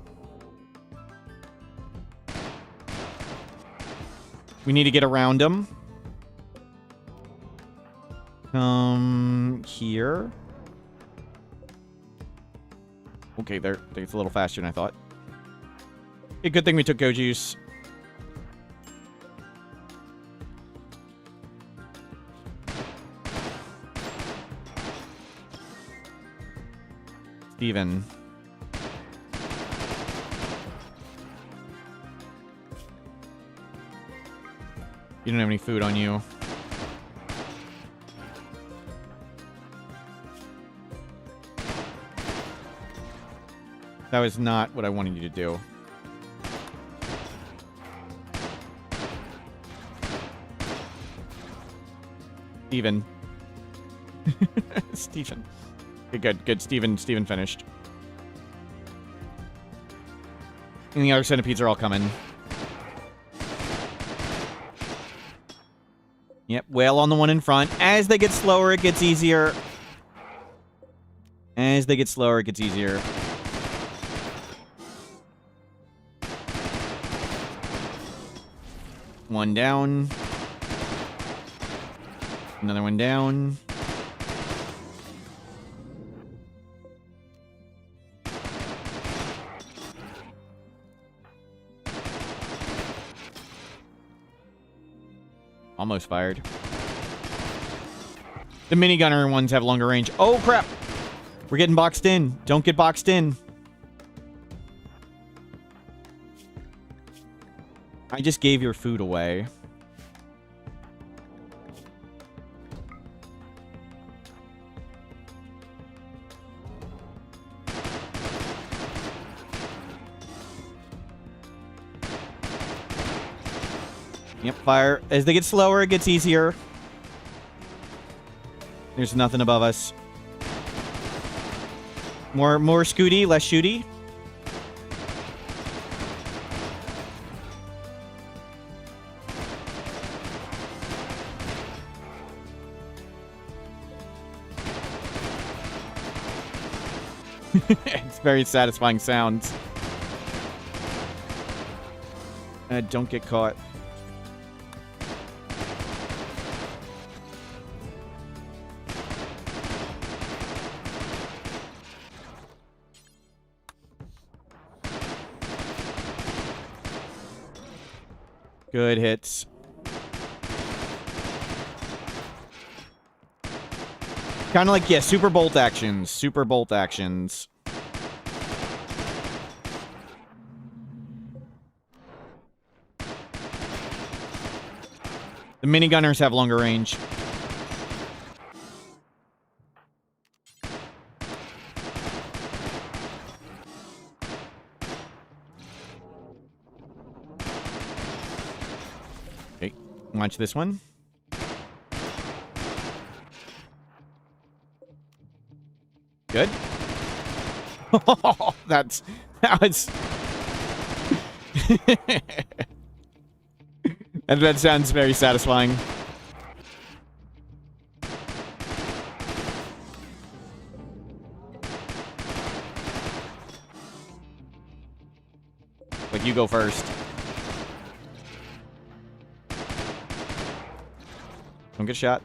[SPEAKER 1] We need to get around them. Here. Okay, it's a little faster than I thought. Okay, good thing we took Go Juice. Steven. You don't have any food on you. That was not what I wanted you to do. Steven. Steven. Okay, good. Steven finished. And the other centipedes are all coming. Yep, whale on the one in front. As they get slower, it gets easier. As they get slower, it gets easier. One down. Another one down. Almost fired. The minigunner ones have longer range. Oh, crap. We're getting boxed in. Don't get boxed in. I just gave your food away. Yep, fire. As they get slower, it gets easier. There's nothing above us. More scooty, less shooty. It's very satisfying sounds. Don't get caught. Good hits. Kind of like, yeah, super bolt actions. Super bolt actions. The minigunners have longer range. Okay, watch this one. Good. that was... And that sounds very satisfying. Like, you go first. Don't get shot.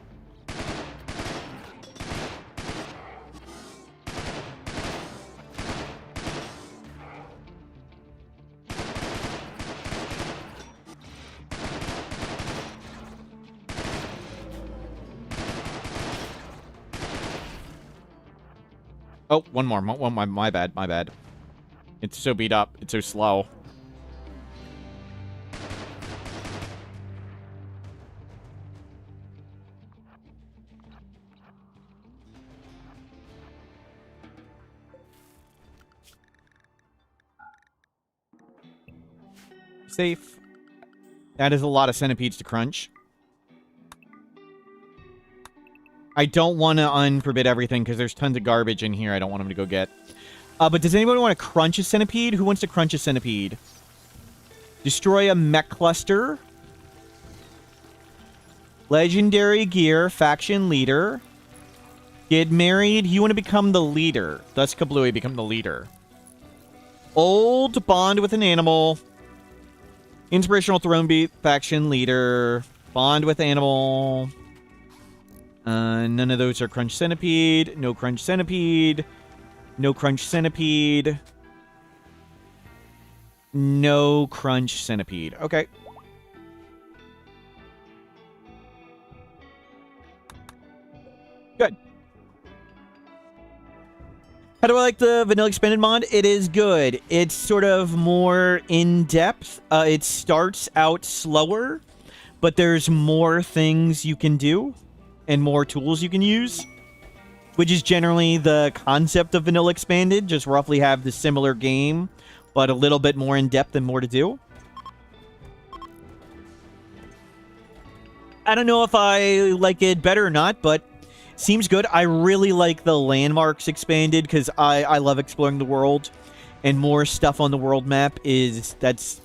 [SPEAKER 1] Oh, one more. My bad. My bad. It's so beat up. It's so slow. Safe. That is a lot of centipedes to crunch. I don't want to unforbid everything because there's tons of garbage in here I don't want him to go get. But does anybody want to crunch a centipede? Who wants to crunch a centipede? Destroy a mech cluster. Legendary gear. Faction leader. Get married. You want to become the leader. Thus Kablooey become the leader. Old. Bond with an animal. Inspirational throne beat. Faction leader. Bond with animal. None of those are crunch centipede. No crunch centipede. No crunch centipede. No crunch centipede. Okay. Good. How do I like the vanilla expanded mod? It is good. It's sort of more in-depth. It starts out slower, but there's more things you can do and more tools you can use, which is generally the concept of vanilla expanded. Just roughly have the similar game, but a little bit more in-depth and more to do. I don't know if I like it better or not, but seems good. I really like the landmarks expanded because I love exploring the world, and more stuff on the world map that's...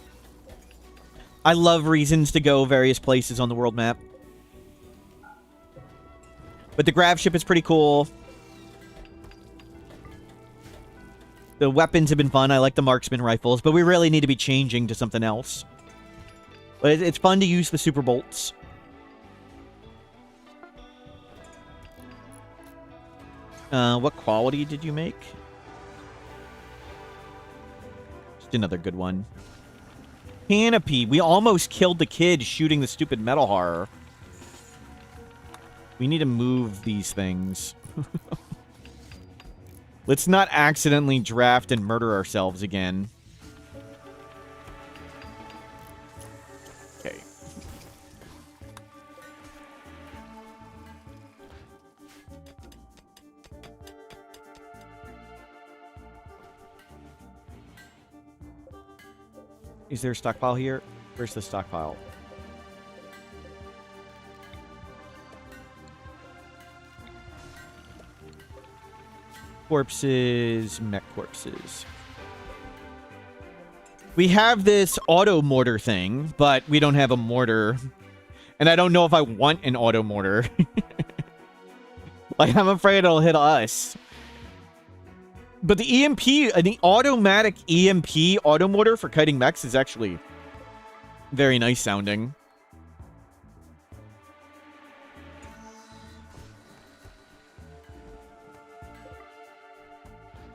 [SPEAKER 1] I love reasons to go various places on the world map. But the Gravship is pretty cool. The weapons have been fun. I like the marksman rifles, but we really need to be changing to something else. But it's fun to use the super bolts. What quality did you make? Just another good one. Canopy. We almost killed the kid shooting the stupid metal horror. We need to move these things. Let's not accidentally draft and murder ourselves again. Okay. Is there a stockpile here? Where's the stockpile? Corpses, mech corpses. We have this auto mortar thing, but we don't have a mortar. And I don't know if I want an auto mortar. Like, I'm afraid it'll hit us. But the EMP, the automatic EMP auto mortar for kiting mechs is actually very nice sounding.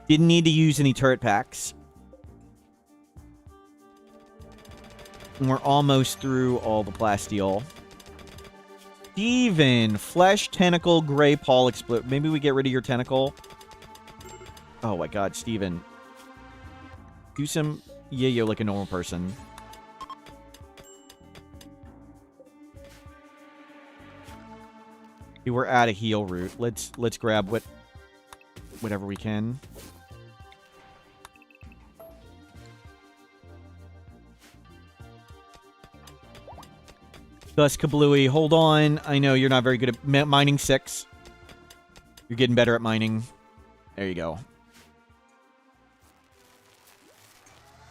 [SPEAKER 1] Didn't need to use any turret packs. And we're almost through all the plasteel. Steven, flesh, tentacle, gray paw, explode. Maybe we get rid of your tentacle. Oh my god, Steven. Do some yayo like a normal person. Okay, we're at a heal route. Let's grab whatever we can. Gus Kablooey, hold on. I know you're not very good at mining 6. You're getting better at mining. There you go.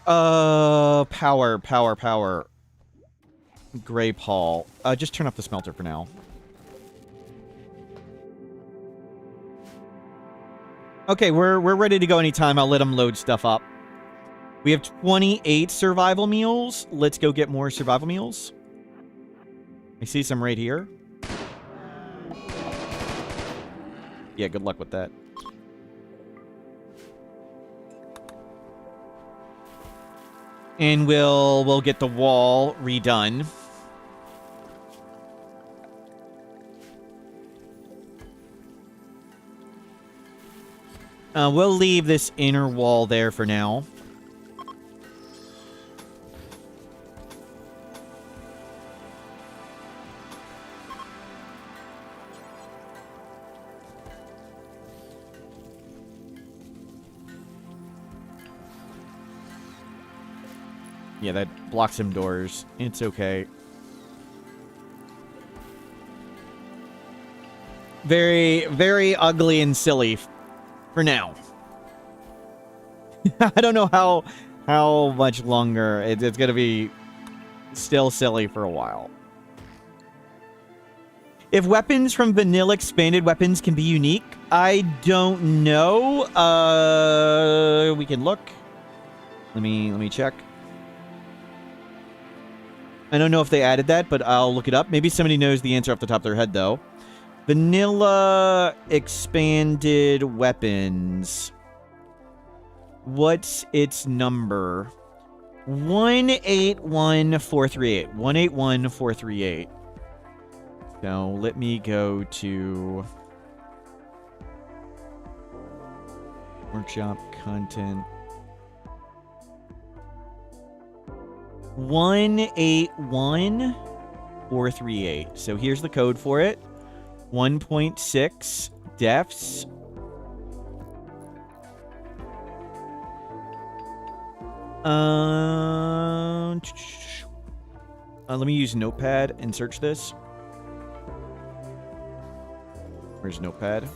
[SPEAKER 1] Power. Gray Paul. Just turn off the smelter for now. Okay, we're ready to go anytime. I'll let them load stuff up. We have 28 survival meals. Let's go get more survival meals. I see some right here. Yeah, good luck with that. And we'll get the wall redone. We'll leave this inner wall there for now. Yeah, that blocks some doors. It's okay. Very, very ugly and silly for now. I don't know how much longer. It's going to be still silly for a while. If weapons from vanilla expanded weapons can be unique, I don't know. We can look. Let me check. I don't know if they added that, but I'll look it up. Maybe somebody knows the answer off the top of their head, though. Vanilla expanded weapons. What's its number? 181438. 181438. So let me go to workshop content. 181438. So here's the code for it. 1.6 defs. Let me use Notepad and search this. Where's Notepad?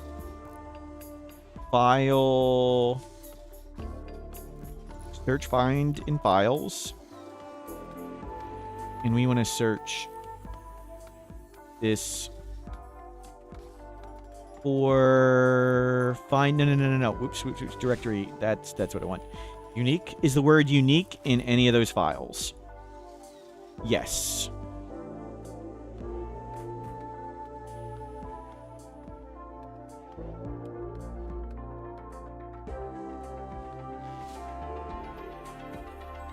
[SPEAKER 1] File. Search, find in files. And we want to search this for find. No. Oops. Directory. That's what I want. Unique. Is the word unique in any of those files? Yes.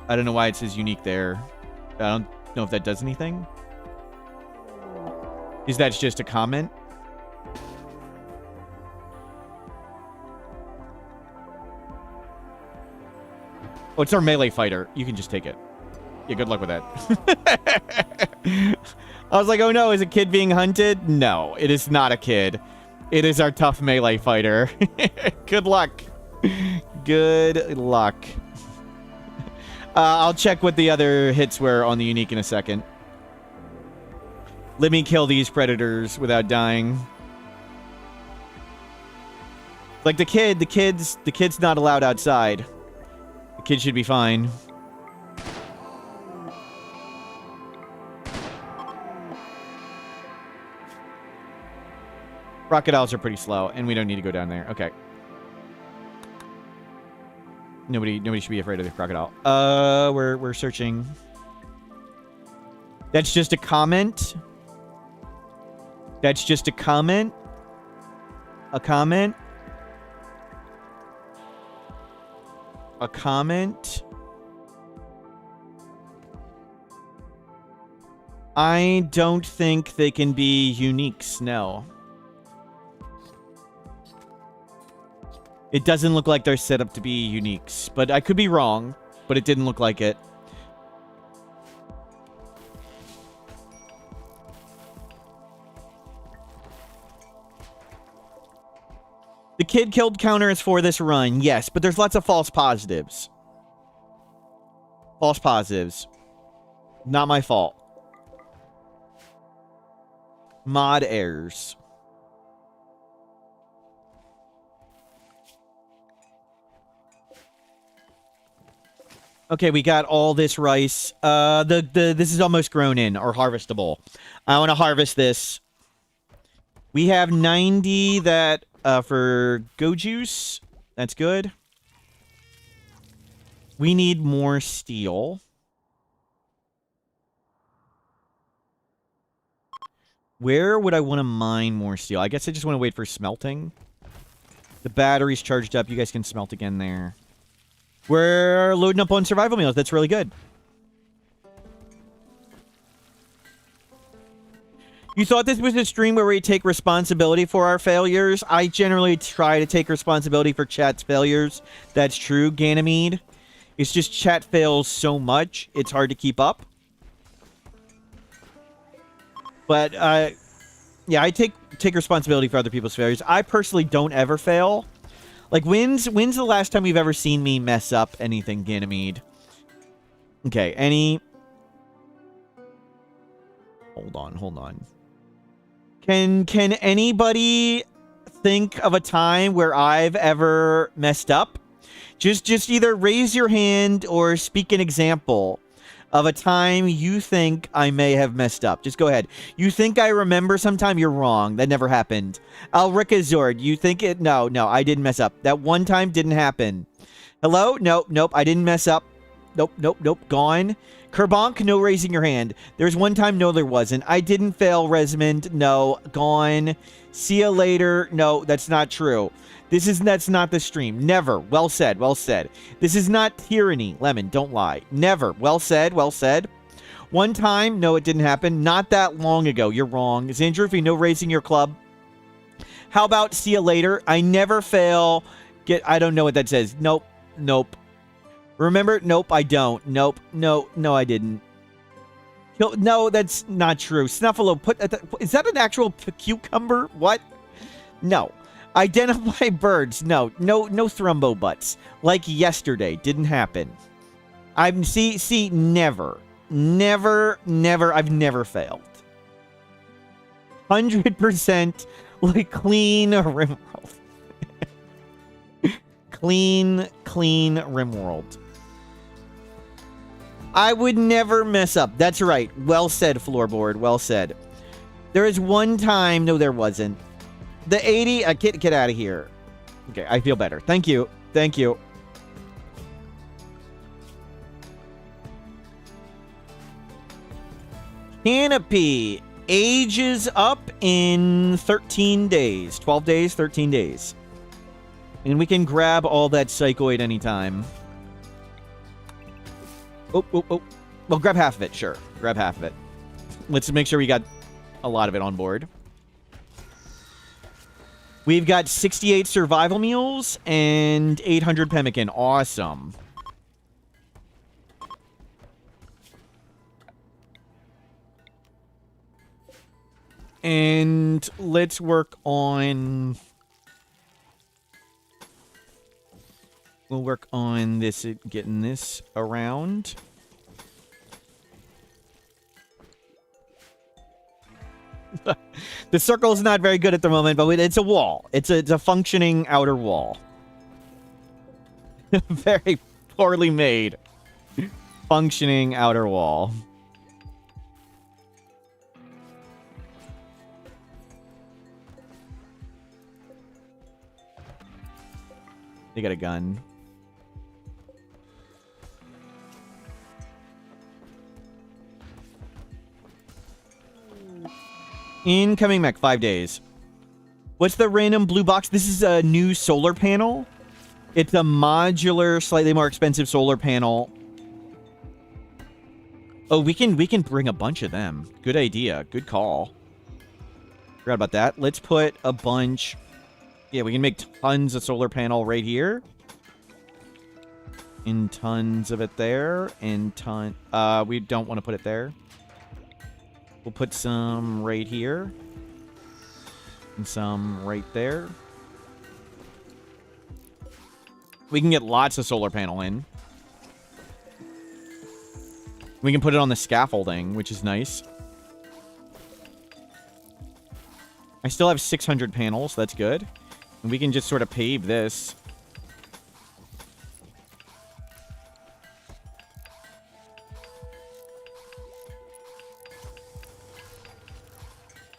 [SPEAKER 1] I don't know why it says unique there. I don't know if that does anything. Is that just a comment? Oh, it's our melee fighter. You can just take it. Yeah, good luck with that. I was like, oh no, is a kid being hunted? No, it is not a kid. It is our tough melee fighter. Good luck. Good luck. I'll check what the other hits were on the unique in a second. Let me kill these predators without dying. Like the kid's not allowed outside. The kid should be fine. Crocodiles are pretty slow, and we don't need to go down there. Okay. Nobody should be afraid of the crocodile. We're searching. That's just a comment. That's just a comment. A comment. A comment. I don't think they can be uniques, no. It doesn't look like they're set up to be uniques, but I could be wrong, but it didn't look like it. The kid killed counter is for this run, yes, but there's lots of false positives. False positives. Not my fault. Mod errors. Okay, we got all this rice. This is almost grown in or harvestable. I want to harvest this. We have 90 that for go juice. That's good. We need more steel. Where would I want to mine more steel? I guess I just want to wait for smelting. The battery's charged up. You guys can smelt again there. We're loading up on survival meals. That's really good. You thought this was a stream where we take responsibility for our failures? I generally try to take responsibility for chat's failures. That's true, Ganymede. It's just chat fails so much, it's hard to keep up. But, yeah, I take responsibility for other people's failures. I personally don't ever fail. Like, when's the last time you've ever seen me mess up anything, Ganymede? Okay, any... Hold on. Can anybody think of a time where I've ever messed up? Just either raise your hand or speak an example of a time you think I may have messed up. Just go ahead. You think I remember sometime? You're wrong. That never happened. Alricazord, you think it? No, I didn't mess up. That one time didn't happen. Hello? Nope, I didn't mess up. Nope, gone. Kerbonk, no raising your hand. There's one time, no, there wasn't. I didn't fail, Resmond. No, gone. See ya later. No, that's not true. That's not the stream. Never. Well said. This is not tyranny. Lemon, don't lie. Never. Well said. One time, no, it didn't happen. Not that long ago. You're wrong. Zandrufi, no raising your club. How about see ya later? I never fail. I don't know what that says. Nope. Remember? Nope, I don't. Nope. No, I didn't. No, that's not true. Snuffalo, is that an actual cucumber? What? No. Identify birds. No thrumbo butts. Like yesterday. Didn't happen. Never. I've never failed. 100% like clean RimWorld. clean RimWorld. I would never mess up. That's right. Well said, Floorboard. Well said. There is one time... No, there wasn't. The 80... Get out of here. Okay, I feel better. Thank you. Canopy ages up in 13 days. 12 days, 13 days. And we can grab all that psychoid anytime. Oh. Well, grab half of it, sure. Grab half of it. Let's make sure we got a lot of it on board. We've got 68 survival meals and 800 pemmican. Awesome. And let's work on... We'll work on this, getting this around. The circle's not very good at the moment, but it's a wall. It's a functioning outer wall. Very poorly made. Functioning outer wall. They got a gun. Incoming mech, 5 days. What's the random blue box? This is a new solar panel. It's a modular, slightly more expensive solar panel. Oh, we can bring a bunch of them. Good idea. Good call. Forgot about that. Let's put a bunch. Yeah, we can make tons of solar panel right here. And tons of it there. And we don't want to put it there. We'll put some right here. And some right there. We can get lots of solar panel in. We can put it on the scaffolding, which is nice. I still have 600 panels. That's good. And we can just sort of pave this.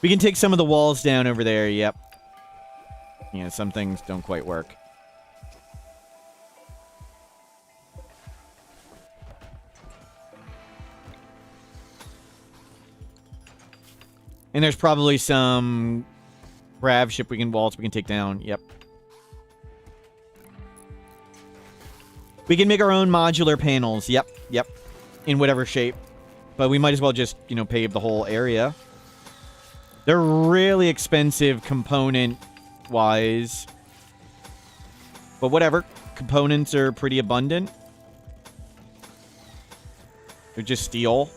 [SPEAKER 1] We can take some of the walls down over there. Yep. Yeah, some things don't quite work. And there's probably some Gravship walls we can take down. Yep. We can make our own modular panels. Yep. Yep. In whatever shape. But we might as well just, pave the whole area. They're really expensive component-wise. But whatever. Components are pretty abundant. They're just steel.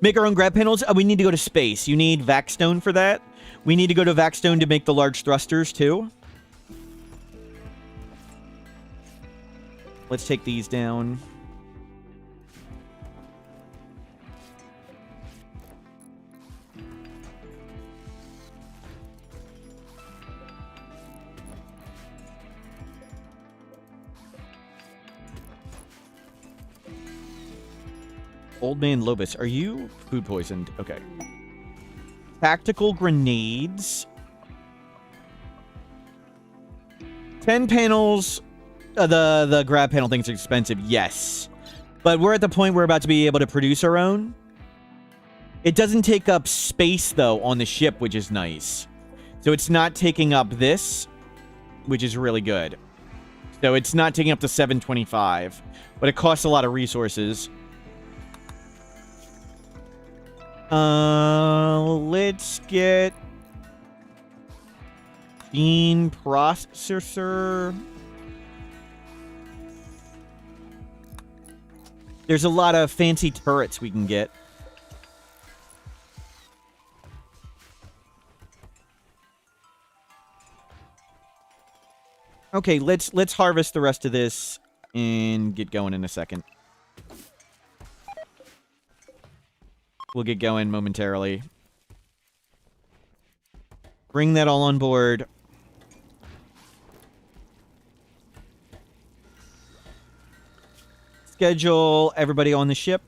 [SPEAKER 1] Make our own grab panels. We need to go to space. You need Vaxstone for that. We need to go to Vaxstone to make the large thrusters, too. Let's take these down. Old Man Lobus, are you food poisoned? Okay. Tactical grenades. 10 panels. The grab panel things are expensive. Yes. But we're at the point we're about to be able to produce our own. It doesn't take up space, though, on the ship, which is nice. So it's not taking up this, which is really good. So it's not taking up the 725. But it costs a lot of resources. Let's get Bean processor. There's a lot of fancy turrets we can get. Okay, let's harvest the rest of this and get going in a second. We'll get going momentarily. Bring that all on board. Schedule everybody on the ship.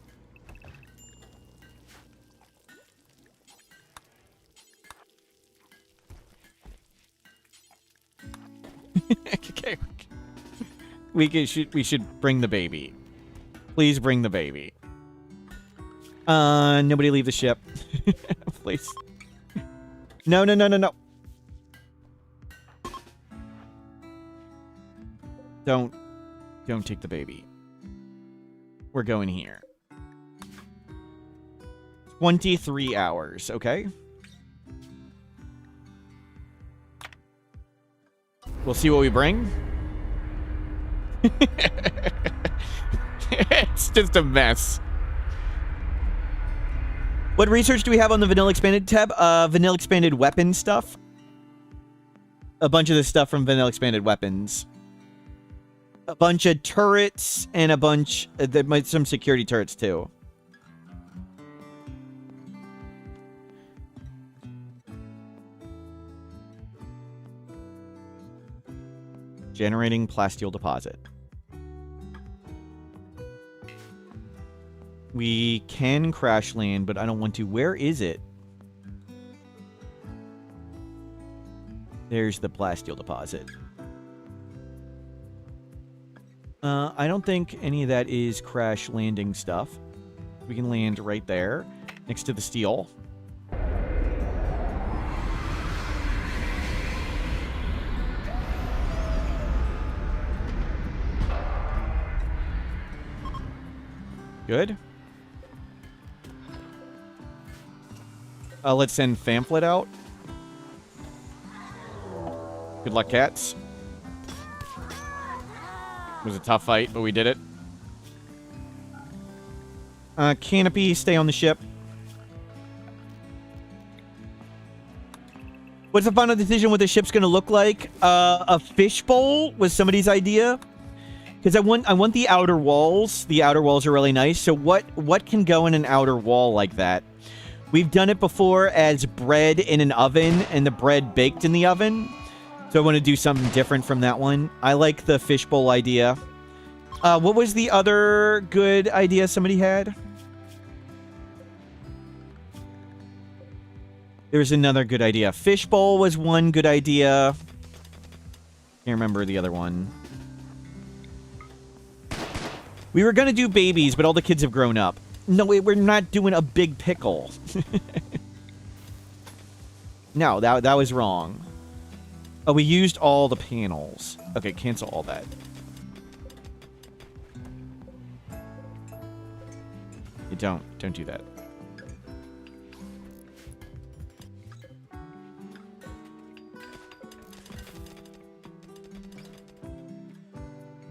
[SPEAKER 1] Okay. We should bring the baby. Please bring the baby. Nobody leave the ship. Please. No. Don't take the baby. We're going here. 23 hours, okay? We'll see what we bring. It's just a mess. What research do we have on the Vanilla Expanded tab? Vanilla Expanded weapon stuff. A bunch of the stuff from Vanilla Expanded weapons. A bunch of turrets and a bunch... some security turrets, too. Generating plasteel deposit. We can crash land, but I don't want to. Where is it? There's the plasteel deposit. I don't think any of that is crash landing stuff. We can land right there, next to the steel. Good. Let's send Pamphlet out. Good luck, cats. It was a tough fight, but we did it. Canopy, stay on the ship. What's the final decision what the ship's going to look like? A fishbowl was somebody's idea. Because I want the outer walls. The outer walls are really nice. So what can go in an outer wall like that? We've done it before as bread in an oven and the bread baked in the oven. So I want to do something different from that one. I like the fishbowl idea. What was the other good idea somebody had? There's another good idea. Fishbowl was one good idea. Can't remember the other one. We were going to do babies, but all the kids have grown up. No, wait, we're not doing a big pickle. No, that was wrong. Oh, we used all the panels. Okay, cancel all that. You don't do that.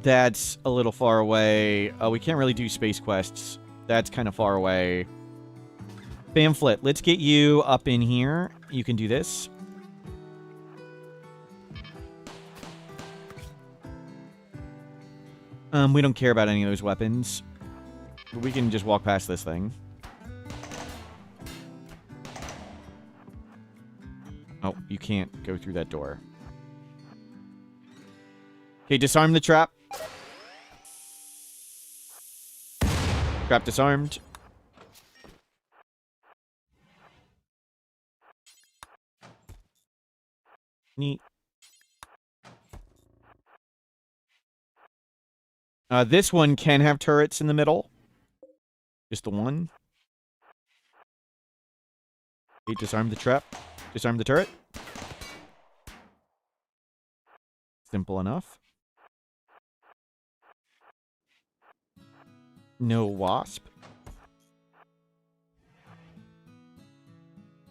[SPEAKER 1] That's a little far away. We can't really do space quests. That's kind of far away. Pamphlet, let's get you up in here. You can do this. We don't care about any of those weapons. But we can just walk past this thing. Oh, you can't go through that door. Okay, disarm the trap. Trap disarmed. Neat. This one can have turrets in the middle. Just the one. Okay, disarm the trap. Disarm the turret. Simple enough. No wasp.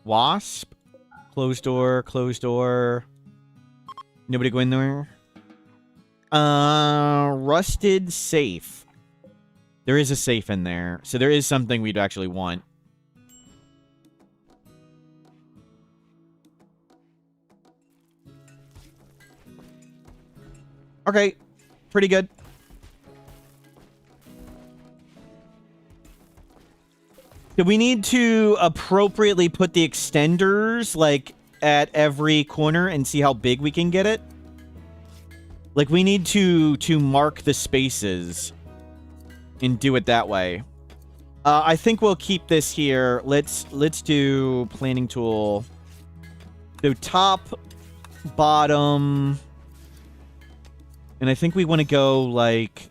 [SPEAKER 1] Wasp. Closed door, closed door. Nobody go in there. Rusted safe. There is a safe in there. So there is something we'd actually want. Okay. Pretty good. So we need to appropriately put the extenders, like, at every corner and see how big we can get it. Like, we need to mark the spaces and do it that way. I think we'll keep this here. Let's do planning tool. So top, bottom, and I think we want to go, like...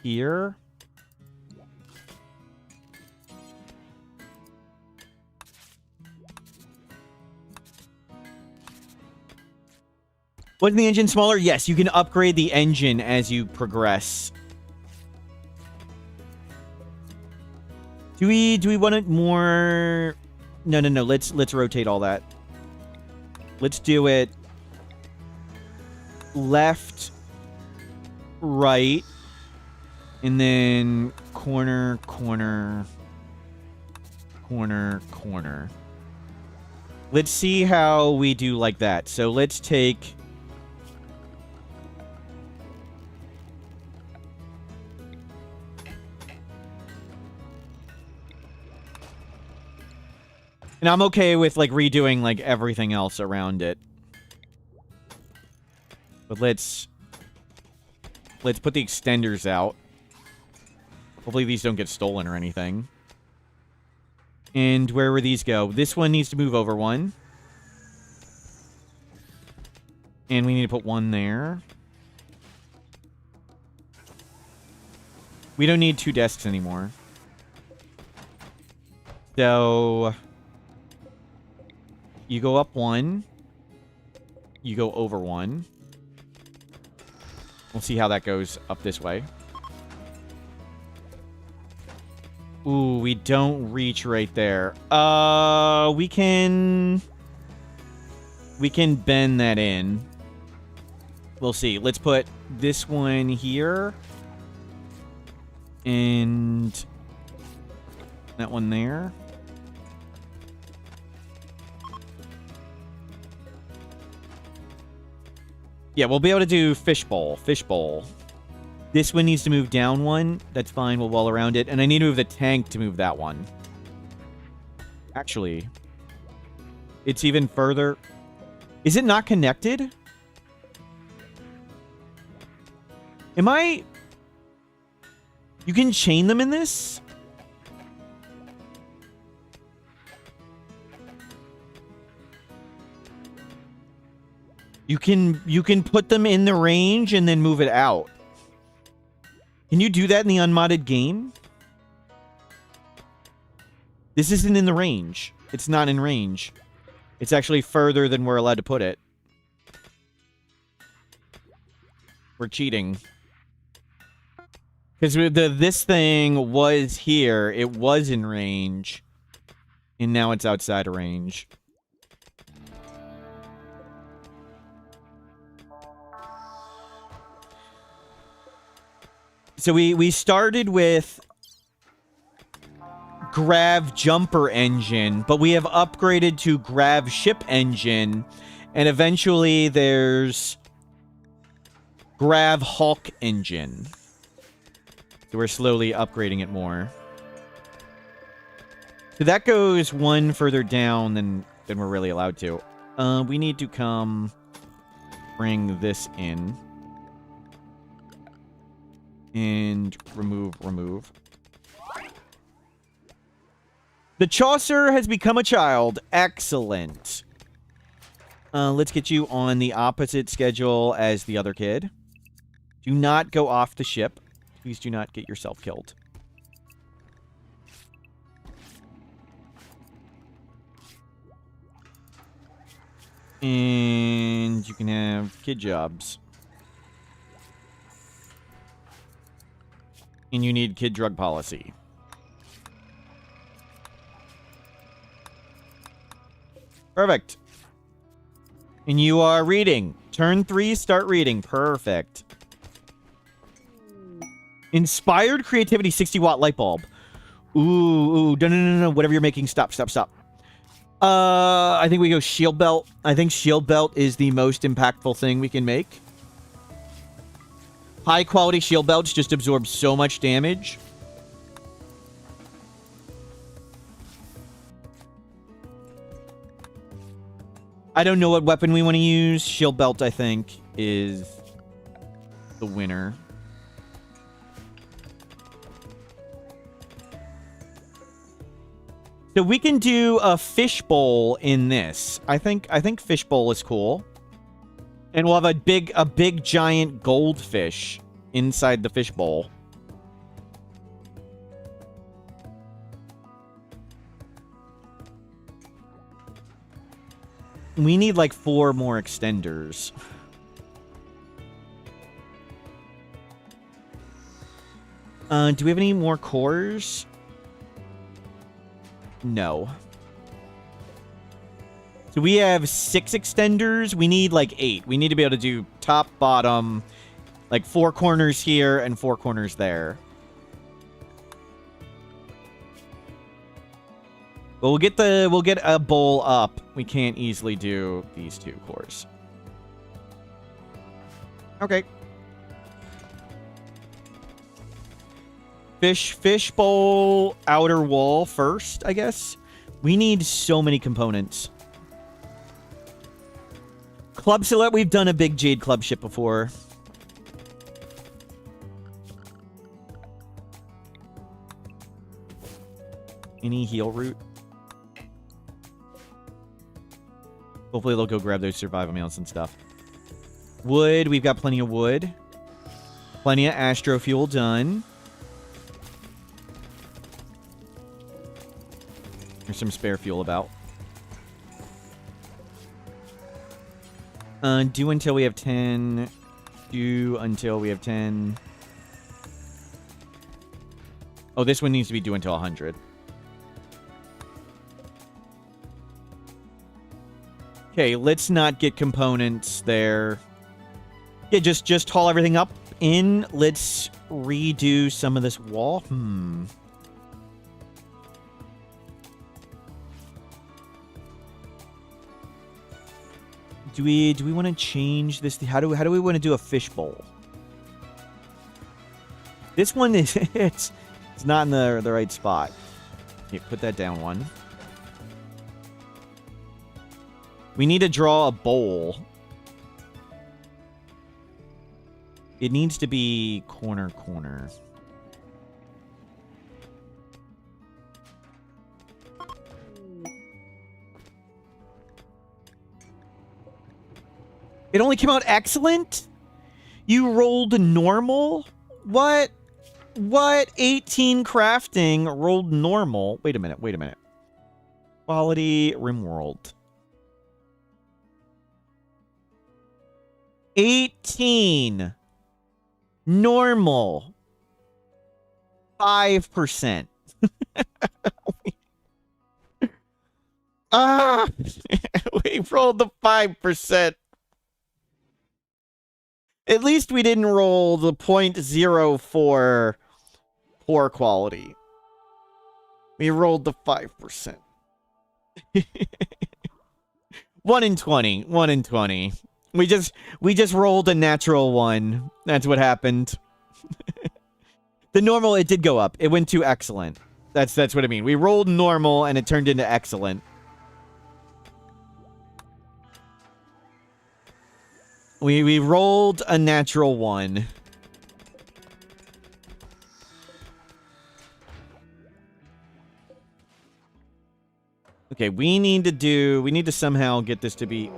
[SPEAKER 1] here. Wasn't the engine smaller? Yes, you can upgrade the engine as you progress. Do we want it more? No. Let's rotate all that. Let's do it left, right, and then corner, corner, corner, corner. Let's see how we do like that. So let's take... And I'm okay with, like, redoing, like, everything else around it. But let's put the extenders out. Hopefully these don't get stolen or anything. And where would these go? This one needs to move over one. And we need to put one there. We don't need 2 desks anymore. So you go up 1. You go over 1. We'll see how that goes up this way. Ooh, we don't reach right there. We can bend that in. We'll see. Let's put this one here. And that one there. Yeah, we'll be able to do fishbowl. Fishbowl. This one needs to move down 1. That's fine. We'll wall around it. And I need to move the tank to move that one. Actually, it's even further. Is it not connected? Am I... You can chain them in this? You can put them in the range and then move it out. Can you do that in the unmodded game? This isn't in the range. It's not in range. It's actually further than we're allowed to put it. We're cheating. Because this thing was here. It was in range. And now it's outside of range. So we started with Grav jumper engine, but we have upgraded to Gravship engine, and eventually there's Grav Hulk engine. So we're slowly upgrading it more. So that goes 1 further down than we're really allowed to. We need to come bring this in. And remove. The Chaucer has become a child. Excellent. Let's get you on the opposite schedule as the other kid. Do not go off the ship. Please do not get yourself killed. And you can have kid jobs. And you need kid drug policy. Perfect. And you are reading. Turn 3, start reading. Perfect. Inspired creativity, 60-watt light bulb. Ooh, no. Whatever you're making, stop. I think we go shield belt. I think shield belt is the most impactful thing we can make. High quality shield belts just absorb so much damage. I don't know what weapon we want to use. Shield belt, I think, is the winner. So we can do a fishbowl in this. I think fishbowl is cool. And we'll have a big giant goldfish inside the fishbowl. We need like 4 more extenders. Do we have any more cores? No. So we have 6 extenders. We need like 8. We need to be able to do top, bottom, like 4 corners here and 4 corners there. But we'll get a bowl up. We can't easily do these 2 cores. Okay. Fish bowl outer wall first, I guess. We need so many components. Club Silhouette, we've done a big Jade Club ship before. Any heal route? Hopefully they'll go grab those survival meals and stuff. Wood, we've got plenty of wood. Plenty of astro fuel done. There's some spare fuel about. Do until we have 10. Do until we have 10. Oh, this one needs to be do until 100. Okay, let's not get components there. Yeah, just haul everything up in. Let's redo some of this wall. Do we want to change this? How do we want to do a fishbowl? This one is it's not in the right spot. Okay, put that down one. We need to draw a bowl. It needs to be corner. It only came out excellent? You rolled normal? What? 18 crafting rolled normal. Wait a minute. Quality RimWorld. 18 normal 5%. We rolled the 5%. At least we didn't roll the 0.04 poor quality. We rolled the 5%. 1 in 20. 1 in 20. We just rolled a natural 1. That's what happened. The normal, it did go up. It went to excellent. That's what I mean. We rolled normal and it turned into excellent. We rolled a natural 1. Okay, we need to somehow get this to be...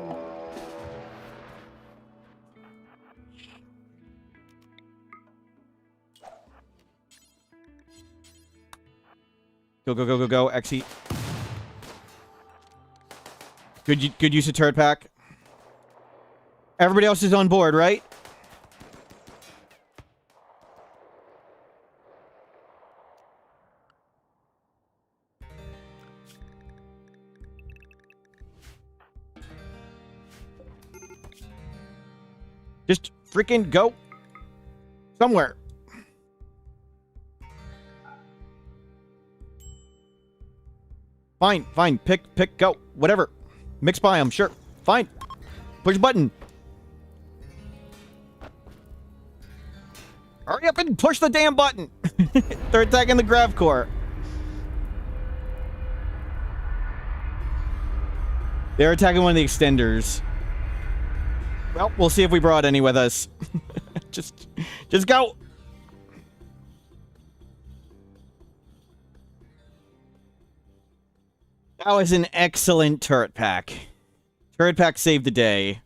[SPEAKER 1] Go, Xe. Good use of turret pack. Everybody else is on board, right? Just freaking go somewhere. Fine. Pick, go. Whatever. Mix biome, sure. Fine. Push button. Hurry up and push the damn button. They're attacking the Grav core. They're attacking one of the extenders. Well, we'll see if we brought any with us. Just go. That was an excellent turret pack. Turret pack saved the day.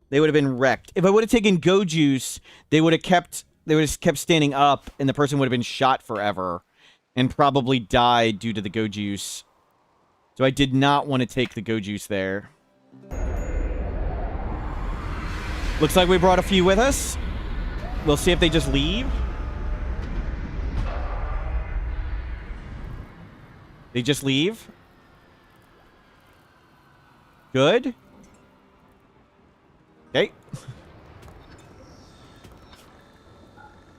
[SPEAKER 1] They would have been wrecked. If I would have taken Go Juice, they would have kept standing up, and the person would have been shot forever, and probably died due to the Go Juice. So I did not want to take the Go Juice there. Looks like we brought a few with us. We'll see if they just leave. They just leave. Good. Okay.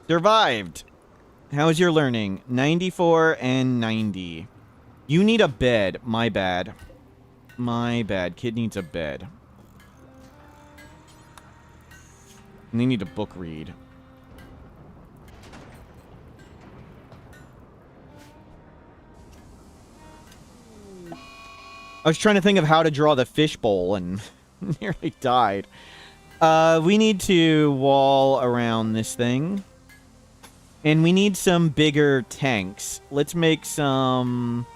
[SPEAKER 1] Survived. How's your learning? 94 and 90. You need a bed. My bad. My bad. Kid needs a bed. And they need a book read. I was trying to think of how to draw the fishbowl and nearly died. We need to wall around this thing. And we need some bigger tanks. Let's make some...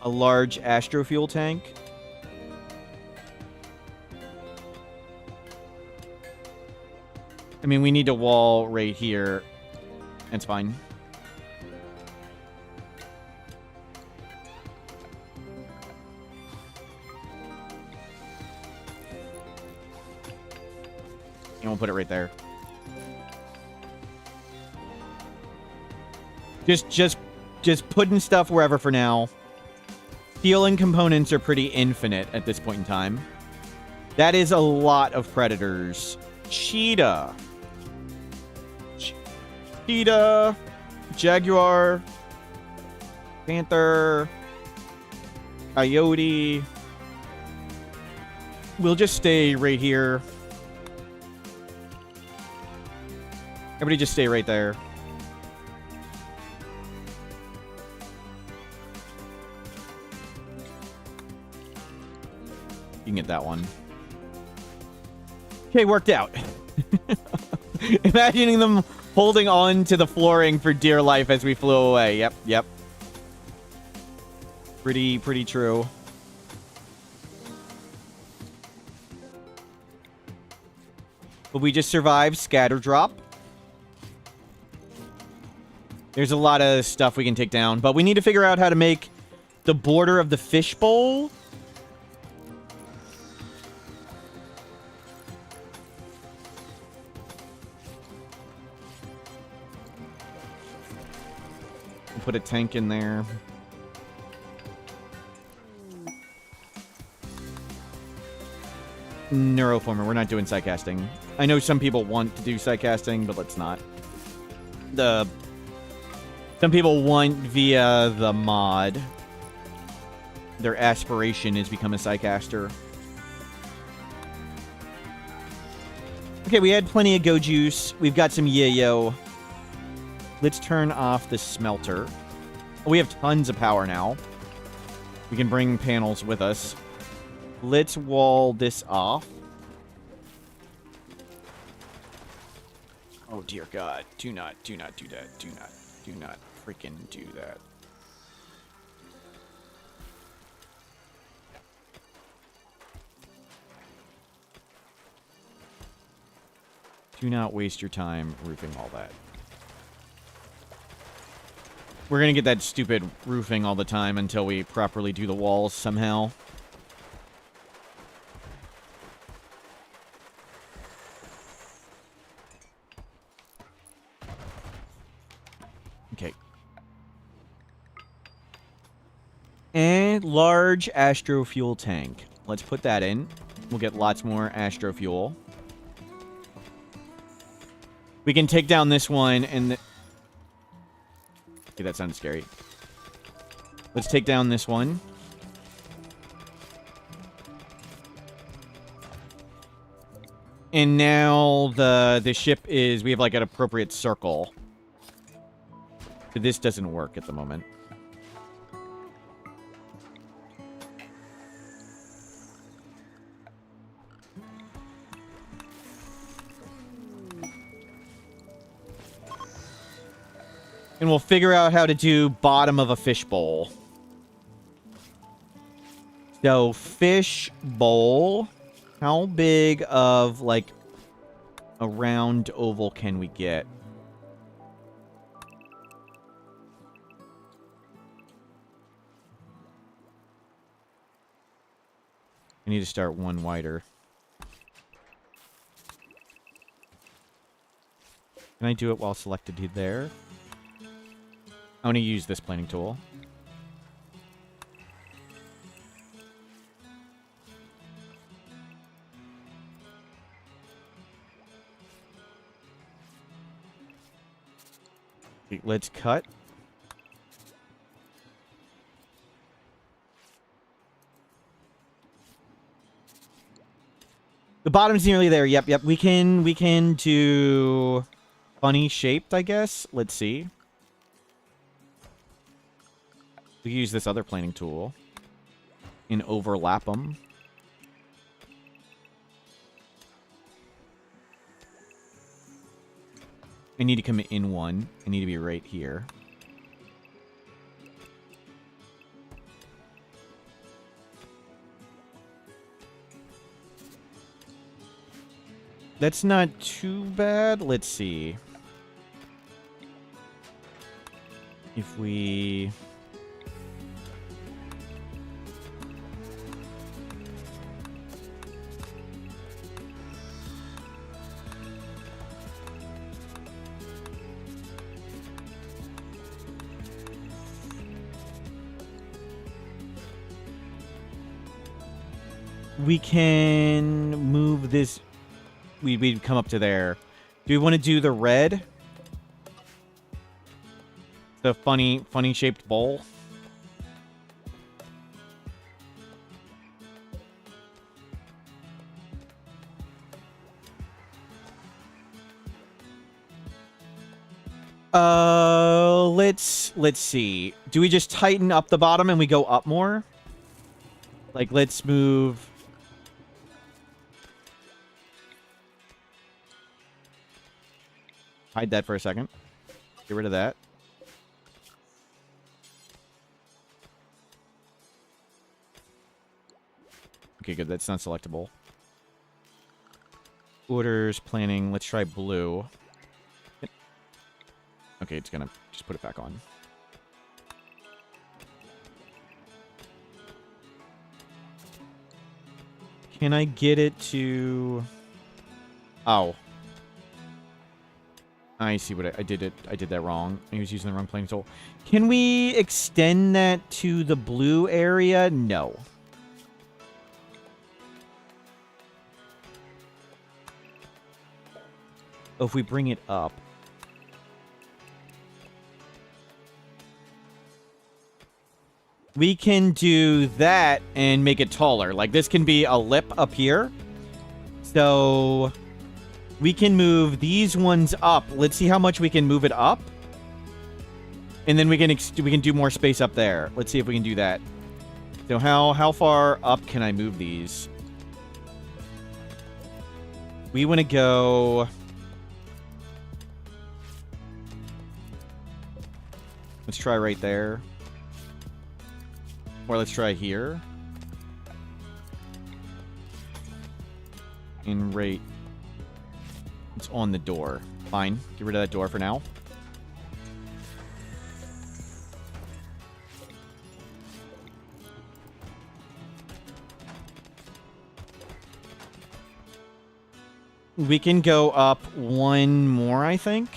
[SPEAKER 1] a large astrofuel tank. I mean, we need a wall right here. It's fine. And we'll put it right there. Just putting stuff wherever for now. Steel and components are pretty infinite at this point in time. That is a lot of predators. Cheetah. Cheetah. Jaguar. Panther. Coyote. We'll just stay right here. Everybody just stay right there. You can get that one. Okay, worked out. Imagining them holding on to the flooring for dear life as we flew away. Yep. Pretty true. But we just survived scatter drop. There's a lot of stuff we can take down, but we need to figure out how to make the border of the fishbowl. We'll put a tank in there. Neuroformer, we're not doing sidecasting. I know some people want to do sidecasting, but let's not. Some people want via the mod. Their aspiration is become a sidecaster. Okay, we had plenty of go juice. We've got some yayo. Let's turn off the smelter. Oh, we have tons of power now. We can bring panels with us. Let's wall this off. Oh, dear God. Do not do that. Do not freaking do that. Do not waste your time roofing all that. We're gonna get that stupid roofing all the time until we properly do the walls somehow. Okay. And large astrofuel tank. Let's put that in. We'll get lots more astrofuel. We can take down this one and... Okay, that sounded scary. Let's take down this one. And now the ship is... We have like an appropriate circle. So this doesn't work at the moment. And we'll figure out how to do bottom of a fishbowl. So, fish bowl. How big of, like, a round oval can we get? I need to start one wider. Can I do it while selected there? I want to use this planing tool. Okay, let's cut. The bottom's nearly there. Yep. We can do funny shaped, I guess. Let's see. We use this other planing tool and overlap them. I need to come in one. I need to be right here. That's not too bad. Let's see. If we... we can move this... We'd come up to there. Do we want to do the red? The funny shaped bowl? Let's see. Do we just tighten up the bottom and we go up more? Like, let's move... Hide that for a second. Get rid of that. Okay, good. That's not selectable. Orders, planning. Let's try blue. Okay, it's gonna just put it back on. Can I get it to... Oh. I see what I did. I did that wrong. I was using the wrong planing tool. Can we extend that to the blue area? No. Oh, if we bring it up. We can do that and make it taller. Like, this can be a lip up here. So... we can move these ones up. Let's see how much we can move it up. And then we can do more space up there. Let's see if we can do that. So how far up can I move these? We want to go... let's try right there. Or let's try here. And right... it's on the door. Fine. Get rid of that door for now. We can go up one more, I think.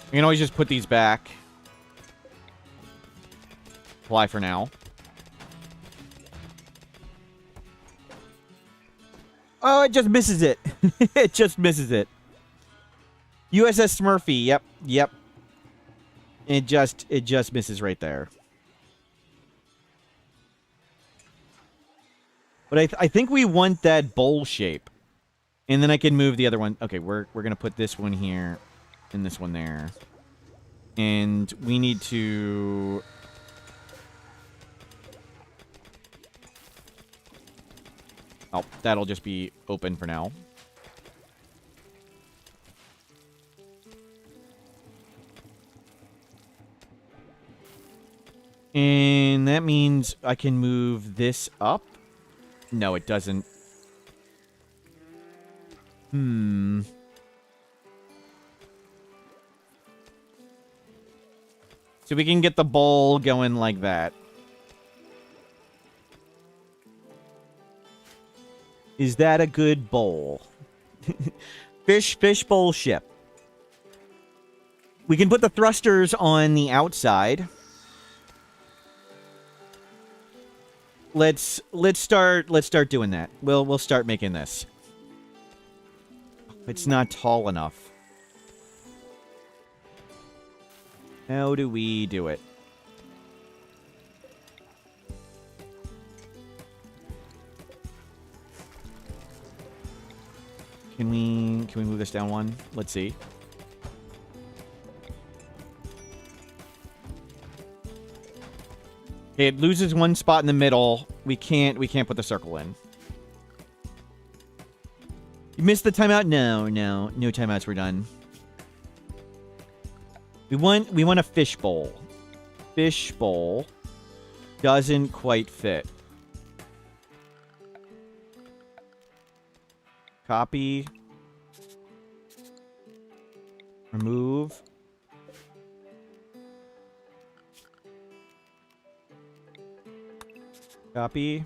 [SPEAKER 1] We can always just put these back. Apply for now. Oh, it just misses it. It just misses it. USS Smurfy. Yep. Yep. It just misses right there. But I think we want that bowl shape. And then I can move the other one. Okay, we're going to put this one here and this one there. And we need to... oh, that'll just be open for now. And that means I can move this up. No, it doesn't. So we can get the bowl going like that. Is that a good bowl? Fish bowl ship. We can put the thrusters on the outside. Let's start doing that. We'll start making this. It's not tall enough. How do we do it? Can we move this down one? Let's see. Okay, it loses one spot in the middle. We can't put the circle in. You missed the timeout? No timeouts were done. We want a fishbowl. Fishbowl doesn't quite fit. Copy. Remove. Copy.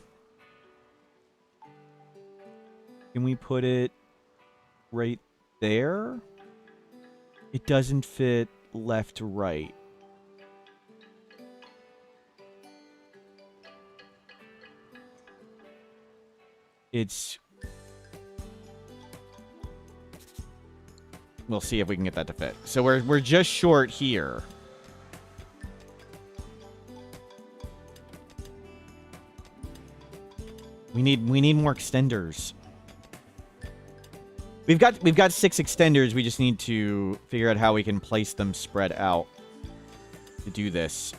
[SPEAKER 1] Can we put it right there? It doesn't fit left to right. It's... We'll see if we can get that to fit. So we're just short here. We need more extenders. We've got 6 extenders. We just need to figure out how we can place them spread out to do this.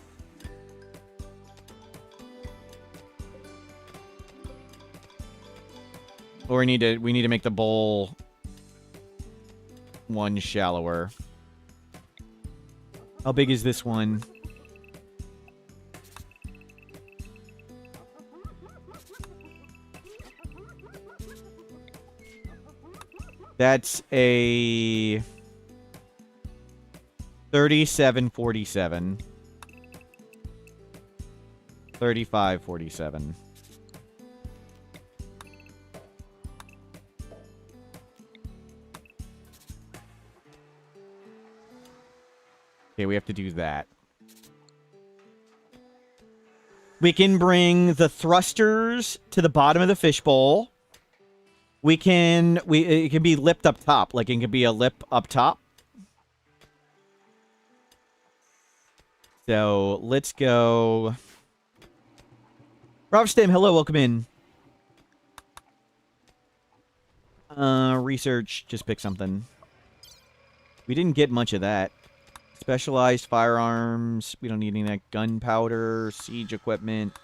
[SPEAKER 1] Or we need to make the bowl one shallower. How big is this one? That's a 3747. 3547. Okay, we have to do that. We can bring the thrusters to the bottom of the fishbowl. It can be lipped up top. Like, it can be a lip up top. So, let's go. Rob Stim, hello, welcome in. Research, just pick something. We didn't get much of that. Specialized firearms. We don't need any of that. Gunpowder, siege equipment.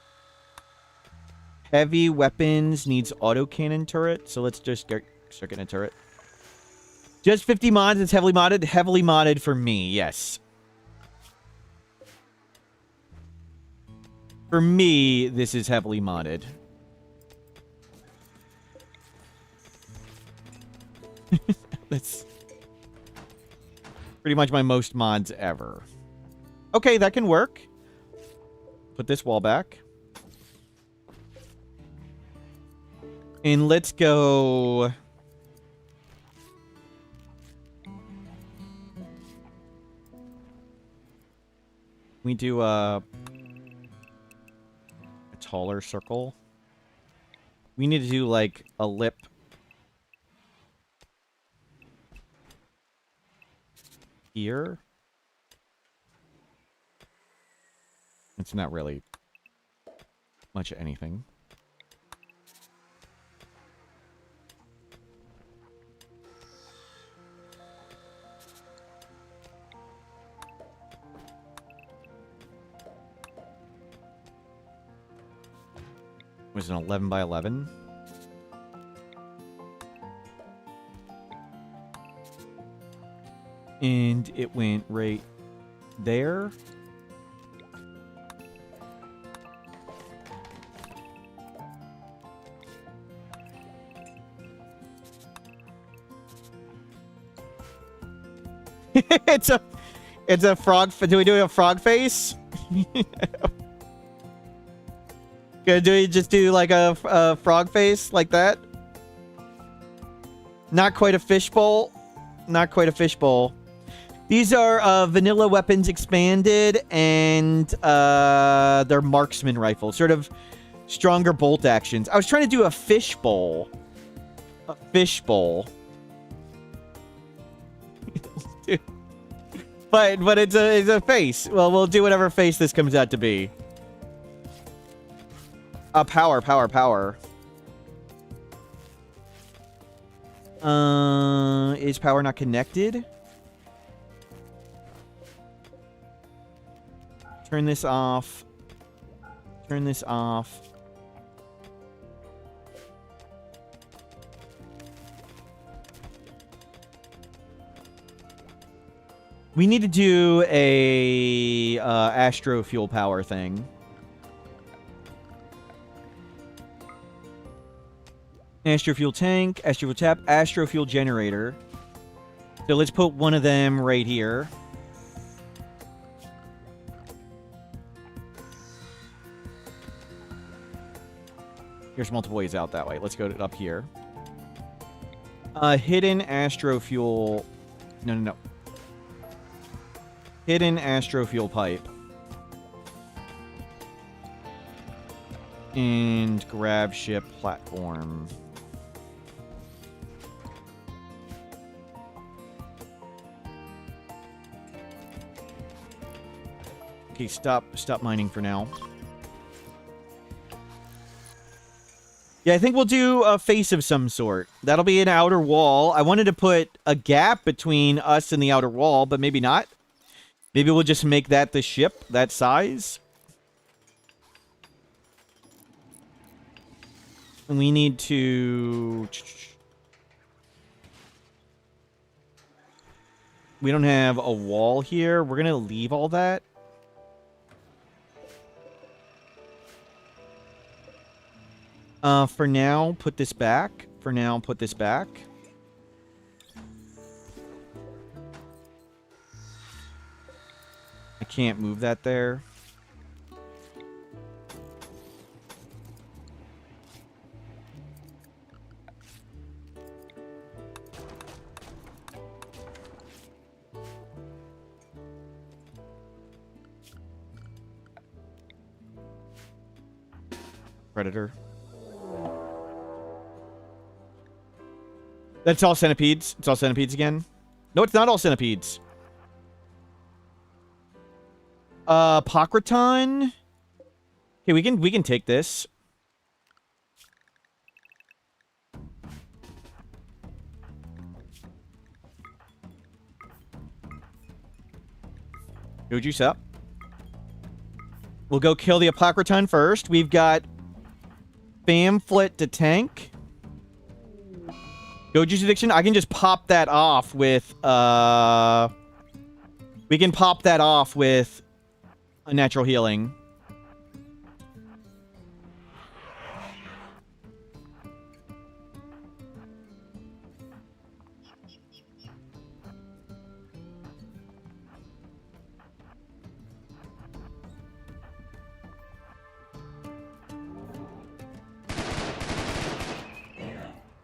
[SPEAKER 1] Heavy weapons needs autocannon turret, so let's just start getting a turret. Just 50 mods, it's heavily modded. Heavily modded for me, yes. For me, this is heavily modded. That's pretty much my most mods ever. Okay, that can work. Put this wall back. And let's go... We do a taller circle. We need to do like a lip. Here. It's not really much of anything. Was an 11 by 11. And it went right there. It's a frog. Do we do a frog face? Do we just do like a frog face like that? Not quite a fishbowl. Not quite a fishbowl. These are vanilla weapons expanded, and they're marksman rifles. Sort of stronger bolt actions. I was trying to do a fishbowl. A fishbowl. but it's a face. Well, we'll do whatever face this comes out to be. Power. Is power not connected? Turn this off. Turn this off. We need to do a astro fuel power thing. Astro fuel tank, astro fuel tap, astro fuel generator. So let's put one of them right here. There's multiple ways out that way. Let's go up here. Hidden astro fuel. No. Hidden astro fuel pipe. And Gravship platform. Okay, stop mining for now. Yeah, I think we'll do a face of some sort. That'll be an outer wall. I wanted to put a gap between us and the outer wall, but maybe not. Maybe we'll just make that the ship, that size. And we need to... We don't have a wall here. We're going to leave all that. For now, put this back. For now, put this back. I can't move that there. Predator. That's all centipedes. It's all centipedes again. No, it's not all centipedes. Pocraton. Okay, we can take this. Go juice up. We'll go kill the Apocraton first. We've got Pamphlet to tank. Go juice addiction. I can just pop that off with we can pop that off with a natural healing.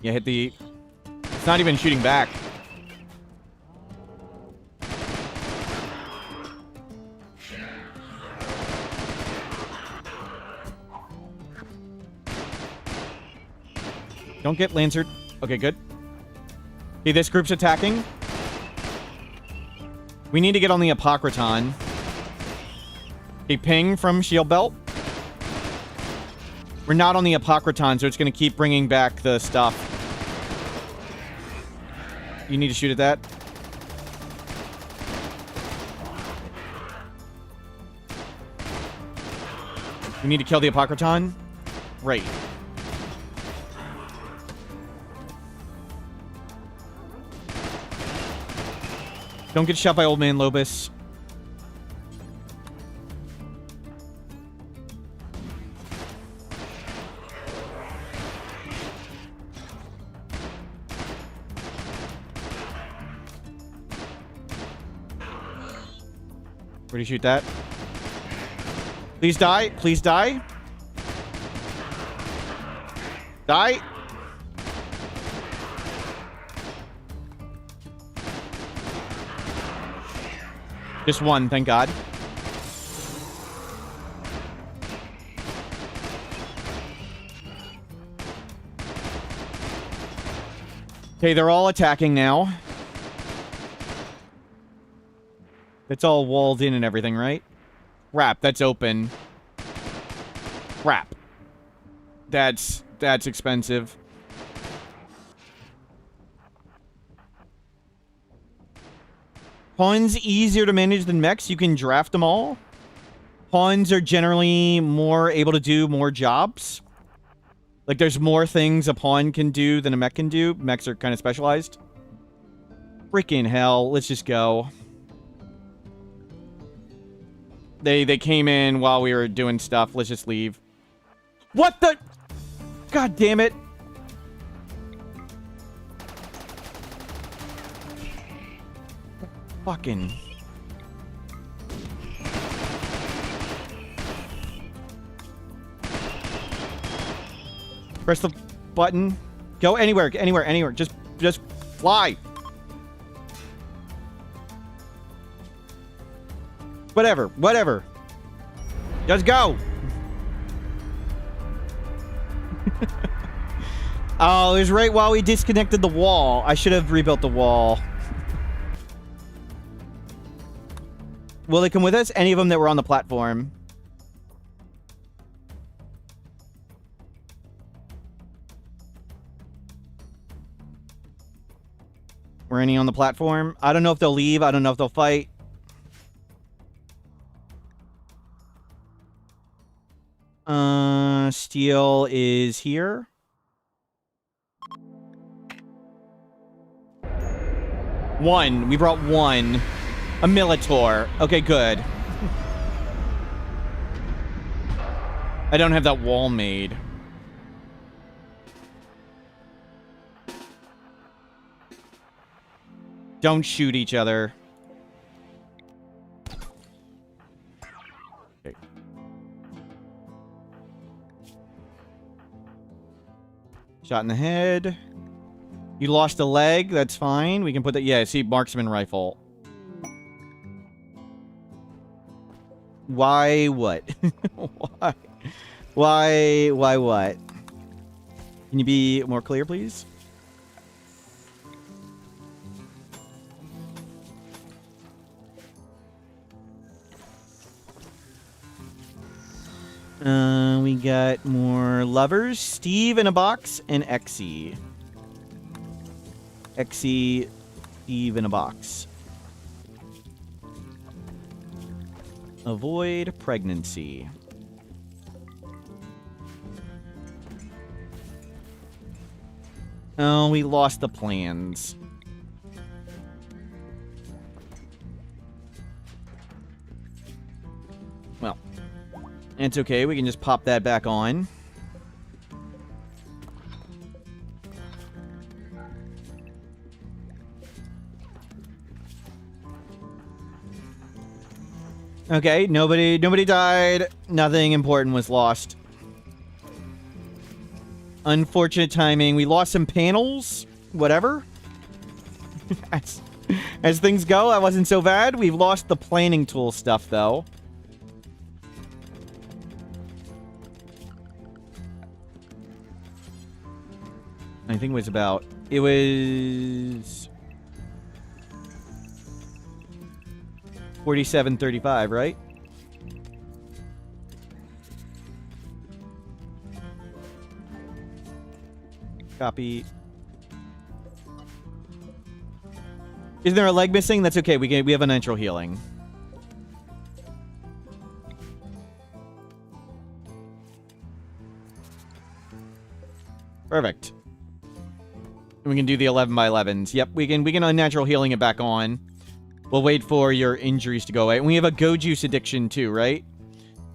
[SPEAKER 1] Yeah, hit the... It's not even shooting back. Don't get Lancered. Okay, good. Okay, this group's attacking. We need to get on the Apocraton. Okay, ping from Shield Belt. We're not on the Apocraton, so it's going to keep bringing back the stuff. You need to shoot at that. We need to kill the Apocraton. Right. Don't get shot by Old Man Lobus. Where do you shoot that? Please die. Please die. Die. Just one, thank God. Okay, they're all attacking now. It's all walled in and everything, right? Crap, that's open. Crap. That's expensive. Pawns easier to manage than mechs. You can draft them all. Pawns are generally more able to do more jobs. Like, there's more things a pawn can do than a mech can do. Mechs are kind of specialized. Freaking hell. Let's just go. They came in while we were doing stuff. Let's just leave. What the? God damn it. Fucking. Press the button. Go anywhere, anywhere, anywhere. Just fly. Whatever, whatever. Just go. Oh, it was right while we disconnected the wall. I should have rebuilt the wall. Will they come with us? Any of them that were on the platform? Were any on the platform? I don't know if they'll leave. I don't know if they'll fight. Steel is here. One. We brought one. A Militor. Okay, good. I don't have that wall made. Don't shoot each other. Okay. Shot in the head. You lost a leg. That's fine. We can put that. Yeah, see, marksman rifle. Why what? Why? Why what? Can you be more clear, please? We got more lovers. Steve in a box and Exy. Exy, Steve in a box. Avoid pregnancy. Oh, we lost the plans. Well, it's okay. We can just pop that back on. Okay, nobody died. Nothing important was lost. Unfortunate timing. We lost some panels. Whatever. As things go, that wasn't so bad. We've lost the planning tool stuff, though. I think it was about... It was... 47.35, right? Copy. Isn't there a leg missing? That's okay. We have a nitro healing. Perfect. And we can do the 11 by 11s. Yep, we can unnatural healing it back on. We'll wait for your injuries to go away. And we have a Go Juice addiction too, right?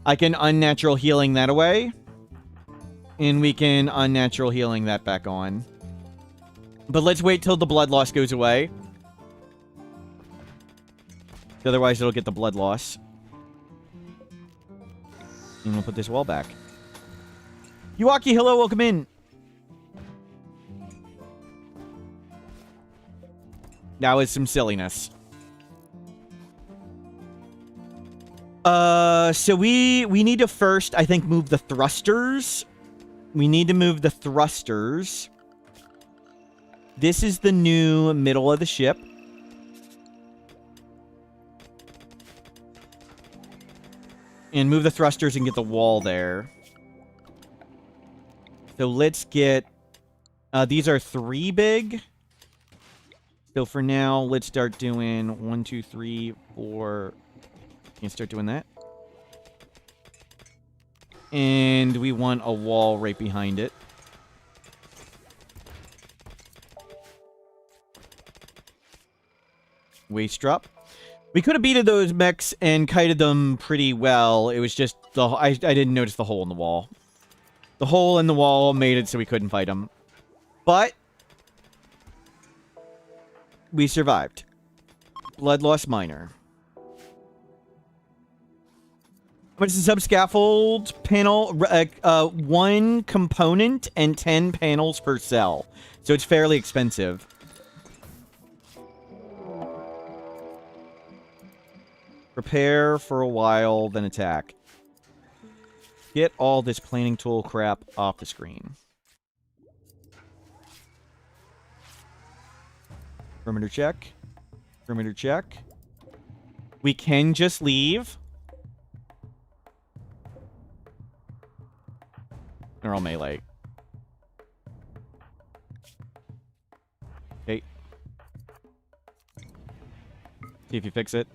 [SPEAKER 1] I can unnatural healing that away. And we can unnatural healing that back on. But let's wait till the blood loss goes away. Otherwise, it'll get the blood loss. And we'll put this wall back. Yuaki, hello, welcome in. That was some silliness. So we need to first, I think, move the thrusters. We need to move the thrusters. This is the new middle of the ship. And move the thrusters and get the wall there. So let's get... these are 3 big. So for now, let's start doing 1, 2, 3, 4. You can start doing that. And we want a wall right behind it. Waste drop. We could have beaten those mechs and kited them pretty well. It was just I didn't notice the hole in the wall. The hole in the wall made it so we couldn't fight them. But we survived. Blood loss minor. How much is the sub-scaffold panel? 1 component and 10 panels per cell. So it's fairly expensive. Prepare for a while, then attack. Get all this planing tool crap off the screen. Perimeter check. Perimeter check. We can just leave. They're all melee. Okay. See if you fix it.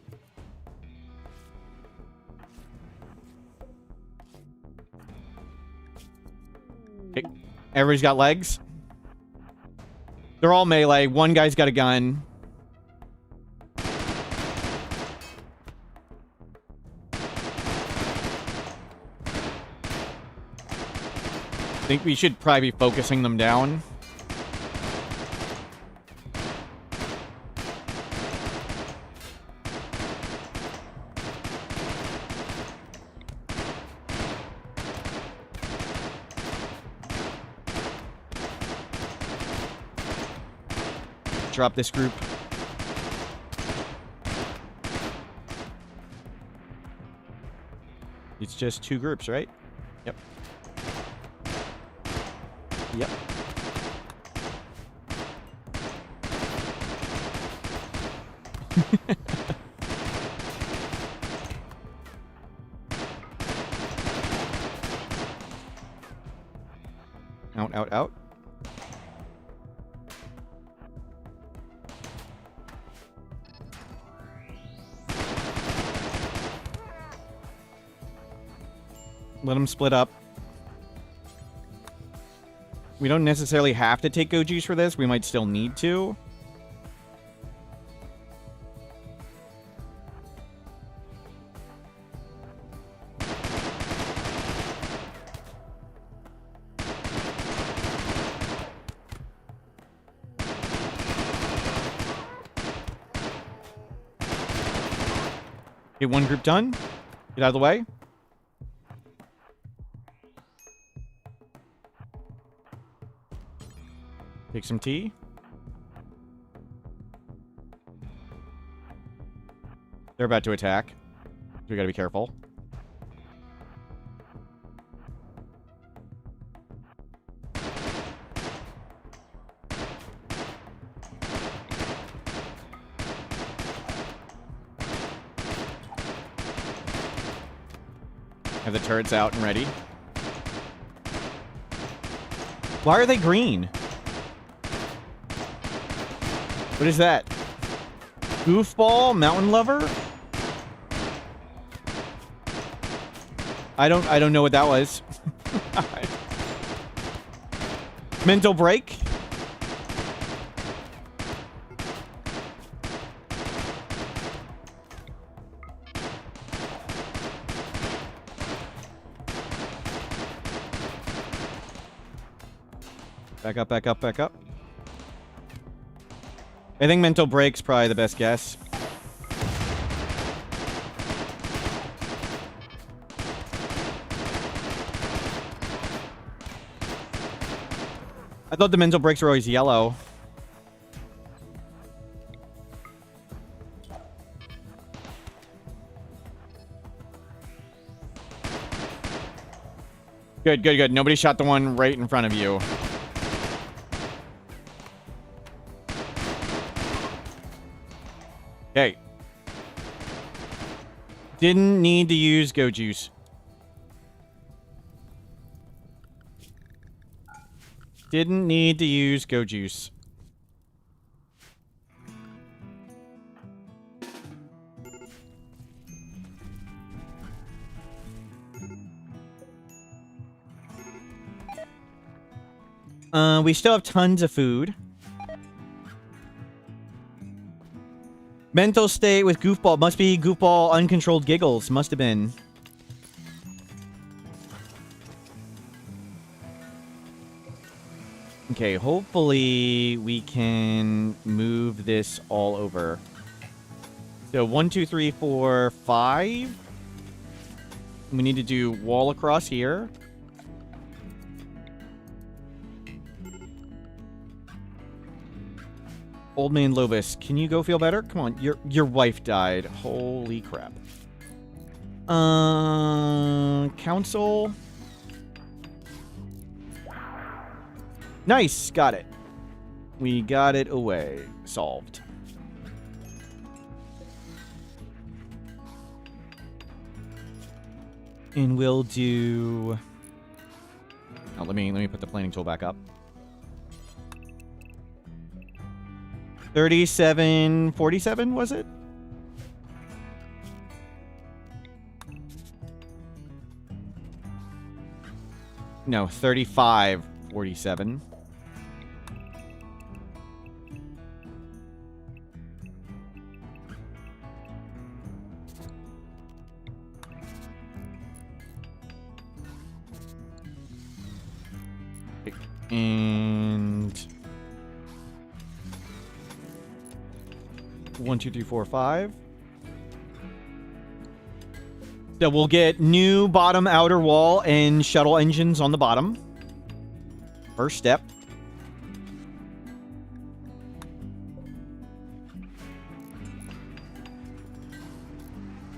[SPEAKER 1] Okay. Everybody's got legs. They're all melee. One guy's got a gun. I think we should probably be focusing them down. Drop this group. It's just 2 groups, right? Yep. Yep. Out, out, out. Let them split up. We don't necessarily have to take Go Juice for this. We might still need to. Okay, 1 group done. Get out of the way. Take some tea. They're about to attack. So we gotta be careful. Have the turrets out and ready. Why are they green? What is that? Goofball? Mountain lover? I don't know what that was. Mental break? Back up, back up, back up. I think mental break's probably the best guess. I thought the mental breaks were always yellow. Good, good, good. Nobody shot the one right in front of you. Okay. Didn't need to use Go Juice. Didn't need to use Go Juice. We still have tons of food. Mental state with goofball. Must be goofball uncontrolled giggles. Must have been. Okay, hopefully we can move this all over. So 1, 2, 3, 4, 5. We need to do wall across here. Old man Lobus, can you go feel better? Come on, your wife died. Holy crap. Council. Nice, got it. We got it away. Solved. And we'll do... Oh, let me put the planning tool back up. 3747, was it? No, 3547. And 1, 2, 3, 4, 5. So we'll get new bottom outer wall and shuttle engines on the bottom. First step.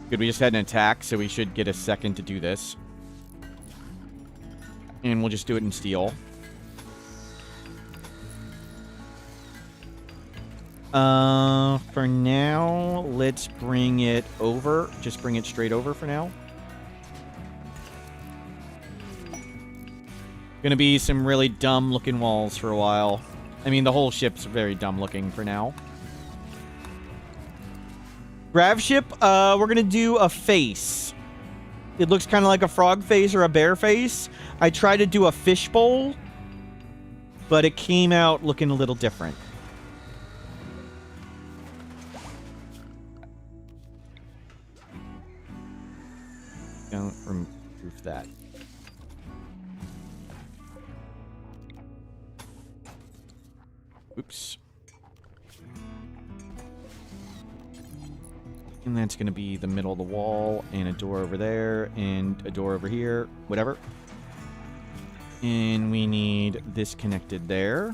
[SPEAKER 1] Good, we just had an attack, so we should get a second to do this. And we'll just do it in steel. For now, let's bring it over. Just bring it straight over for now. Gonna be some really dumb looking walls for a while. I mean, the whole ship's very dumb looking for now. Gravship, we're gonna do a face. It looks kind of like a frog face or a bear face. I tried to do a fishbowl, but it came out looking a little different. Don't remove that. Oops. And that's going to be the middle of the wall, and a door over there, and a door over here, whatever. And we need this connected there.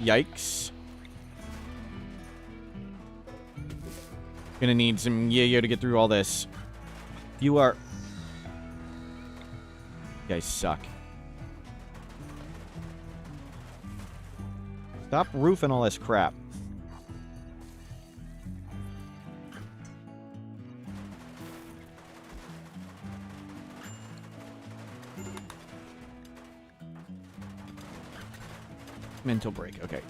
[SPEAKER 1] Yikes. Gonna need some yayo to get through all this. You are... You guys suck. Stop roofing all this crap. Mental break, okay.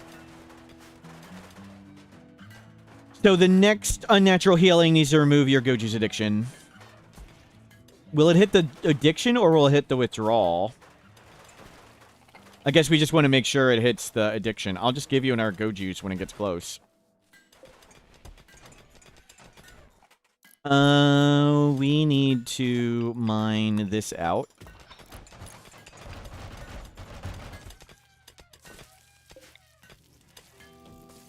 [SPEAKER 1] So the next unnatural healing needs to remove your Goju's addiction. Will it hit the addiction or will it hit the withdrawal? I guess we just want to make sure it hits the addiction. I'll just give you another Goju's when it gets close. We need to mine this out.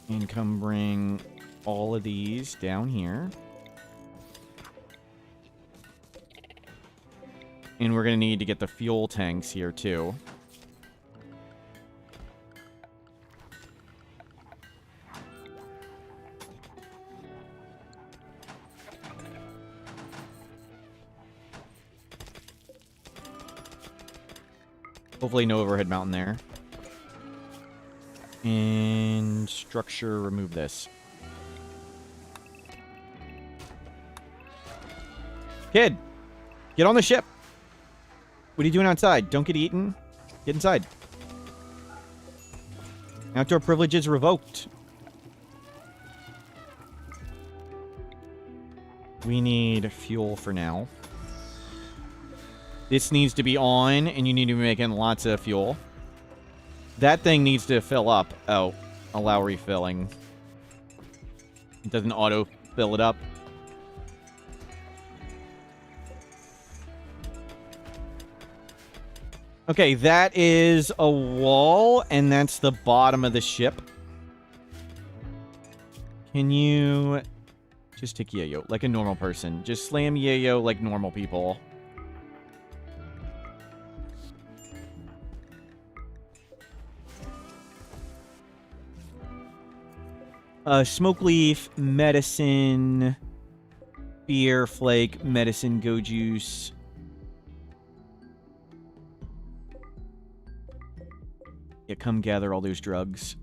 [SPEAKER 1] And come bring all of these down here. And we're going to need to get the fuel tanks here, too. Hopefully no overhead mountain there. And structure, remove this. Kid, get on the ship. What are you doing outside? Don't get eaten. Get inside. Outdoor privileges revoked. We need fuel for now. This needs to be on, and you need to be making lots of fuel. That thing needs to fill up. Oh, allow refilling. It doesn't auto-fill it up. Okay, that is a wall, and that's the bottom of the ship. Can you just take yayo like a normal person? Just slam yayo like normal people. Smoke leaf, medicine, beer, flake, medicine, go juice. Yeah, come gather all those drugs.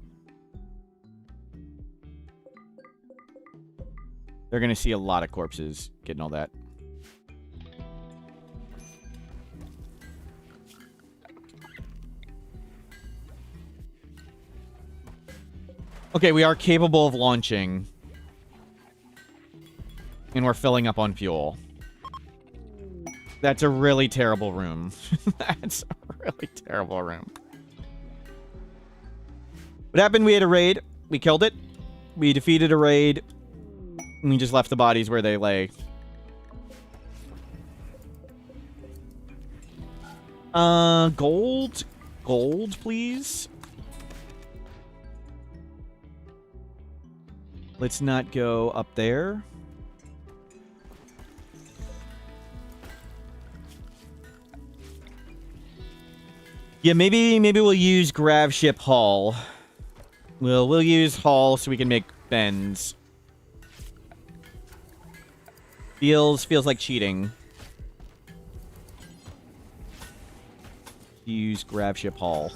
[SPEAKER 1] They're gonna see a lot of corpses getting all that. Okay, we are capable of launching. And we're filling up on fuel. That's a really terrible room. That's a really terrible room. What happened? We had a raid. We killed it. We defeated a raid. And we just left the bodies where they lay. Gold? Gold, please? Let's not go up there. Yeah, maybe we'll use Gravship Hull. We'll use Hull so we can make bends. Feels like cheating. Use Gravship Hull.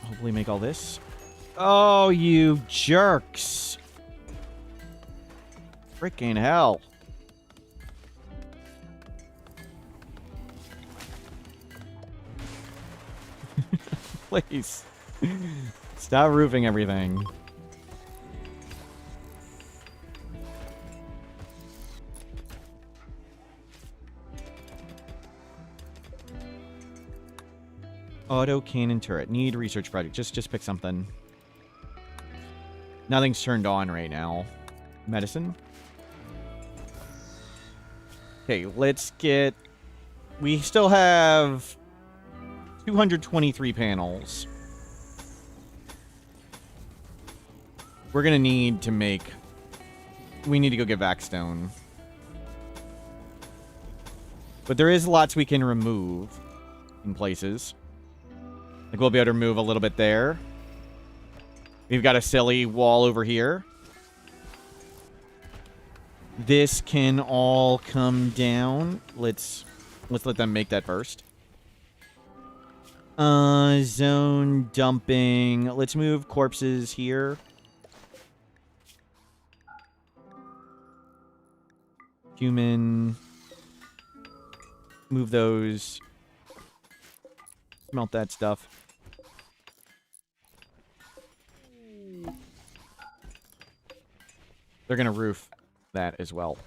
[SPEAKER 1] Hopefully make all this. Oh, you jerks. Freaking hell. Please. Stop roofing everything. Auto cannon turret. Need research project. Just pick something. Nothing's turned on right now. Medicine. Okay, let's get... We still have 223 panels. We're gonna need to make... We need to go get Vaxstone. But there is lots we can remove in places. Like we'll be able to remove a little bit there. We've got a silly wall over here. This can all come down. Let's let them make that first. Zone dumping. Let's move corpses here. Human. Move those. Smelt that stuff. They're gonna roof that as well.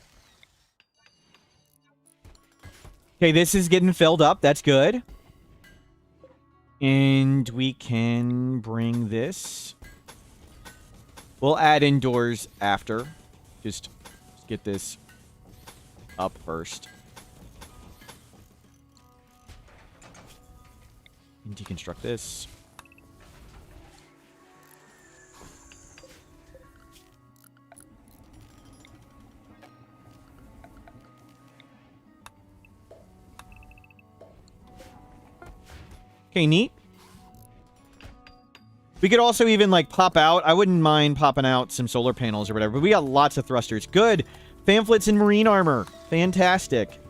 [SPEAKER 1] Okay, this is getting filled up. That's good. And we can bring this. We'll add indoors after. Just get this up first. And deconstruct this. Okay, neat. We could also even, like, pop out. I wouldn't mind popping out some solar panels or whatever, but we got lots of thrusters. Good. Pamphlets and marine armor. Fantastic.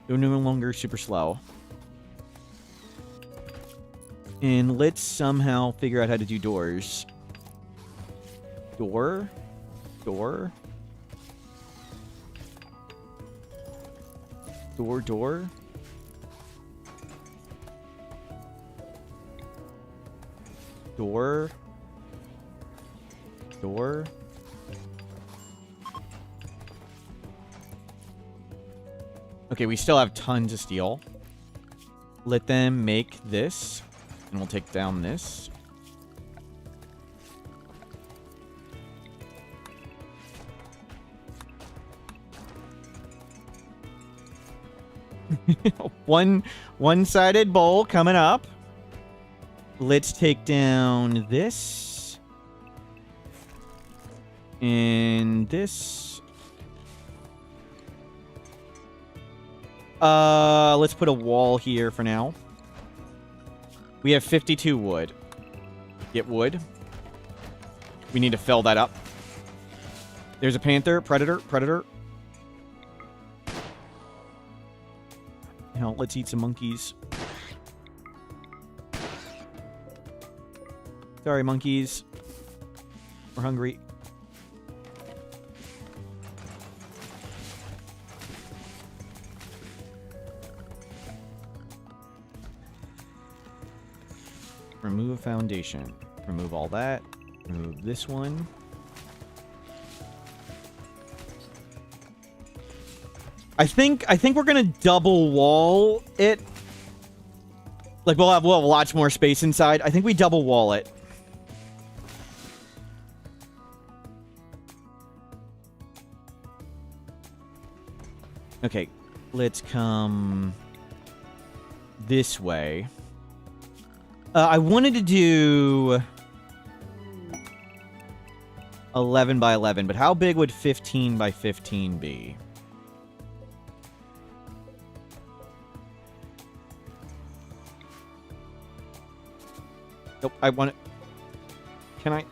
[SPEAKER 1] They're no longer super slow. And let's somehow figure out how to do doors. Door. Door. Door. Door. Door. Okay, we still have tons of steel. Let them make this, and we'll take down this. One-sided bowl coming up. Let's take down this. And this. Let's put a wall here for now. We have 52 wood. Get wood. We need to fill that up. There's a panther. Predator. Now, let's eat some monkeys. Sorry, monkeys. We're hungry. Remove foundation. Remove all that. Remove this one. I think we're gonna double wall it. Like we'll have lots more space inside. I think we double wall it. Okay, let's come this way. I wanted to do 11 by 11, but how big would 15 by 15 be? Nope, I want it. Can I?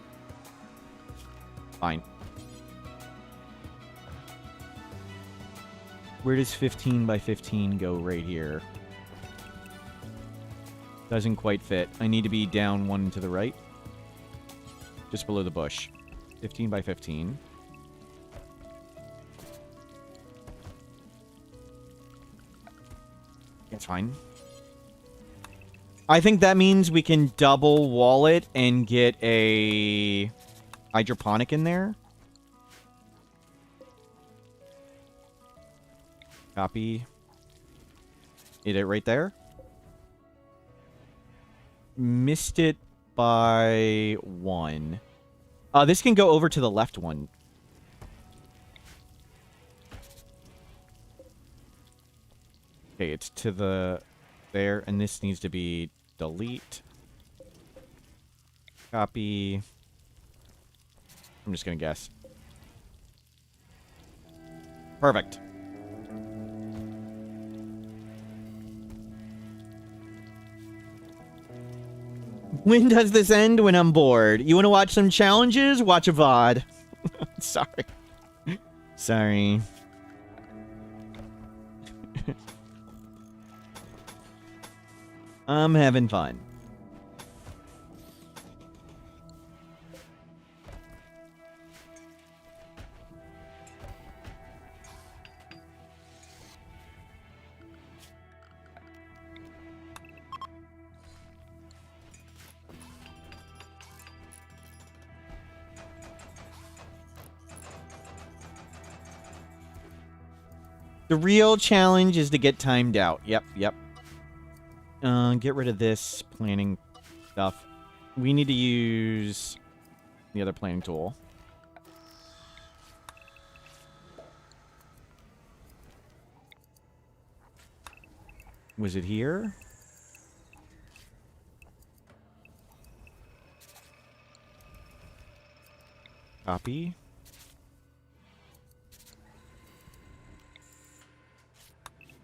[SPEAKER 1] Fine. Where does 15 by 15 go right here? Doesn't quite fit. I need to be down one to the right. Just below the bush. 15 by 15. It's fine. I think that means we can double wall it and get a hydroponic in there. Copy. Hit it right there. Missed it by 1. This can go over to the left one. Okay, it's to the there, and this needs to be delete. Copy. I'm just gonna guess. Perfect. When does this end? When I'm bored. You want to watch some challenges? Watch a VOD. Sorry. Sorry. I'm having fun. The real challenge is to get timed out. Yep. Get rid of this planning stuff. We need to use the other planning tool. Was it here? Copy.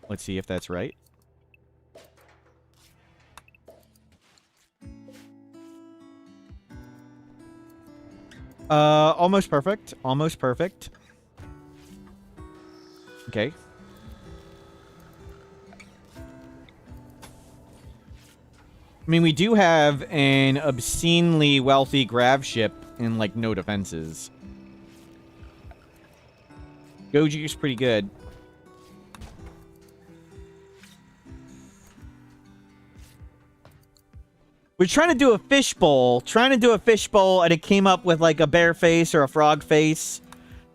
[SPEAKER 1] Let's see if that's right. Almost perfect. Almost perfect. Okay. I mean, we do have an obscenely wealthy Gravship and, like, no defenses. Goju's pretty good. We're trying to do a fishbowl. And it came up with like a bear face or a frog face.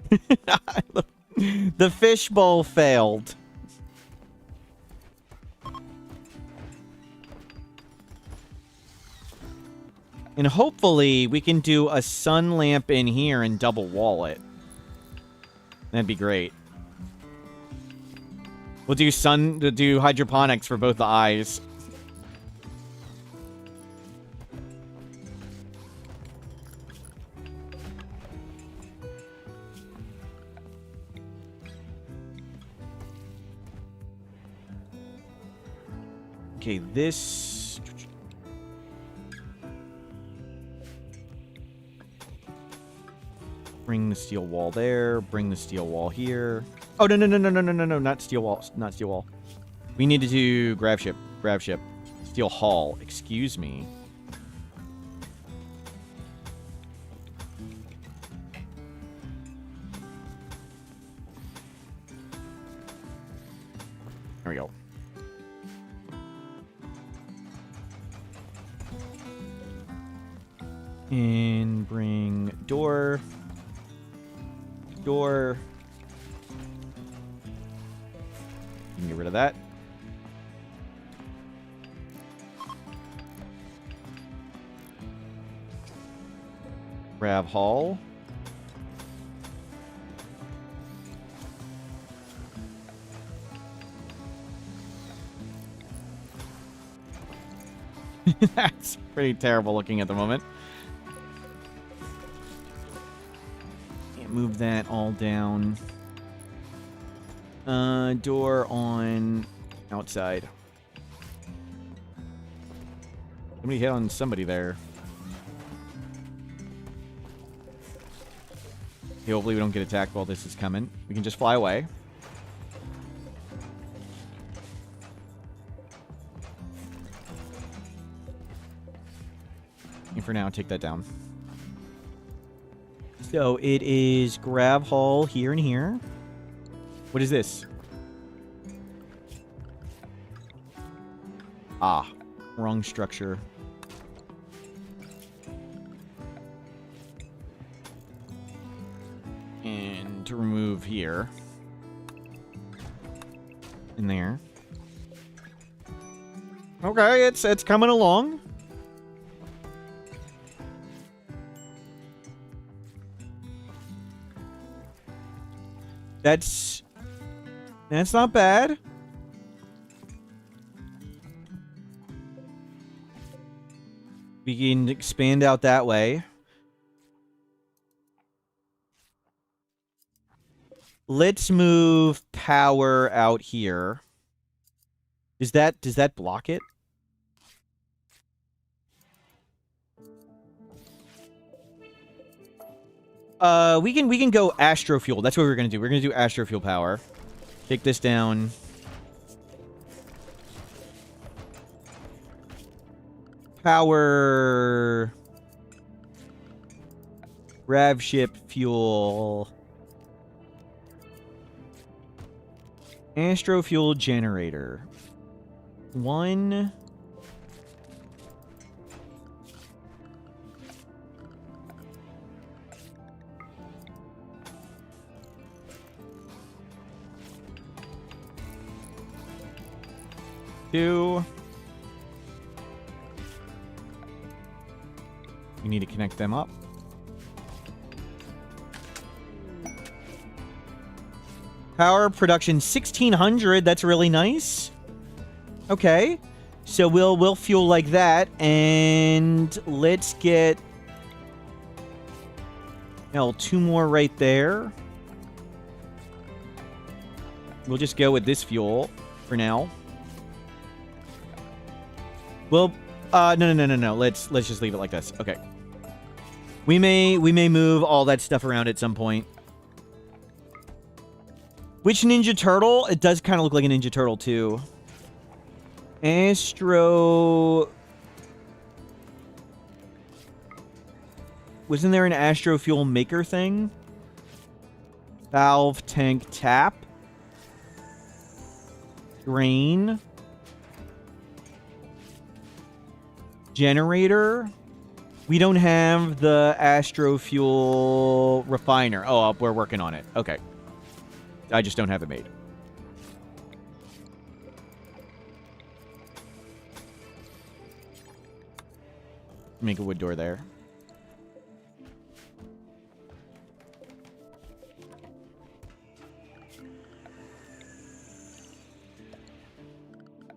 [SPEAKER 1] The fishbowl failed. And hopefully we can do a sun lamp in here and double wall it. That'd be great. We'll do hydroponics for both the eyes. Okay, this... Bring the steel wall there. Bring the steel wall here. Oh, no, not steel wall. Not steel wall. We need to do Gravship. Gravship. Steel hull. Excuse me. There we go. And bring door. Door. You can get rid of that. Grav hall. That's pretty terrible looking at the moment. Can't move that all down. Door on outside. Somebody hit on somebody there. Okay, hopefully we don't get attacked while this is coming. We can just fly away. And for now, take that down. So it is Grav Hall here and here. What is this? Ah, wrong structure. And to remove here. In there. Okay, it's coming along. That's not bad. We can expand out that way. Let's move power out here. Does that block it? We can go astrofuel. That's what we're gonna do. We're gonna do astrofuel power. Take this down. Power. Gravship fuel. Astrofuel generator. 1. Two. We need to connect them up. Power production 1600. That's really nice. Okay. So we'll fuel like that, and let's get 2 more right there. We'll just go with this fuel for now. Well, no. Let's just leave it like this. Okay. We may move all that stuff around at some point. Which Ninja Turtle? It does kind of look like a Ninja Turtle too. Astro. Wasn't there an Astro Fuel Maker thing? Valve tank tap. Drain. generator. We don't have the astrofuel refiner. Oh, we're working on it. Okay. I just don't have it made. Make a wood door there.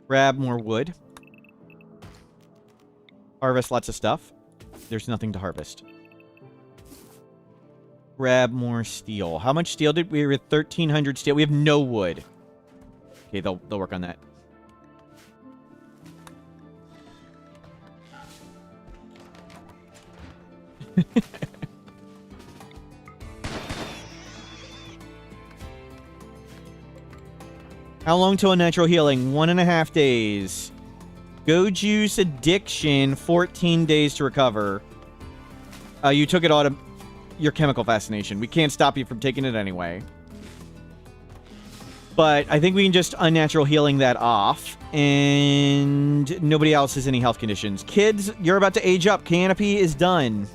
[SPEAKER 1] Grab more wood. Harvest lots of stuff. There's nothing to harvest. Grab more steel. How much steel did we... We're at 1,300 steel. We have no wood. Okay, they'll work on that. How long till unnatural healing? 1.5 days. Go juice addiction, 14 days to recover. You took it out of your chemical fascination. We can't stop you from taking it anyway. But I think we can just unnatural healing that off. And nobody else has any health conditions. Kids, you're about to age up. Canopy is done.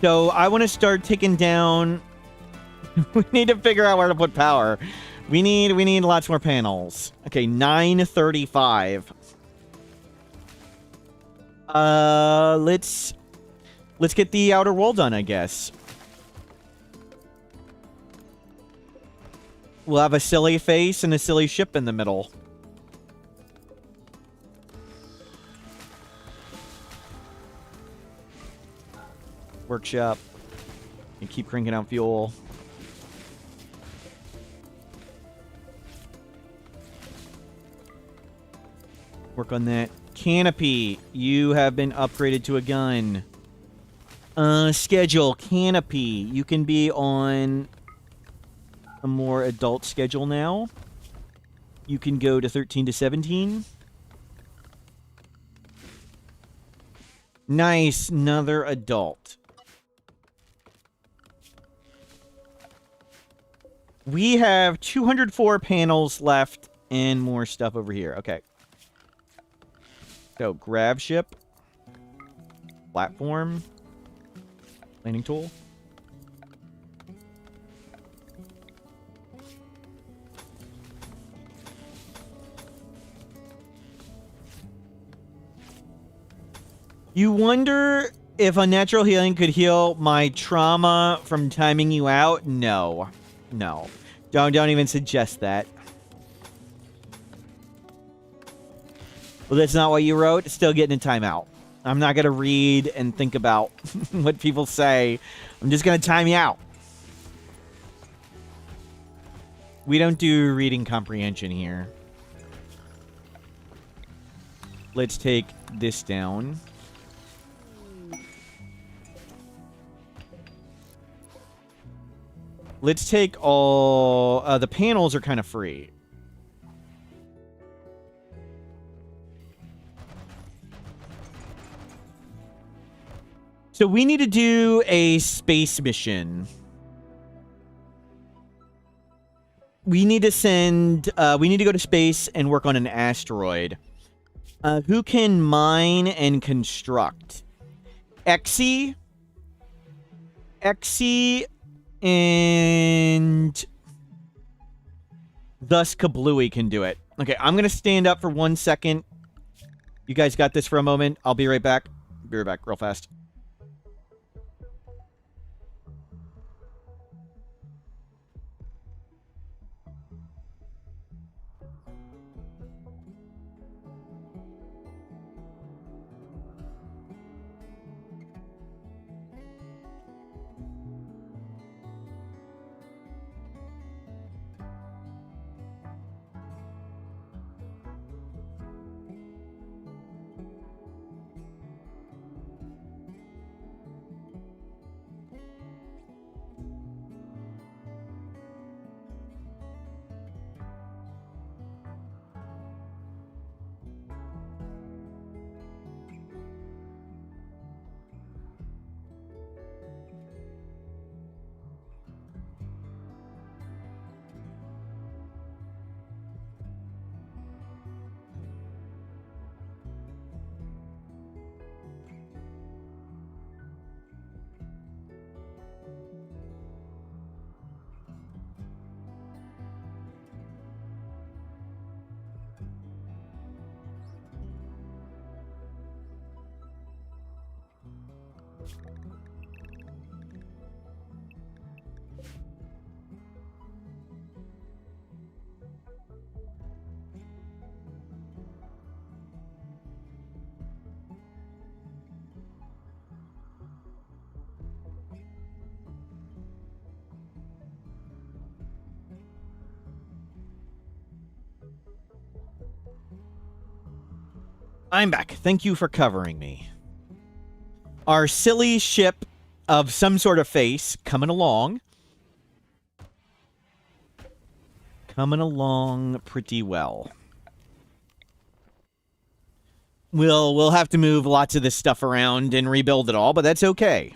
[SPEAKER 1] So I want to start taking down... We need to figure out where to put power. We need lots more panels. Okay, 935. Let's get the outer wall done, I guess. We'll have a silly face and a silly ship in the middle. Workshop. And keep cranking out fuel. Work on that. Canopy. You have been upgraded to a gun. Schedule. Canopy. You can be on a more adult schedule now. You can go to 13 to 17. Nice. Another adult. We have 204 panels left and more stuff over here. Okay. So, Gravship. Platform. Landing tool. You wonder if unnatural healing could heal my trauma from timing you out? No. No. Don't even suggest that. Well, that's not what you wrote. Still getting a timeout. I'm not going to read and think about what people say. I'm just going to time you out. We don't do reading comprehension here. Let's take this down. Let's take all... the panels are kind of free. So we need to do a space mission. We need to send... we need to go to space and work on an asteroid. Who can mine and construct? Exy? Exy... and thus Kablooey can do it. Okay, I'm going to stand up for 1 second. You guys got this for a moment. I'll be right back. Be right back real fast. I'm back. Thank you for covering me. Our silly ship of some sort of face coming along. Coming along pretty well. We'll have to move lots of this stuff around and rebuild it all, but that's okay.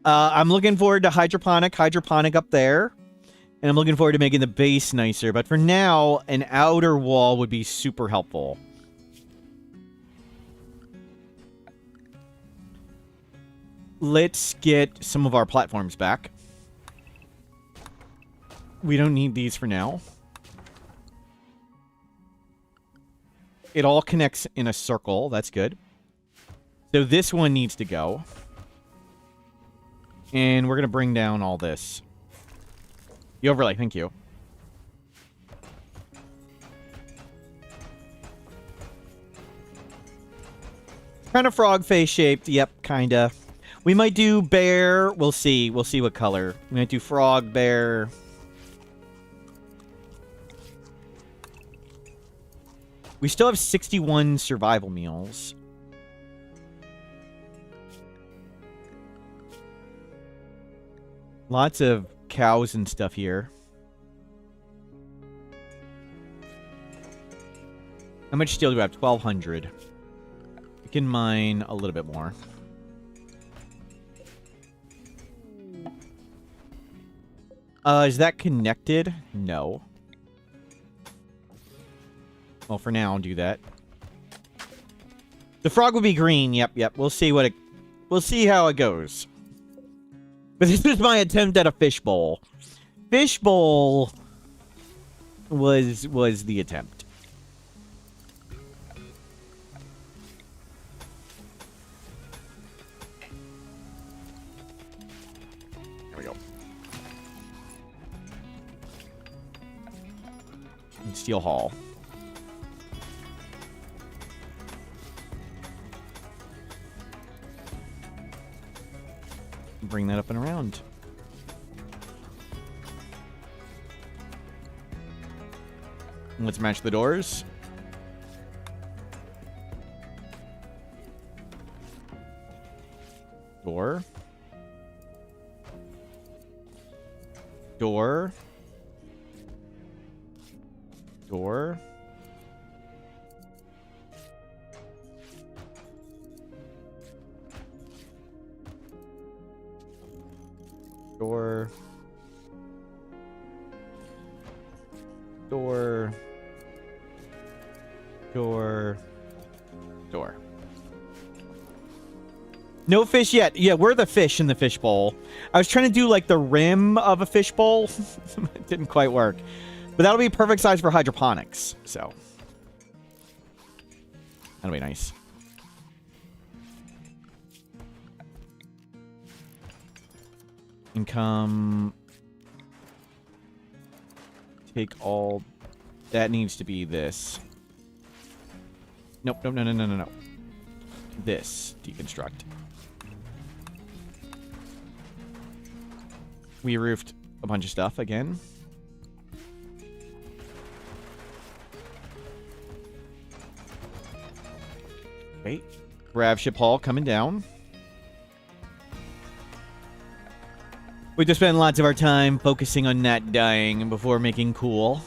[SPEAKER 1] I'm looking forward to hydroponic up there. And I'm looking forward to making the base nicer. But for now, an outer wall would be super helpful. Let's get some of our platforms back. We don't need these for now. It all connects in a circle. That's good. So this one needs to go. And we're going to bring down all this. The overlay, thank you. Kind of frog face shaped. Yep, kinda. We might do bear. We'll see. We'll see what color. We might do frog, bear. We still have 61 survival meals. Lots of cows and stuff here. How much steel do we have? 1,200. We can mine a little bit more. Is that connected? No. Well, for now, I'll do that. The frog will be green. Yep. We'll see what it... We'll see how it goes. But this is my attempt at a fishbowl. Fishbowl was the attempt. There we go. And steel hull. Bring that up and around. Let's match the doors. Door. Door. Door. Door. Door. Door. Door. No fish yet. Yeah, we're the fish in the fishbowl. I was trying to do like the rim of a fishbowl. It didn't quite work. But that'll be perfect size for hydroponics. So. That'll be nice. And come take all that needs to be this. Nope, no. This deconstruct. We roofed a bunch of stuff again. Okay. Gravship hull coming down. We just spend lots of our time focusing on not dying before making cool.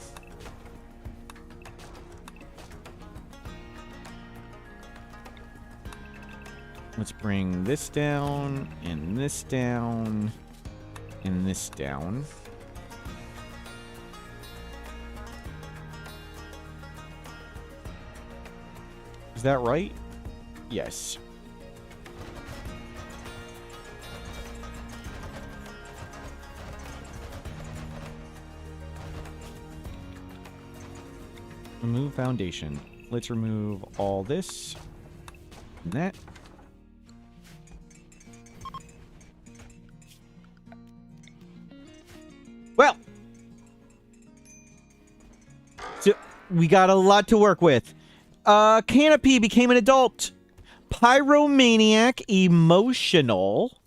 [SPEAKER 1] Let's bring this down, and this down, and this down. Is that right? Yes. Remove foundation. Let's remove all this and that. Well, so we got a lot to work with. Canopy became an adult. Pyromaniac, emotional.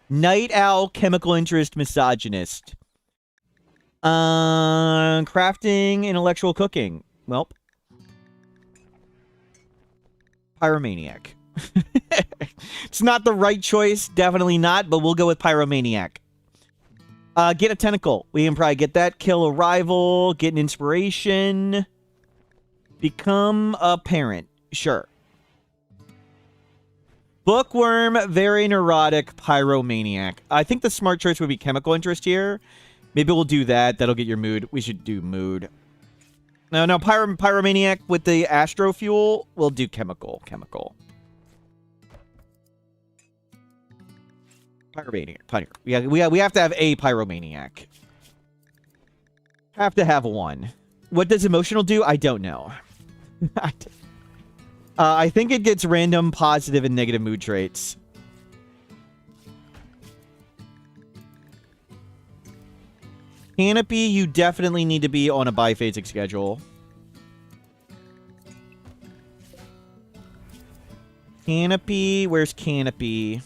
[SPEAKER 1] Night owl, chemical interest, misogynist. Crafting, intellectual cooking. Well, Pyromaniac. It's not the right choice, definitely not, but we'll go with Pyromaniac. Get a tentacle. We can probably get that. Kill a rival. Get an inspiration. Become a parent. Sure. Bookworm, very neurotic, Pyromaniac. I think the smart choice would be chemical interest here. Maybe we'll do that. That'll get your mood. We should do mood. No, Pyromaniac with the Astro Fuel. We'll do chemical. Pyromaniac. We have to have a Pyromaniac. Have to have one. What does emotional do? I don't know. I think it gets random positive and negative mood traits. Canopy, you definitely need to be on a biphasic schedule. Canopy, where's Canopy?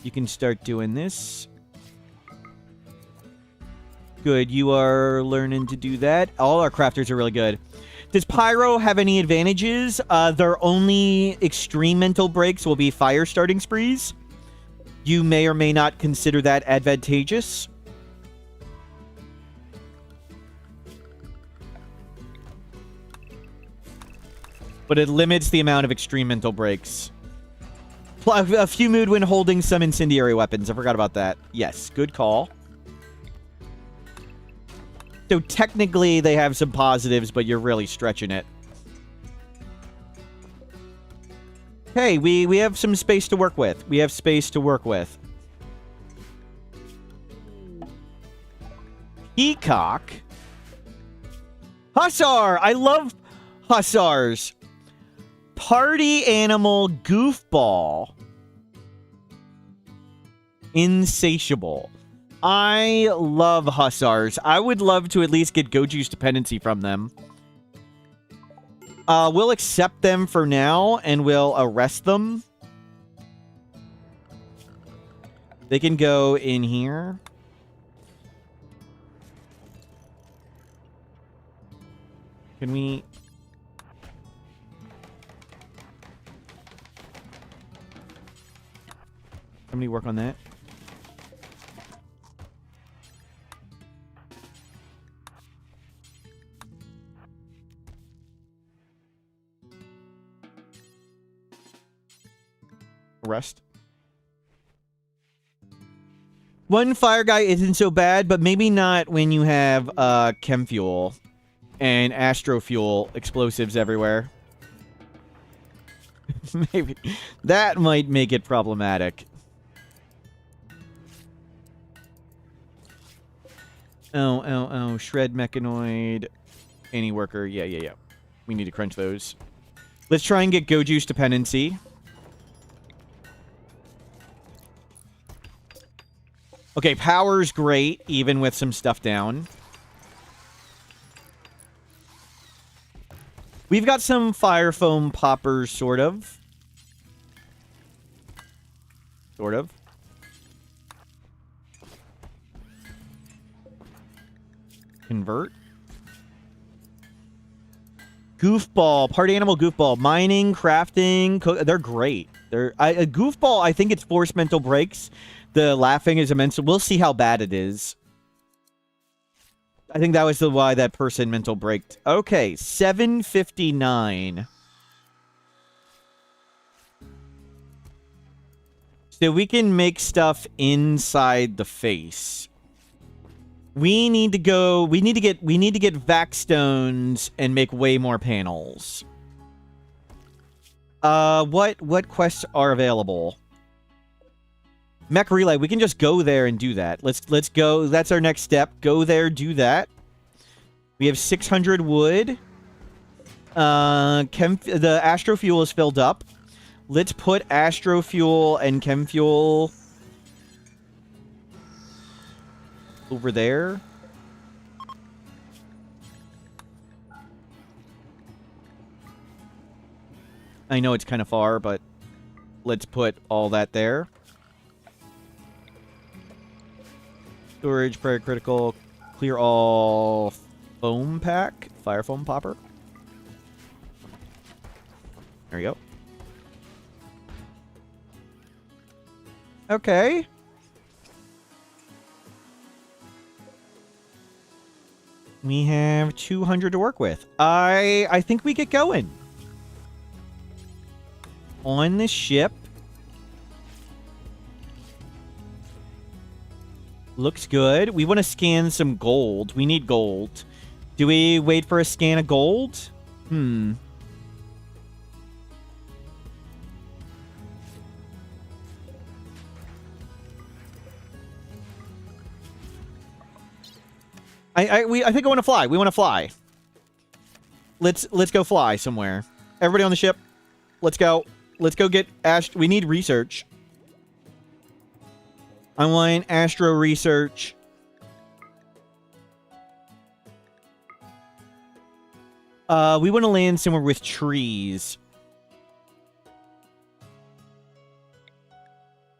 [SPEAKER 1] You can start doing this. Good, you are learning to do that. All our crafters are really good. Does Pyro have any advantages? Their only extreme mental breaks will be fire starting sprees. You may or may not consider that advantageous. But it limits the amount of extreme mental breaks. A few mood when holding some incendiary weapons. I forgot about that. Yes, good call. So technically they have some positives, but you're really stretching it. Hey, we have some space to work with. Peacock. Hussar! I love hussars. Party animal goofball. Insatiable. I love hussars. I would love to at least get Goju's dependency from them. We'll accept them for now, and we'll arrest them. They can go in here. Can we... Somebody work on that. Rest. One fire guy isn't so bad, but maybe not when you have chem fuel and astro fuel explosives everywhere. Maybe that might make it problematic. Oh, shred mechanoid, any worker. Yeah. We need to crunch those. Let's try and get Goju's dependency. Okay, power's great, even with some stuff down. We've got some fire foam poppers, sort of. Convert. Goofball, party animal goofball. Mining, crafting, they're great. A goofball, I think it's forced mental breaks. The laughing is immense. We'll see how bad it is. I think that was why that person mental braked. Okay, 759. So we can make stuff inside the face. We need to get vac stones and make way more panels. What quests are available? Mech relay, we can just go there and do that. Let's go. That's our next step. Go there, do that. We have 600 wood. The astro fuel is filled up. Let's put astro fuel and chem fuel over there. I know it's kind of far, but let's put all that there. Storage, prayer critical, clear all foam pack, fire foam popper. There we go. Okay. We have 200 to work with. I think we get going. On the ship. Looks good. We want to scan some gold. We need gold. Do we wait for a scan of gold? I think I want to fly. We want to fly. Let's go fly somewhere. Everybody on the ship. Let's go. Let's go get we need research. I want astro research. We want to land somewhere with trees.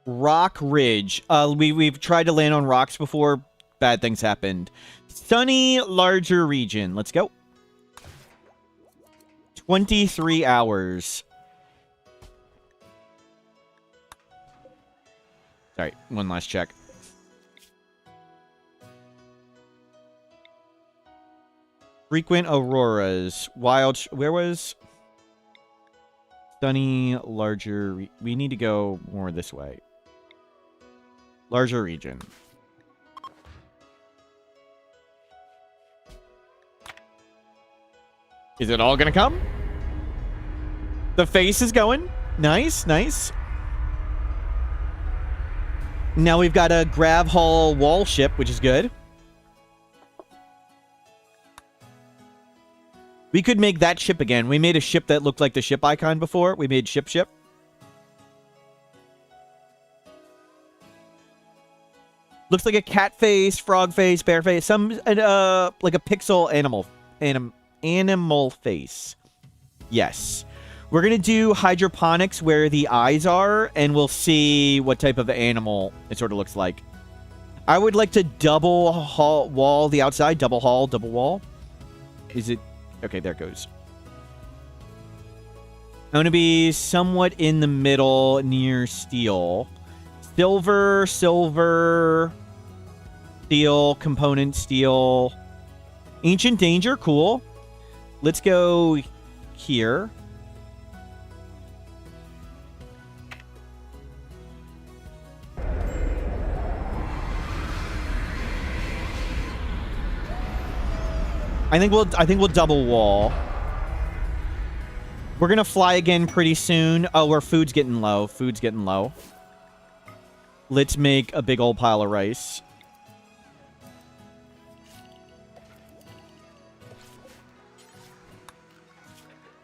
[SPEAKER 1] Rock Ridge. We've tried to land on rocks before. Bad things happened. Sunny, larger region. Let's go. 23 hours. Sorry, one last check. Frequent auroras. Wild... Where was... Sunny, larger... We need to go more this way. Larger region. Is it all gonna come? The face is going. Nice, nice. Now we've got a Grav Hull wall ship, which is good. We could make that ship again. We made a ship that looked like the ship icon before. We made ship. Looks like a cat face, frog face, bear face, some like a pixel animal face. Yes. We're going to do hydroponics where the eyes are, and we'll see what type of animal it sort of looks like. I would like to double wall the outside. Double wall. Is it... Okay, there it goes. I'm going to be somewhat in the middle near steel. Silver, steel, component steel. Ancient danger, cool. Let's go here. I think we'll double wall. We're gonna fly again pretty soon. Oh, our food's getting low. Let's make a big old pile of rice.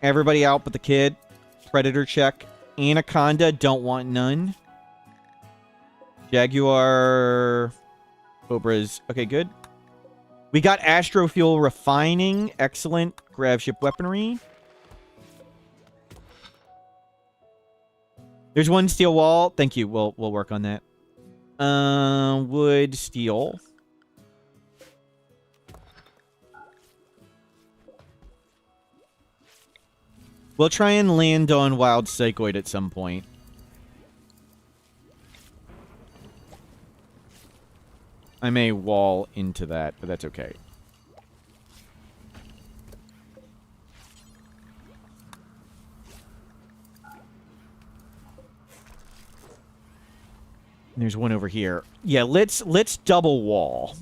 [SPEAKER 1] Everybody out but the kid. Predator check. Anaconda, don't want none. Jaguar. Cobras. Okay, good. We got astrofuel refining. Excellent. Gravship weaponry. There's one steel wall. Thank you. We'll work on that. Wood, steel. We'll try and land on wild psychoid at some point. I may wall into that, but that's okay. There's one over here. Yeah, let's double wall.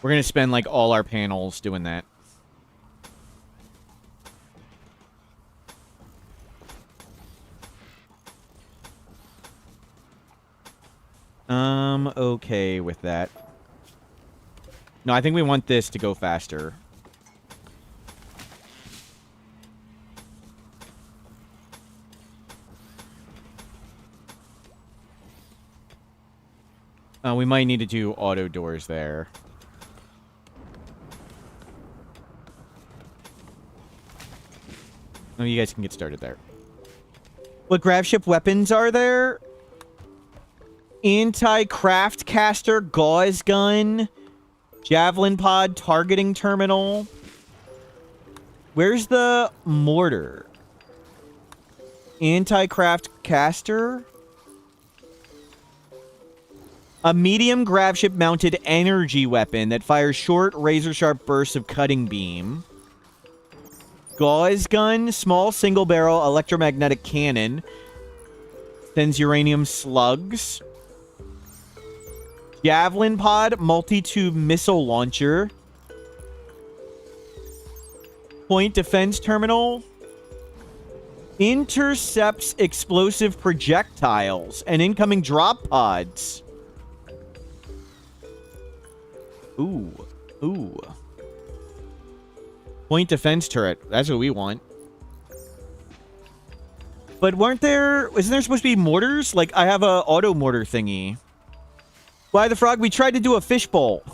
[SPEAKER 1] We're gonna spend like all our panels doing that. Okay with that. No, I think we want this to go faster. We might need to do auto doors there. Oh, you guys can get started there. What Gravship weapons are there? Anti-craft caster, gauze gun, javelin pod, targeting terminal. Where's the mortar? Anti-craft caster? A medium Gravship mounted energy weapon that fires short, razor-sharp bursts of cutting beam. Gauze gun, small single-barrel electromagnetic cannon. Sends uranium slugs. Javelin pod, multi-tube missile launcher. Point defense terminal. Intercepts explosive projectiles and incoming drop pods. Ooh. Ooh. Point defense turret. That's what we want. But isn't there supposed to be mortars? Like, I have a auto mortar thingy. Why the frog? We tried to do a fishbowl.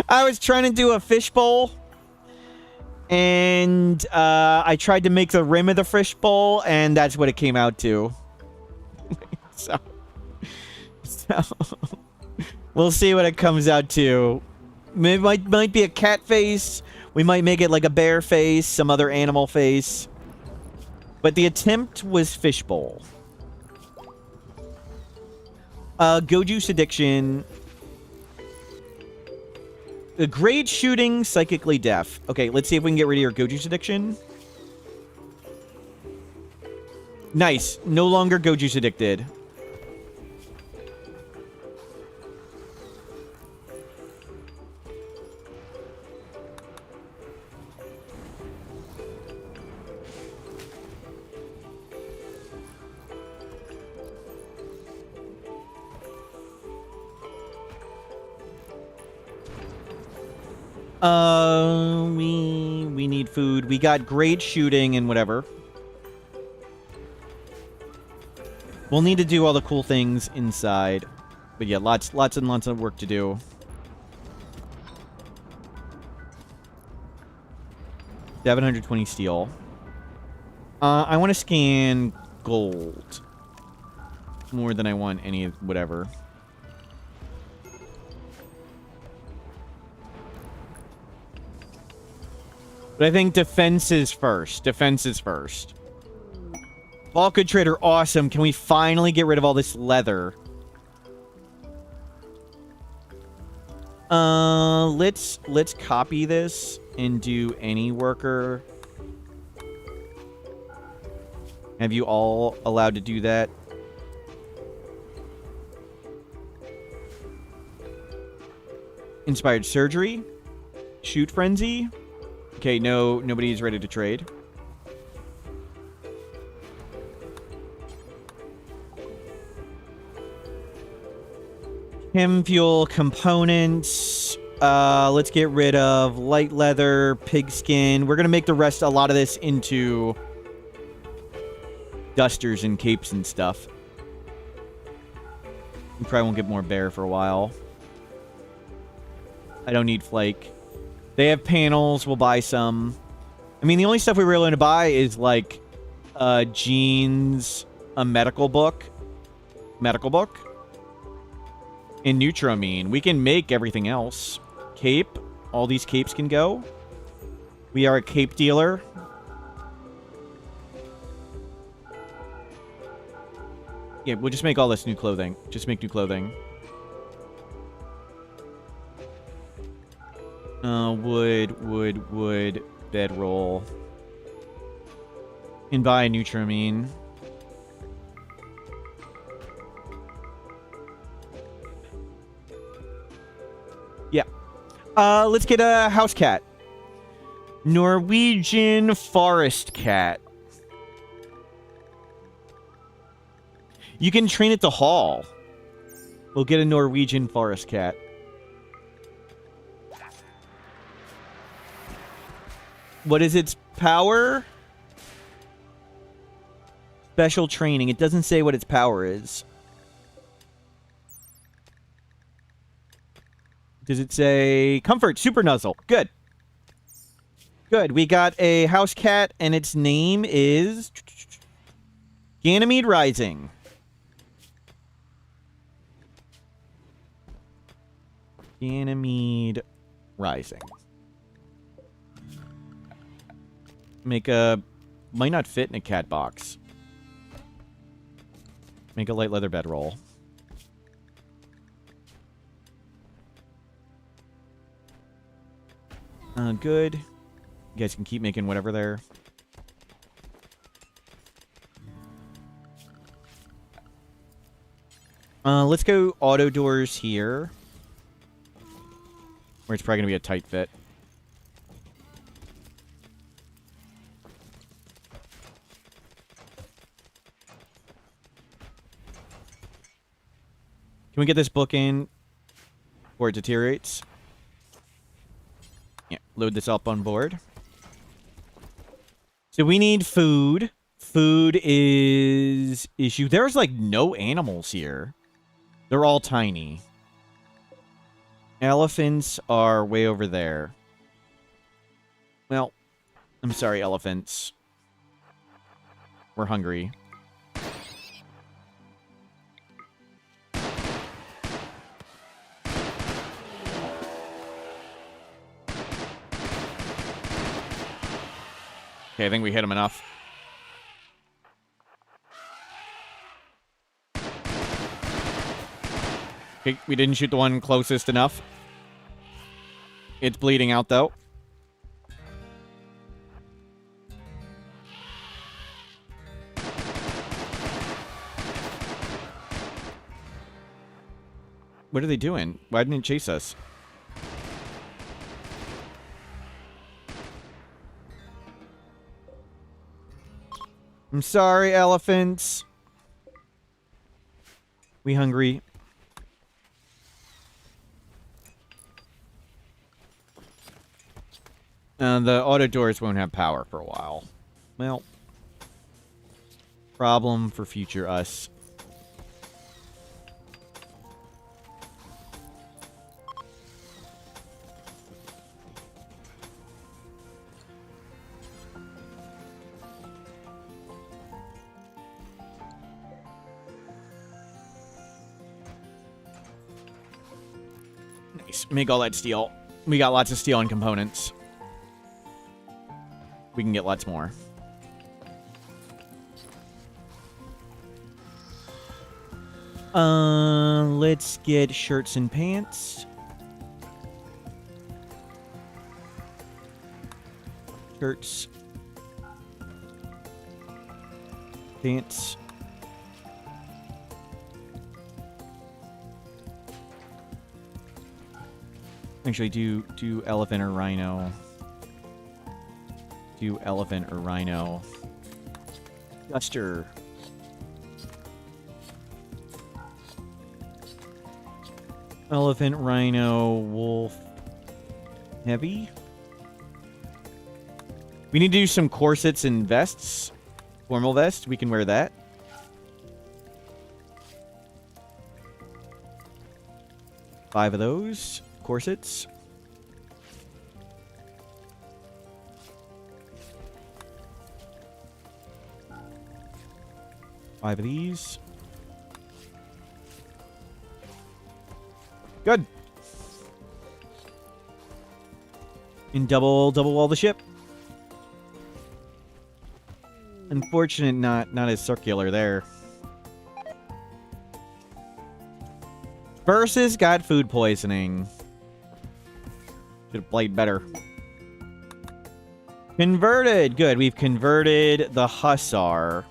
[SPEAKER 1] I was trying to do a fishbowl. And I tried to make the rim of the fishbowl, and that's what it came out to. so we'll see what it comes out to. It might be a cat face. We might make it like a bear face, some other animal face. But the attempt was fishbowl. Go Juice Addiction. A great shooting, psychically deaf. Okay, let's see if we can get rid of your Go Juice Addiction. Nice. No longer Go Juice addicted. We need food. We got great shooting and whatever. We'll need to do all the cool things inside. But yeah, lots and lots of work to do. $720 steel. I want to scan gold. More than I want any of whatever. But I think defense is first. Defense is first. Bulk Trader, awesome. Can we finally get rid of all this leather? Let's copy this and do any worker. Have you all allowed to do that? Inspired surgery. Shoot frenzy. Okay, no, nobody's ready to trade. Chem fuel components. Let's get rid of light leather, pigskin. We're gonna make a lot of this into dusters and capes and stuff. We probably won't get more bear for a while. I don't need flake. They have panels. We'll buy some. I mean, the only stuff we really want to buy is, like, jeans, a medical book. And Nutramine. We can make everything else. Cape. All these capes can go. We are a cape dealer. Yeah, we'll just make all this new clothing. Just make new clothing. Wood, bedroll. And buy a Nutramine. Yeah. Let's get a house cat. Norwegian forest cat. You can train it to haul. We'll get a Norwegian forest cat. What is its power? Special training. It doesn't say what its power is. Does it say comfort, super nuzzle? Good. Good. We got a house cat, and its name is Ganymede Rising. Ganymede Rising. Make a... Might not fit in a cat box. Make a light leather bedroll. Good. You guys can keep making whatever there. Let's go auto doors here. Where it's probably going to be a tight fit. Can we get this book in before it deteriorates? Yeah, load this up on board. So we need food. Food is issue. There's like no animals here. They're all tiny. Elephants are way over there. Well, I'm sorry, elephants. We're hungry. Okay, I think we hit him enough. Okay, we didn't shoot the one closest enough. It's bleeding out, though. What are they doing? Why didn't it chase us? I'm sorry, elephants. We hungry. The auto doors won't have power for a while. Well, problem for future us. Nice. Make all that steel. We got lots of steel and components. We can get lots more. Let's get shirts and pants. Shirts. Pants. Actually, do elephant or rhino. Do elephant or rhino. Duster. Elephant, rhino, wolf. Heavy. We need to do some corsets and vests. Formal vest, we can wear that. Five of those. Corsets. Five of these. Good. And double wall the ship. Unfortunate, not as circular there. Versus got food poisoning. Should have played better. Converted. Good. We've converted the Hussar.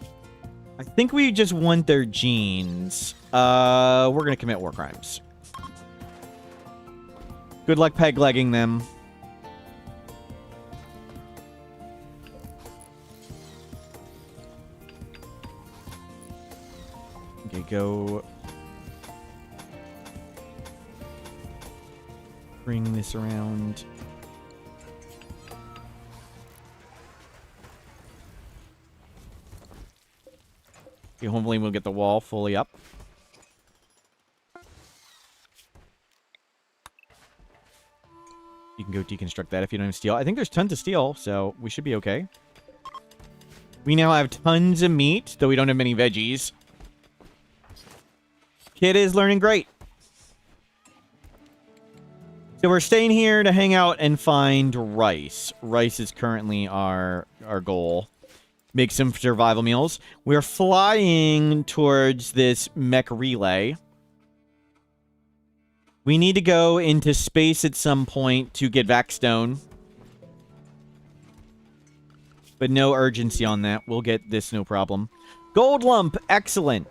[SPEAKER 1] I think we just want their genes. We're going to commit war crimes. Good luck peg-legging them. Okay, go. Bring this around. Okay, hopefully we'll get the wall fully up. You can go deconstruct that if you don't have steel. I think there's tons of steel, so we should be okay. We now have tons of meat, though we don't have many veggies. Kid is learning great. So we're staying here to hang out and find rice. Rice is currently our goal. Make some survival meals. We're flying towards this mech relay. We need to go into space at some point to get back stone. But no urgency on that. We'll get this, no problem. Gold lump, excellent.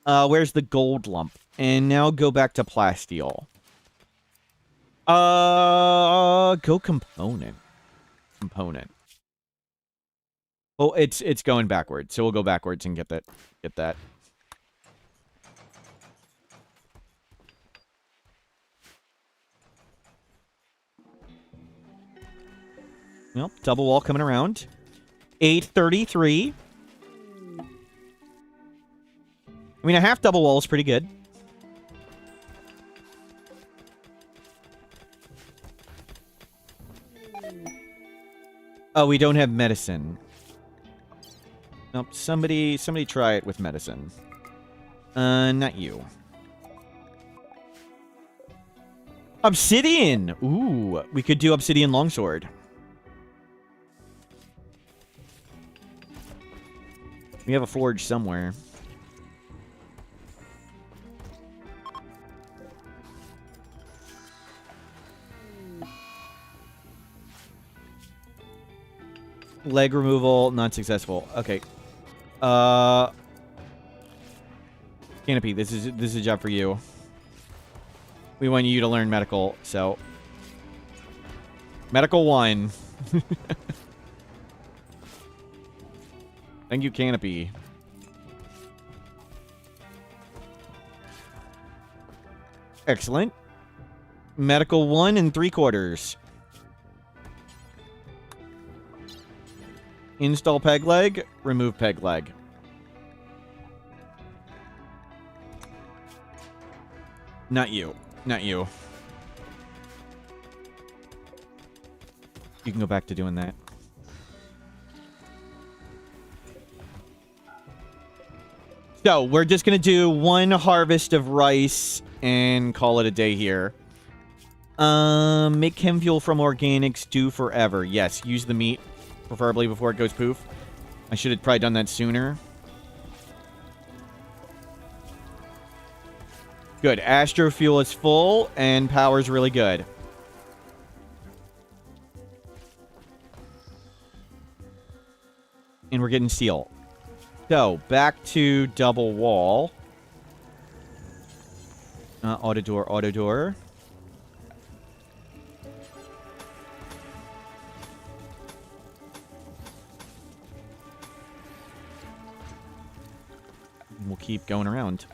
[SPEAKER 1] Where's the gold lump? And now go back to plasteel. Go component. Component. Oh, it's going backwards, so we'll go backwards and get that. Get that. Well, double wall coming around. 833. I mean, a half double wall is pretty good. Oh, we don't have medicine. Nope, somebody try it with medicine. Not you. Obsidian! Ooh, we could do obsidian longsword. We have a forge somewhere. Leg removal, not successful. Okay. Canopy, this is a job for you. We want you to learn medical, so medical 1. Thank you, Canopy. Excellent. Medical 1 and 3/4. Install peg leg, remove peg leg. Not you. Not you. You can go back to doing that. So, we're just going to do 1 harvest of rice and call it a day here. Make chem fuel from organics, do forever. Yes, use the meat, preferably before it goes poof. I should have probably done that sooner. Good. Astro fuel is full, and power's really good. And we're getting steel. So, back to double wall. Auto door, auto door. We'll keep going around.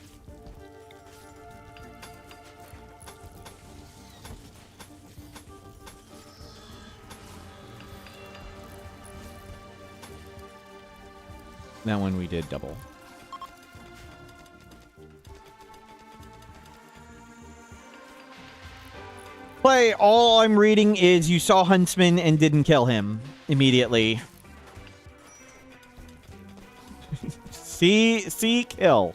[SPEAKER 1] That one we did double. Play, all I'm reading is you saw Huntsman and didn't kill him immediately. See, kill.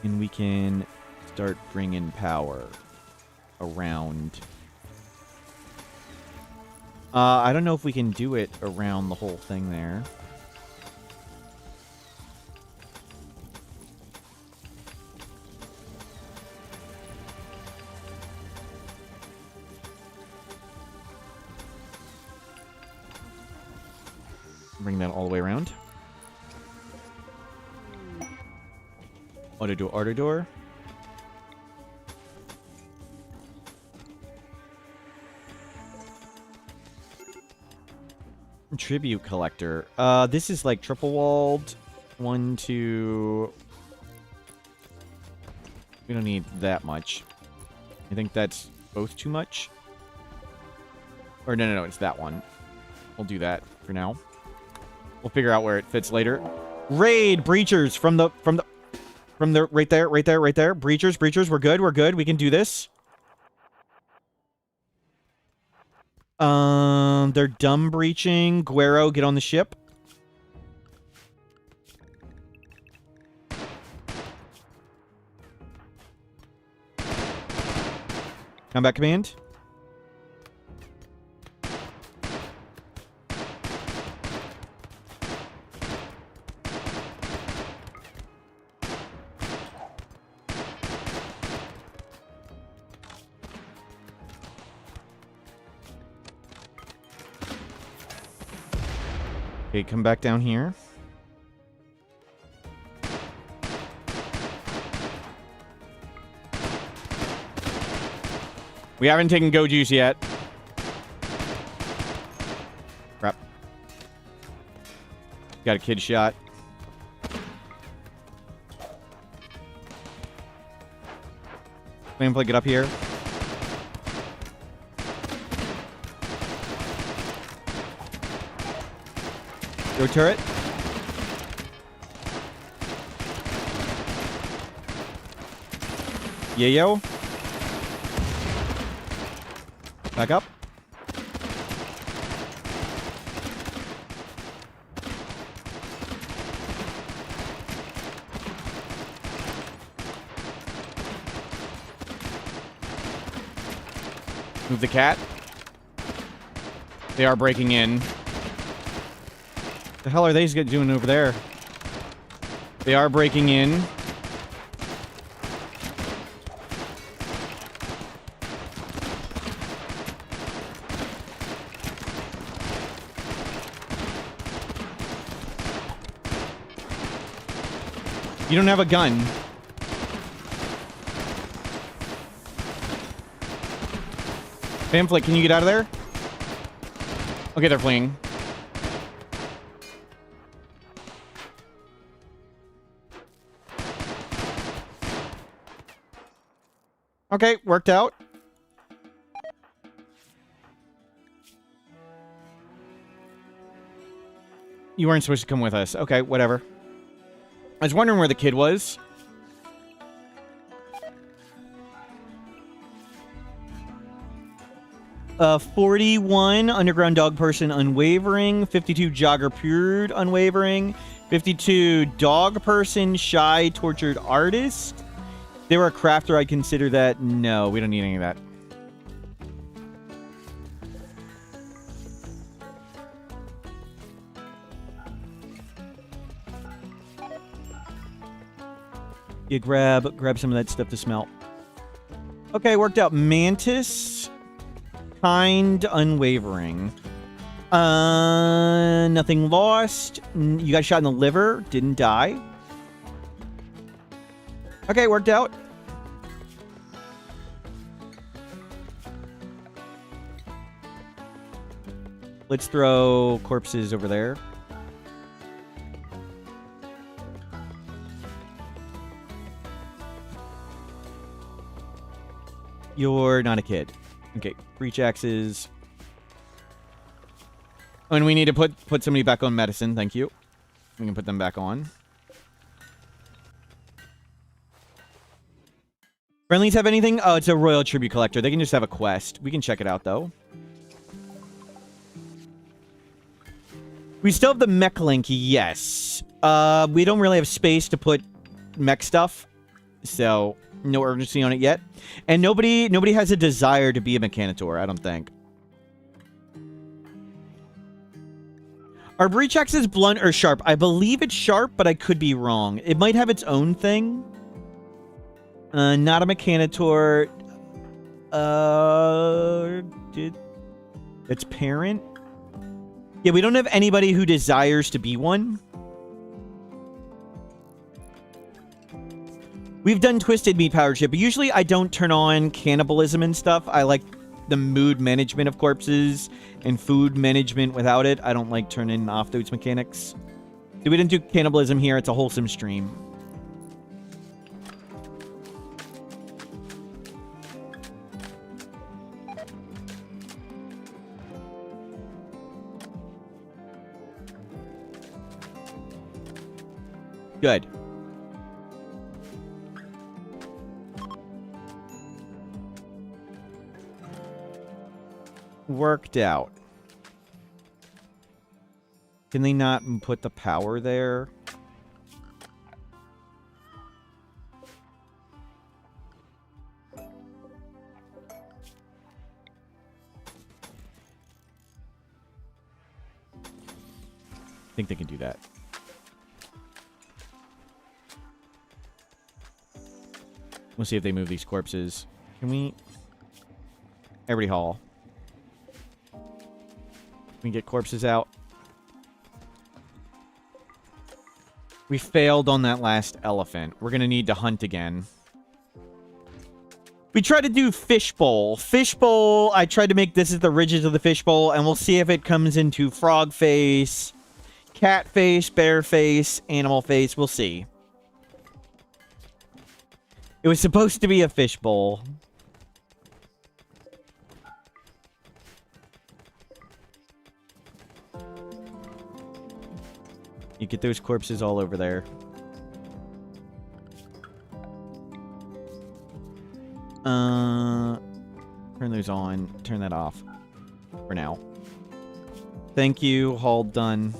[SPEAKER 1] And we can start bringing power around. I don't know if we can do it around the whole thing there. Bring that all the way around. Auto door, auto door. Tribute collector. This is like triple walled. 1, 2. We don't need that much. I think that's both too much. Or no, it's that one. We'll do that for now. We'll figure out where it fits later. Raid breachers from the right there. Breachers, we're good. We can do this. They're dumb breaching. Guero, get on the ship. Combat command. Okay, come back down here. We haven't taken Go Juice yet. Crap. Got a kid shot. Flame, get up here. Go turret. Yayo. Back up. Move the cat. They are breaking in. The hell are they doing over there? They are breaking in. You don't have a gun. Pamphlet, can you get out of there? Okay, they're fleeing. Okay, worked out. You weren't supposed to come with us. Okay, whatever. I was wondering where the kid was. Uh, 41 underground dog person unwavering, 52 jogger pure unwavering, 52 dog person shy tortured artist. If they were a crafter, I'd consider that. No, we don't need any of that. Yeah, grab some of that stuff to smelt. Okay, worked out. Mantis, kind, unwavering. Nothing lost. You got shot in the liver, didn't die. Okay, worked out. Let's throw corpses over there. You're not a kid. Okay, breach axes. And we need to put somebody back on medicine, thank you. We can put them back on. Friendlies have anything? Oh, it's a royal tribute collector. They can just have a quest. We can check it out, though. We still have the mech link, yes. We don't really have space to put mech stuff. So, no urgency on it yet. And nobody has a desire to be a Mechanitor, I don't think. Are breach axes blunt or sharp? I believe it's sharp, but I could be wrong. It might have its own thing. Not a Mechanitor. It's parent? Yeah, we don't have anybody who desires to be one. We've done Twisted Meat Powered Ship, but usually I don't turn on cannibalism and stuff. I like the mood management of corpses and food management without it. I don't like turning off those mechanics. So we didn't do cannibalism here. It's a wholesome stream. Good. Worked out. Can they not put the power there? think they can do that. We'll see if they move these corpses. Can we... Everybody haul. Can we get corpses out? We failed on that last elephant. We're gonna need to hunt again. We tried to do fishbowl. Fishbowl, I tried to make this as the ridges of the fishbowl, and we'll see if it comes into frog face, cat face, bear face, animal face. We'll see. It was supposed to be a fishbowl. You get those corpses all over there. Turn those on. Turn that off. For now. Thank you. Haul done.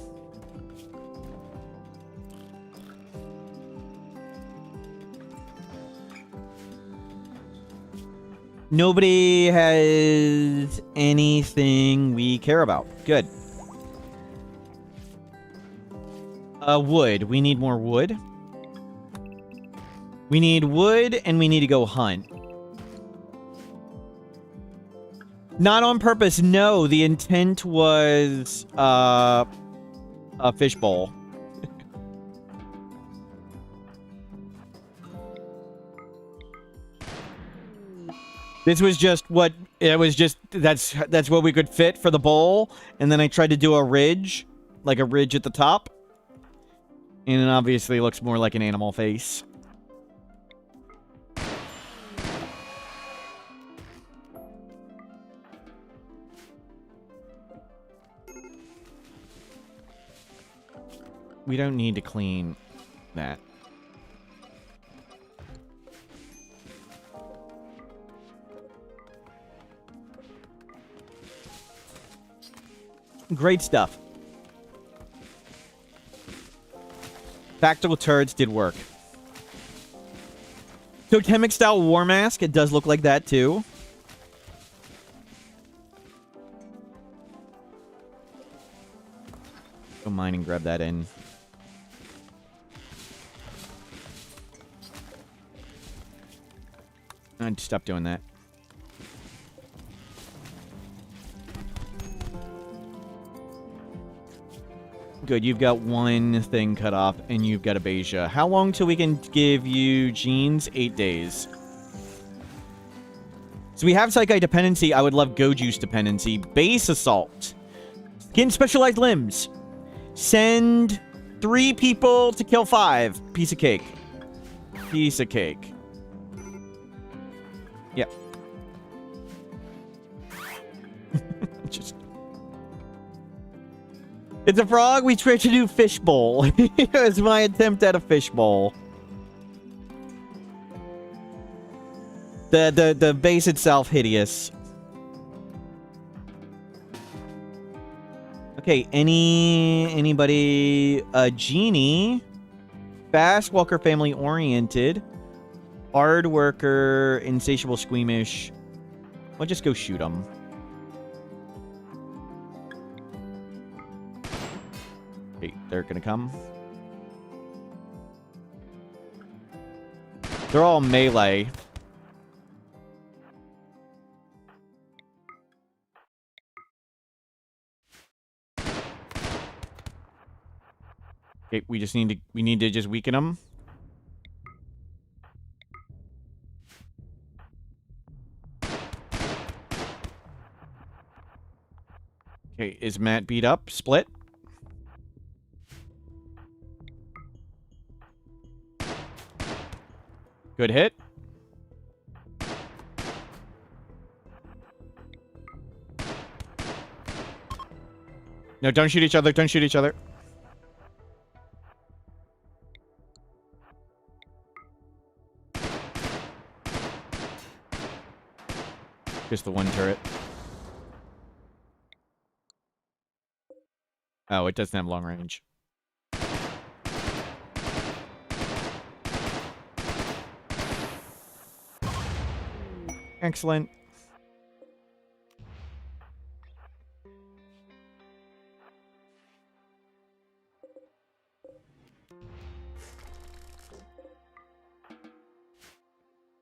[SPEAKER 1] Nobody has anything we care about. Good. Wood. We need more wood. We need wood, and we need to go hunt. Not on purpose, no. The intent was, a fishbowl. This was just what... It was just... That's what we could fit for the bowl. And then I tried to do a ridge. Like a ridge at the top. And it obviously looks more like an animal face. We don't need to clean that. Great stuff. Tactical turrets did work. Totemic style war mask. It does look like that too. Go mine and grab that in. I'd stop doing that. Good, you've got one thing cut off, and you've got a Beja. How long till we can give you genes? 8 days. So we have Psyche dependency. I would love Go Juice dependency. Base Assault. Skin specialized limbs. Send 3 people to kill 5. Piece of cake. Piece of cake. Yep. Just... It's a frog. We tried to do fishbowl. It was my attempt at a fishbowl. The base itself hideous. Okay, anybody Genie, fast walker, family oriented, hard worker, insatiable, squeamish. I'll just go shoot them. Okay, they're gonna come. They're all melee. Okay, we need to just weaken them. Okay, is Matt beat up? Split. Good hit. No, don't shoot each other. Don't shoot each other. Just the one turret. Oh, it doesn't have long range. Excellent.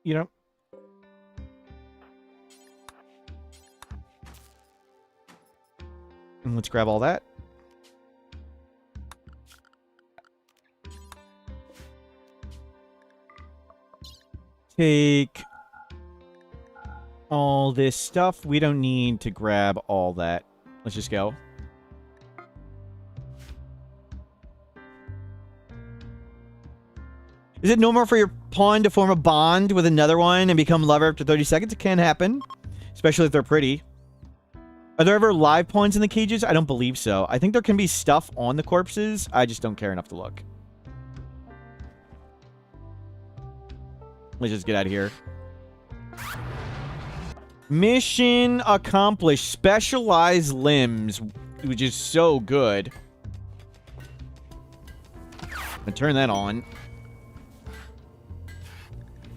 [SPEAKER 1] you know. And let's grab all that. Take all this stuff. We don't need to grab all that. Let's just go. Is it normal for your pawn to form a bond with another one and become lover after 30 seconds? It can happen, especially if they're pretty. Are there ever live pawns in the cages? I don't believe so. I think there can be stuff on the corpses. I just don't care enough to look. Let's just get out of here. Mission accomplished. Specialized limbs, which is so good. I'm gonna turn that on.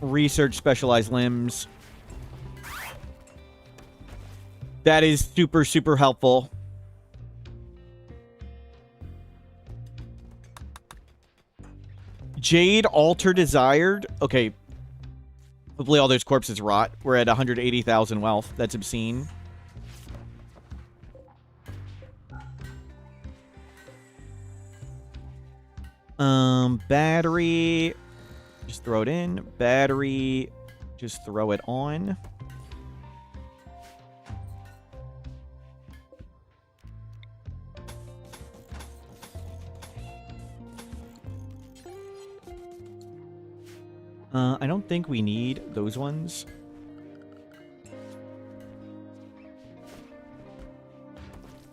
[SPEAKER 1] Research specialized limbs. That is super, super helpful. Jade altar desired. Okay. Hopefully all those corpses rot. We're at 180,000 wealth. That's obscene. Battery. Just throw it in. Battery. Just throw it on. I don't think we need those ones.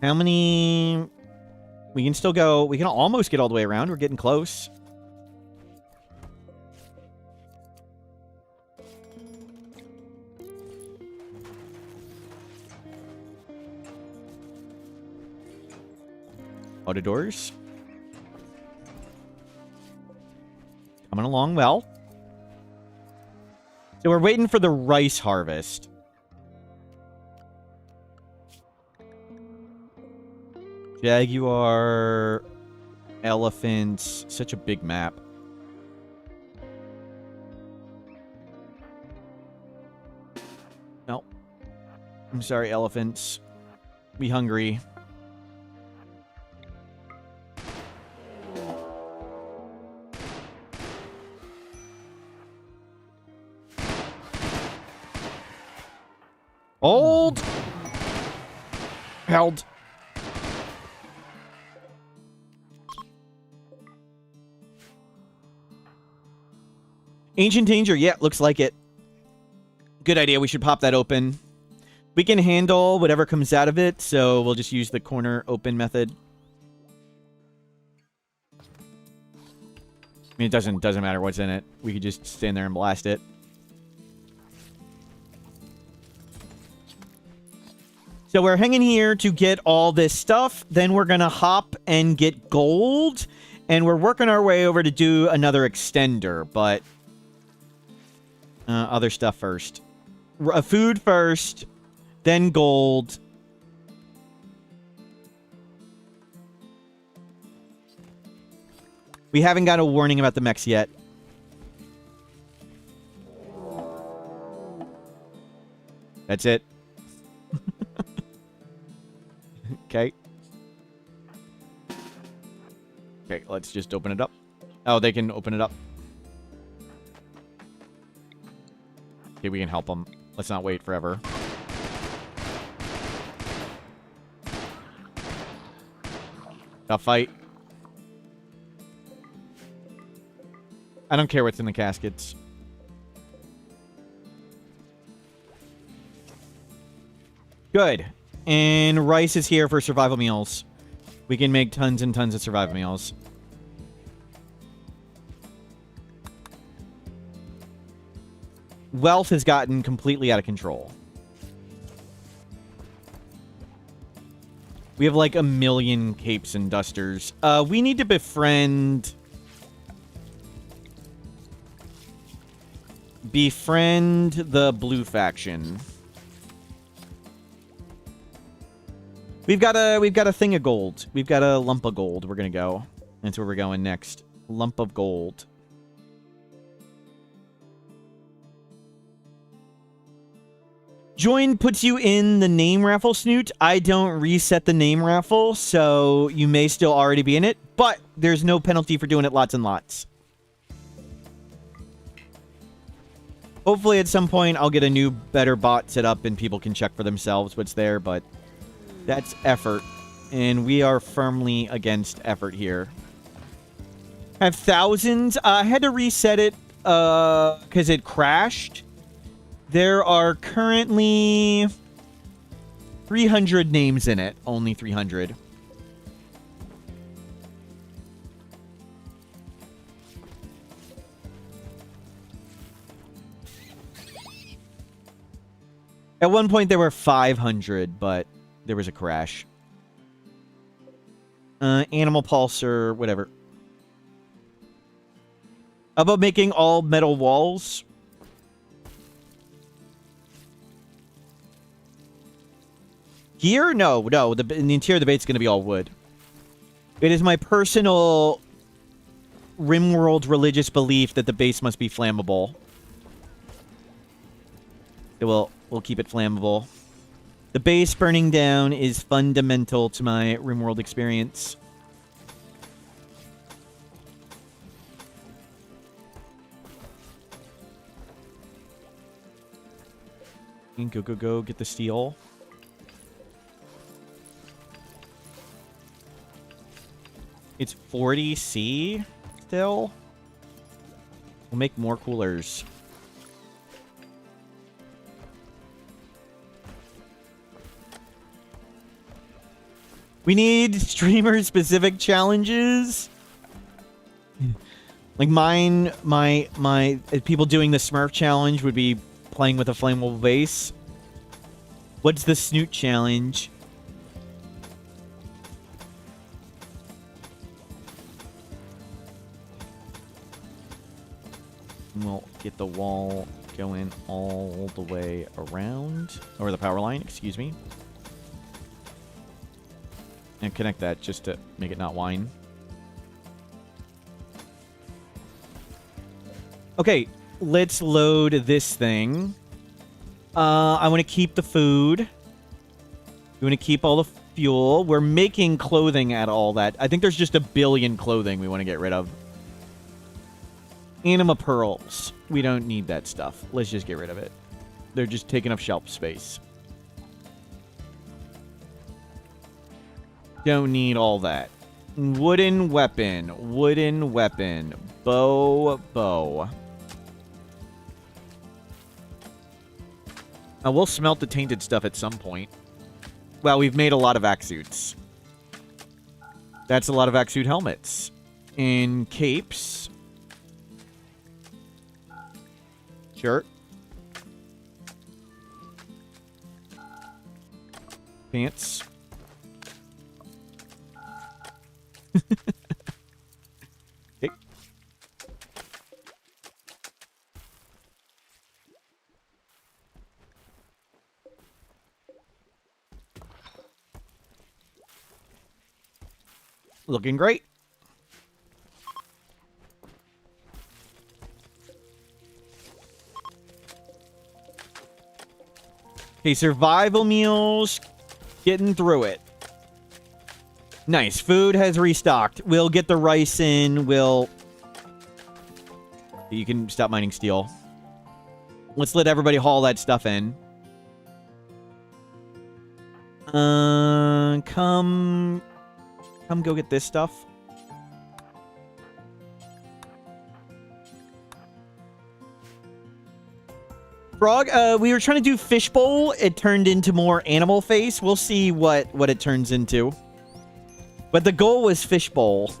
[SPEAKER 1] How many... We can still go... We can almost get all the way around. We're getting close. Auto doors. Coming along well. So we're waiting for the rice harvest. Jaguar, elephants, such a big map. No. I'm sorry, elephants. Be hungry. Hold. Held. Ancient Danger. Yeah, looks like it. Good idea. We should pop that open. We can handle whatever comes out of it, so we'll just use the corner open method. I mean, it doesn't matter what's in it. We could just stand there and blast it. So we're hanging here to get all this stuff. Then we're going to hop and get gold. And we're working our way over to do another extender. But other stuff first. Food first. Then gold. We haven't got a warning about the mechs yet. That's it. Okay. Okay, let's just open it up. Oh, they can open it up. Okay, we can help them. Let's not wait forever. Tough fight. I don't care what's in the caskets. Good. And rice is here for survival meals. We can make tons and tons of survival meals. Wealth has gotten completely out of control. We have like 1 million capes and dusters. We need to befriend... Befriend the blue faction. We've got a thing of gold. We've got a lump of gold. We're gonna go. That's where we're going next. Lump of gold. Join puts you in the name raffle, Snoot. I don't reset the name raffle, so you may still already be in it, but there's no penalty for doing it lots and lots. Hopefully at some point I'll get a new, better bot set up and people can check for themselves what's there, but that's effort. And we are firmly against effort here. I have thousands. I had to reset it because it crashed. There are currently 300 names in it. Only 300. At one point there were 500, but there was a crash. Animal pulsar, whatever. How about making all metal walls? Gear? No. In the interior of the base is going to be all wood. It is my personal RimWorld religious belief that the base must be flammable. We'll keep it flammable. The base burning down is fundamental to my RimWorld experience. Go, get the steel. It's 40C still. We'll make more coolers. We need streamer-specific challenges. Like mine, my people doing the Smurf challenge would be playing with a flammable base. What's the Snoot challenge? We'll get the wall going all the way around. Or the power line, excuse me. And connect that just to make it not whine. Okay, let's load this thing. I want to keep the food. We want to keep all the fuel. We're making clothing out of all that. I think there's just 1 billion clothing we want to get rid of. Anima pearls. We don't need that stuff. Let's just get rid of it. They're just taking up shelf space. Don't need all that. Wooden weapon. Wooden weapon. Bow. We'll smelt the tainted stuff at some point. Well, we've made a lot of axe suits. That's a lot of axe suit helmets. And capes. Shirt. Pants. Okay. Looking great. Okay, survival meals. Getting through it. Nice. Food has restocked. We'll get the rice in. You can stop mining steel. Let's let everybody haul that stuff in. Come go get this stuff. Frog, we were trying to do fishbowl. It turned into more animal face. We'll see what it turns into. But the goal was fishbowl.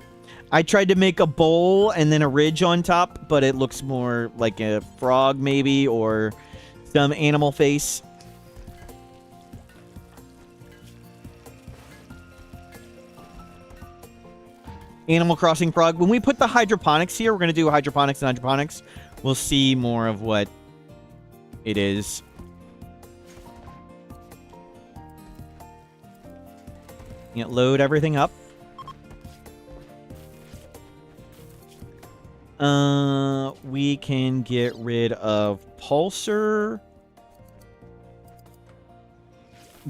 [SPEAKER 1] I tried to make a bowl and then a ridge on top, but it looks more like a frog maybe, or some animal face. Animal Crossing frog. When we put the hydroponics here, we're going to do hydroponics and hydroponics. We'll see more of what it is. Yeah, load everything up. We can get rid of pulsar.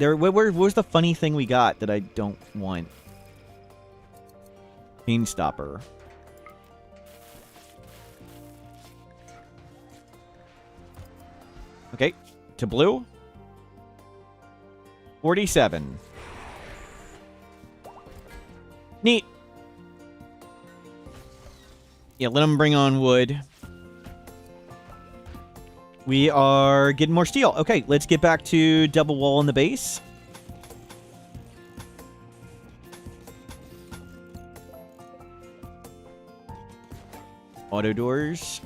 [SPEAKER 1] Where's the funny thing we got that I don't want? Pain stopper. Okay, to blue. 47. Neat. Yeah, let them bring on wood. We are getting more steel. Okay, let's get back to double wall in the base. Auto doors.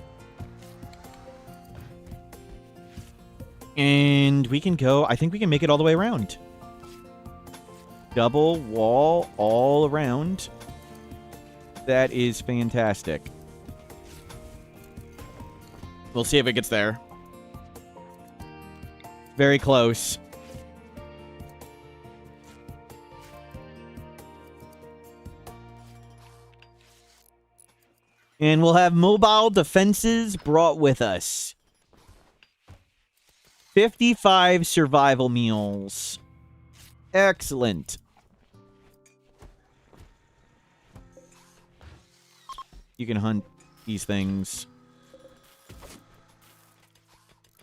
[SPEAKER 1] And we can go, I think we can make it all the way around. Double wall all around. That is fantastic. We'll see if it gets there. Very close. And we'll have mobile defenses brought with us. 55 survival meals. Excellent. You can hunt these things.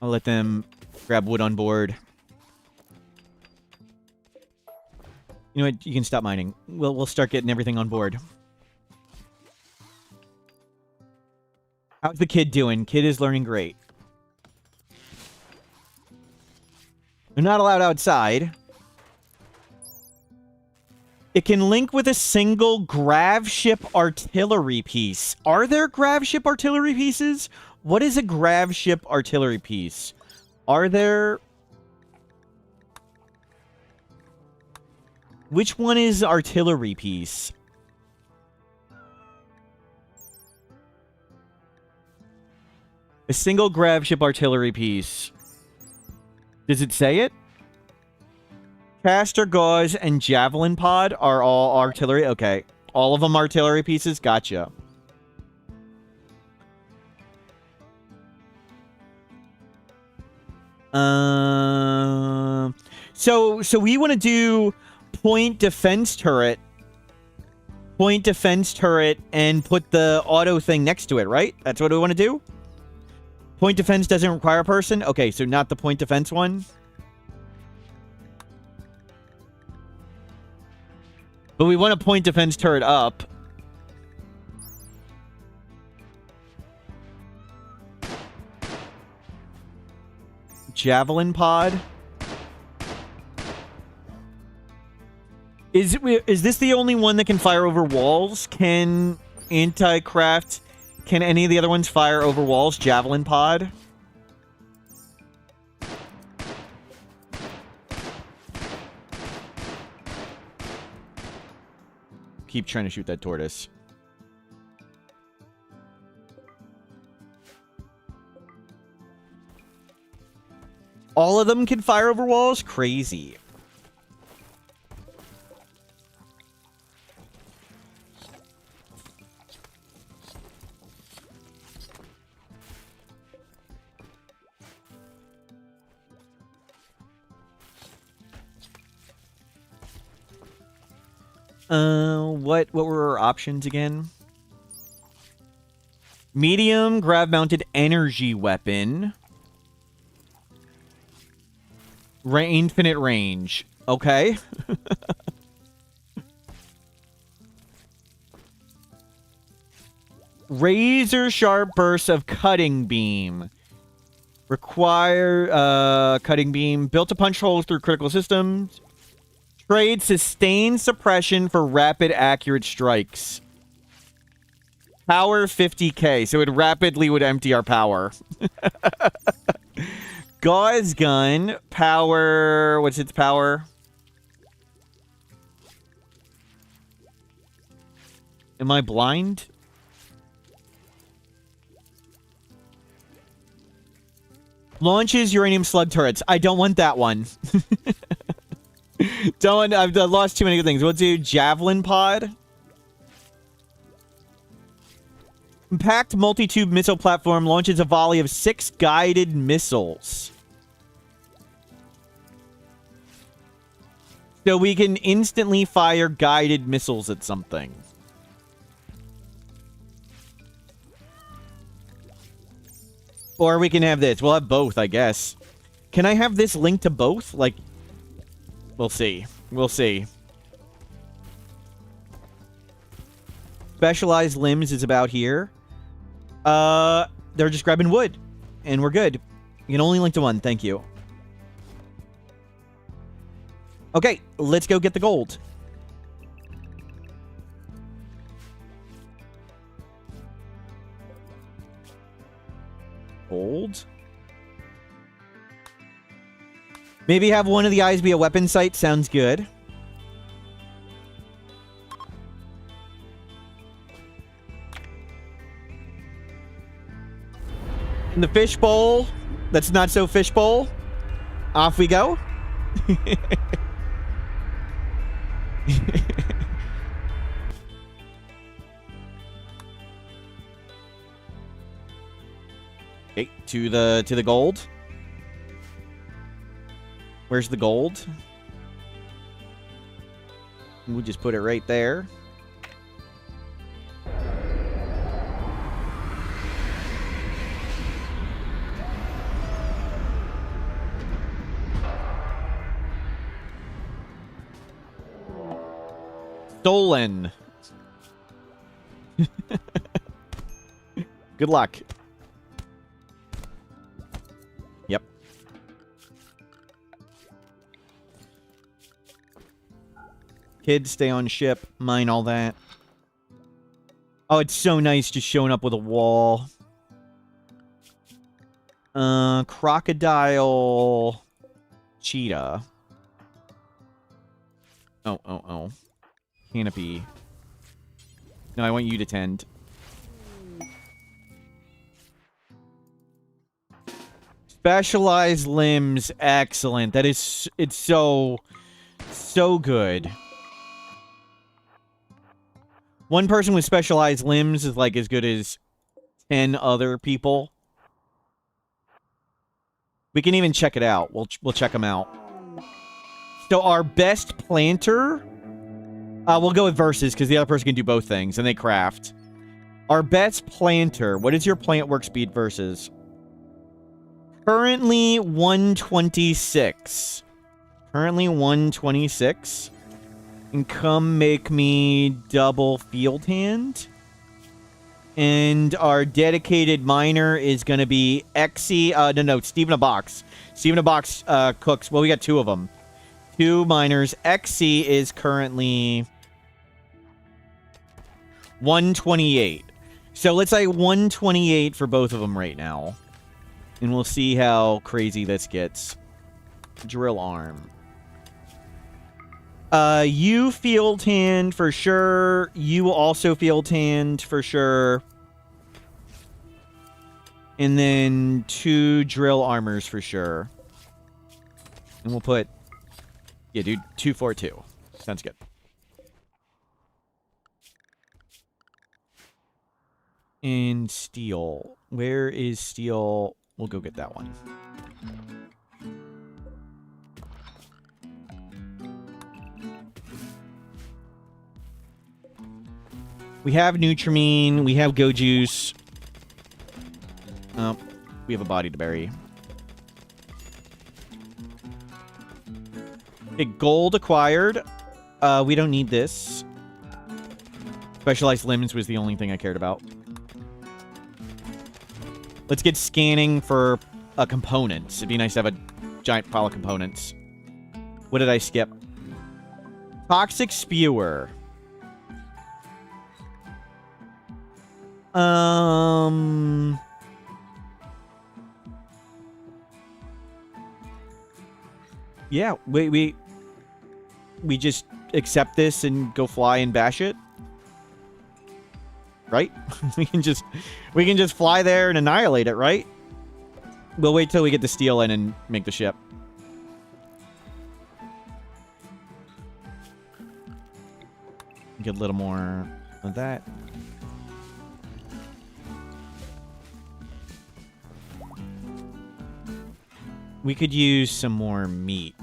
[SPEAKER 1] I'll let them grab wood on board. You know what? You can stop mining. We'll start getting everything on board. How's the kid doing? Kid is learning great. They're not allowed outside. It can link with a single Gravship artillery piece. Are there Gravship artillery pieces? What is a Gravship artillery piece? Are there... Which one is artillery piece? A single Gravship artillery piece. Does it say it? Caster, gauze, and javelin pod are all artillery? Okay. All of them artillery pieces? Gotcha. So we want to do point defense turret. Point defense turret and put the auto thing next to it, right? That's what we want to do? Point defense doesn't require a person? Okay, so not the point defense one. But we want a point defense turret up. Javelin pod. Is this the only one that can fire over walls? Can anti-craft... Can any of the other ones fire over walls? Javelin pod? Keep trying to shoot that tortoise. All of them can fire over walls? Crazy. What were our options again? Medium grav-mounted energy weapon. Infinite range. Okay. Razor sharp burst of cutting beam. Require cutting beam. Built to punch holes through critical systems. Trade sustained suppression for rapid accurate strikes. Power 50k. So it rapidly would empty our power. Gauze gun. Power. What's its power? Am I blind? Launches uranium slug turrets. I don't want that one. I've lost too many good things. We'll do javelin pod. Compact multi-tube missile platform launches a volley of 6 guided missiles. So we can instantly fire guided missiles at something. Or we can have this. We'll have both, I guess. Can I have this linked to both? Like, we'll see. We'll see. Specialized limbs is about here. They're just grabbing wood. And we're good. You can only link to one. Thank you. Okay, let's go get the gold. Gold? Maybe have one of the eyes be a weapon site. Sounds good. In the fishbowl, that's not so fishbowl. Off we go. Okay, to the gold. Where's the gold? We'll just put it right there. Stolen. Good luck. Yep. Kids, stay on ship. Mine all that. Oh, it's so nice just showing up with a wall. Crocodile. Cheetah. Oh. Canopy. No, I want you to tend. Specialized limbs. Excellent. That is... It's so good. One person with specialized limbs is like as good as 10 other people. We can even check it out. We'll check them out. So our best planter... we'll go with versus, because the other person can do both things, and they craft. Our best planter. What is your plant work speed versus? Currently 126. Currently 126. And come make me double field hand. And our dedicated miner is going to be Exy. No, Steve in a box. Steve in a box cooks. Well, we got two of them. Two miners. Exy is currently 128. So let's say 128 for both of them right now. And we'll see how crazy this gets. Drill arm. You field hand for sure. You will also field hand for sure. And then 2 drill armors for sure. And we'll put... Yeah, dude, 2, 4, 2. Sounds good. And steel. Where is steel? We'll go get that one. We have Nutrimine. We have Go Juice. Oh, we have a body to bury. Okay, gold acquired. We don't need this. Specialized limbs was the only thing I cared about. Let's get scanning for components. It'd be nice to have a giant pile of components. What did I skip? Toxic Spewer. Yeah, we just accept this and go fly and bash it. Right? we can just fly there and annihilate it, right? We'll wait till we get the steel in and make the ship. Get a little more of that. We could use some more meat.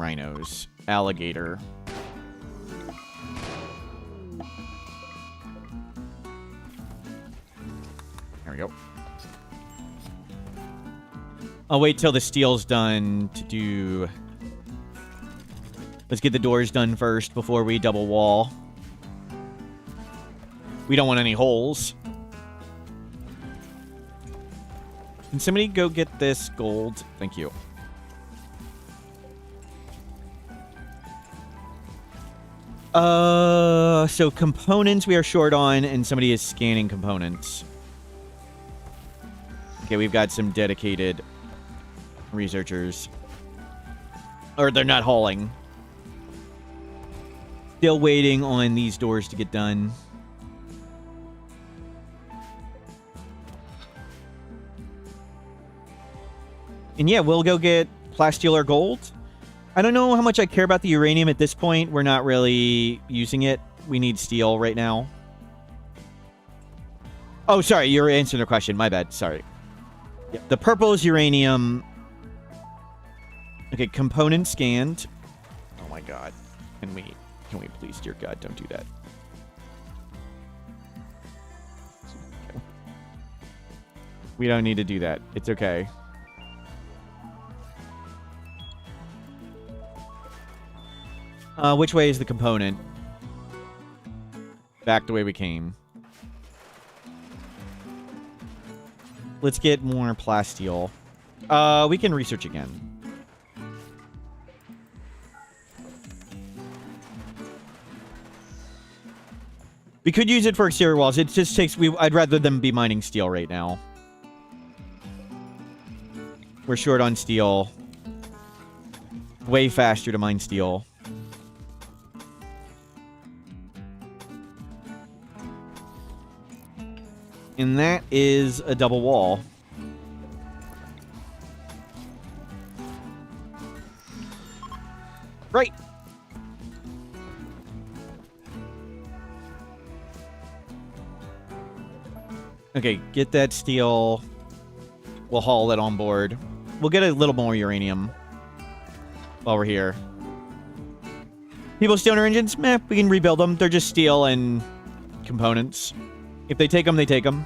[SPEAKER 1] rhinos. Alligator. There we go. I'll wait till the steel's done to do... Let's get the doors done first before we double wall. We don't want any holes. Can somebody go get this gold? Thank you. So components we are short on, and somebody is scanning components. Okay, we've got some dedicated researchers. Or they're not hauling. Still waiting on these doors to get done. And yeah, we'll go get plasteel or gold. I don't know how much I care about the uranium at this point. We're not really using it. We need steel right now. Oh, sorry. You're answering the question. My bad. Sorry. Yep. The purple is uranium. Okay, component scanned. Oh my god. Can we please, dear God, don't do that. Okay. We don't need to do that. It's okay. Which way is the component? Back the way we came. Let's get more plasteel. We can research again. We could use it for exterior walls. It just takes... I'd rather them be mining steel right now. We're short on steel. Way faster to mine steel. And that is a double wall. Right. Okay, get that steel. We'll haul it on board. We'll get a little more uranium while we're here. People stoner engines? Meh, we can rebuild them. They're just steel and components. If they take them, they take them.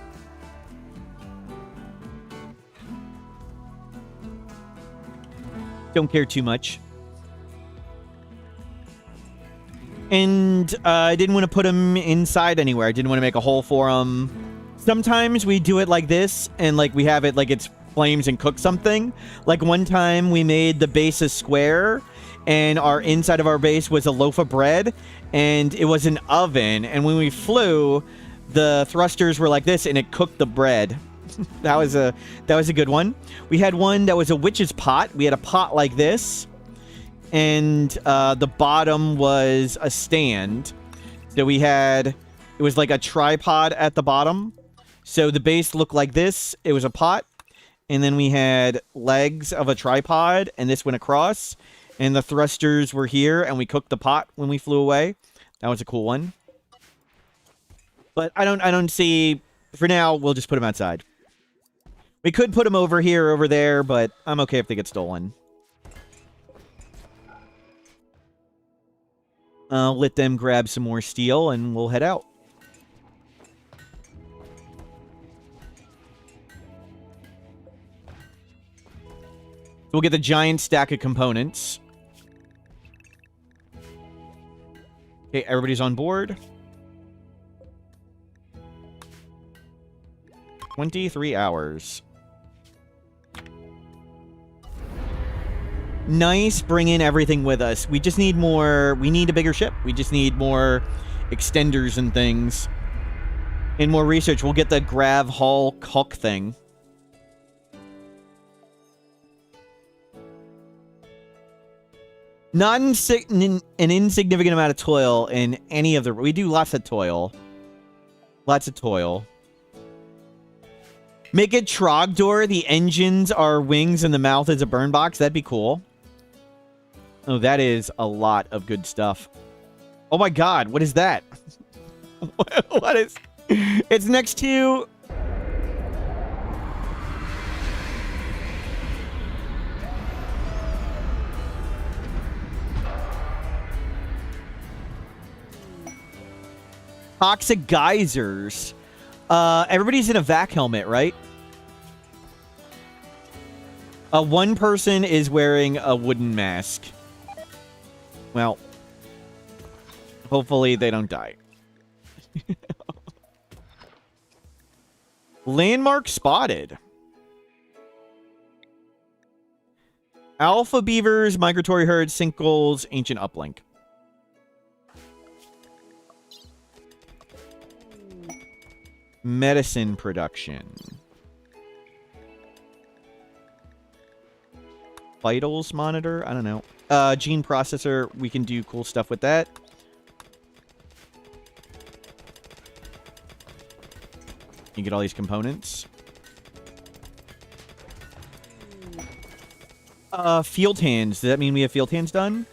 [SPEAKER 1] Don't care too much. And I didn't want to put them inside anywhere. I didn't want to make a hole for them. Sometimes we do it like this, and like we have it like it's flames and cook something. Like one time we made the base a square, and our inside of our base was a loaf of bread, and it was an oven. And when we flew, the thrusters were like this, and it cooked the bread. that was a good one. We had one that was a witch's pot. We had a pot like this, and the bottom was a stand. So we had, it was like a tripod at the bottom. So the base looked like this. It was a pot, and then we had legs of a tripod, and this went across, and the thrusters were here, and we cooked the pot when we flew away. That was a cool one. But I don't see... For now, we'll just put them outside. We could put them over here, over there, but I'm okay if they get stolen. I'll let them grab some more steel, and we'll head out. We'll get the giant stack of components. Okay, everybody's on board. 23 hours. Nice, bring in everything with us. We just need more... We need a bigger ship. We just need more extenders and things. And more research. We'll get the Grav Hull Hulk thing. Not an insignificant amount of toil in any of the... We do lots of toil. Lots of toil. Make it Trogdor. The engines are wings and the mouth is a burn box. That'd be cool. Oh, that is a lot of good stuff. Oh my god, what is that? What is... It's next to... Toxic geysers. Everybody's in a vac helmet, right? One person is wearing a wooden mask. Well, hopefully they don't die. Landmark spotted. Alpha beavers, migratory herds, sinkholes, ancient uplink. Medicine production. Vitals monitor? I don't know. Gene processor. We can do cool stuff with that. You get all these components. Field hands. Does that mean we have field hands done?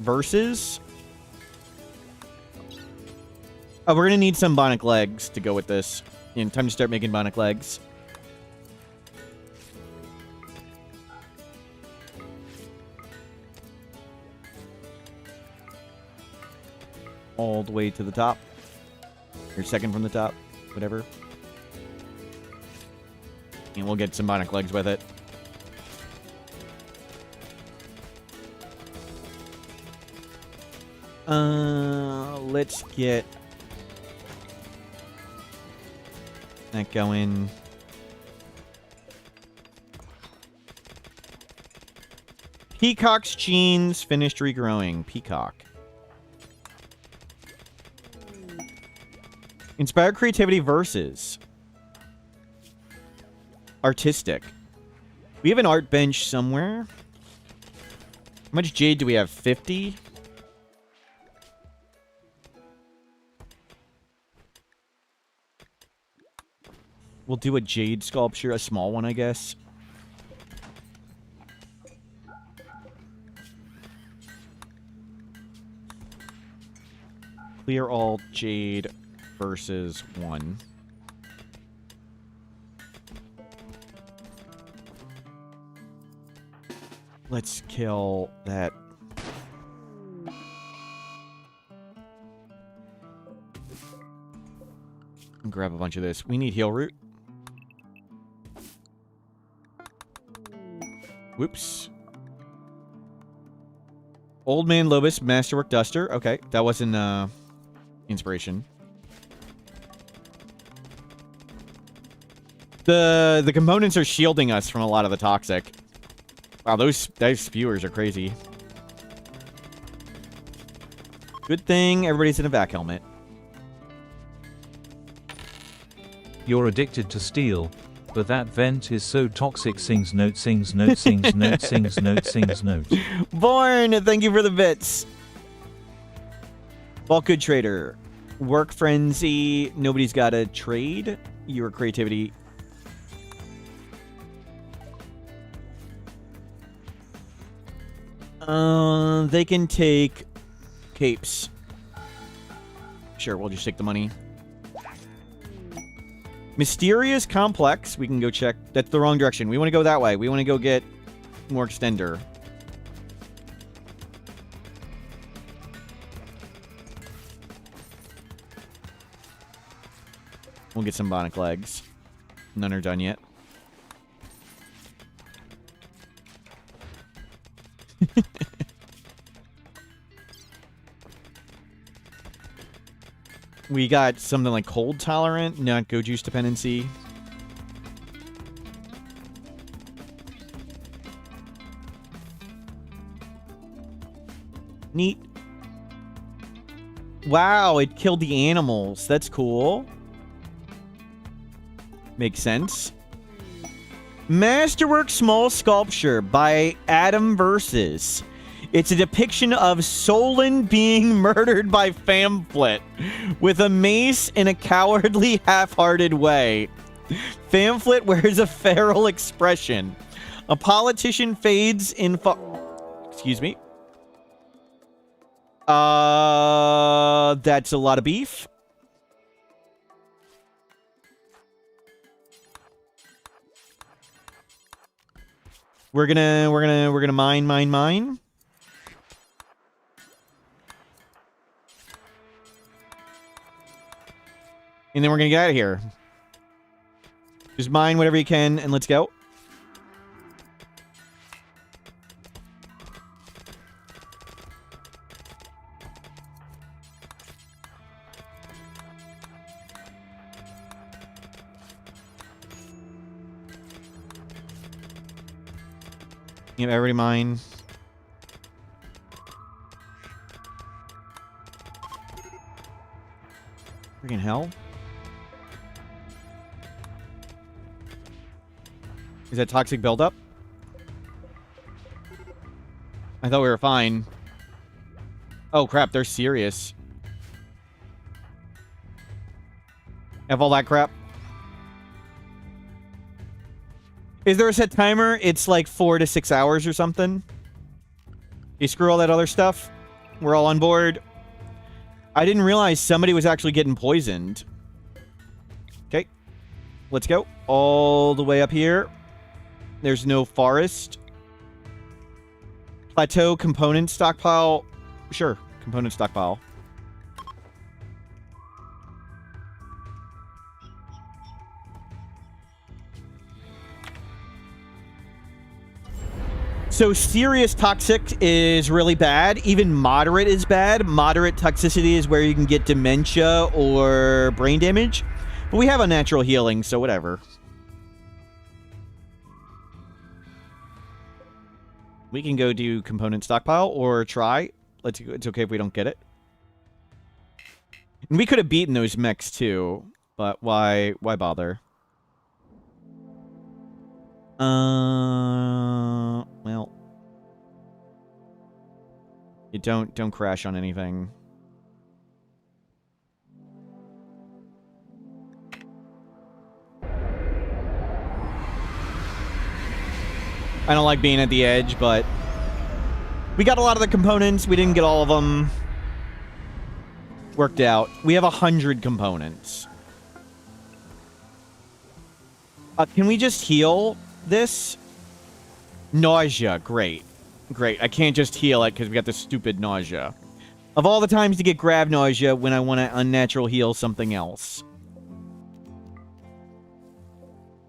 [SPEAKER 1] Versus. Oh, we're gonna need some bionic legs to go with this. Time to start making bionic legs. All the way to the top. Or second from the top. Whatever. And we'll get some bionic legs with it. Let's get that going. Peacock's genes finished regrowing. Peacock. Inspired creativity versus artistic. We have an art bench somewhere. How much jade do we have? 50? We'll do a jade sculpture, a small one, I guess. Clear all jade versus 1. Let's kill that. And grab a bunch of this. We need heal root. Whoops. Old Man Lobus, Masterwork Duster. Okay, that wasn't inspiration. The components are shielding us from a lot of the toxic. Wow, those spewers are crazy. Good thing everybody's in a vac helmet.
[SPEAKER 3] You're addicted to steel, but that vent is so toxic. Sings note, sings note, sings note, sings note, sings note.
[SPEAKER 1] Born, thank you for the bits. Bulk good trader. Work frenzy. Nobody's got a trade. Your creativity. They can take capes. Sure, we'll just take the money. Mysterious complex. We can go check. That's the wrong direction. We want to go that way. We want to go get more extender. We'll get some bionic legs. None are done yet. We got something like cold tolerant, not go juice dependency. Neat. Wow, it killed the animals. That's cool. Makes sense. Masterwork Small Sculpture by Adam Versus. It's a depiction of Solon being murdered by Pamphlet with a mace in a cowardly, half-hearted way. Pamphlet wears a feral expression. A politician fades in excuse me. That's a lot of beef. We're gonna mine. And then we're gonna get out of here. Just mine whatever you can, and let's go. You have everybody mine. Freaking hell. Is that toxic buildup? I thought we were fine. Oh crap, they're serious. Have all that crap. Is there a set timer? It's like 4 to 6 hours or something. You screw all that other stuff. We're all on board. I didn't realize somebody was actually getting poisoned. Okay. Let's go. All the way up here. There's no forest. Plateau component stockpile. Sure. Component stockpile. So serious toxic is really bad. Even moderate is bad. Moderate toxicity is where you can get dementia or brain damage. But we have unnatural healing, so whatever. We can go do component stockpile or try. It's okay if we don't get it. And we could have beaten those mechs too, but why bother? Well, you don't crash on anything. I don't like being at the edge, but we got a lot of the components. We didn't get all of them. Worked out. We have 100 components. Can we just heal this? Nausea. Great. Great. I can't just heal it because we got this stupid nausea. Of all the times to get Grav nausea when I want to unnatural heal something else.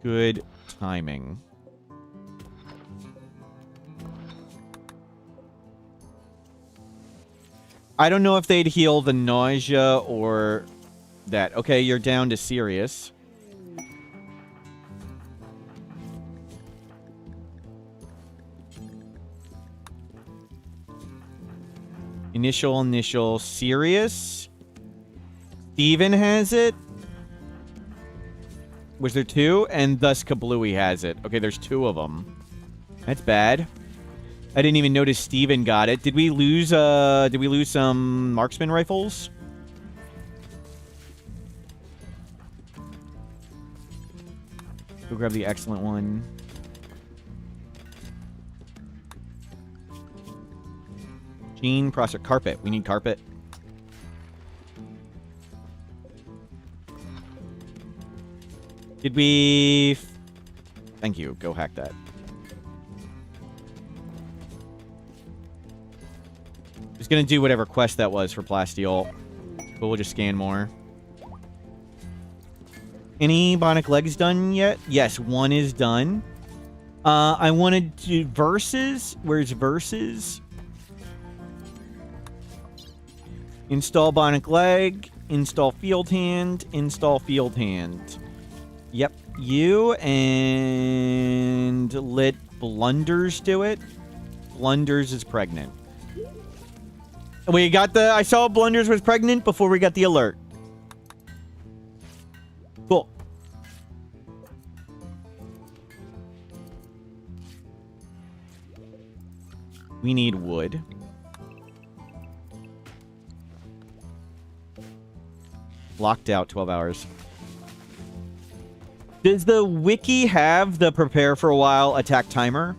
[SPEAKER 1] Good timing. I don't know if they'd heal the nausea or that. Okay, you're down to serious. Initial, serious. Steven has it. Was there 2? And thus Kablooey has it. Okay, there's 2 of them. That's bad. I didn't even notice Steven got it. Did we lose some marksman rifles? Go grab the excellent one. Gene, processor, carpet. We need carpet. Did we... Thank you. Go hack that. Just gonna do whatever quest that was for Plasteel. But we'll just scan more. Any bionic legs done yet? Yes, 1 is done. I wanted to... Versus? Where's Versus? Install bionic leg. Install field hand. Install field hand. Yep. You and... Let Blunders do it. Blunders is pregnant. We got the... I saw Blunders was pregnant before we got the alert. Cool. We need wood. Locked out 12 hours. Does the wiki have the prepare for a while attack timer?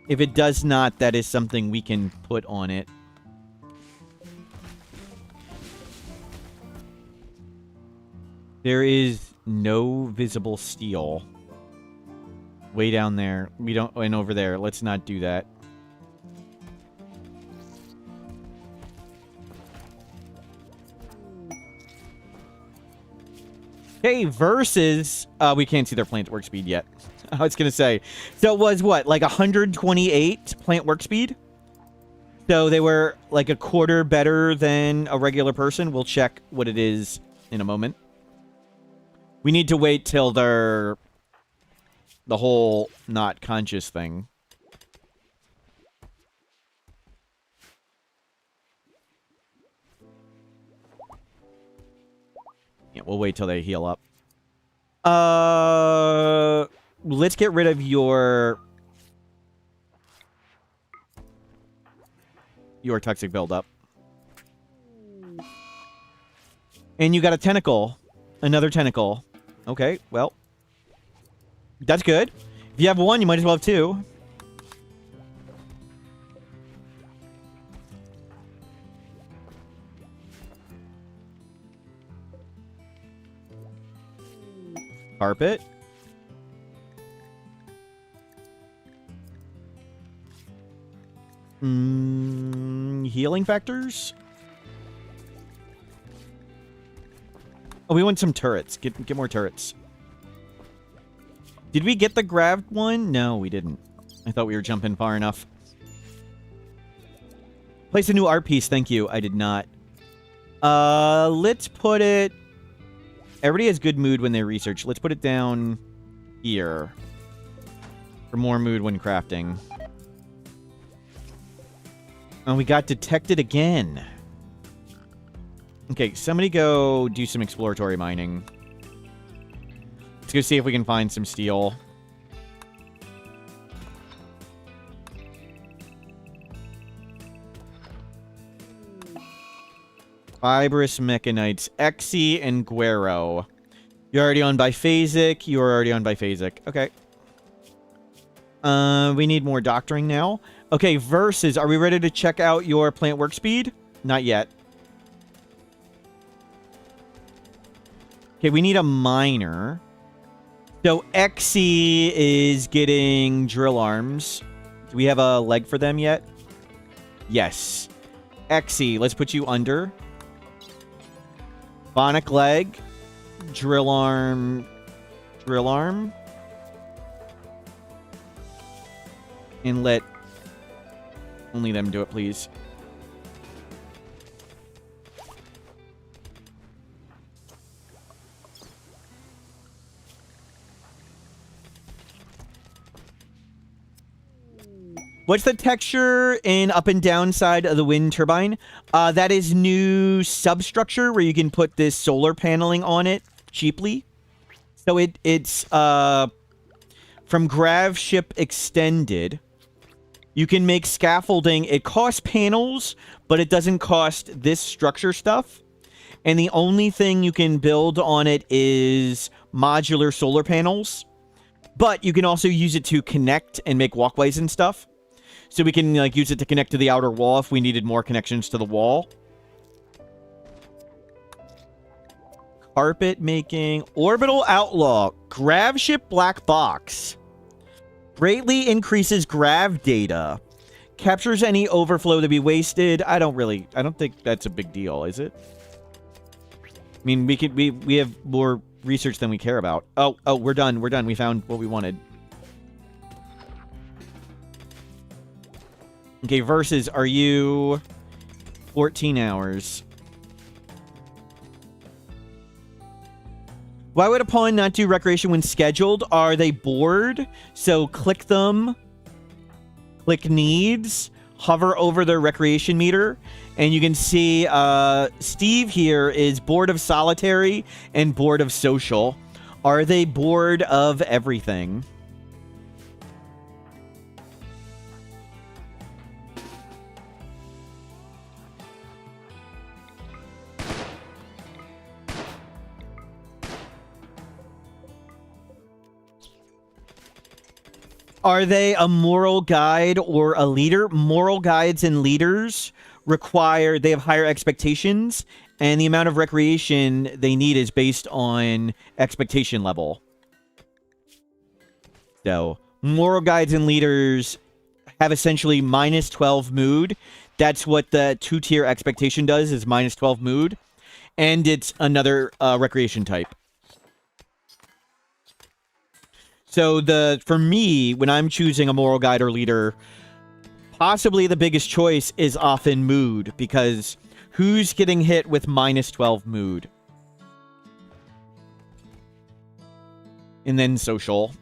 [SPEAKER 1] If it does not, that is something we can put on it. There is no visible steel. Way down there. We don't... And over there. Let's not do that. Okay, versus... we can't see their plant work speed yet. I was going to say. So it was, what, like 128 plant work speed? So they were like a quarter better than a regular person. We'll check what it is in a moment. We need to wait till they're... the whole not conscious thing. Yeah, we'll wait till they heal up. Let's get rid of your toxic buildup. And you got a tentacle. Another tentacle. Okay, well. That's good. If you have one, you might as well have two. Carpet. Healing factors? Oh, we want some turrets. Get more turrets. Did we get the Grav one? No, we didn't. I thought we were jumping far enough. Place a new art piece. Thank you. I did not. Let's put it... Everybody has good mood when they research. Let's put it down here. For more mood when crafting. And we got detected again. Okay, somebody go do some exploratory mining. Let's go see if we can find some steel. Fibrous Mechanites. Exi and Guero. You're already on biphasic. You're already on biphasic. Okay. We need more doctoring now. Okay, versus. Are we ready to check out your plant work speed? Not yet. Okay, we need a miner. So Exi is getting drill arms. Do we have a leg for them yet? Yes. Exi, let's put you under. Bionic leg. Drill arm. Drill arm. And let only them do it, please. What's the texture in up and down side of the wind turbine? That is new substructure where you can put this solar paneling on it cheaply. So it's from Gravship Extended. You can make scaffolding. It costs panels, but it doesn't cost this structure stuff. And the only thing you can build on it is modular solar panels. But you can also use it to connect and make walkways and stuff. So we can like use it to connect to the outer wall if we needed more connections to the wall. Carpet making. Orbital Outlaw. Gravship Black Box. Greatly increases Grav data. Captures any overflow to be wasted. I don't think that's a big deal, is it? I mean, we have more research than we care about. Oh, we're done. We're done. We found what we wanted. Okay, versus, are you 14 hours? Why would a pawn not do recreation when scheduled? Are they bored? So click them. Click needs. Hover over their recreation meter. And you can see Steve here is bored of solitary and bored of social. Are they bored of everything? Are they a moral guide or a leader? Moral guides and leaders they have higher expectations, and the amount of recreation they need is based on expectation level. So, moral guides and leaders have essentially minus 12 mood. That's what the 2-tier expectation does, is minus 12 mood. And it's another recreation type. So for me, when I'm choosing a moral guide or leader, possibly the biggest choice is often mood, because who's getting hit with -12 mood? And then social.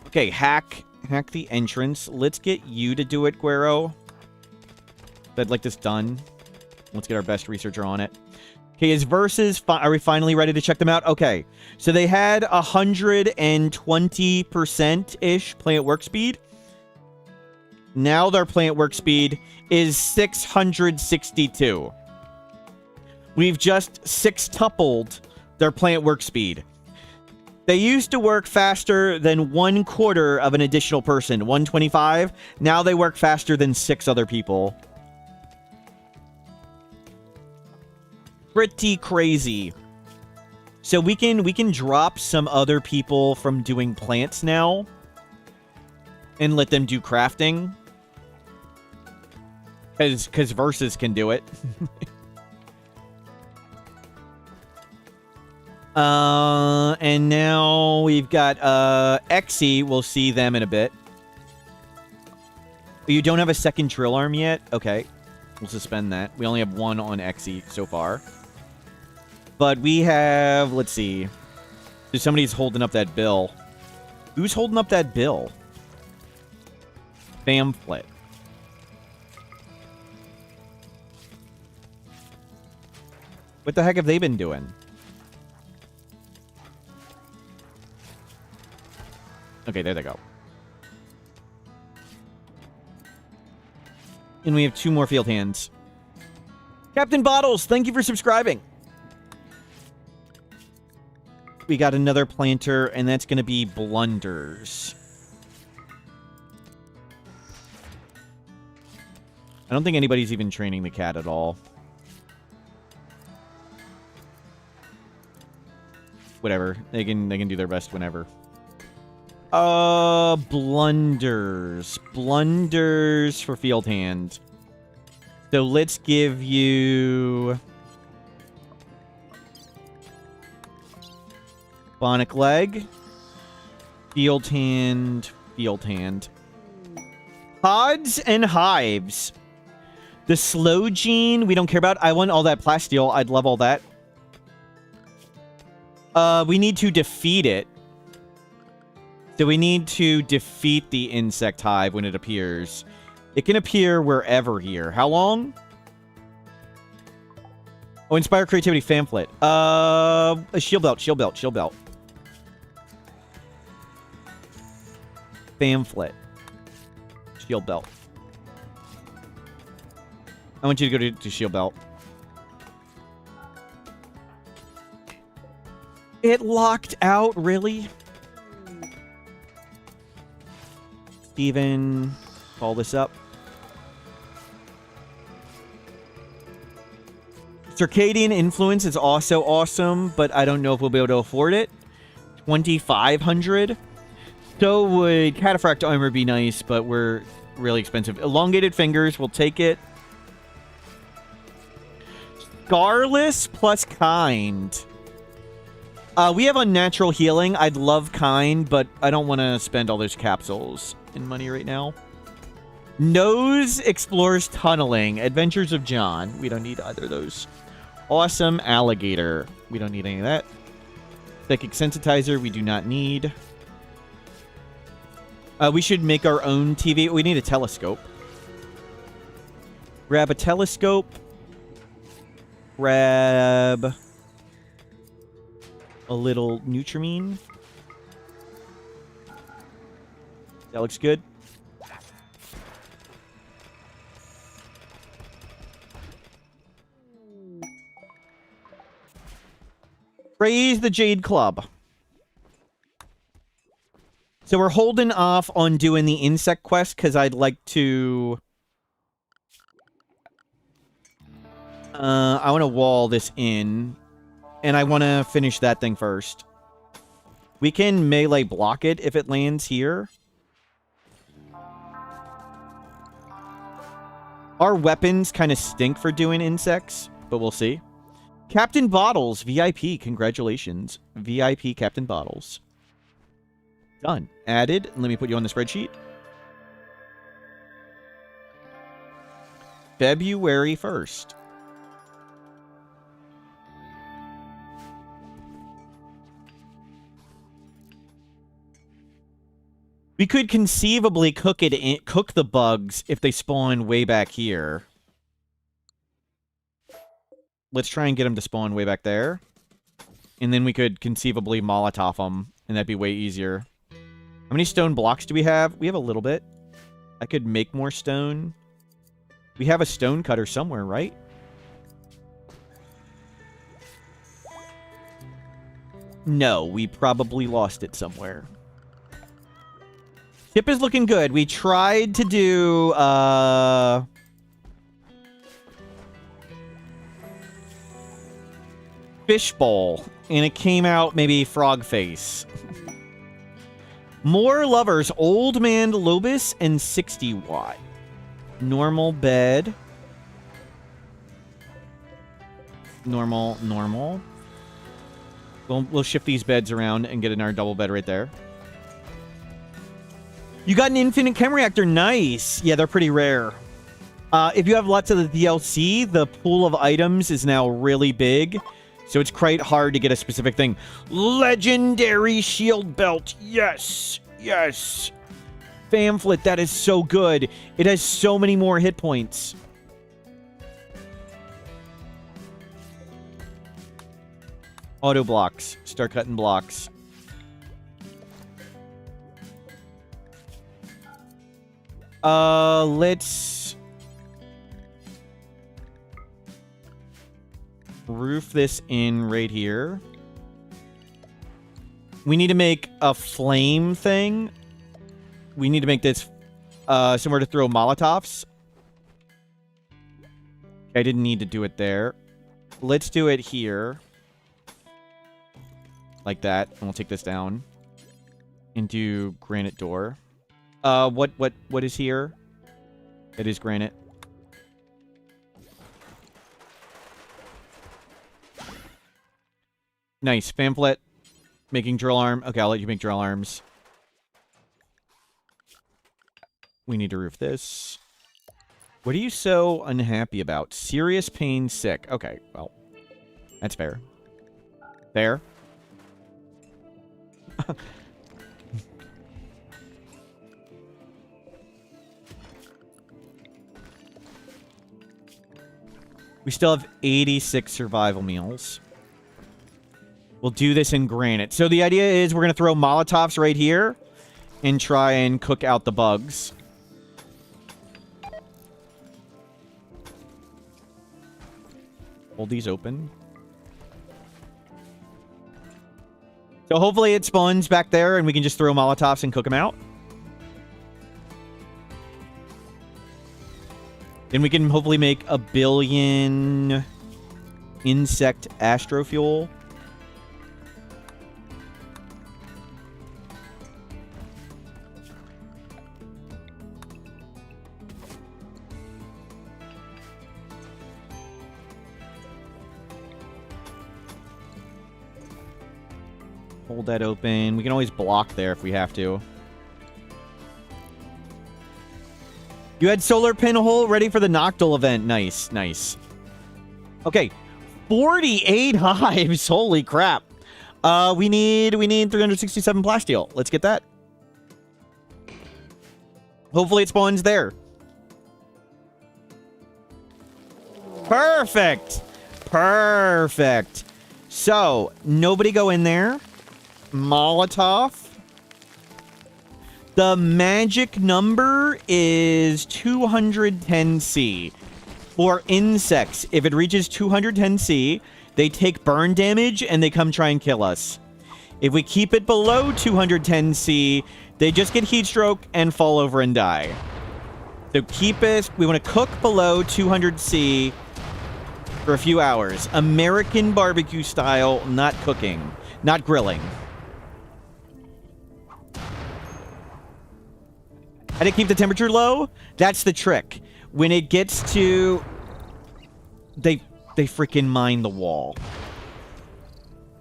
[SPEAKER 1] Okay, hack the entrance. Let's get you to do it, Guero. I'd like this done. Let's get our best researcher on it. Okay, his verses, are we finally ready to check them out? Okay, so they had 120%-ish plant work speed. Now their plant work speed is 662. We've just six-tupled their plant work speed. They used to work faster than 1/4 of an additional person, 125. Now they work faster than 6 other people. Pretty crazy. So we can drop some other people from doing plants now and let them do crafting. Because Versus can do it. And now we've got Exy. We'll see them in a bit. You don't have a second drill arm yet? Okay. We'll suspend that. We only have 1 on Exy so far. But we have, let's see. Somebody's holding up that bill. Who's holding up that bill? Pamphlet. What the heck have they been doing? Okay, there they go. And we have 2 more field hands. Captain Bottles, thank you for subscribing. We got another planter, and that's going to be Blunders. I don't think anybody's even training the cat at all. Whatever. They can do their best whenever. Blunders. Blunders for field hand. So let's give you Bionic Leg. Field hand. Field hand. Pods and hives. The slow gene, we don't care about. I want all that plasteel. I'd love all that. We need to defeat it. So we need to defeat the insect hive when it appears. It can appear wherever here. How long? Oh, inspire creativity, pamphlet. A shield belt, shield belt, shield belt. Pamphlet. Shield belt. I want you to go to shield belt. It locked out, really? Steven, call this up. Circadian Influence is also awesome, but I don't know if we'll be able to afford it. 2,500. So would Cataphract Armor be nice, but we're really expensive. Elongated Fingers, we'll take it. Scarless plus Kind. We have Unnatural Healing. I'd love Kind, but I don't want to spend all those capsules in money right now. Nose explores tunneling. Adventures of John. We don't need either of those. Awesome Alligator. We don't need any of that. Psychic Sensitizer. We do not need. We should make our own TV. We need a telescope. Grab a telescope. Grab a little Nutrimine. That looks good. Praise the Jade Club. So we're holding off on doing the insect quest because I'd like to... I want to wall this in. And I want to finish that thing first. We can melee block it if it lands here. Our weapons kind of stink for doing insects, but we'll see. Captain Bottles, VIP. Congratulations. VIP Captain Bottles. Done. Added. Let me put you on the spreadsheet. February 1st. We could conceivably cook the bugs if they spawn way back here. Let's try and get them to spawn way back there. And then we could conceivably Molotov them, and that'd be way easier. How many stone blocks do we have? We have a little bit. I could make more stone. We have a stone cutter somewhere, right? No, we probably lost it somewhere. Ship is looking good. We tried to do, fishbowl, and it came out maybe frog face. More lovers, Old Man Lobus and 60 watt. Normal bed. Normal. We'll shift these beds around and get in our double bed right there. You got an infinite chem reactor. Nice. Yeah, they're pretty rare. If you have lots of the DLC, the pool of items is now really big. So it's quite hard to get a specific thing. Legendary shield belt. Yes. Yes. Pamphlet. That is so good. It has so many more hit points. Auto blocks. Start cutting blocks. Let's roof this in right here. We need to make a flame thing. We need to make this somewhere to throw Molotovs. I didn't need to do it there. Let's do it here. Like that. And we'll take this down. And do granite door. What is here? It is granite. Nice. Pamphlet. Making drill arm. Okay, I'll let you make drill arms. We need to roof this. What are you so unhappy about? Serious pain, sick. Okay, well. That's fair. Fair. We still have 86 survival meals. We'll do this in granite. So the idea is we're going to throw Molotovs right here and try and cook out the bugs. Hold these open. So hopefully it spawns back there and we can just throw Molotovs and cook them out. Then we can hopefully make a billion insect astrofuel. Hold that open. We can always block there if we have to. You had solar pinhole ready for the Noctil event. Nice, nice. Okay, 48 hives. Holy crap. We need 367 plasteel. Let's get that. Hopefully it spawns there. Perfect. Perfect. So, nobody go in there. Molotov. The magic number is 210C. For insects, if it reaches 210C, they take burn damage and they come try and kill us. If we keep it below 210C, they just get heat stroke and fall over and die. So keep it, we want to cook below 200C for a few hours. American barbecue style, not cooking, not grilling. How to keep the temperature low? That's the trick. When it gets to... they freaking mine the wall.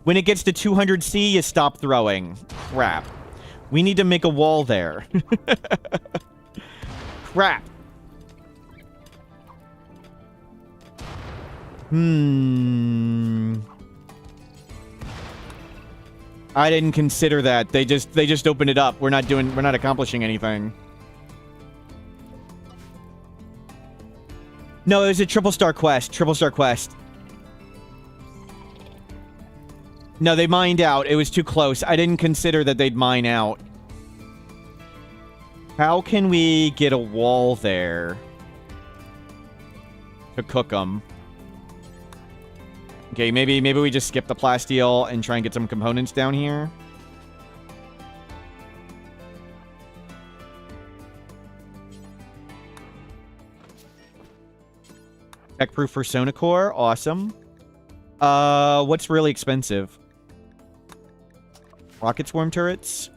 [SPEAKER 1] When it gets to 200C, you stop throwing. Crap. We need to make a wall there. Crap. I didn't consider that. They just opened it up. We're not accomplishing anything. No, it was a triple star quest. Triple star quest. No, they mined out. It was too close. I didn't consider that they'd mine out. How can we get a wall there to cook them? Okay, maybe we just skip the plasteel and try and get some components down here. Tech-proof persona core, awesome. What's really expensive? Rocket swarm turrets.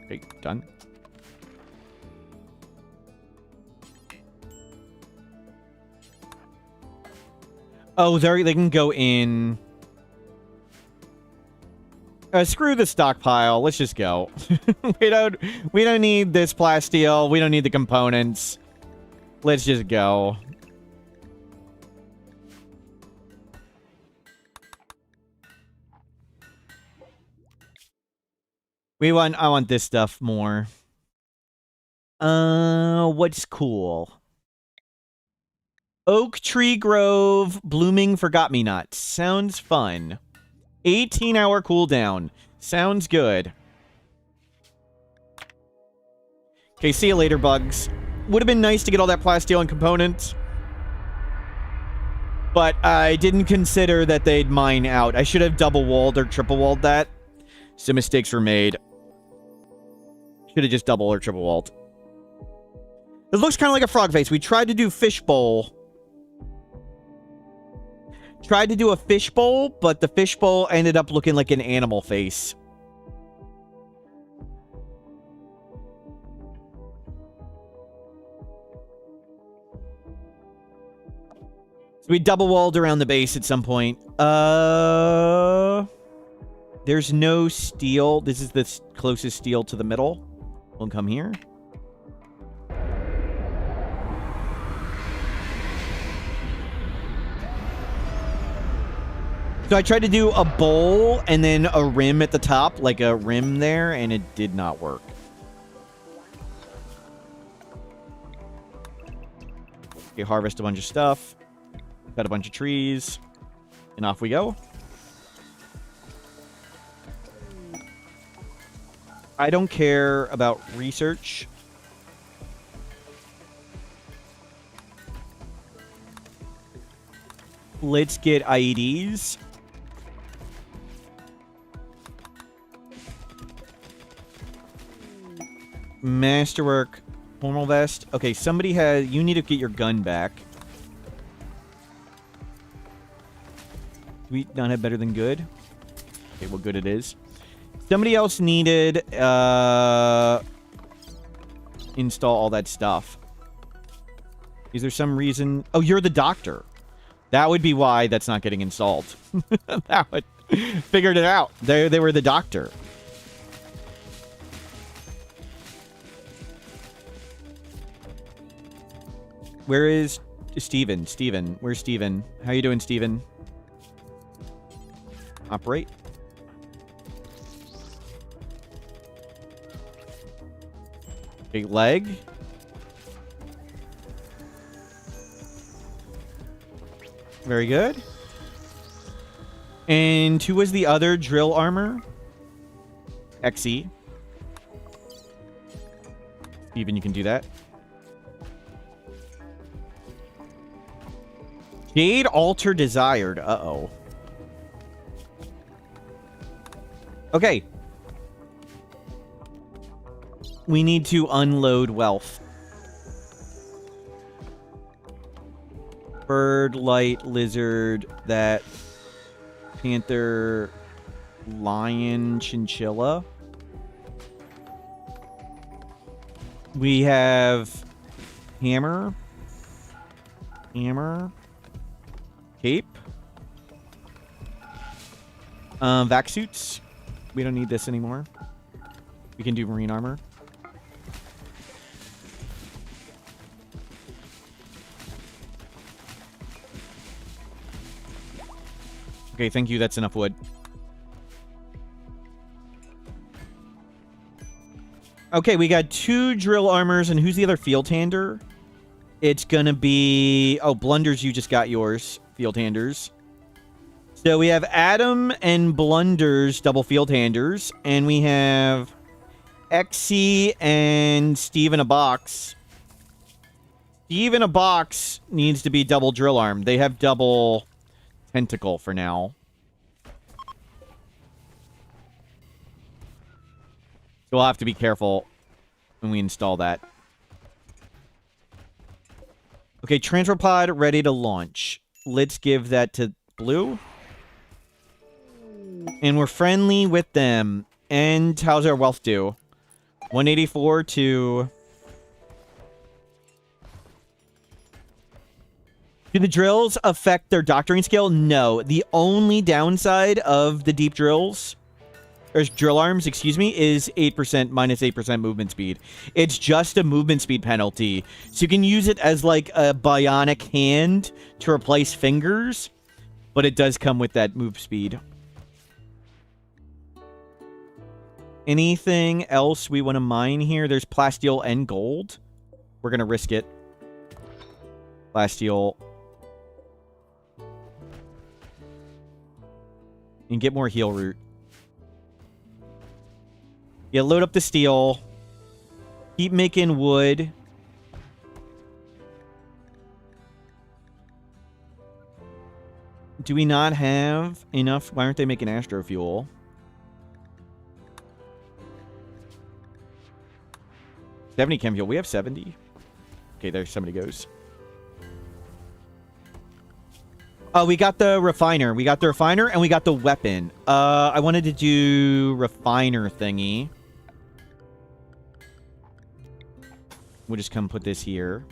[SPEAKER 1] Okay, done. Oh, they can go in. Screw the stockpile. Let's just go. we don't need this plasteel. We don't need the components. Let's just go. I want this stuff more. What's cool? Oak Tree Grove, blooming forgot-me-nots. Sounds fun. 18-hour cooldown. Sounds good. Okay, see you later, bugs. Would have been nice to get all that plasteel and components. But I didn't consider that they'd mine out. I should have double-walled or triple-walled that. Some mistakes were made. Should have just double or triple-walled. It looks kind of like a frog face. We tried to do fishbowl. Tried to do a fishbowl, but the fishbowl ended up looking like an animal face. So we double-walled around the base at some point. There's no steel. This is the closest steel to the middle. We'll come here. So I tried to do a bowl and then a rim at the top, like a rim there, and it did not work. Okay, harvest a bunch of stuff. Cut a bunch of trees. And off we go. I don't care about research. Let's get IEDs. Masterwork. Formal vest. Okay, somebody has... You need to get your gun back. Do we not have better than good? Okay, well, good it is. Somebody else needed... install all that stuff. Is there some reason... Oh, you're the doctor. That would be why that's not getting installed. That would... Figured it out. They were the doctor. Where is Steven? Steven. Where's Steven? How you doing, Steven? Operate. Big leg. Very good. And who was the other drill armor? XE. Steven, you can do that. Jade Altar desired. Uh-oh. Okay. We need to unload wealth. Bird, light, lizard, that panther, lion, chinchilla. We have Hammer. Hammer. Cape. Vac suits. We don't need this anymore. We can do marine armor. Okay, thank you. That's enough wood. Okay, we got 2 drill armors, and who's the other field hander? It's gonna be... Oh, Blunders, you just got yours. Field handers. So we have Adam and Blunders, double field handers, and we have Exy and Steve in a box. Steve in a box needs to be double drill arm. They have double tentacle for now. So we'll have to be careful when we install that. Okay, transfer pod ready to launch. Let's give that to Blue. And we're friendly with them. And how's our wealth do? 184 to... Do the drills affect their doctoring scale? No. The only downside of the deep drills, or drill arms, excuse me, is 8%, minus 8% movement speed. It's just a movement speed penalty. So you can use it as like a bionic hand to replace fingers, but it does come with that move speed. Anything else we want to mine here? There's plasteel and gold. We're going to risk it. Plasteel. And get more heal root. Yeah, load up the steel. Keep making wood. Do we not have enough? Why aren't they making astro fuel? 70 chem fuel. We have 70. Okay, there somebody goes. Oh, we got the refiner. We got the refiner and we got the weapon. I wanted to do refiner thingy. We'll just come put this here.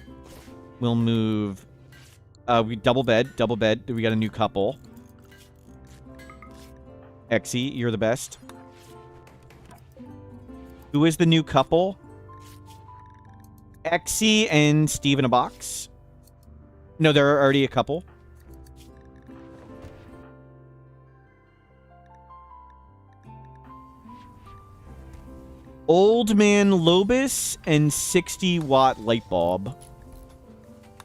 [SPEAKER 1] We'll move. We double bed. We got a new couple. Exy, you're the best. Who is the new couple? Exy and Steve in a box. No, there are already a couple. Old Man Lobus and 60-watt light bulb.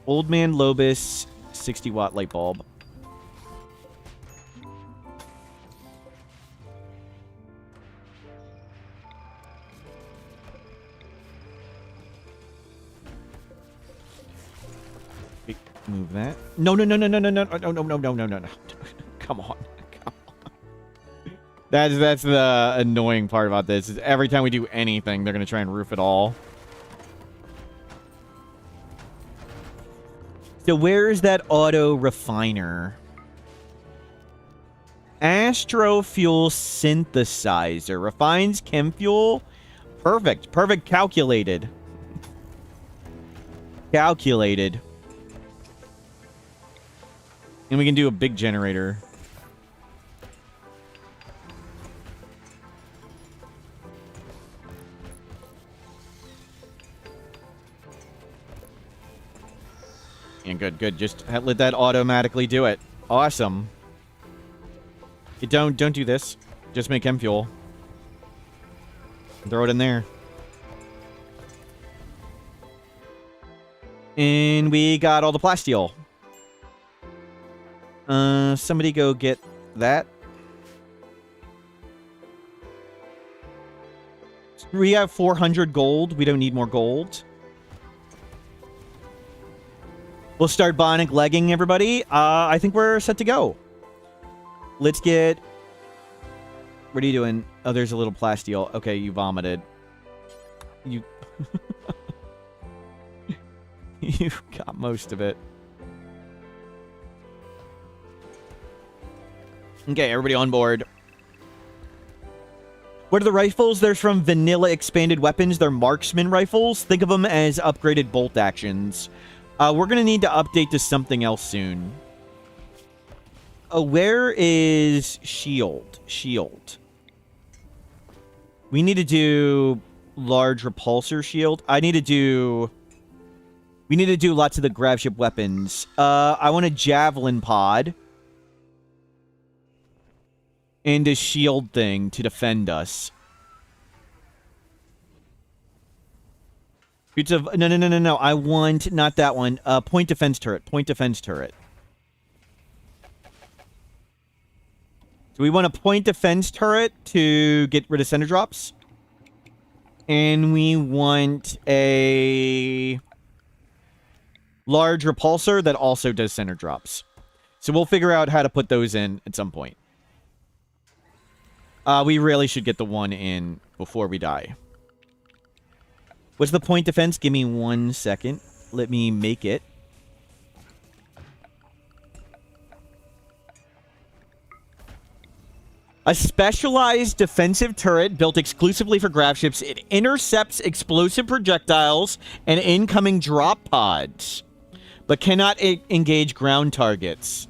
[SPEAKER 1] Old Man Lobus, 60-watt light bulb. Move that. No. Come on. That's the annoying part about this. Is every time we do anything, they're going to try and roof it all. So where is that auto refiner? Astro fuel synthesizer. Refines chem fuel. Perfect. Perfect. Calculated. Calculated. And we can do a big generator. And good. Just let that automatically do it. Awesome. You don't do this. Just make chem fuel. Throw it in there. And we got all the plasteel. Somebody go get that. We have 400 gold. We don't need more gold. We'll start bionic legging, everybody. I think we're set to go. Let's get... What are you doing? Oh, there's a little plasteel. Okay, you vomited. You... You got most of it. Okay, everybody on board. What are the rifles? They're from vanilla expanded weapons. They're marksman rifles. Think of them as upgraded bolt actions. We're going to need to update to something else soon. Oh, where is shield? Shield. We need to do large repulsor shield. We need to do lots of the Gravship weapons. I want a javelin pod. And a shield thing to defend us. No. I want not that one. Point defense turret. Point defense turret. So we want a point defense turret to get rid of center drops. And we want a large repulsor that also does center drops. So we'll figure out how to put those in at some point. We really should get the one in before we die. What's the point defense? Give me 1 second. Let me make it. A specialized defensive turret built exclusively for Gravships. It intercepts explosive projectiles and incoming drop pods, but cannot engage ground targets.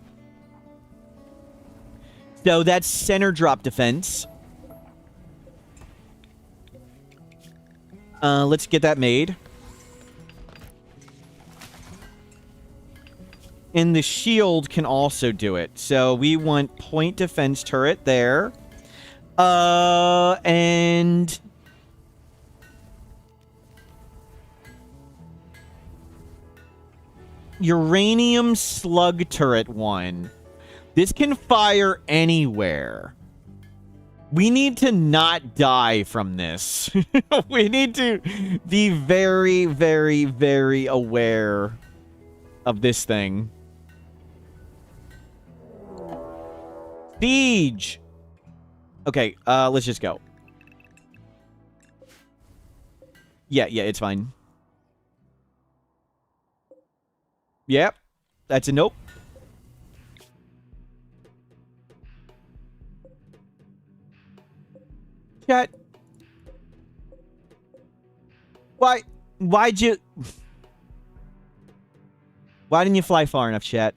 [SPEAKER 1] So that's center drop defense. Let's get that made. And the shield can also do it. So we want point defense turret there. And uranium slug turret 1. This can fire anywhere. We need to not die from this. We need to be very, very, very aware of this thing. Siege! Okay, let's just go. Yeah, it's fine. Yep, that's a nope. Chat. Why'd you... Why didn't you fly far enough, chat?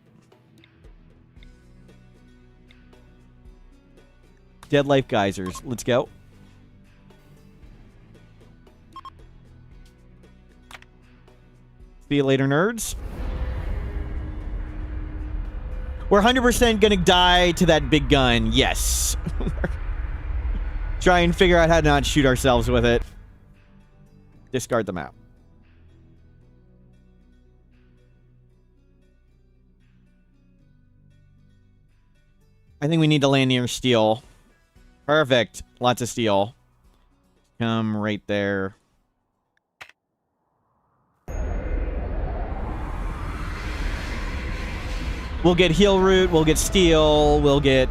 [SPEAKER 1] Dead life geysers. Let's go. See you later, nerds. We're 100% gonna die to that big gun. Yes. Try and figure out how to not shoot ourselves with it. Discard the map. I think we need to land near steel. Perfect. Lots of steel. Come right there. We'll get heal root. We'll get steel. We'll get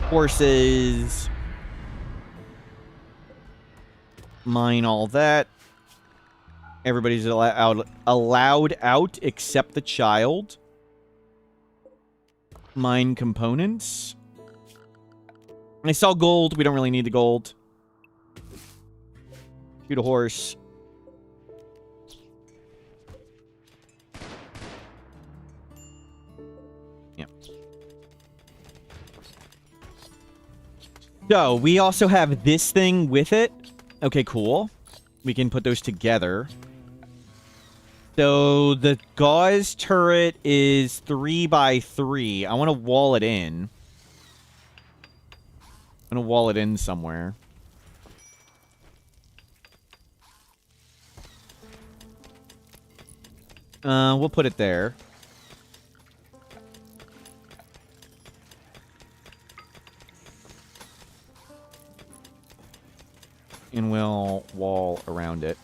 [SPEAKER 1] horses. Mine all that. Everybody's allowed out except the child. Mine components. I saw gold. We don't really need the gold. Shoot a horse. Yeah. So, we also have this thing with it. Okay, cool. We can put those together. So, the gauze turret is 3x3. I want to wall it in. I'm going to wall it in somewhere. We'll put it there. And we'll wall around it.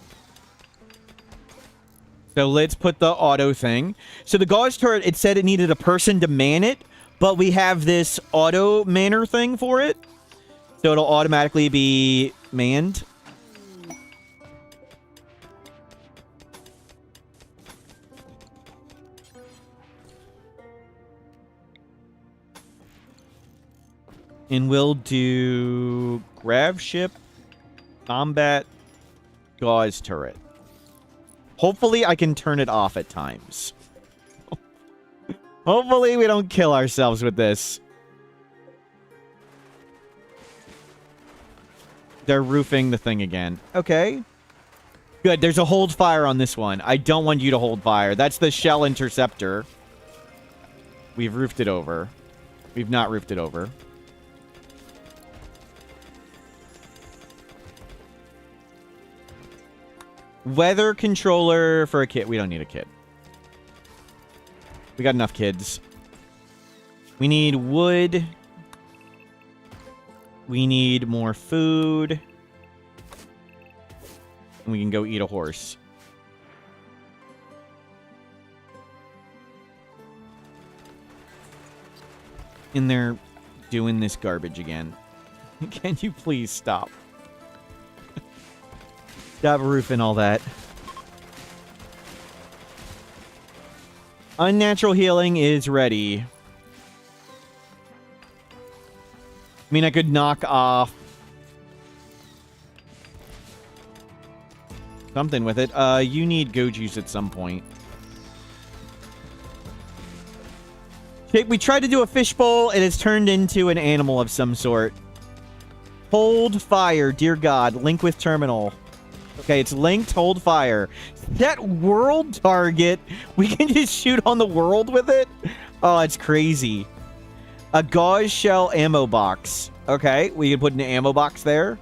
[SPEAKER 1] So let's put the auto thing. So the gauze turret, it said it needed a person to man it, but we have this auto manner thing for it. So it'll automatically be manned. And we'll do Gravship, combat, gauze turret. Hopefully I can turn it off at times. Hopefully we don't kill ourselves with this. They're roofing the thing again. Okay. Good, there's a hold fire on this one. I don't want you to hold fire. That's the shell interceptor. We've roofed it over. We've not roofed it over. Weather controller for a kit. We don't need a kit. We got enough kids. We need wood. We need more food. And we can go eat a horse. And they're doing this garbage again. Can you please stop? Stop roofing all that. Unnatural healing is ready. I mean, I could knock off something with it. You need go juice at some point. Okay, we tried to do a fishbowl. It has turned into an animal of some sort. Hold fire, dear God. Link with terminal. Okay, it's linked. Hold fire. That world target. We can just shoot on the world with it? Oh, it's crazy. A gauze shell ammo box. Okay, we can put an ammo box there.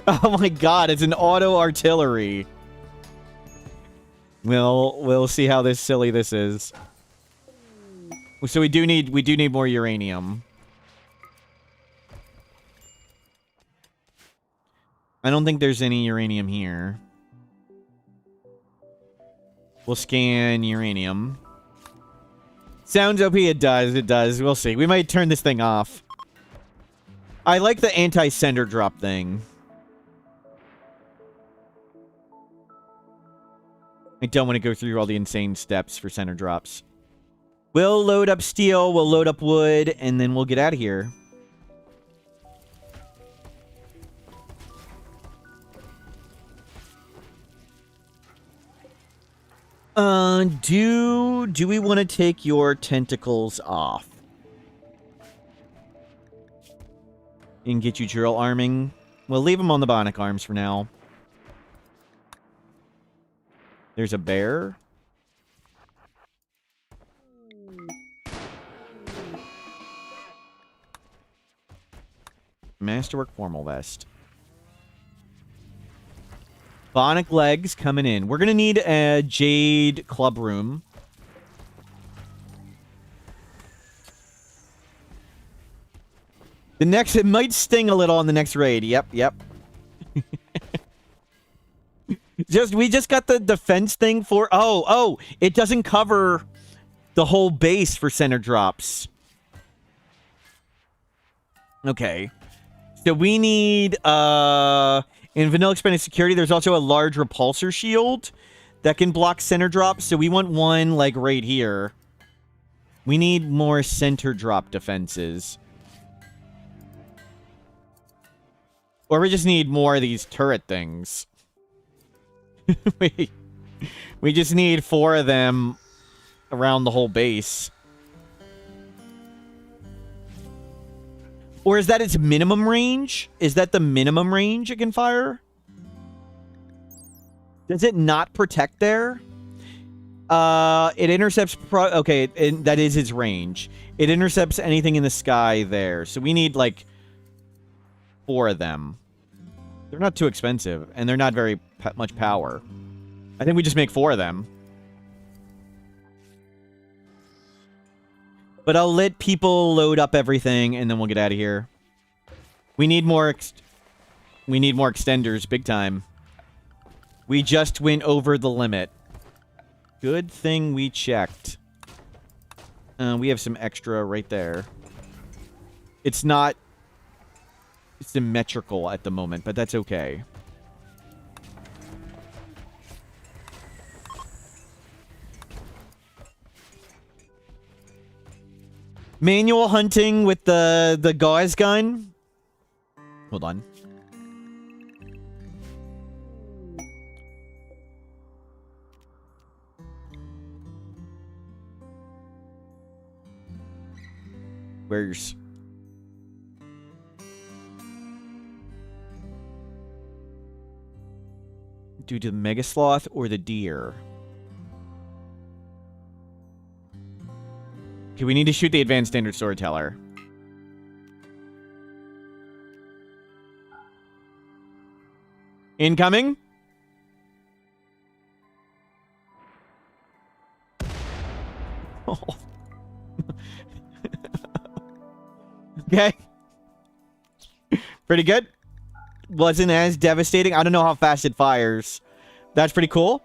[SPEAKER 1] Oh my God, it's an auto artillery. We'll see how silly this is. So we do need more uranium. I don't think there's any uranium here. We'll scan uranium. Sounds OP. It does. It does. We'll see. We might turn this thing off. I like the anti-sender drop thing. I don't want to go through all the insane steps for center drops. We'll load up steel, we'll load up wood, and then we'll get out of here. Do we want to take your tentacles off? And get you drill arming? We'll leave them on the bionic arms for now. There's a bear. Masterwork formal vest. Bionic legs coming in. We're gonna need a jade club room. The next, it might sting a little on the next raid. Yep. We just got the defense thing for... Oh, it doesn't cover the whole base for center drops. Okay. So we need, in vanilla expanded security, there's also a large repulsor shield that can block center drops. So we want one, like, right here. We need more center drop defenses. Or we just need more of these turret things. We just need 4 of them around the whole base. Or is that its minimum range? Is that the minimum range it can fire? Does it not protect there? It intercepts... Okay, that is its range. It intercepts anything in the sky there. So we need, like, 4 of them. They're not too expensive, and they're not very much power. I think we just make 4 of them. But I'll let people load up everything, and then we'll get out of here. We need more extenders, big time. We just went over the limit. Good thing we checked. We have some extra right there. It's not symmetrical at the moment, but that's okay. Manual hunting with the gauze gun. Hold on. Where's... Due to the mega sloth or the deer? Okay, we need to shoot the advanced standard storyteller. Incoming. Oh. Okay. Pretty good. Wasn't as devastating. I don't know how fast it fires. That's pretty cool.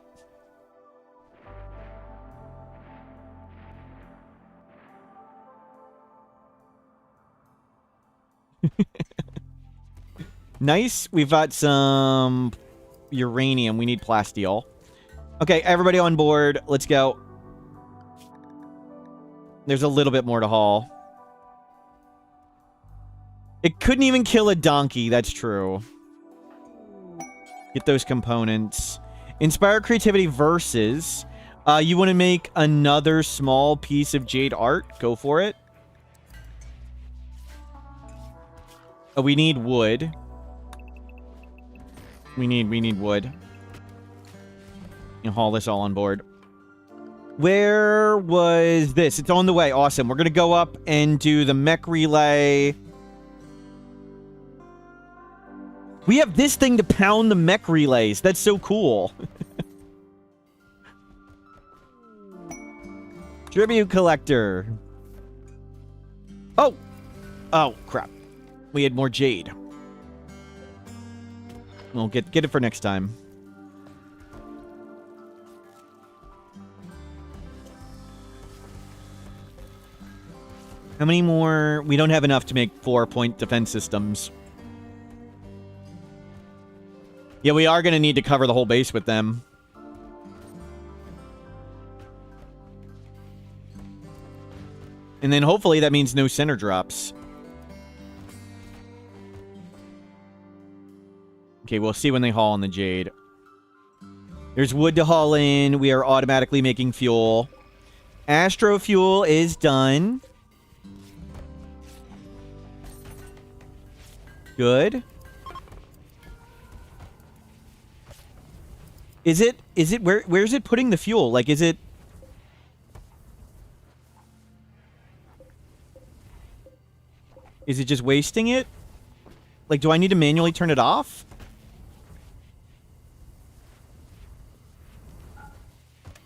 [SPEAKER 1] Nice. We've got some uranium. We need plasteel. Okay, everybody on board. Let's go. There's a little bit more to haul. It couldn't even kill a donkey. That's true. Get those components. Inspire creativity versus... you want to make another small piece of jade art? Go for it. Oh, we need wood. We need wood. And haul this all on board. Where was this? It's on the way. Awesome. We're going to go up and do the mech relay. We have this thing to pound the mech relays. That's so cool. Tribute collector. Oh. Oh, crap. We had more jade. We'll get it for next time. How many more? We don't have enough to make 4-point defense systems. Yeah, we are going to need to cover the whole base with them. And then hopefully that means no center drops. Okay, we'll see when they haul on the jade. There's wood to haul in. We are automatically making fuel. Astro fuel is done. Good. Is it where's it putting the fuel? Like, is it... Is it just wasting it? Like, do I need to manually turn it off?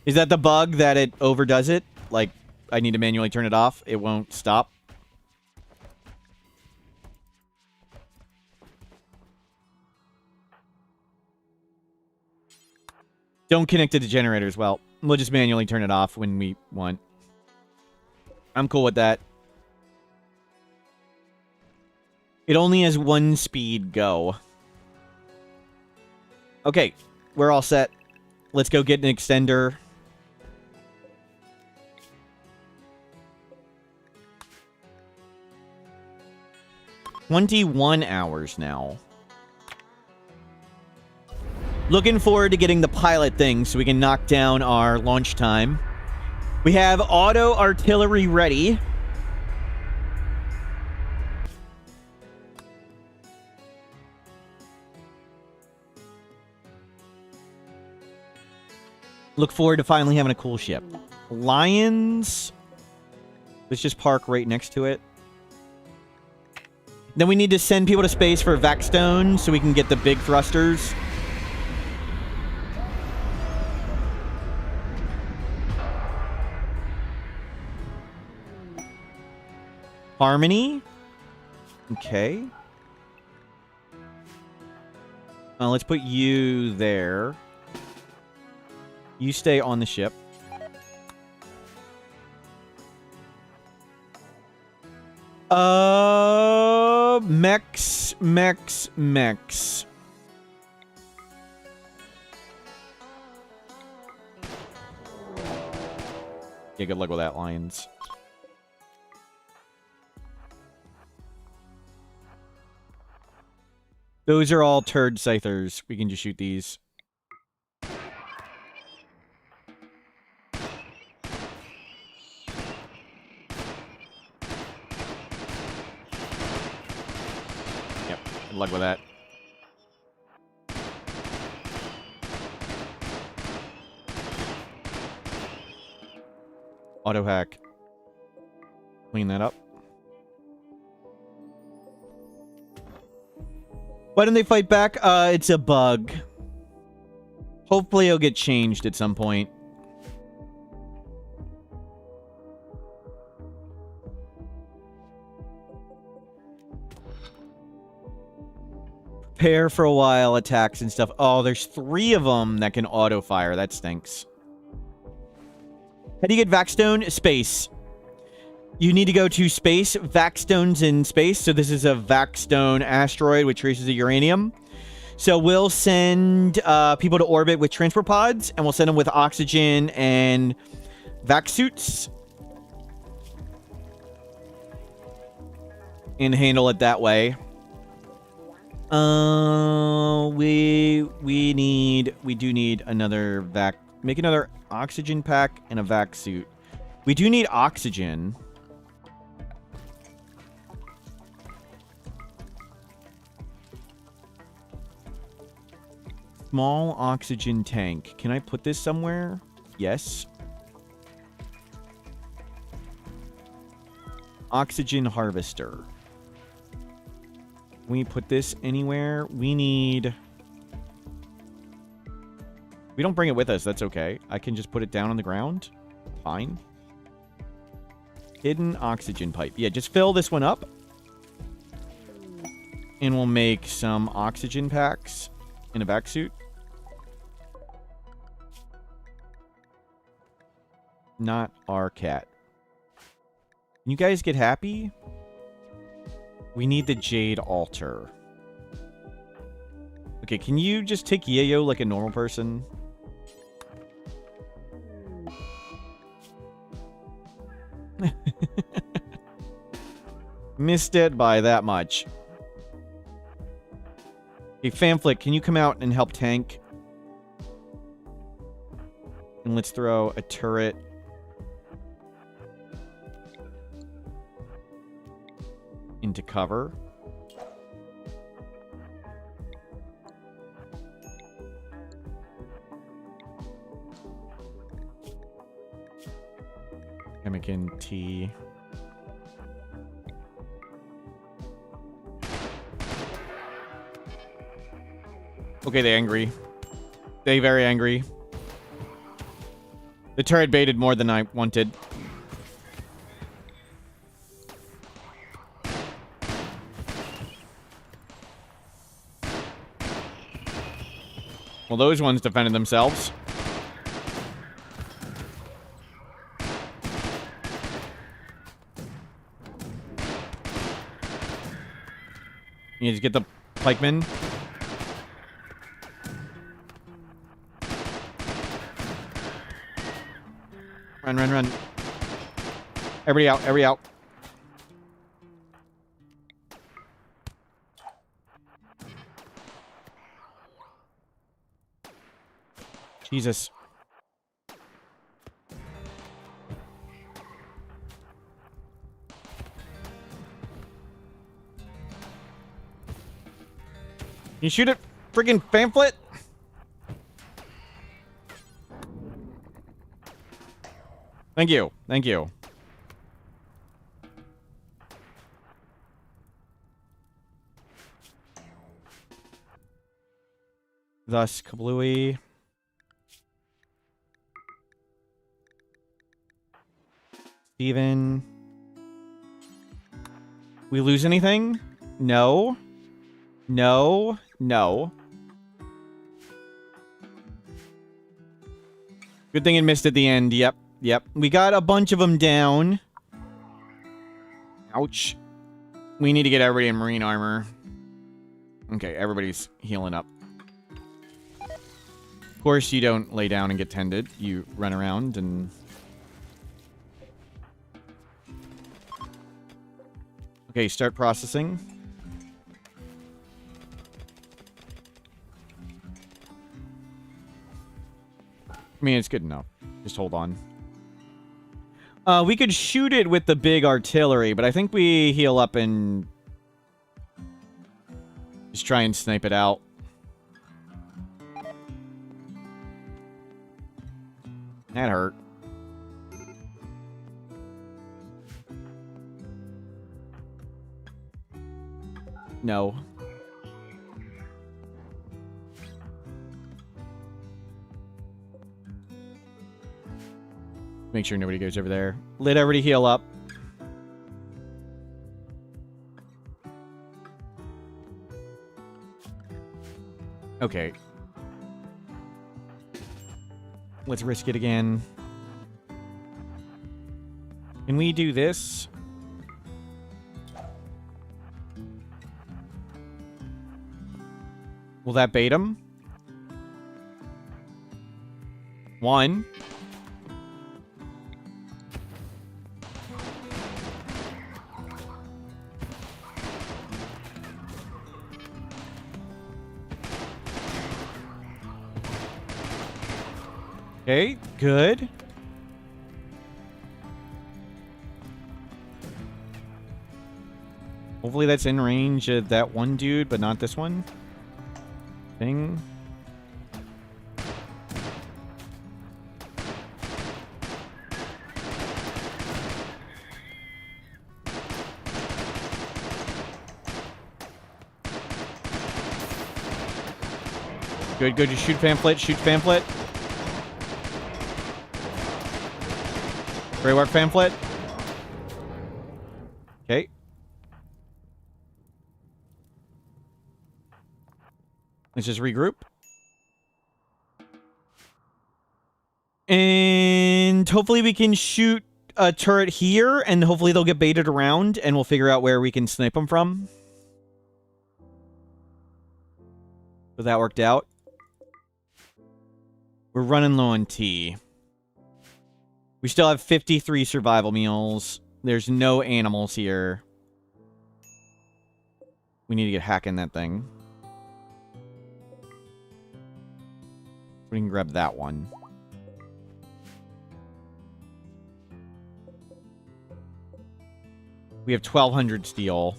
[SPEAKER 1] Is that the bug that it overdoes it? Like, I need to manually turn it off. It won't stop. Don't connect to the generators. Well, we'll just manually turn it off when we want. I'm cool with that. It only has one speed. Go. Okay, we're all set. Let's go get an extender. "21 hours now. Looking forward to getting the pilot thing so we can knock down our launch time. We have auto artillery ready. Look forward to finally having a cool ship. Lions. Let's just park right next to it. Then we need to send people to space for Vaxstone so we can get the big thrusters. Harmony. Okay. Let's put you there. You stay on the ship. Mechs. Yeah, good luck with that, Lions. Those are all turd scythers. We can just shoot these. Yep, good luck with that. Auto hack. Clean that up. Why don't they fight back? It's a bug. Hopefully it'll get changed at some point. Prepare for a while, attacks and stuff. Oh, there's 3 of them that can auto-fire. That stinks. How do you get Vaxstone? Space. You need to go to space. Vaxstone's in space. So this is a Vaxstone asteroid with traces of uranium. So we'll send people to orbit with transport pods, and we'll send them with oxygen and vac suits. And handle it that way. We do need another vac. Make another oxygen pack and a vac suit. We do need oxygen. Small oxygen tank. Can I put this somewhere? Yes. Oxygen harvester. Can we put this anywhere? We need... We don't bring it with us. That's okay. I can just put it down on the ground. Fine. Hidden oxygen pipe. Yeah, just fill this one up. And we'll make some oxygen packs in a vac suit. Not our cat. Can you guys get happy? We need the jade altar. Okay, can you just take Yayo like a normal person? Missed it by that much. Hey, Fanflick, can you come out and help tank? And let's throw a turret. Into cover. Chemican T. Okay, they angry. They very angry. The turret baited more than I wanted. Well, those ones defended themselves. You just get the pikemen. Run, run, run. Everybody out, everybody out. Jesus. You shoot it, friggin' pamphlet? Thank you. Thank you. Thus, Kablooey. Steven. We lose anything? No. No. No. Good thing it missed at the end. Yep. Yep. We got a bunch of them down. Ouch. We need to get everybody in marine armor. Okay, everybody's healing up. Of course, you don't lay down and get tended. You run around and... Okay, start processing. I mean, it's good enough. Just hold on. We could shoot it with the big artillery, but I think we heal up and just try and snipe it out. That hurt. No. Make sure nobody goes over there. Let everybody heal up. Okay. Let's risk it again. Can we do this? Will that bait him? One. Okay, good. Hopefully that's in range of that one dude, but not this one. Thing. Good, good. Just shoot pamphlet, shoot pamphlet. Great work, pamphlet. Okay. Let's just regroup. And hopefully we can shoot a turret here, and hopefully they'll get baited around, and we'll figure out where we can snipe them from. So that worked out. We're running low on tea. We still have 53 survival meals. There's no animals here. We need to get hacking that thing. We can grab that one. We have 1,200 steel.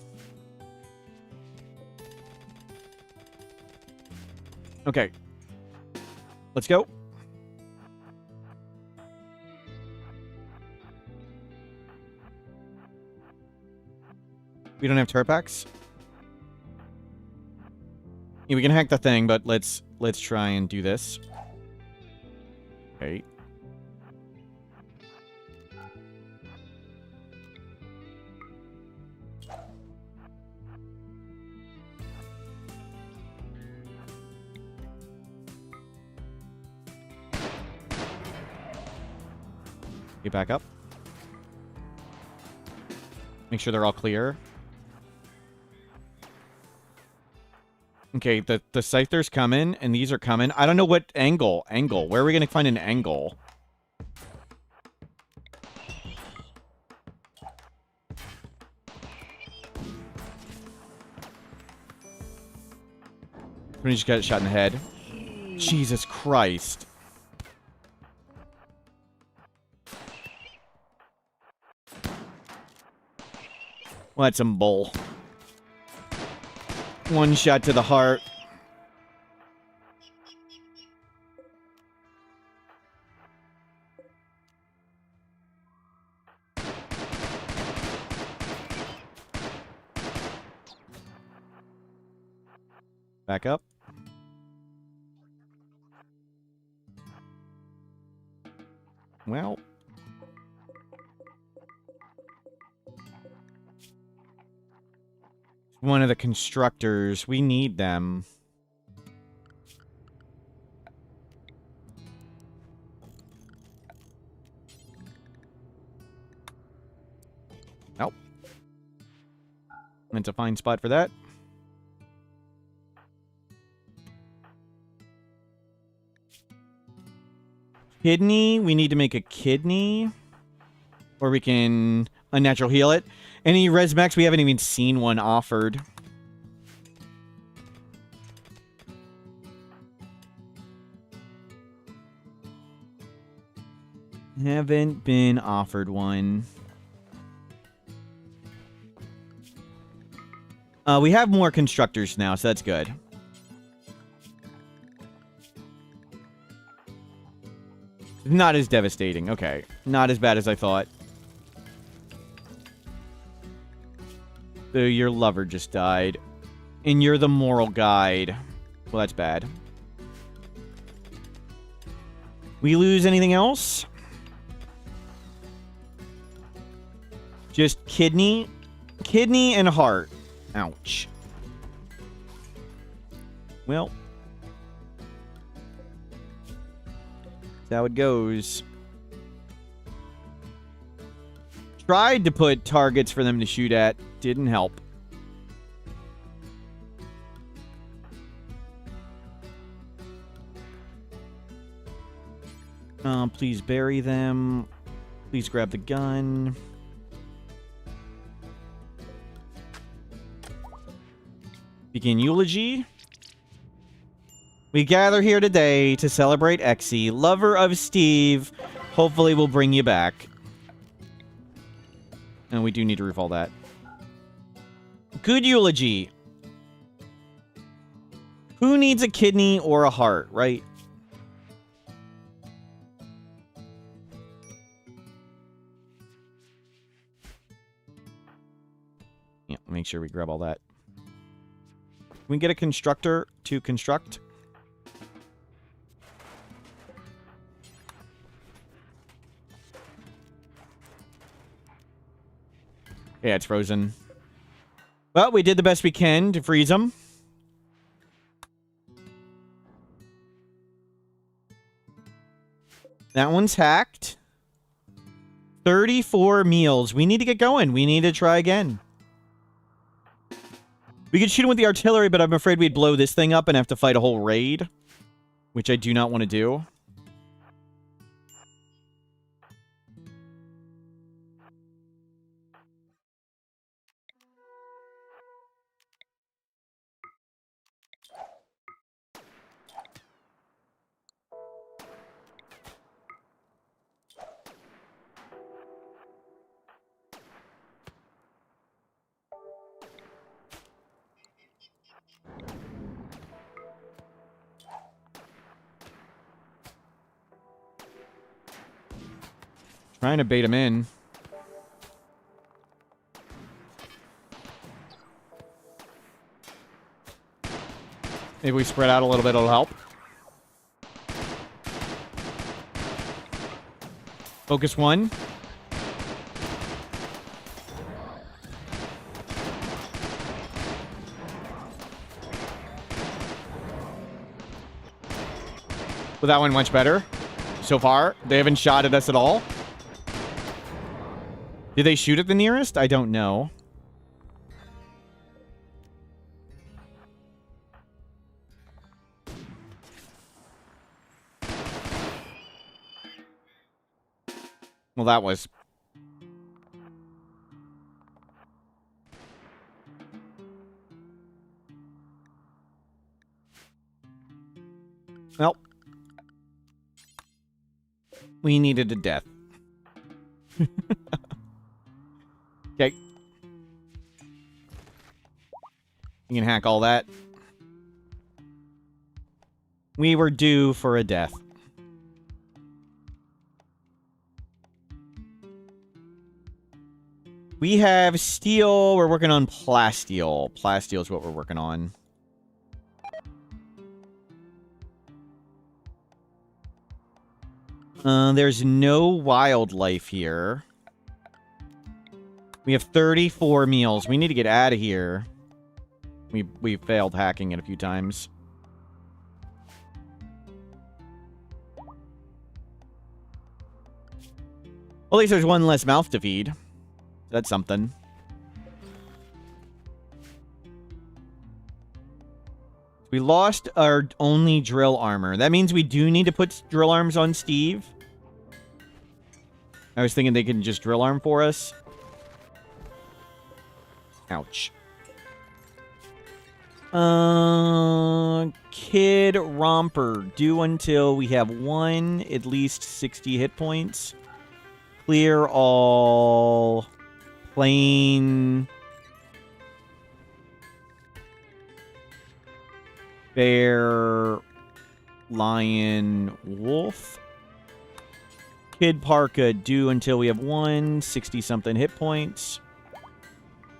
[SPEAKER 1] Okay. Let's go. We don't have turret packs? Yeah, we can hack the thing, but let's try and do this. Okay. Get back up. Make sure they're all clear. Okay, the scyther's coming, and these are coming. I don't know what angle. Where are we going to find an angle? We just got shot in the head. Jesus Christ. Well, that's some bull. One shot to the heart. Back up. Well. One of the constructors. We need them. Nope. It's a fine spot for that. Kidney. We need to make a kidney. Or we can unnatural heal it. Any res max? We haven't even seen one offered. Haven't been offered one. We have more constructors now, so that's good. Not as devastating. Okay. Not as bad as I thought. So your lover just died. And you're the moral guide. Well, that's bad. We lose anything else? Just kidney? Kidney and heart. Ouch. Well. That's how it goes. Tried to put targets for them to shoot at. Didn't help. Please bury them. Please grab the gun. Begin eulogy. We gather here today to celebrate Exy, lover of Steve. Hopefully we'll bring you back. And we do need to roof all that. Good eulogy. Who needs a kidney or a heart, right? Yeah, make sure we grab all that. Can we get a constructor to construct? Yeah, it's frozen. Well, we did the best we can to freeze them. That one's hacked. 34 meals. We need to get going. We need to try again. We could shoot him with the artillery, but I'm afraid we'd blow this thing up and have to fight a whole raid. Which I do not want to do. Trying to bait him in. Maybe we spread out a little bit, it'll help. Focus one. Well, that went much better. So far, they haven't shot at us at all. Did they shoot at the nearest? I don't know. Well, that was... Well. We needed a death. Okay. You can hack all that. We were due for a death. We have steel. We're working on plasteel. Plasteel is what we're working on. There's no wildlife here. We have 34 meals. We need to get out of here. We failed hacking it a few times. Well, at least there's one less mouth to feed. That's something. We lost our only drill armor. That means we do need to put drill arms on Steve. I was thinking they can just drill arm for us. Ouch. Kid Romper. Due until we have one, at least 60 hit points. Clear all plain bear, lion, wolf. Kid Parka, do until we have 60-something hit points.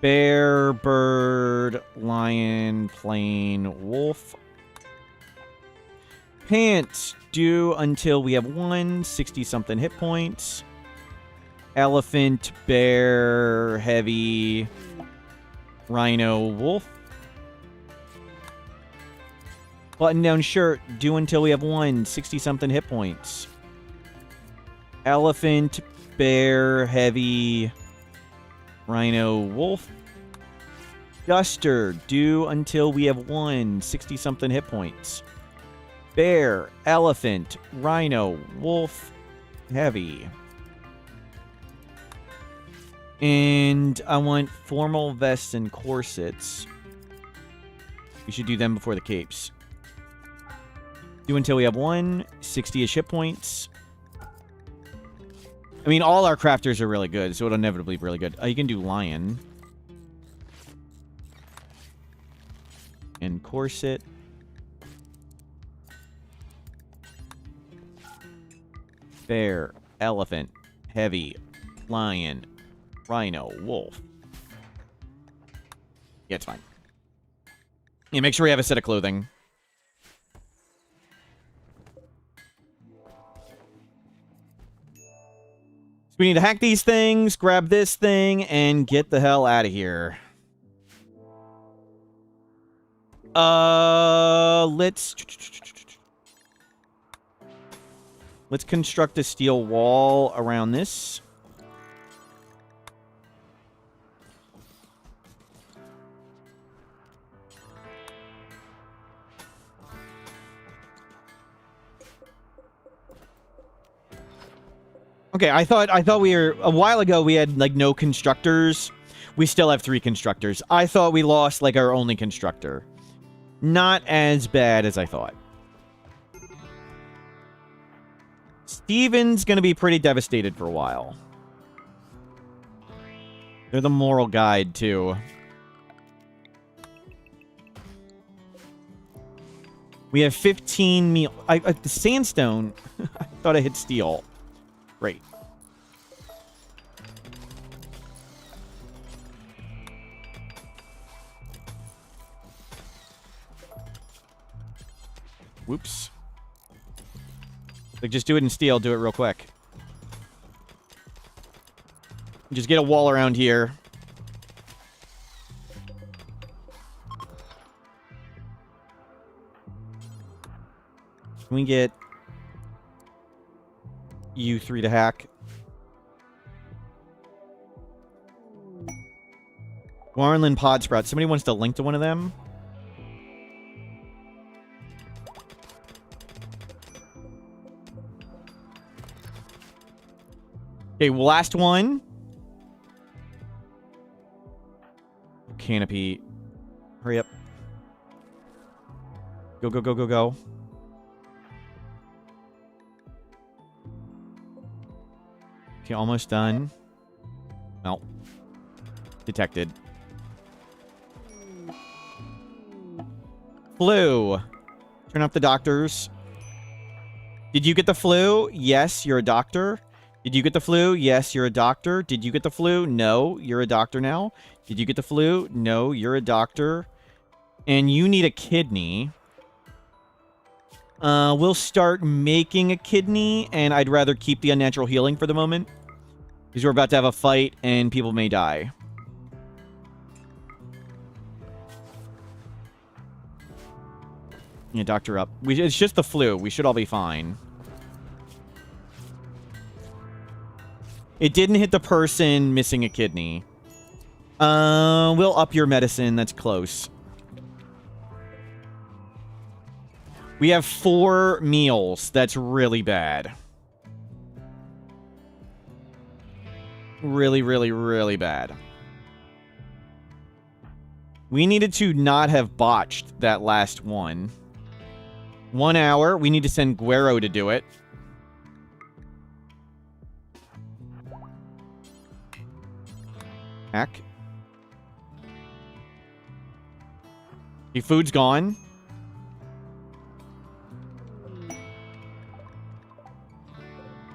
[SPEAKER 1] Bear, bird, lion, plain, wolf. Pants, do until we have 60-something hit points. Elephant, bear, heavy, rhino, wolf. Button-down shirt, do until we have 60-something hit points. Elephant, bear, heavy, rhino, wolf. Duster, do until we have 60-something hit points. Bear, elephant, rhino, wolf, heavy. And I want formal vests and corsets. We should do them before the capes. Do until we have 60-ish hit points. I mean, all our crafters are really good, so it'll inevitably be really good. You can do lion. And corset. Bear, elephant, heavy, lion, rhino, wolf. Yeah, it's fine. Yeah, make sure we have a set of clothing. We need to hack these things, grab this thing, and get the hell out of here. Let's construct a steel wall around this. Okay, I thought we were a while ago we had like no constructors. We still have 3 constructors. I thought we lost like our only constructor. Not as bad as I thought. Steven's gonna be pretty devastated for a while. They're the moral guide too. We have 15 meal. The sandstone. I thought I hit steel. Great. Whoops. Like, just do it in steel. Do it real quick. Just get a wall around here. Can we get you 3 to hack? Warrenland Pod Sprout. Somebody wants to link to one of them? Okay, last one. Canopy. Hurry up. Go, go, go, go, go. Okay, almost done. No. Detected. Flu. Turn up the doctors. Did you get the flu? Yes, you're a doctor. Did you get the flu? Yes, you're a doctor. Did you get the flu? No, you're a doctor now. Did you get the flu? No, you're a doctor. And you need a kidney. We'll start making a kidney, and I'd rather keep the unnatural healing for the moment. Because we're about to have a fight, and people may die. Yeah, doctor up. It's just the flu. We should all be fine. It didn't hit the person missing a kidney. We'll up your medicine. That's close. We have 4 meals. That's really bad. Really, really, really bad. We needed to not have botched that last one. 1 hour. We need to send Guero to do it. Hack. The food's gone.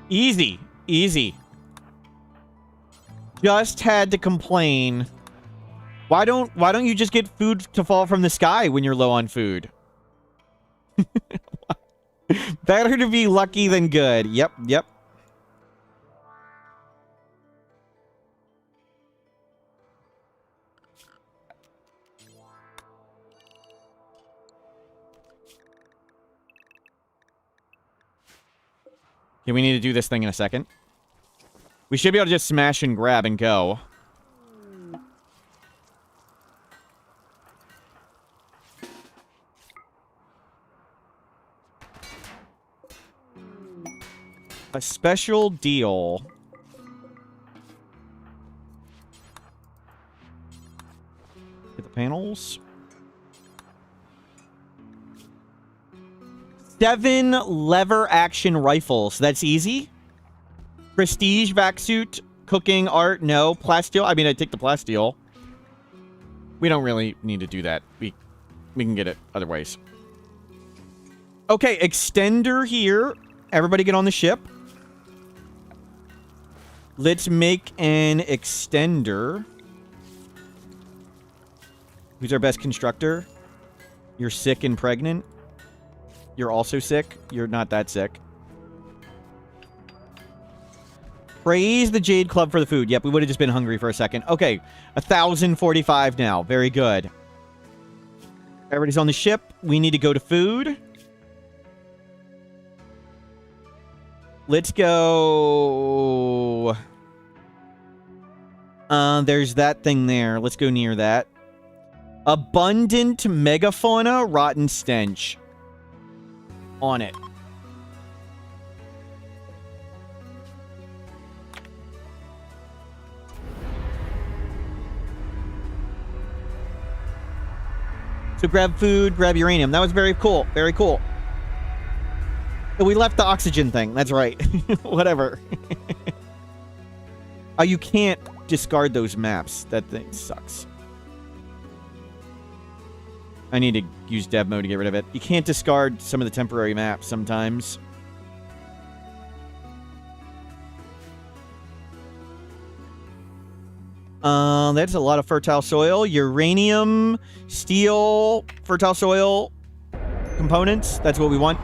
[SPEAKER 1] Easy. Easy. Just had to complain. Why don't you just get food to fall from the sky when you're low on food? Better to be lucky than good. Yep, yep. Okay, we need to do this thing in a second. We should be able to just smash and grab and go. A special deal. Get the panels. 7 lever action rifles. That's easy. Prestige vac suit. Cooking art. No. Plasteel. I mean, I'd take the plasteel. We don't really need to do that. We can get it other ways. Okay, extender here. Everybody get on the ship. Let's make an extender. Who's our best constructor? You're sick and pregnant. You're also sick. You're not that sick. Praise the Jade Club for the food. Yep, we would have just been hungry for a second. Okay, 1,045 now. Very good. Everybody's on the ship. We need to go to food. Let's go... there's that thing there. Let's go near that. Abundant Megafauna, Rotten Stench. On it. So grab food, grab uranium. That was very cool. Very cool. We left the oxygen thing. That's right. Whatever. Oh, you can't discard those maps. That thing sucks. I need to use dev mode to get rid of it. You can't discard some of the temporary maps sometimes. That's a lot of fertile soil. Uranium, steel, fertile soil components. That's what we want.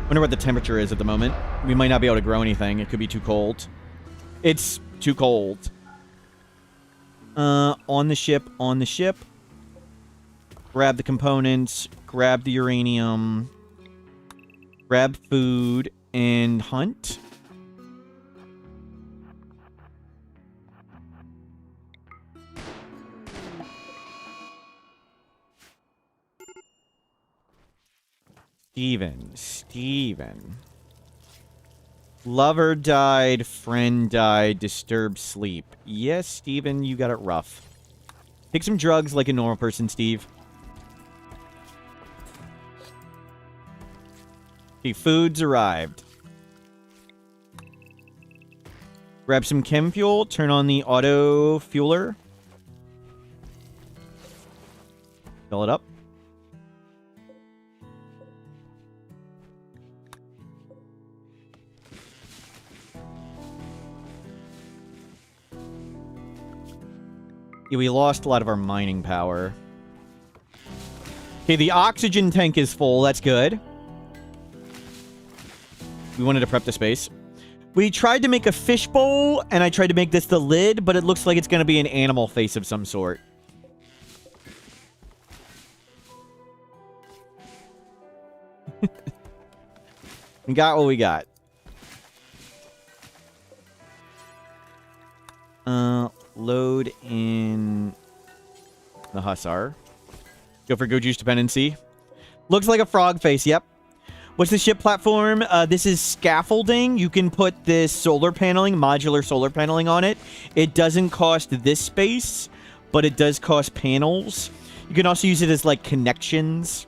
[SPEAKER 1] Wonder what the temperature is at the moment. We might not be able to grow anything. It could be too cold. It's too cold. On the ship, on the ship. Grab the components. Grab the uranium. Grab food and hunt. Steven. Lover died, friend died, disturbed sleep. Yes, Steven, you got it rough. Take some drugs like a normal person, Steve. Okay, food's arrived. Grab some chem fuel, turn on the auto fueler. Fill it up. Yeah, we lost a lot of our mining power. Okay, the oxygen tank is full. That's good. We wanted to prep the space. We tried to make a fishbowl, and I tried to make this the lid, but it looks like it's going to be an animal face of some sort. We got what we got. Load in the Hussar. Go for Go Juice Dependency. Looks like a frog face, yep. What's the ship platform? This is scaffolding. You can put this solar paneling, modular solar paneling on it. It doesn't cost this space, but it does cost panels. You can also use it as, like, connections.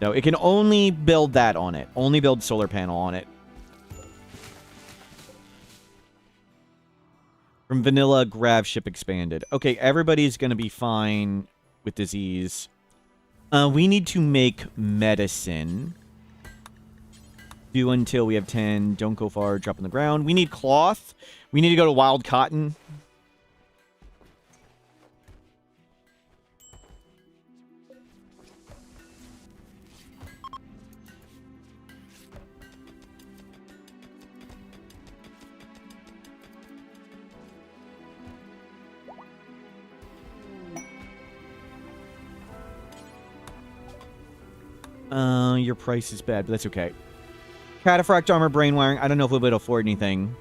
[SPEAKER 1] No, it can only build that on it. Only build solar panel on it. From vanilla, Gravship expanded. Okay, everybody's going to be fine with disease. We need to make medicine. Do until we have 10. Don't go far. Drop on the ground. We need cloth. We need to go to wild cotton. Your price is bad, but that's okay. Cataphract armor, brain wiring. I don't know if we'll be able to afford anything.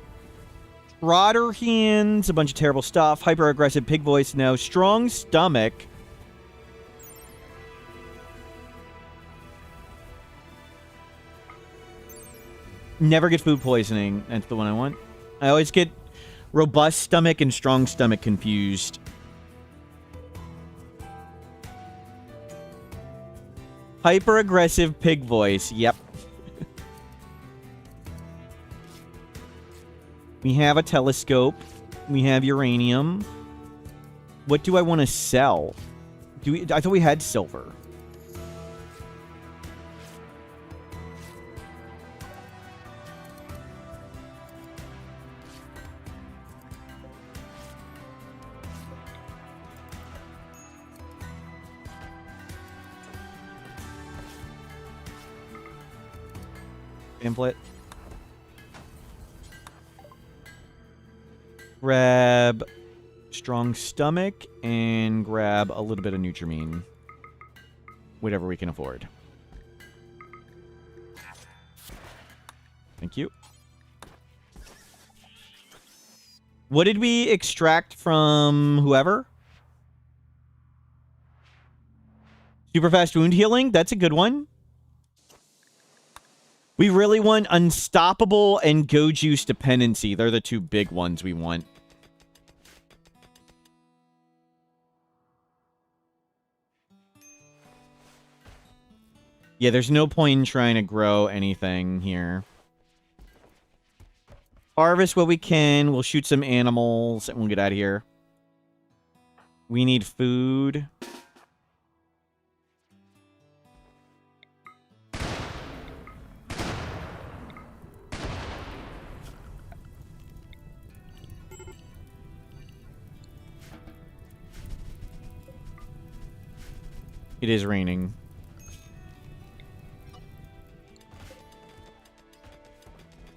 [SPEAKER 1] Trotter hands, a bunch of terrible stuff. Hyper aggressive pig voice, no. Strong stomach. Never get food poisoning. That's the one I want. I always get robust stomach and strong stomach confused. Hyper-aggressive pig voice. Yep. We have a telescope. We have uranium. What do I want to sell? I thought we had silver. Pamphlet. Grab strong stomach and grab a little bit of Nutrimine. Whatever we can afford. Thank you. What did we extract from whoever? Super fast wound healing? That's a good one. We really want Unstoppable and Go Juice Dependency. They're the two big ones we want. Yeah, there's no point in trying to grow anything here. Harvest what we can. We'll shoot some animals and we'll get out of here. We need food. It is raining.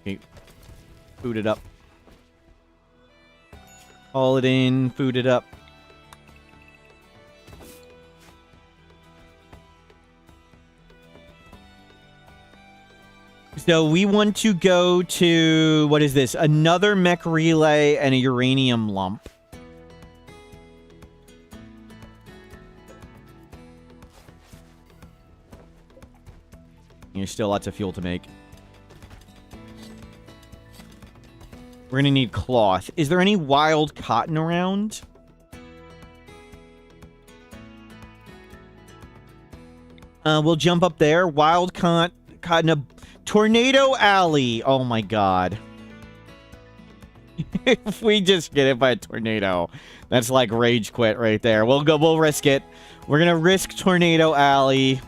[SPEAKER 1] Okay. Food it up. Haul it in. Food it up. So we want to go to... What is this? Another mech relay and a uranium lump. There's still lots of fuel to make. We're gonna need cloth. Is there any wild cotton around? We'll jump up there. Wild cotton. A tornado alley. Oh my god. If we just get hit by a tornado, that's like rage quit right there. We'll risk it. We're gonna risk tornado alley.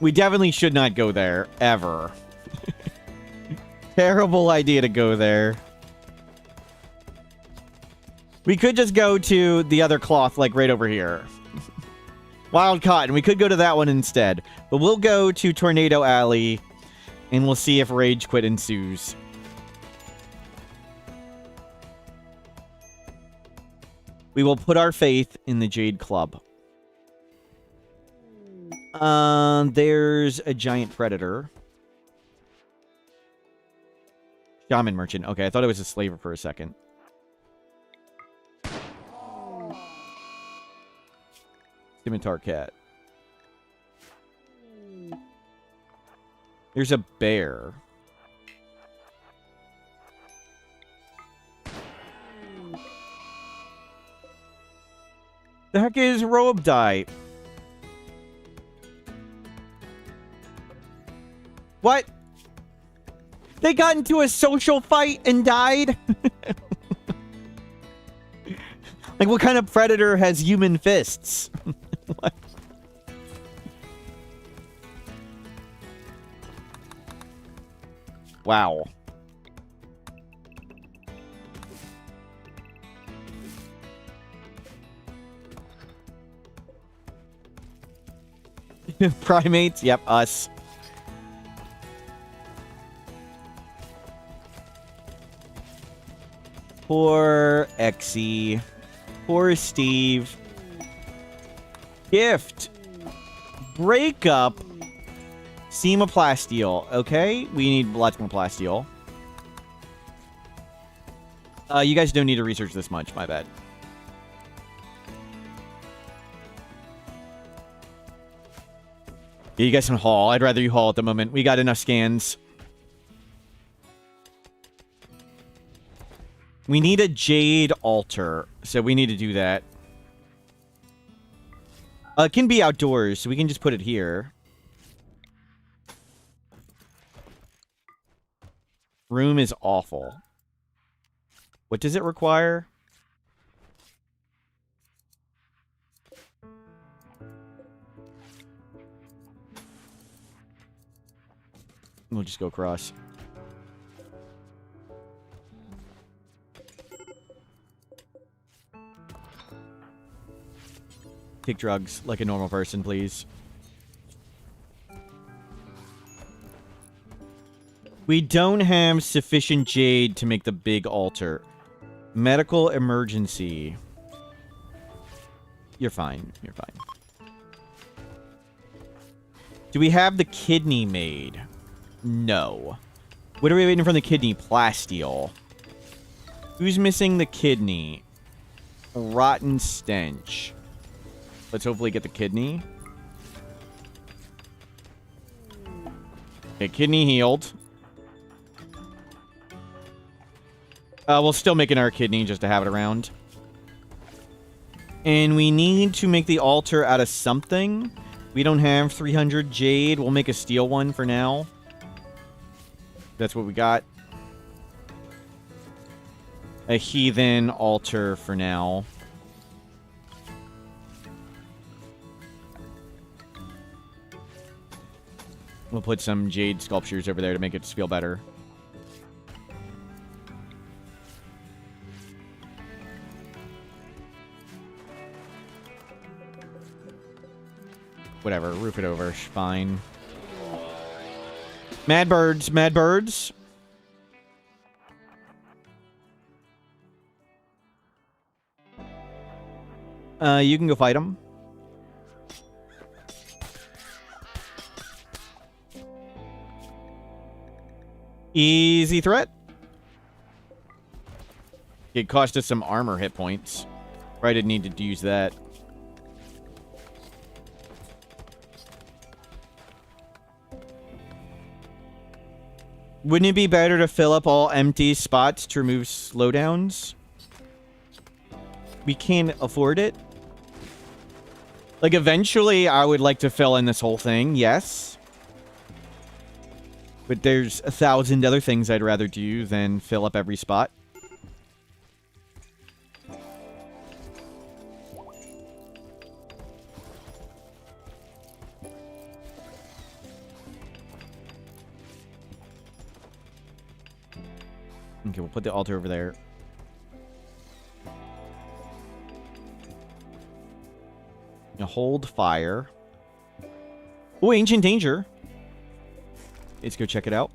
[SPEAKER 1] We definitely should not go there, ever. Terrible idea to go there. We could just go to the other cloth, like right over here. Wild cotton. We could go to that one instead. But we'll go to Tornado Alley, and we'll see if rage quit ensues. We will put our faith in the Jade Club. There's a giant predator. Shaman merchant. Okay, I thought it was a slaver for a second. Scimitar cat. There's a bear. The heck is Roabdai? What? They got into a social fight and died? Like, what kind of predator has human fists? What? Wow. Primates? Yep, us. Poor Exy. Poor Steve. Gift. Breakup. Semoplasteel. Okay, we need lots more plasteel. You guys don't need to research this much, my bad. Yeah, you guys can haul. I'd rather you haul at the moment. We got enough scans. We need a jade altar, so we need to do that. It can be outdoors, so we can just put it here. Room is awful. What does it require? We'll just go across. Take drugs like a normal person, please. We don't have sufficient jade to make the big altar. Medical emergency. You're fine. You're fine. Do we have the kidney made? No. What are we waiting for the kidney? Plasteel. Who's missing the kidney? A rotten stench. Let's hopefully get the kidney. Okay, kidney healed. We'll still make another kidney just to have it around. And we need to make the altar out of something. We don't have 300 jade. We'll make a steel one for now. That's what we got. A heathen altar for now. We'll put some jade sculptures over there to make it feel better. Whatever, roof it over. Fine. Mad birds, mad birds. You can go fight them. Easy threat. It cost us some armor hit points. Probably didn't need to use that. Wouldn't it be better to fill up all empty spots to remove slowdowns? We can't afford it. Like, eventually, I would like to fill in this whole thing, yes. But there's 1,000 other things I'd rather do than fill up every spot. Okay, we'll put the altar over there. Now hold fire. Oh, Ancient Danger. Let's go check it out.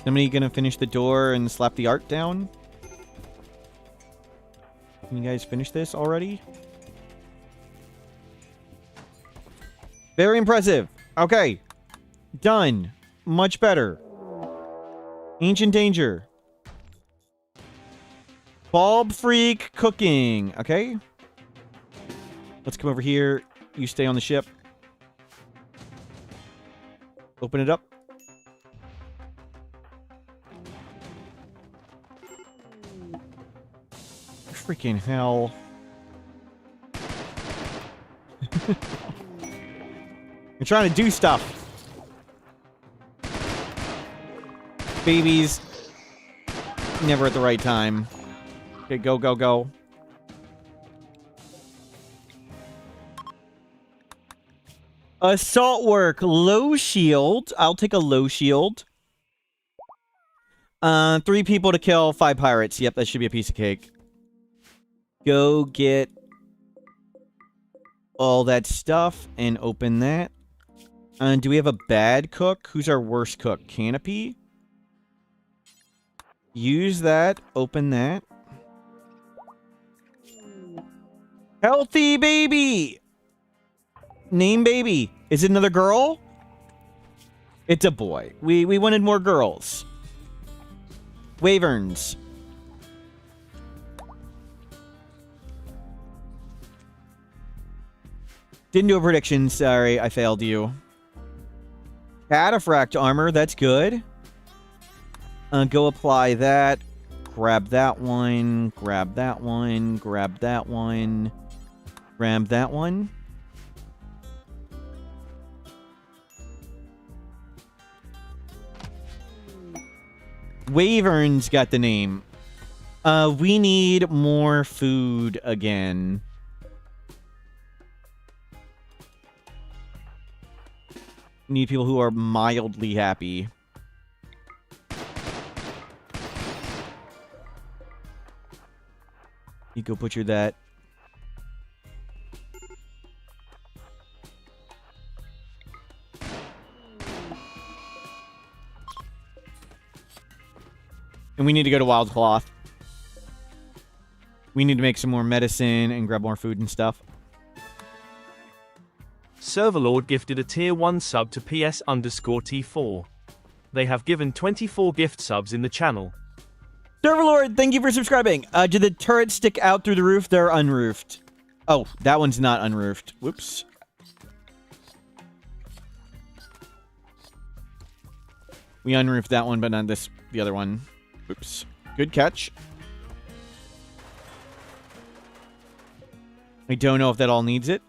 [SPEAKER 1] Somebody gonna finish the door and slap the art down? Can you guys finish this already? Very impressive. Okay. Done. Much better. Ancient Danger. Bulb Freak Cooking. Okay. Let's come over here. You stay on the ship. Open it up. Freaking hell. trying to do stuff. Babies. Never at the right time. Okay, go, go, go. Assault work. Low shield. I'll take a low shield. 3 people to kill, 5 pirates. Yep, that should be a piece of cake. Go get all that stuff and open that. Do we have a bad cook? Who's our worst cook? Canopy? Use that. Open that. Healthy baby! Name baby. Is it another girl? It's a boy. We wanted more girls. Wyverns. Didn't do a prediction. Sorry, I failed you. Cataphract armor. That's good. Go apply that. Grab that one. Grab that one. Grab that one. Grab that one. Wyverns got the name. We need more food again. Need people who are mildly happy. You go butcher that. And we need to go to Wild Cloth. We need to make some more medicine and grab more food and stuff.
[SPEAKER 2] Serverlord gifted a tier 1 sub to PS_T4. They have given 24 gift subs in the channel.
[SPEAKER 1] Serverlord, thank you for subscribing. Do the turrets stick out through the roof? They're unroofed. Oh, that one's not unroofed. Whoops. We unroofed that one, but not this, the other one. Oops. Good catch. I don't know if that all needs it.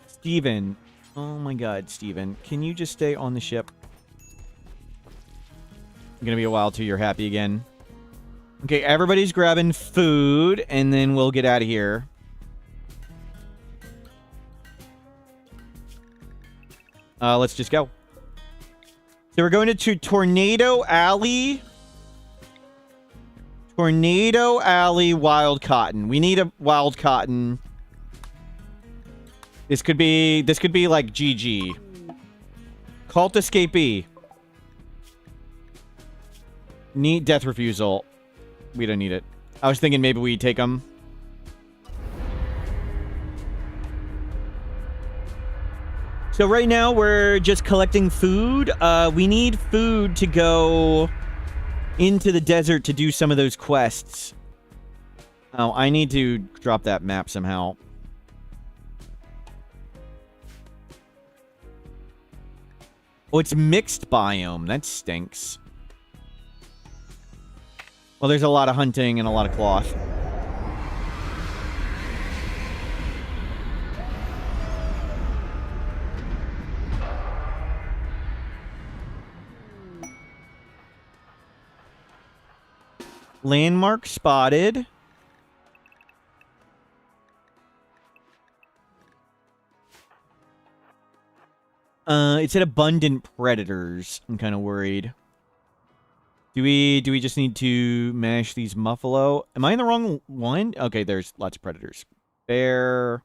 [SPEAKER 1] Steven. Oh my god, Steven. Can you just stay on the ship? It's gonna be a while till you're happy again. Okay, everybody's grabbing food, and then we'll get out of here. Let's just go. So we're going to Tornado Alley. Tornado Alley Wild Cotton. We need a Wild Cotton. This could be like GG. Cult Escapee. Need Death Refusal. We don't need it. I was thinking maybe we take them. So right now we're just collecting food. We need food to go into the desert to do some of those quests. Oh, I need to drop that map somehow. Oh, it's mixed biome. That stinks. Well, there's a lot of hunting and a lot of cloth. Landmark spotted. It said abundant predators. I'm kind of worried. Do we just need to mash these muffalo? Am I in the wrong one? Okay, there's lots of predators. Bear.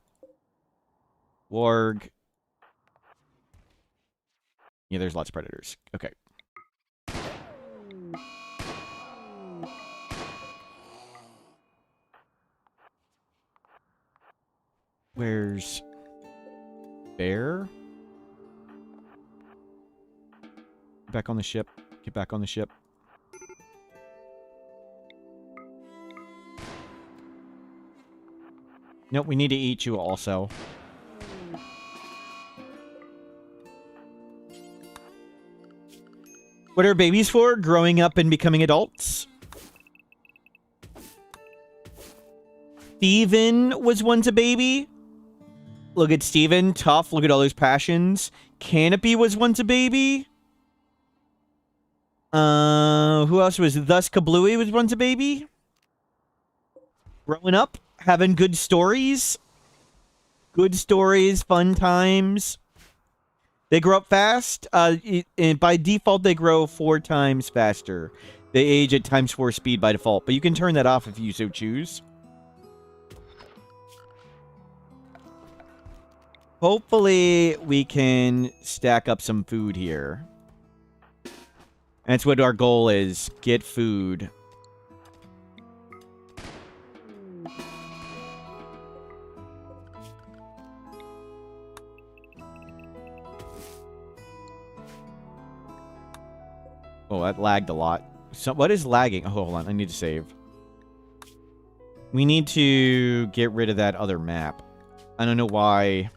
[SPEAKER 1] Warg. Yeah, there's lots of predators. Okay. Where's Bear? Back on the ship. Get back on the ship. Nope, we need to eat you also. What are babies for? Growing up and becoming adults? Steven was once a baby. Look at Steven. Tough. Look at all those passions. Canopy was once a baby. Who else was Thus Kablooey was once a baby? Growing up, having good stories. Good stories, fun times. They grow up fast. And by default, they grow 4 times faster. They age at ×4 speed by default, but you can turn that off if you so choose. Hopefully, we can stack up some food here. That's what our goal is. Get food. Oh, that lagged a lot. So, what is lagging? Oh, hold on. I need to save. We need to get rid of that other map. I don't know why.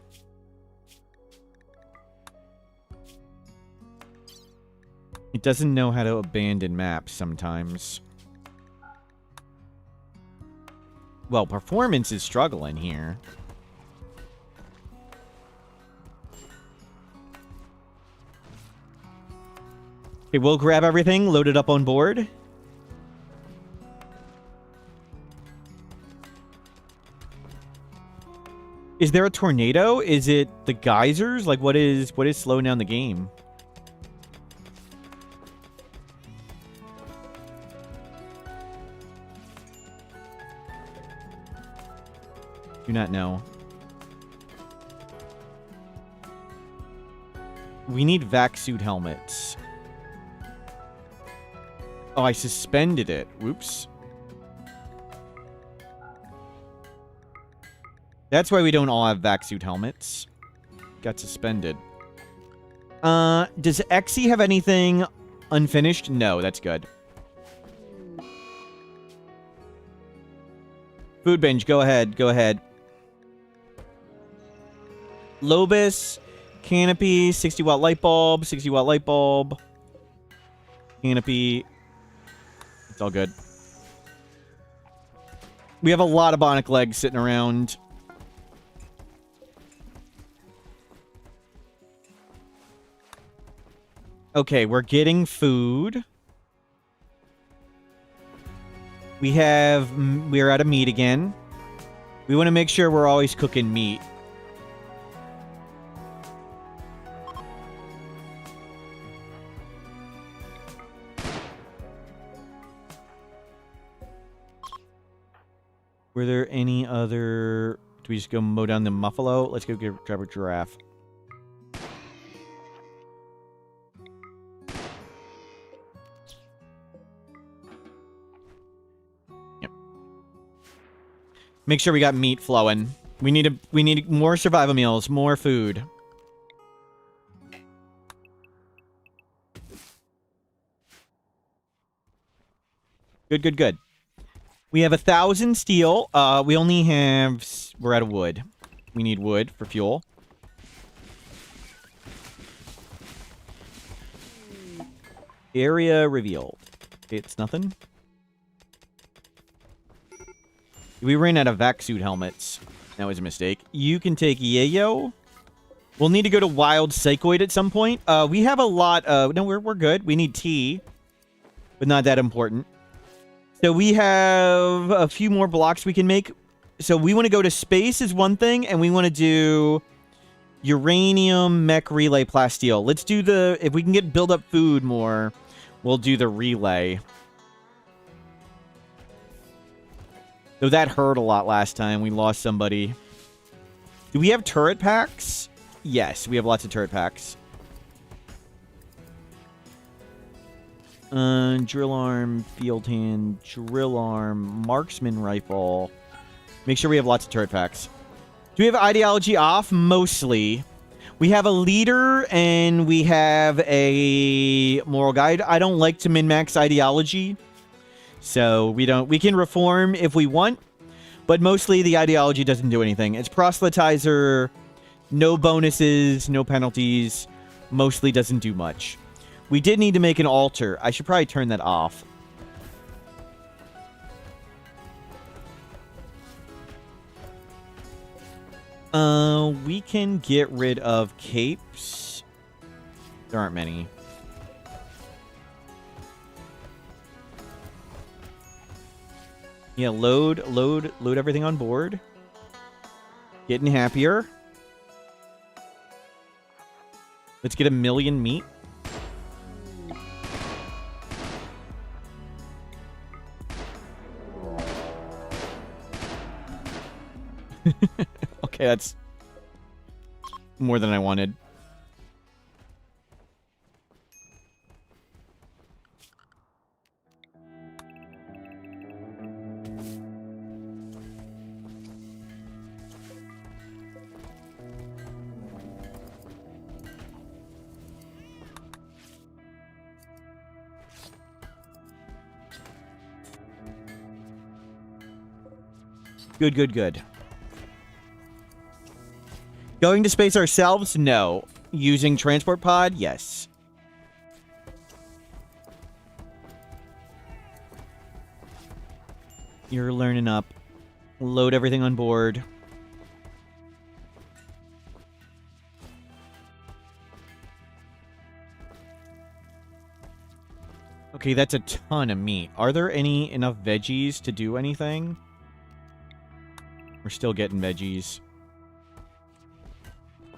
[SPEAKER 1] It doesn't know how to abandon maps sometimes. Well, performance is struggling here. Okay, we'll grab everything, load it up on board. Is there a tornado? Is it the geysers? Like, what is slowing down the game? Do not know. We need vac suit helmets. Oh, I suspended it. Whoops. That's why we don't all have vac suit helmets. Got suspended. Does Exy have anything unfinished? No, that's good. Food binge, go ahead, go ahead. Lobus, Canopy, 60-watt light bulb, 60-watt light bulb. Canopy. It's all good. We have a lot of bionic legs sitting around. Okay, we're getting food. We're out of meat again. We want to make sure we're always cooking meat. Were there any other... Do we just go mow down the muffalo? Let's go grab a giraffe. Yep. Make sure we got meat flowing. We need more survival meals, more food. Good, good, good. We have 1,000 steel. We only have... We're out of wood. We need wood for fuel. Area revealed. It's nothing. We ran out of vac suit helmets. That was a mistake. You can take Yayo. We'll need to go to Wild Psychoid at some point. We have a lot of... No, we're good. We need tea. But not that important. So we have a few more blocks we can make. So we want to go to space is one thing, and we want to do uranium, mech, relay, plasteel. Let's do the... If we can build up food more, we'll do the relay. Though that hurt a lot last time. We lost somebody. Do we have turret packs? Yes, we have lots of turret packs. Drill arm, field hand, drill arm, marksman rifle. Make sure we have lots of turret packs. Do we have ideology off? Mostly. We have a leader and we have a moral guide. I don't like to min-max ideology. So we can reform if we want. But mostly the ideology doesn't do anything. It's proselytizer, no bonuses, no penalties. Mostly doesn't do much. We did need to make an altar. I should probably turn that off. We can get rid of capes. There aren't many. Yeah, load everything on board. Getting happier. Let's get 1 million meat. Okay, that's more than I wanted. Good, good, good. Going to space ourselves? No. Using transport pod? Yes. You're learning up. Load everything on board. Okay, that's a ton of meat. Are there enough veggies to do anything? We're still getting veggies.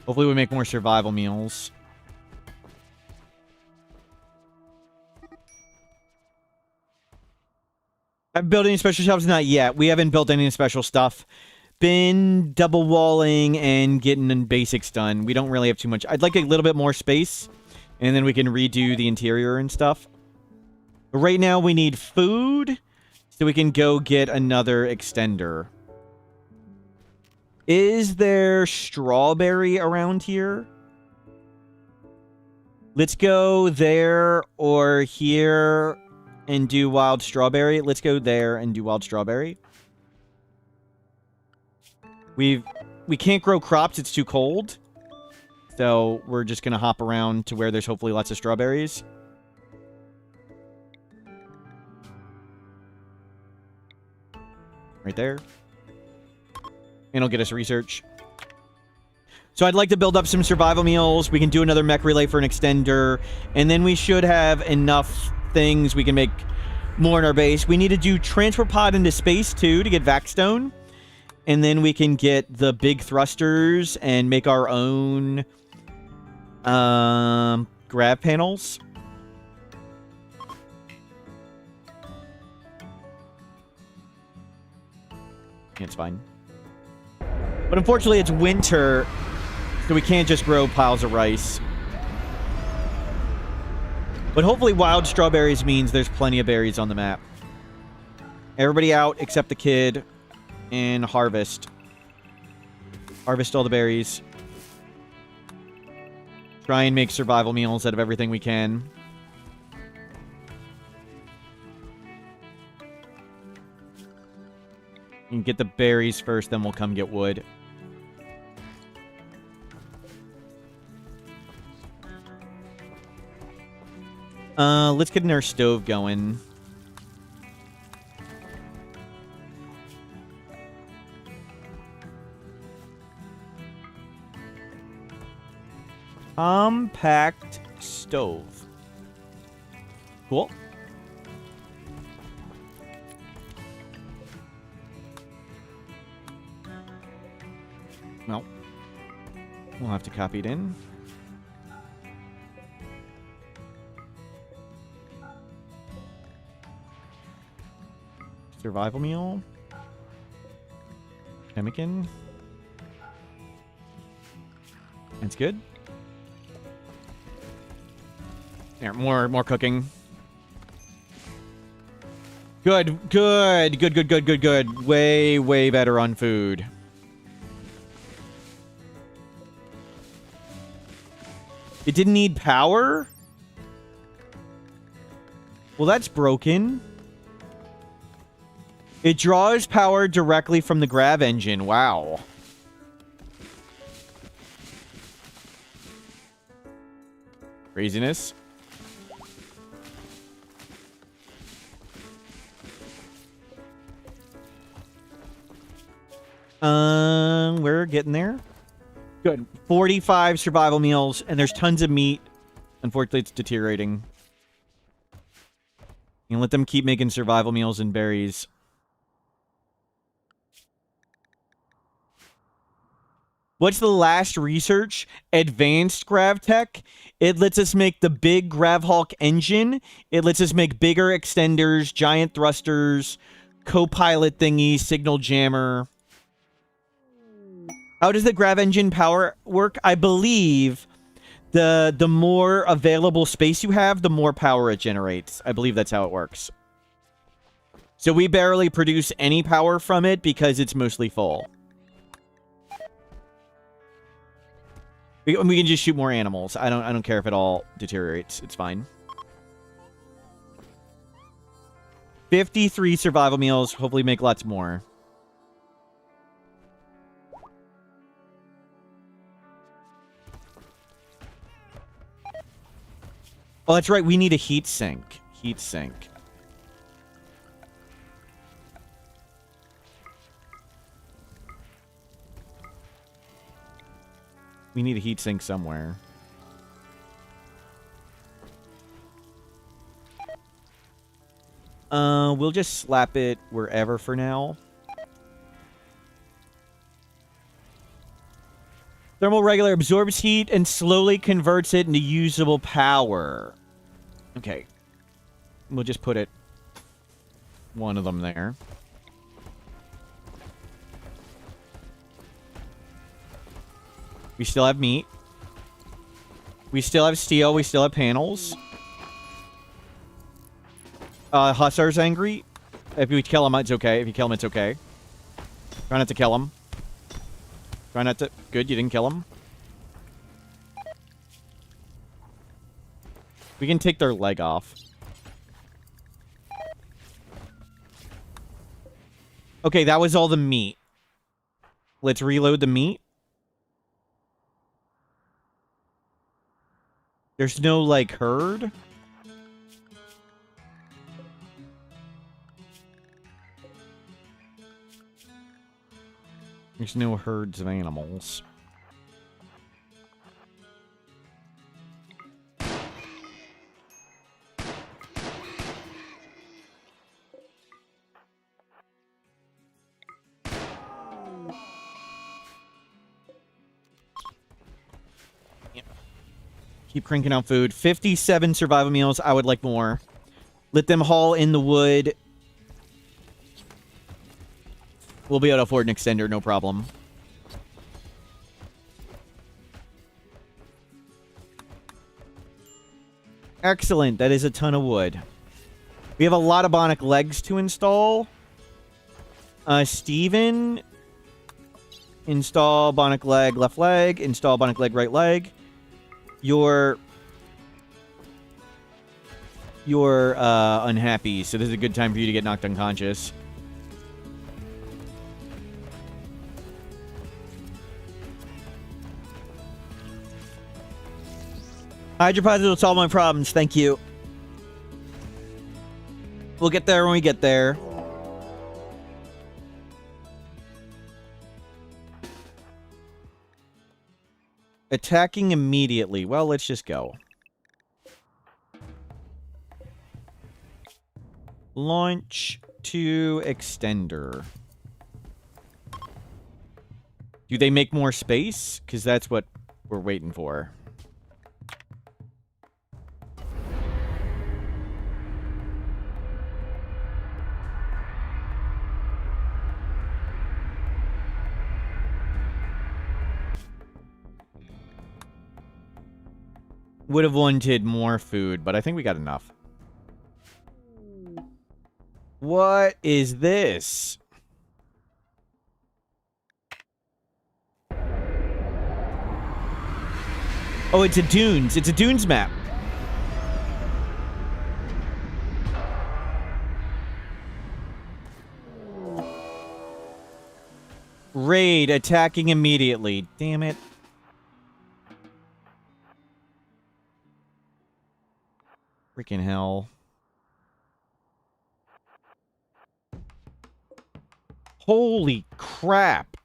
[SPEAKER 1] Hopefully we make more survival meals. I've built any special shelves? Not yet. We haven't built any special stuff. Been double walling and getting basics done. We don't really have too much. I'd like a little bit more space, and then we can redo the interior and stuff. But right now we need food, so we can go get another extender. Is there strawberry around here? Let's go there or here and do wild strawberry. Let's go there and do wild strawberry. We can't grow crops. It's too cold. So we're just going to hop around to where there's hopefully lots of strawberries. Right there. And it'll get us research. So I'd like to build up some survival meals. We can do another mech relay for an extender. And then we should have enough things we can make more in our base. We need to do transport pod into space, too, to get Vaxstone. And then we can get the big thrusters and make our own Grav panels. It's fine. But unfortunately, it's winter, so we can't just grow piles of rice. But hopefully wild strawberries means there's plenty of berries on the map. Everybody out except the kid and harvest. Harvest all the berries. Try and make survival meals out of everything we can. You can get the berries first, then we'll come get wood. Let's get our stove going. Compact stove. Cool. Well, we'll have to copy it in. Survival meal. Pemmican. That's good. There, more cooking. Good. Way better on food. It didn't need power? Well, that's broken. It draws power directly from the Grav engine. Wow. Craziness. We're getting there. Good. 45 survival meals, and there's tons of meat. Unfortunately, it's deteriorating. You can let them keep making survival meals and berries. What's the last research? Advanced Grav tech. It lets us make the big Gravhawk engine. It lets us make bigger extenders, giant thrusters, co-pilot thingy, signal jammer. How does the Grav engine power work? I believe the more available space you have, the more power it generates. I believe that's how it works. So we barely produce any power from it because it's mostly full. We can just shoot more animals. I don't care if it all deteriorates. It's fine. 53 survival meals. Hopefully make lots more. Oh, that's right. We need a heat sink. Heat sink. We need a heat sink somewhere. We'll just slap it wherever for now. Thermal regular absorbs heat and slowly converts it into usable power. Okay. We'll just put it... one of them there. We still have meat. We still have steel. We still have panels. Hussar's angry. If we kill him, it's okay. If you kill him, it's okay. Try not to kill him. Try not to... Good, you didn't kill him. We can take their leg off. Okay, that was all the meat. Let's reload the meat. There's no, like, herd? There's no herds of animals. Keep cranking out food. 57 survival meals. I would like more. Let them haul in the wood. We'll be able to afford an extender, no problem. Excellent. That is a ton of wood. We have a lot of bionic legs to install. Steven. Install bionic leg, left leg. Install bionic leg, right leg. You're unhappy, so this is a good time for you to get knocked unconscious. Hydropods will solve my problems, thank you. We'll get there when we get there. Attacking immediately. Well, let's just go. Launch to extender. Do they make more space? Because that's what we're waiting for. Would have wanted more food, but I think we got enough. What is this? Oh, it's a dunes. It's a dunes map. Raid attacking immediately. Damn it. Freaking hell. Holy crap.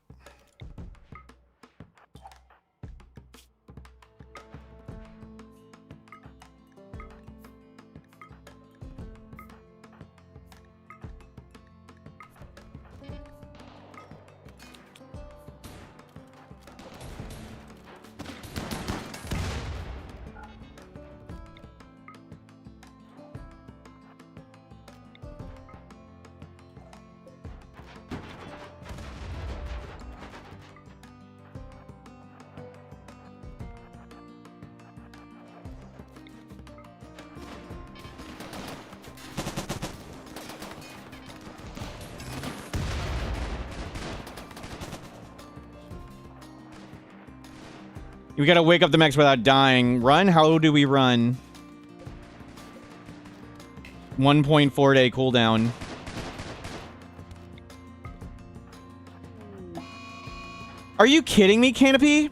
[SPEAKER 1] We gotta wake up the mechs without dying. Run? How do we run? 1.4 day cooldown. Are you kidding me, Canopy?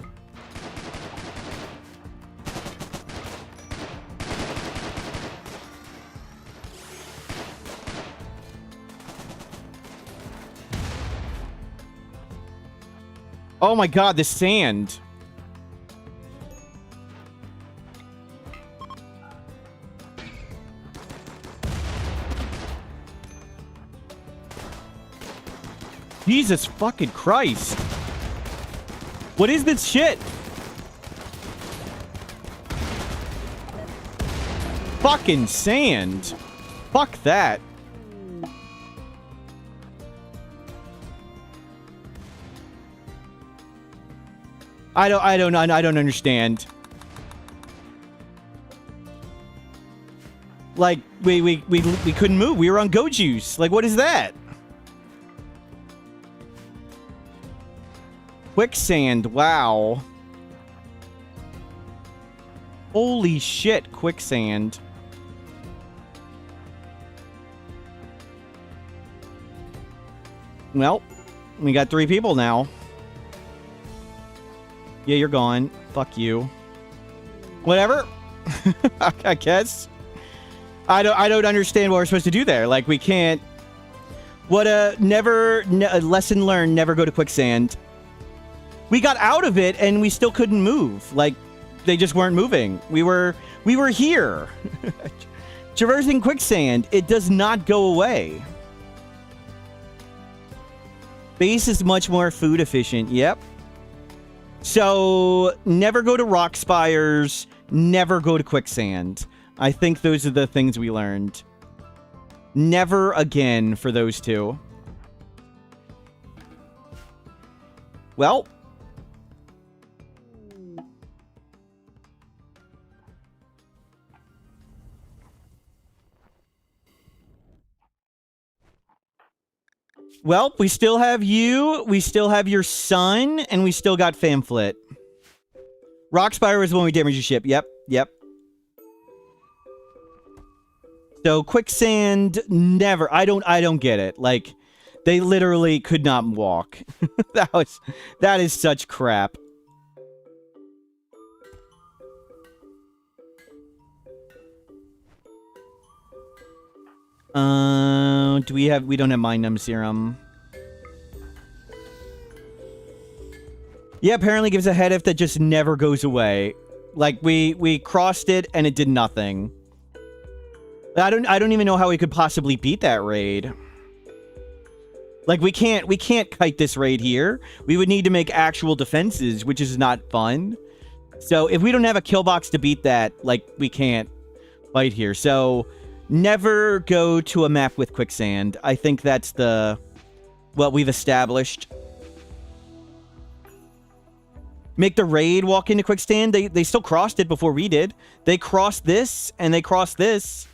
[SPEAKER 1] Oh my god, the sand. Jesus fucking Christ. What is this shit? Fucking sand. Fuck that. I don't understand. Like we couldn't move. We were on go juice. Like what is that? Quicksand, wow. Holy shit, quicksand. Well, we got 3 people now. Yeah, you're gone. Fuck you. Whatever. I guess. I don't understand what we're supposed to do there. Like we can't. What a lesson learned. Never go to quicksand. We got out of it and we still couldn't move. Like they just weren't moving. We were here. Traversing quicksand. It does not go away. Base is much more food efficient. Yep. So never go to rock spires. Never go to quicksand. I think those are the things we learned. Never again for those two. Well. Well, we still have you, we still have your son, and we still got Pamphlet. Rockspire is when we damage your ship. Yep, yep. So quicksand, never. I don't get it. Like, they literally could not walk. that is such crap. We don't have Mind Numb Serum. Yeah, apparently gives a head if that just never goes away. Like we crossed it and it did nothing. I don't even know how we could possibly beat that raid. Like we can't kite this raid here. We would need to make actual defenses, which is not fun. So if we don't have a kill box to beat that, like we can't fight here. So never go to a map with quicksand. I think that's what we've established. Make the raid walk into quicksand. They still crossed it before we did. They crossed this and they crossed this.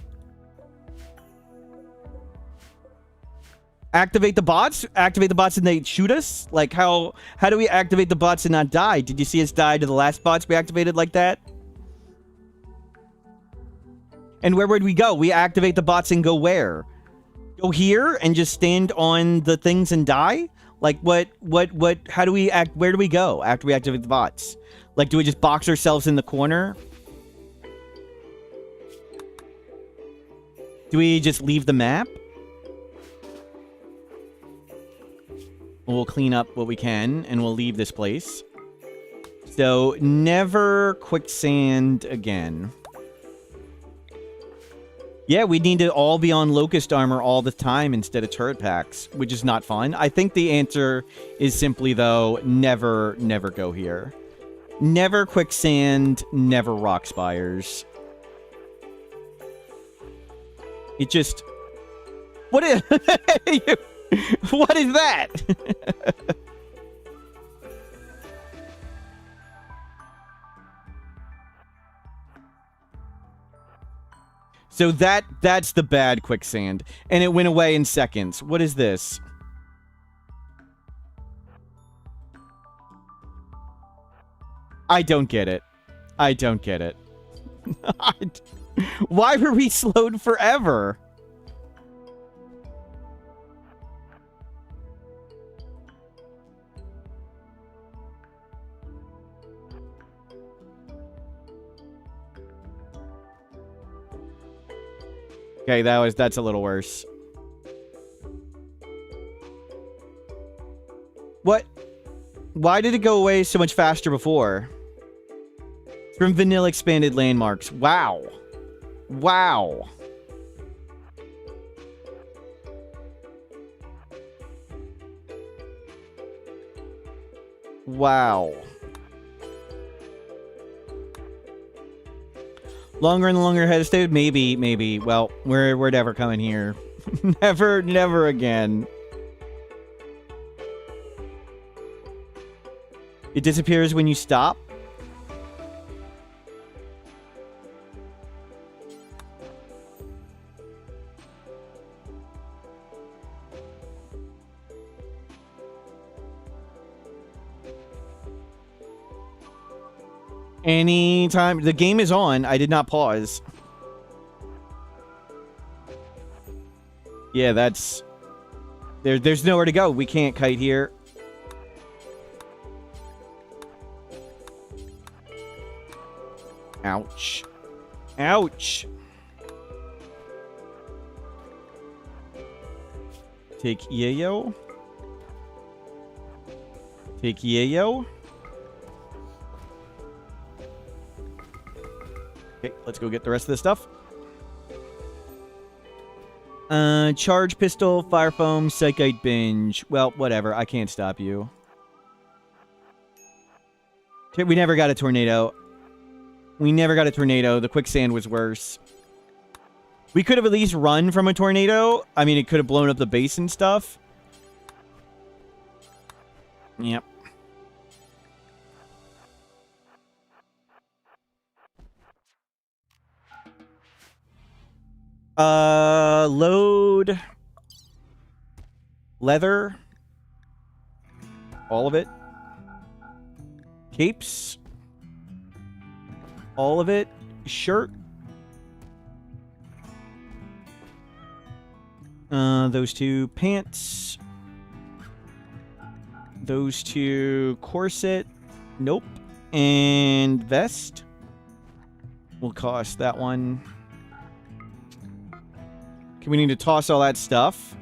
[SPEAKER 1] Activate the bots and they shoot us. Like how do we activate the bots and not die? Did you see us die to the last bots we activated like that? And where would we go? We activate the bots and go where? Go here and just stand on the things and die? Like how do we act? Where do we go after we activate the bots? Like, do we just box ourselves in the corner? Do we just leave the map? We'll clean up what we can and we'll leave this place. So never quicksand again. Yeah, we need to all be on Locust armor all the time instead of turret packs, which is not fun. I think the answer is simply, though, never go here. Never quicksand, never rock spires. It just... What is... What is that? So that's the bad quicksand. And it went away in seconds. What is this? I don't get it. I don't get it. Why were we slowed forever? Okay, that's a little worse. What? Why did it go away so much faster before? From vanilla expanded landmarks. Wow. Wow. Wow. Longer and longer ahead of state? Maybe. Well, we're never coming here. Never again. It disappears when you stop? Anytime. The game is on. I did not pause. Yeah, that's... There's nowhere to go. We can't kite here. Ouch. Ouch. Take Yayo. Take Yayo. Okay, let's go get the rest of this stuff. Charge pistol, fire foam, psychite binge. Well, whatever. I can't stop you. Okay, we never got a tornado. We never got a tornado. The quicksand was worse. We could have at least run from a tornado. I mean, it could have blown up the base and stuff. Yep. Load. Leather. All of it. Capes. All of it. Shirt. Those two pants. Those two corset. Nope. And vest. Will cost that one. Okay, we need to toss all that stuff.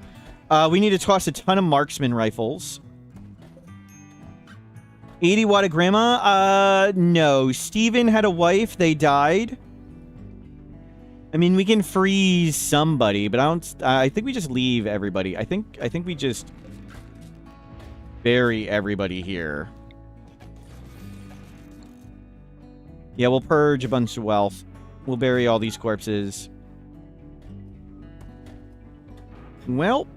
[SPEAKER 1] We need to toss a ton of marksman rifles. 80 watt of grandma? No. Steven had a wife. They died. I mean, we can freeze somebody, but I think we just leave everybody. I think we just bury everybody here. Yeah, we'll purge a bunch of wealth. We'll bury all these corpses. Well.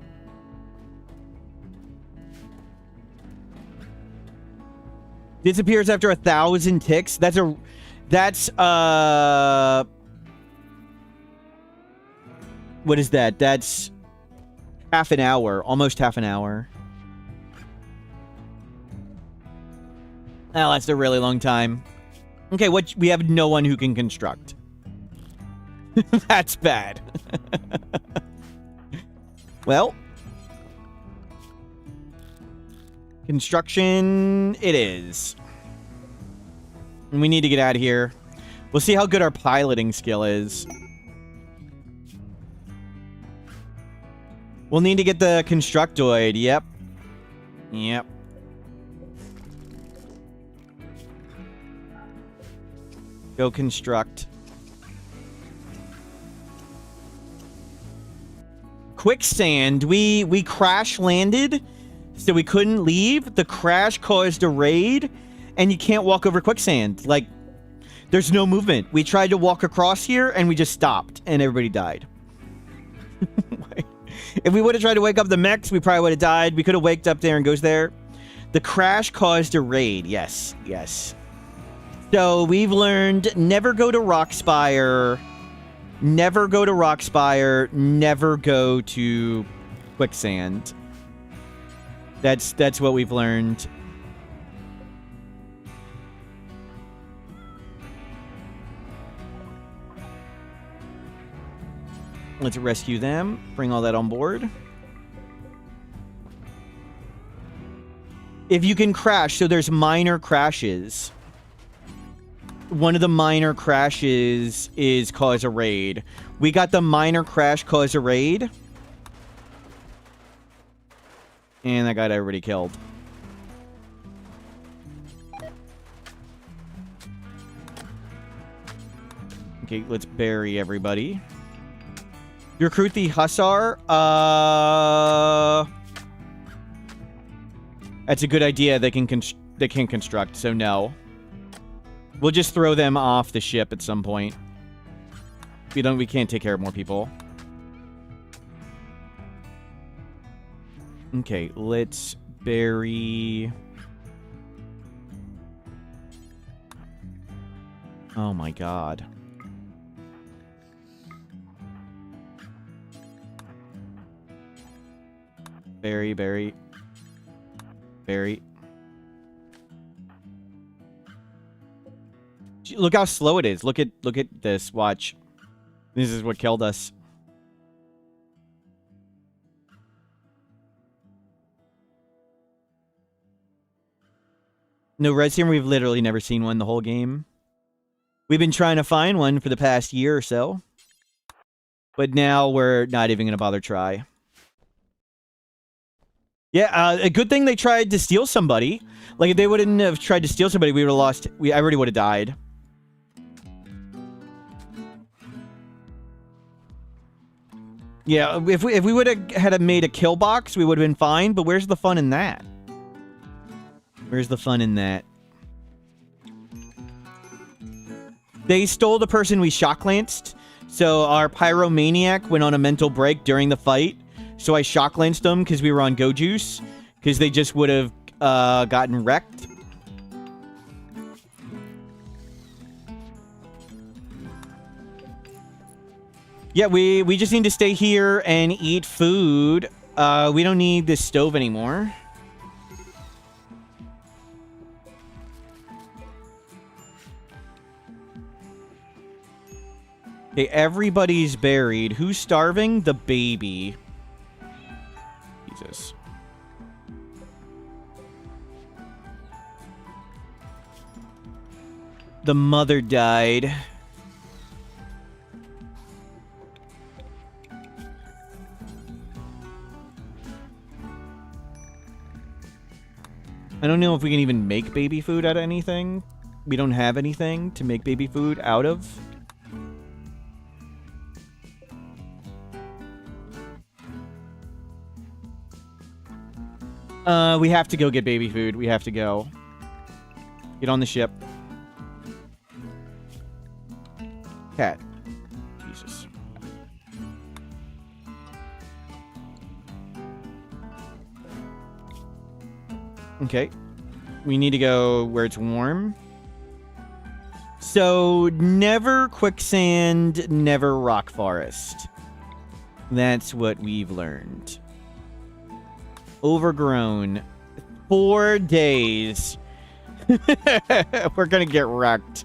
[SPEAKER 1] Disappears after 1,000 ticks. That's what is that? That's half an hour. Almost half an hour. Oh, that's a really long time. Okay, we have no one who can construct. That's bad. Well. Construction it is. And we need to get out of here. We'll see how good our piloting skill is. We'll need to get the constructoid. Yep. Yep. Go construct. Quicksand. We crash landed, so we couldn't leave. The crash caused a raid, and you can't walk over quicksand. Like, there's no movement. We tried to walk across here, and we just stopped, and everybody died. If we would have tried to wake up the mechs, we probably would have died. We could have waked up there and goes there. The crash caused a raid. Yes, yes. So we've learned never go to Rockspire. Never go to Rockspire. Never go to quicksand. That's what we've learned. Let's rescue them. Bring all that on board. If you can crash, so there's minor crashes. One of the minor crashes is cause a raid. We got the minor crash cause a raid. And that got everybody killed. Okay, let's bury everybody. Recruit the Hussar. That's a good idea. They can construct, so no. We'll just throw them off the ship at some point. We can't take care of more people. Okay, let's bury... Oh my god. Bury. Look how slow it is. Look at this. Watch. This is what killed us. No red serum. We've literally never seen one the whole game. We've been trying to find one for the past year or so. But now we're not even going to bother try. Yeah, a good thing they tried to steal somebody. Like, if they wouldn't have tried to steal somebody, we would have lost... I already would have died. Yeah, if we would have had made a kill box, we would have been fine, but where's the fun in that? Where's the fun in that? They stole the person we shock lanced, so our pyromaniac went on a mental break during the fight. So I shock lanced them because we were on Go Juice, because they just would have gotten wrecked. Yeah, we just need to stay here and eat food. We don't need this stove anymore. Okay, everybody's buried. Who's starving? The baby. Jesus. The mother died. I don't know if we can even make baby food out of anything. We don't have anything to make baby food out of. We have to go get baby food. We have to go. Get on the ship. Cat. Jesus. Okay. We need to go where it's warm. So, never quicksand, never rock forest. That's what we've learned. Overgrown. 4 days. We're gonna get wrecked.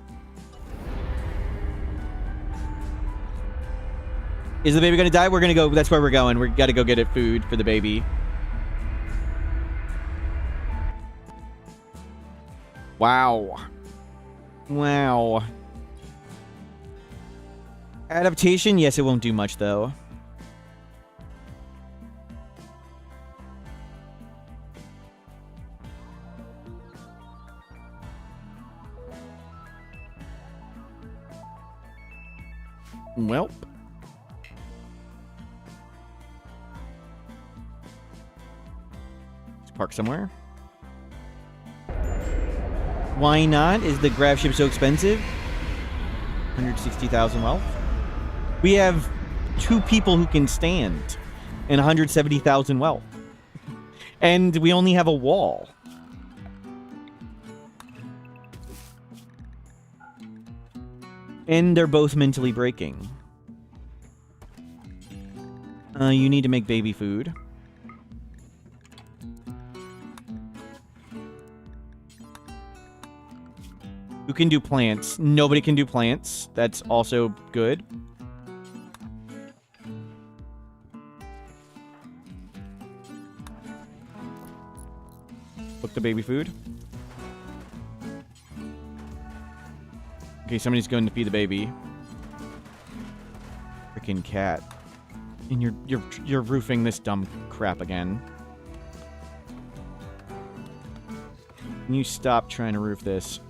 [SPEAKER 1] Is the baby gonna die? We're gonna go. That's where we're going. We gotta go get it food for the baby. Wow. Wow. Adaptation? Yes, it won't do much, though. Welp. Let's park somewhere. Why not? Is the Gravship so expensive? 160,000 wealth. We have 2 people who can stand and 170,000 wealth. And we only have a wall. And they're both mentally breaking. You need to make baby food. Who can do plants? Nobody can do plants. That's also good. Cook the baby food. Okay, somebody's going to feed the baby. Freaking cat. And you're roofing this dumb crap again. Can you stop trying to roof this?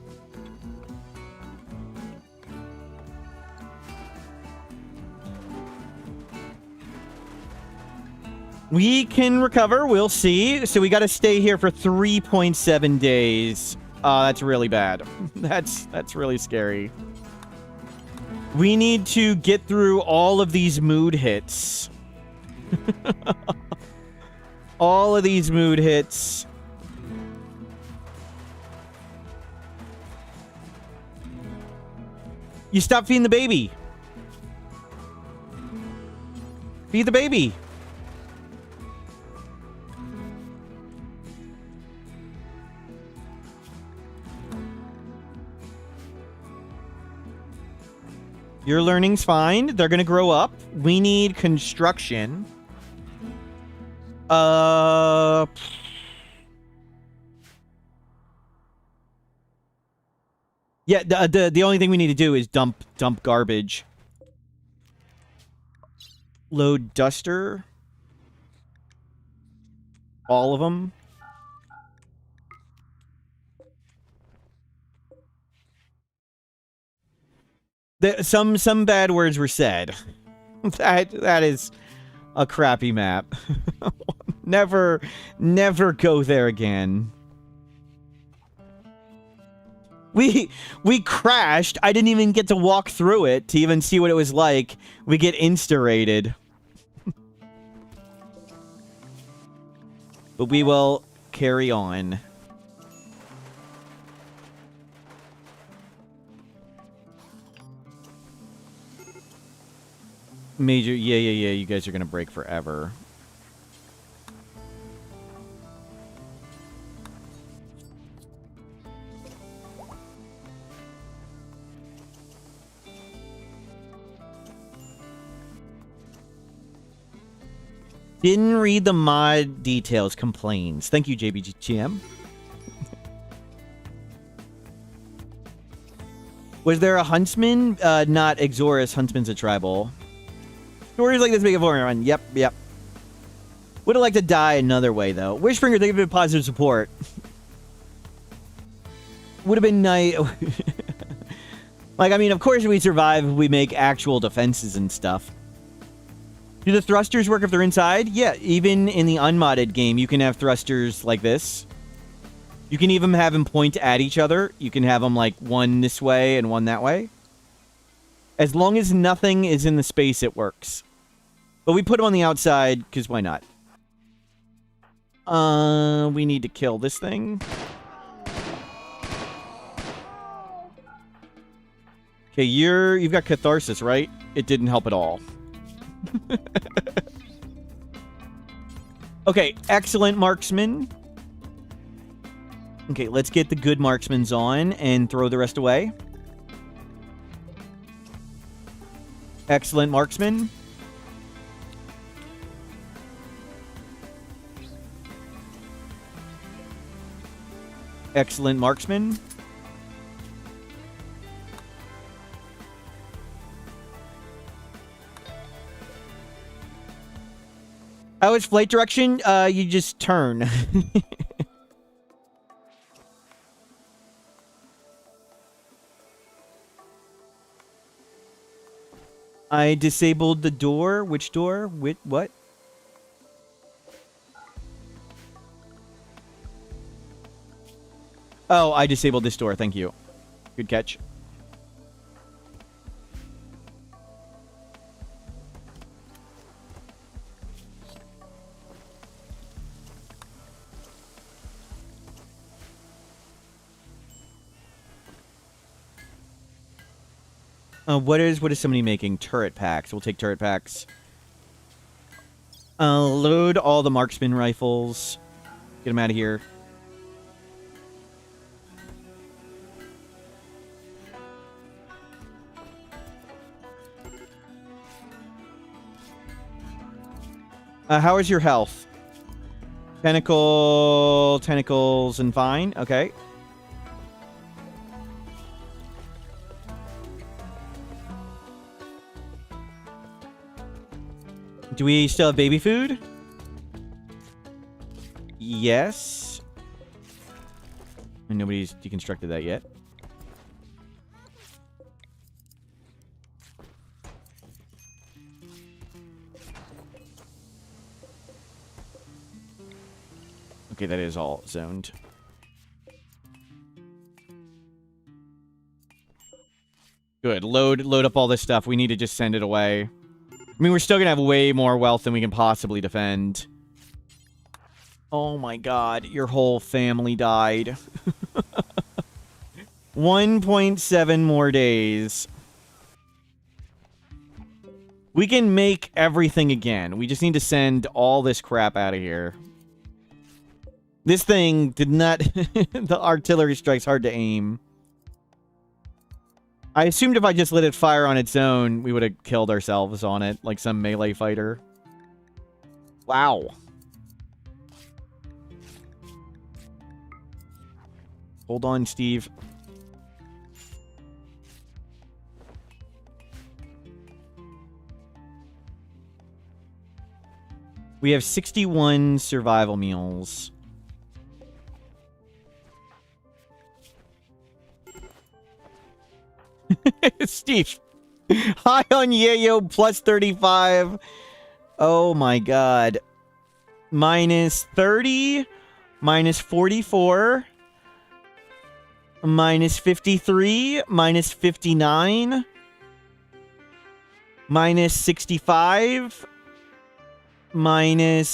[SPEAKER 1] We can recover. We'll see. So we got to stay here for 3.7 days. That's really bad. That's really scary. We need to get through all of these mood hits. All of these mood hits. You stop feeding the baby. Feed the baby. Your learning's fine. They're gonna grow up. We need construction. Yeah, the only thing we need to do is dump garbage. Load duster. All of them. Some bad words were said. That is a crappy map. Never go there again. We crashed. I didn't even get to walk through it to even see what it was like. We get insta-rated. But we will carry on. Major, yeah, you guys are gonna break forever. Didn't read the mod details, complains. Thank you, JBGTM. Was there a huntsman? Not Exorus. Huntsman's a tribal. Stories like this make it for everyone. Yep. Would have liked to die another way, though. Wishbringer, thank you for positive support. Would have been nice. Like, I mean, of course we survive if we make actual defenses and stuff. Do the thrusters work if they're inside? Yeah, even in the unmodded game, you can have thrusters like this. You can even have them point at each other. You can have them, like, one this way and one that way. As long as nothing is in the space, it works. But we put them on the outside, because why not? We need to kill this thing. Okay, you've got catharsis, right? It didn't help at all. Okay, excellent marksman. Okay, let's get the good marksmans on and throw the rest away. Excellent marksman. Excellent marksman. How is flight direction? You just turn. I disabled the door. Which door? What? Oh, I disabled this door. Thank you. Good catch. What is somebody making? Turret packs. We'll take turret packs. Load all the marksman rifles. Get them out of here. How is your health? Tentacles, and fine. Okay. Do we still have baby food? Yes. And nobody's deconstructed that yet. Okay, that is all zoned. Good. Load up all this stuff. We need to just send it away. I mean, we're still gonna have way more wealth than we can possibly defend. Oh my god, your whole family died. 1.7 more days. We can make everything again. We just need to send all this crap out of here. This thing did not... the artillery strike's hard to aim. I assumed if I just let it fire on its own, we would have killed ourselves on it, like some melee fighter. Wow. Hold on, Steve. We have 61 survival meals. Steve. High on Yayo, plus 35. Oh my god. Minus 30. Minus 44. Minus 53. Minus 59. Minus 65. Minus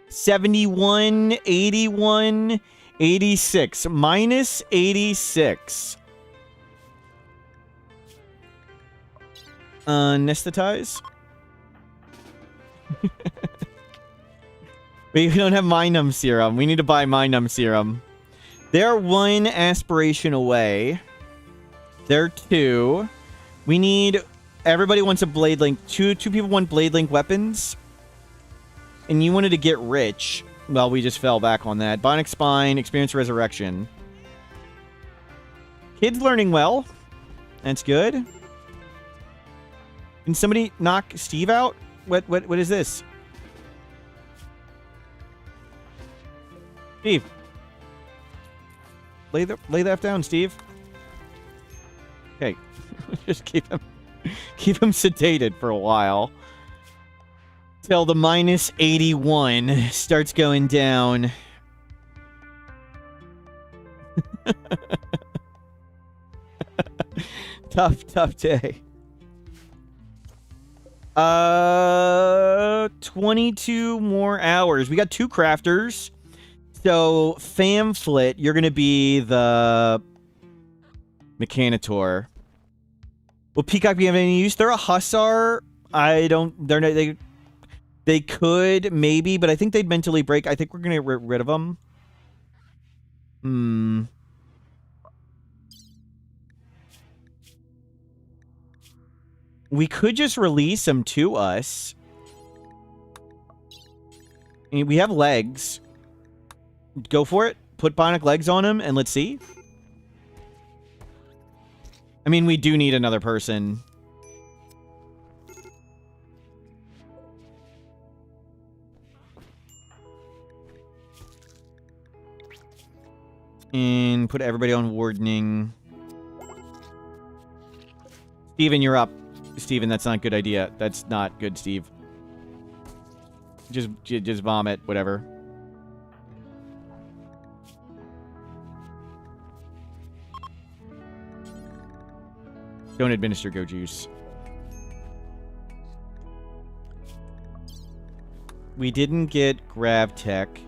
[SPEAKER 1] 71. 81. 86. Minus 86. Anesthetize? We don't have Minum Serum. We need to buy Minum Serum. They're 1 aspiration away. They're 2. We need... Everybody wants a Blade Link. Two people want Blade Link weapons. And you wanted to get rich. Well, we just fell back on that. Bionic Spine, Experience Resurrection. Kid's learning well. That's good. Can somebody knock Steve out? What is this? Steve. Lay that down, Steve. Okay. Just keep him sedated for a while. Till the minus 81 starts going down. Tough day. 22 more hours. We got 2 crafters. So, Famflit, you're going to be the Mechanitor. Will Peacock be of any use? They're a Hussar. They could, maybe, but I think they'd mentally break. I think we're going to get rid of them. We could just release them to us. I mean, we have legs. Go for it. Put bionic legs on them, and let's see. I mean, we do need another person. And put everybody on wardening. Steven, you're up. Steven, that's not a good idea. That's not good, Steve. Just vomit, whatever. Don't administer Go Juice. We didn't get Grav Tech.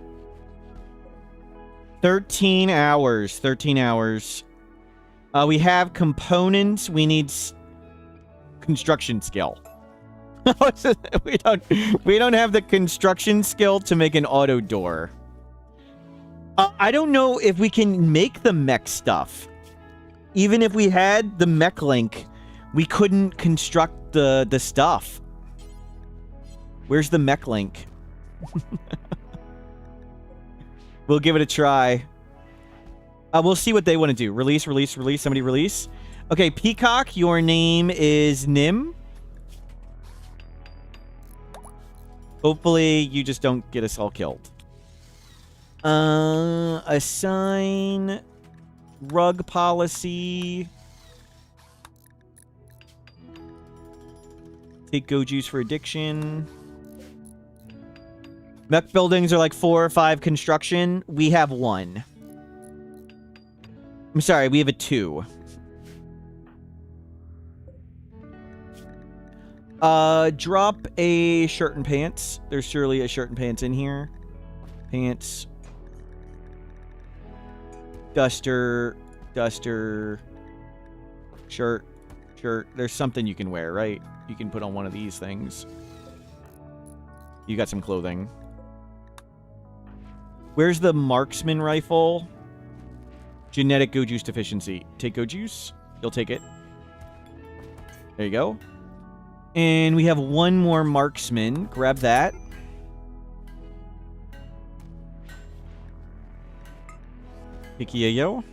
[SPEAKER 1] 13 hours. 13 hours. We have components. We need construction skill. we don't have the construction skill to make an auto door. I don't know if we can make the mech stuff. Even if we had the mech link, we couldn't construct the stuff. Where's the mech link? We'll give it a try. We'll see what they want to do. Release, release, release. Somebody release. Okay, Peacock, your name is Nim. Hopefully, you just don't get us all killed. Assign rug policy. Take go juice for addiction. Mech buildings are like 4 or 5 construction. We have 1. I'm sorry, we have a 2. Drop a shirt and pants. There's surely a shirt and pants in here. Pants. Duster. Duster. Shirt. Shirt. There's something you can wear, right? You can put on one of these things. You got some clothing. Where's the marksman rifle? Genetic go juice deficiency. Take go juice. You'll take it. There you go. And we have 1 more marksman. Grab that. Pikiyo.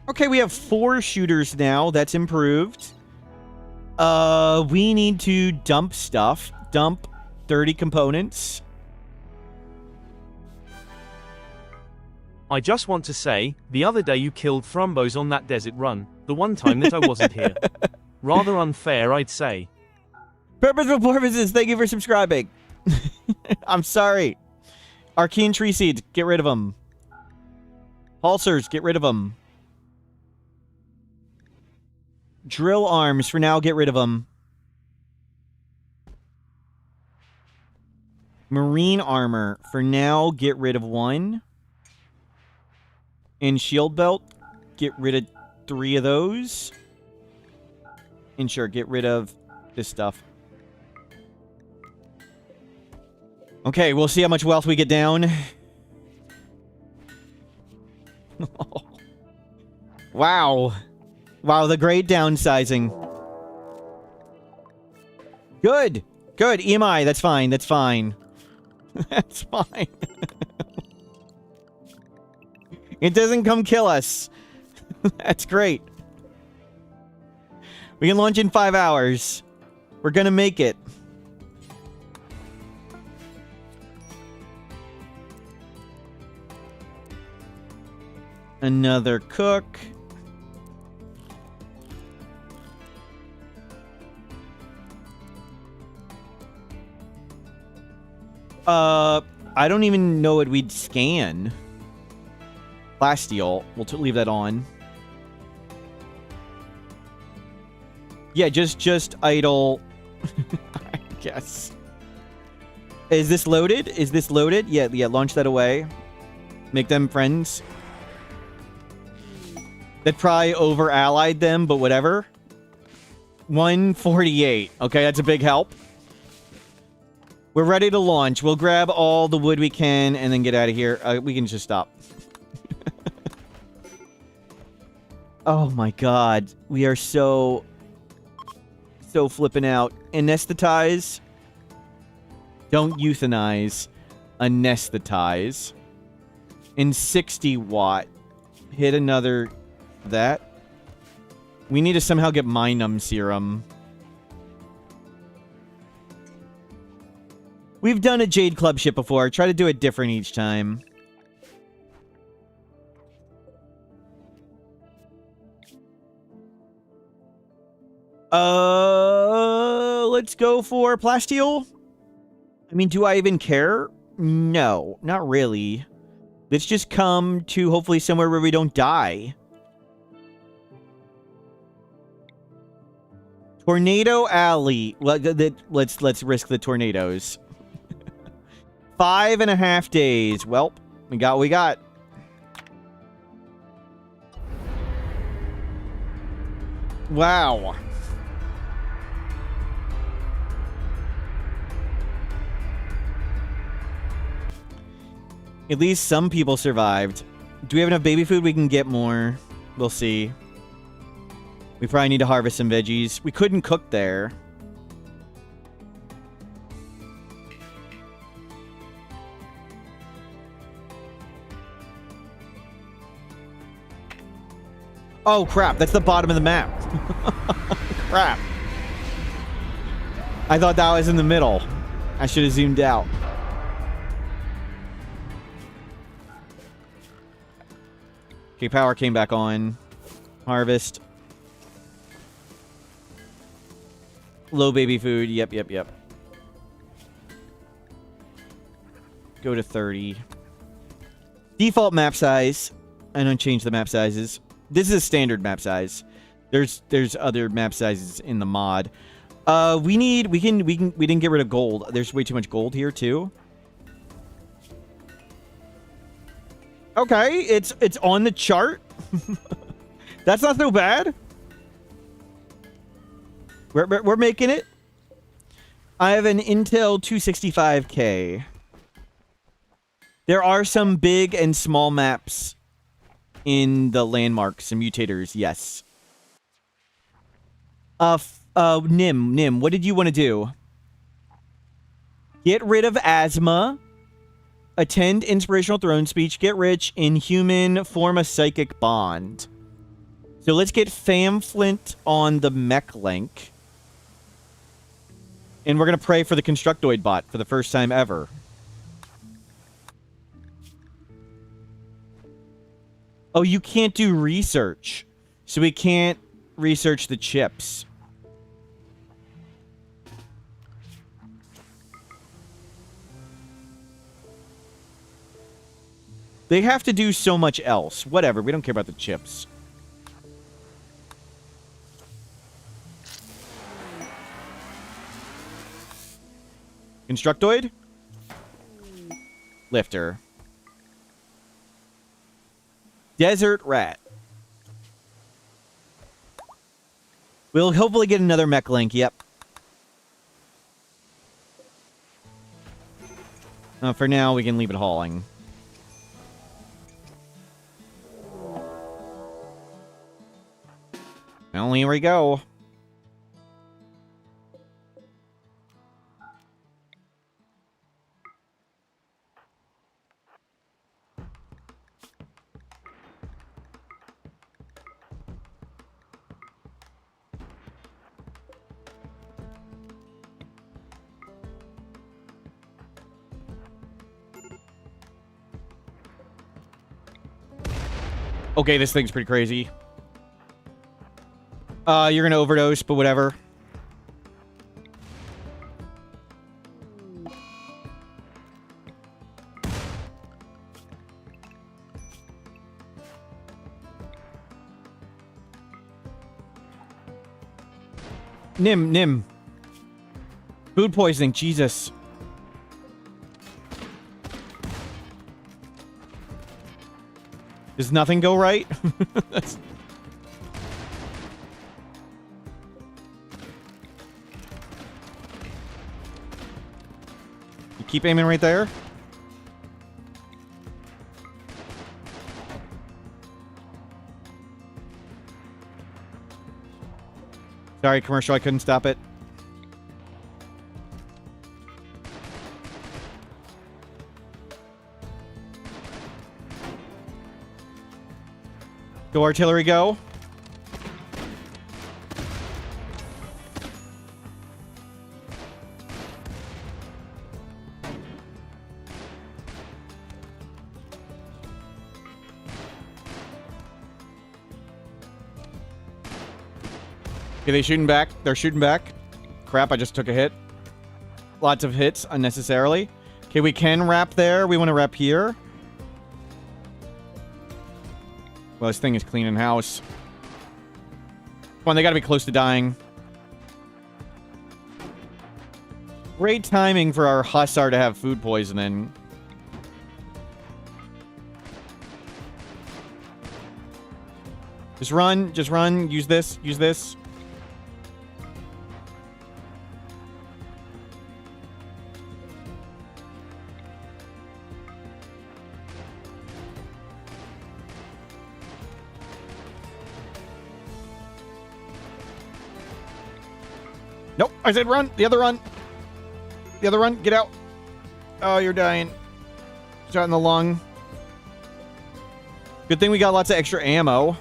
[SPEAKER 1] Okay, we have 4 shooters now. That's improved. We need to dump stuff. Dump 30 components.
[SPEAKER 2] I just want to say, the other day you killed Thrumbos on that desert run, the one time that I wasn't here. Rather unfair, I'd say.
[SPEAKER 1] Purposeful purposes, thank you for subscribing. I'm sorry. Arcane tree seeds, get rid of them. Pulsars, get rid of them. Drill arms, for now, get rid of them. Marine armor, for now, get rid of 1. And shield belt, get rid of 3 of those. And sure, get rid of this stuff. Okay, we'll see how much wealth we get down. Wow. Wow, the great downsizing. Good. Good. EMI, that's fine. That's fine. That's fine. It doesn't come kill us. That's great. We can launch in 5 hours. We're gonna make it. Another cook. I don't even know what we'd scan. Plasteel. We'll leave that on. Yeah, just idle. I guess. Is this loaded? Is this loaded? Yeah, launch that away. Make them friends. That probably over-allied them, but whatever. 148. Okay, that's a big help. We're ready to launch. We'll grab all the wood we can and then get out of here. We can just stop. Oh my god. We are so flipping out. Anesthetize. Don't euthanize. Anesthetize. And 60 watt. Hit another... that. We need to somehow get Minum Serum. We've done a Jade Club ship before. Try to do it different each time. Let's go for Plasteel. I mean, do I even care? No, not really. Let's just come to hopefully somewhere where we don't die. Tornado Alley. Well, let's risk the tornadoes. 5.5 days. Well, we got what we got. Wow. At least some people survived. Do we have enough baby food? We can get more. We'll see. We probably need to harvest some veggies. We couldn't cook there. Oh, crap. That's the bottom of the map. Crap. I thought that was in the middle. I should have zoomed out. Okay, power came back on. Harvest. Low baby food. Yep. Go to 30. Default map size. I don't change the map sizes. This is a standard map size. There's other map sizes in the mod. We didn't get rid of gold. There's way too much gold here too. Okay, it's on the chart. That's not so bad. We're making it. I have an Intel 265K. There are some big and small maps in the landmarks and mutators, yes. Nim, what did you want to do? Get rid of asthma. Attend inspirational throne speech. Get rich. Inhuman. Form a psychic bond. So let's get Famflint on the mech link. And we're going to pray for the Constructoid bot for the first time ever. Oh, you can't do research. So we can't research the chips. They have to do so much else. Whatever, we don't care about the chips. Constructoid? Lifter. Desert rat. We'll hopefully get another mech link, yep. For now, we can leave it hauling. Well, here we go. Okay, this thing's pretty crazy. You're gonna overdose, but whatever. Nim. Food poisoning, Jesus. Does nothing go right? That's... You keep aiming right there. Sorry, commercial, I couldn't stop it. Go, artillery, go. Okay, they shooting back. They're shooting back. Crap, I just took a hit. Lots of hits unnecessarily. Okay, we can wrap there. We want to wrap here. Well, this thing is cleaning house. Come on, they gotta be close to dying. Great timing for our Hussar to have food poisoning. Just run, use this. Nope, I said run. The other run. Get out. Oh, you're dying. Shot in the lung. Good thing we got lots of extra ammo.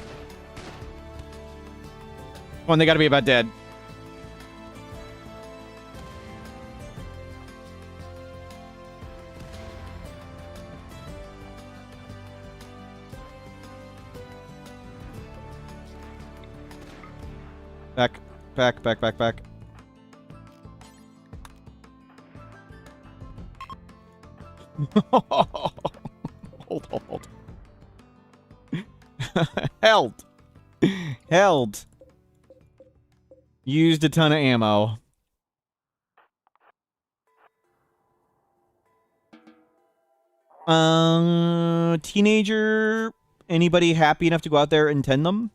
[SPEAKER 1] Come on, they gotta be about dead. Back. Hold. Held. Used a ton of ammo. Teenager. Anybody happy enough to go out there and tend them?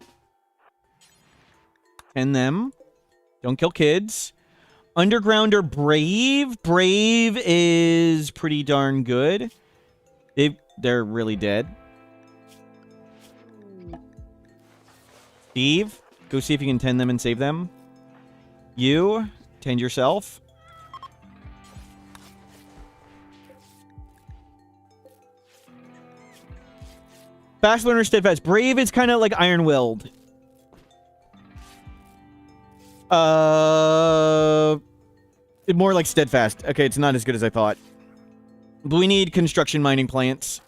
[SPEAKER 1] Tend them. Don't kill kids. Undergrounder Brave. Brave is pretty darn good. They're really dead. Steve, go see if you can tend them and save them. You, tend yourself. Fast learner, steadfast. Brave is kind of like iron-willed. More like steadfast. Okay, it's not as good as I thought. But we need construction mining plants.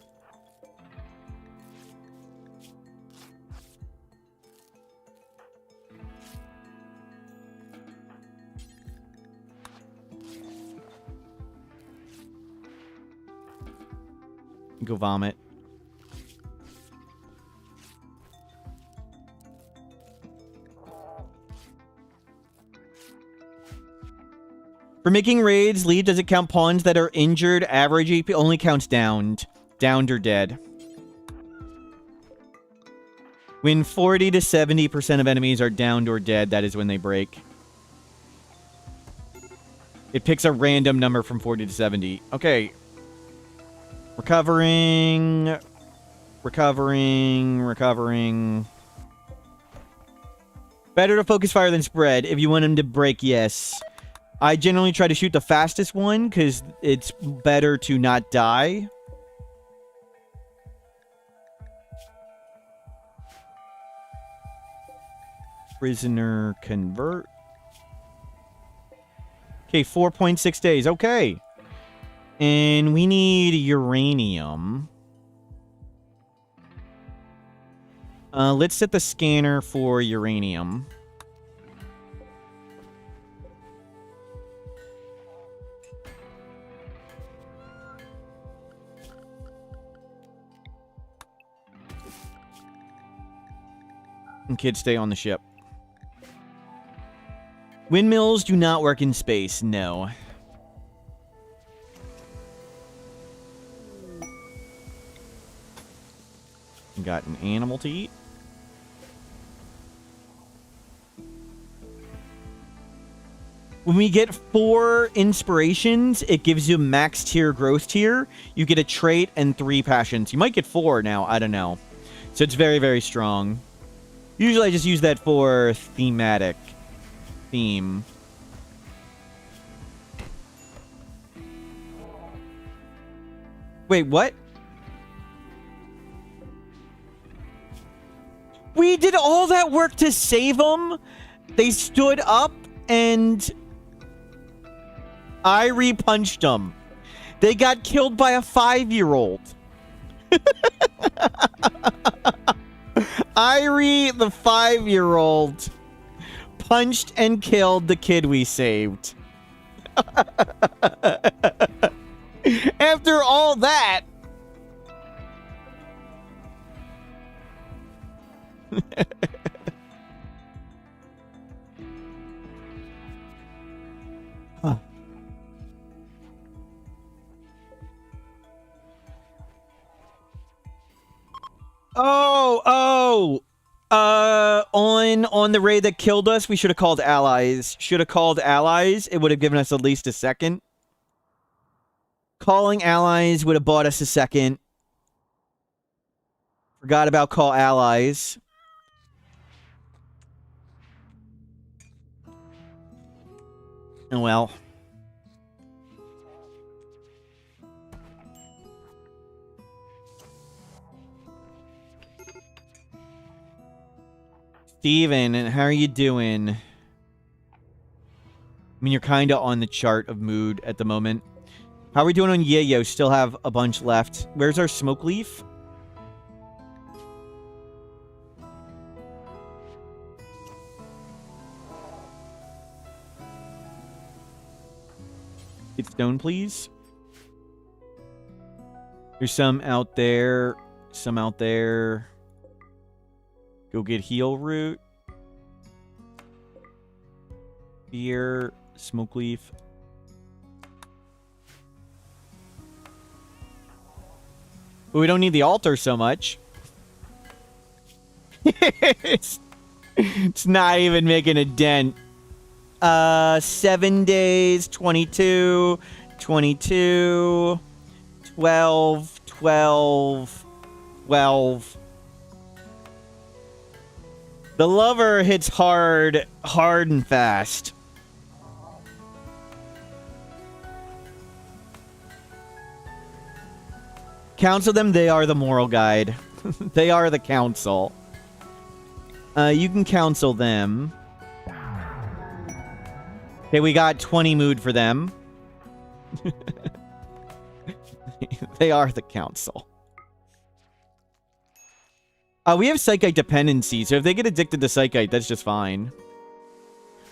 [SPEAKER 1] Go vomit. For making raids, lead, does it count pawns that are injured? Average AP only counts downed. Downed or dead. When 40 to 70% of enemies are downed or dead, that is when they break. It picks a random number from 40 to 70. Okay. Recovering. Better to focus fire than spread. If you want him to break, yes. I generally try to shoot the fastest one, because it's better to not die. Prisoner convert. Okay, 4.6 days. Okay. And we need uranium. Let's set the scanner for uranium. And kids stay on the ship. Windmills do not work in space, no. Got an animal to eat. When we get 4 inspirations, it gives you max tier growth tier. You get a trait and 3 passions. You might get 4 now, I don't know. So it's very, very strong. Usually I just use that for thematic. Theme. Wait, what? We did all that work to save them. They stood up and I repunched them. They got killed by a 5-year-old. Irie, the 5-year-old, punched and killed the kid we saved. After all that. Huh. On the raid that killed us, we should have called allies. Should have called allies. It would have given us at least a second. Calling allies would have bought us a second. Forgot about call allies. Oh well. Steven, how are you doing? I mean, you're kind of on the chart of mood at the moment. How are we doing on Yayo? Still have a bunch left. Where's our smoke leaf? Get stone, please. There's some out there. Some out there. Go get heal root. Beer. Smoke leaf. But we don't need the altar so much. it's not even making a dent. 7 days, 22, 22, 12, 12, 12. The lover hits hard and fast. Counsel them, they are the moral guide. They are the council. You can counsel them. Okay, we got 20 mood for them. They are the council. We have Psychite dependency, so if they get addicted to Psychite, that's just fine.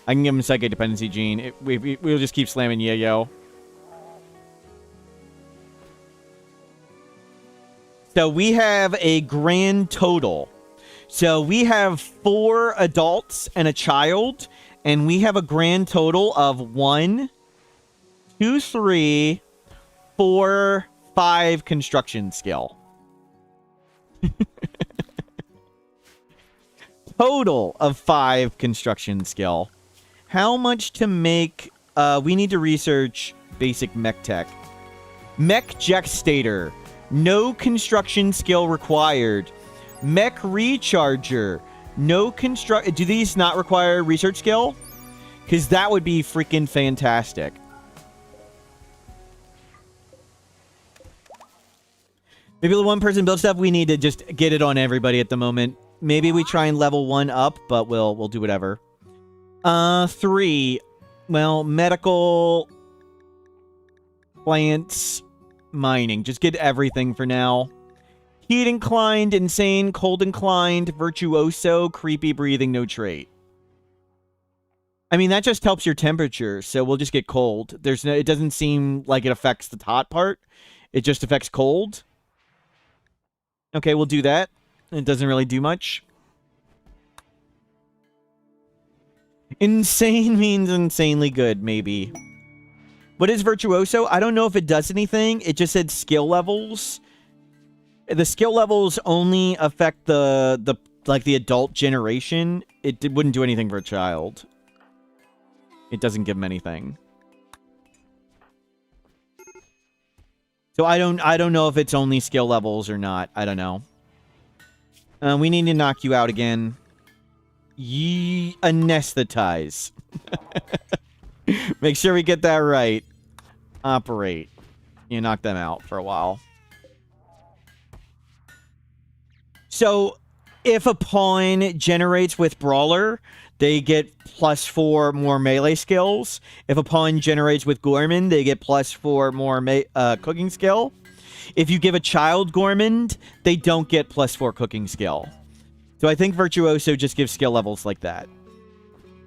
[SPEAKER 1] I can give them Psychite dependency gene. We'll just keep slamming Yayo. So we have a grand total. So we have 4 adults and a child, and we have a grand total of 1, 2, 3, 4, 5 construction skill. Total of 5 construction skill. How much to make... we need to research basic mech tech. Mech Jextator. No construction skill required. Mech Recharger. No construct... Do these not require research skill? Because that would be freaking fantastic. Maybe the one person build stuff, we need to just get it on everybody at the moment. Maybe we try and level 1 up, but we'll do whatever. 3. Well, medical... Plants... Mining. Just get everything for now. Heat inclined, insane, cold inclined, virtuoso, creepy breathing, no trait. I mean, that just helps your temperature, so we'll just get cold. There's no, it doesn't seem like it affects the hot part. It just affects cold. Okay, we'll do that. It doesn't really do much. Insane means insanely good, maybe. What is virtuoso? I don't know if it does anything. It just said skill levels. The skill levels only affect the adult generation. It wouldn't do anything for a child. It doesn't give them anything. So I don't know if it's only skill levels or not. I don't know. We need to knock you out again. Anesthetize. Make sure we get that right. Operate. You knock them out for a while. So, if a pawn generates with Brawler, they get +4 more melee skills. If a pawn generates with Gourmand, they get +4 more cooking skill. If you give a child Gourmand, they don't get +4 cooking skill. So I think Virtuoso just gives skill levels like that.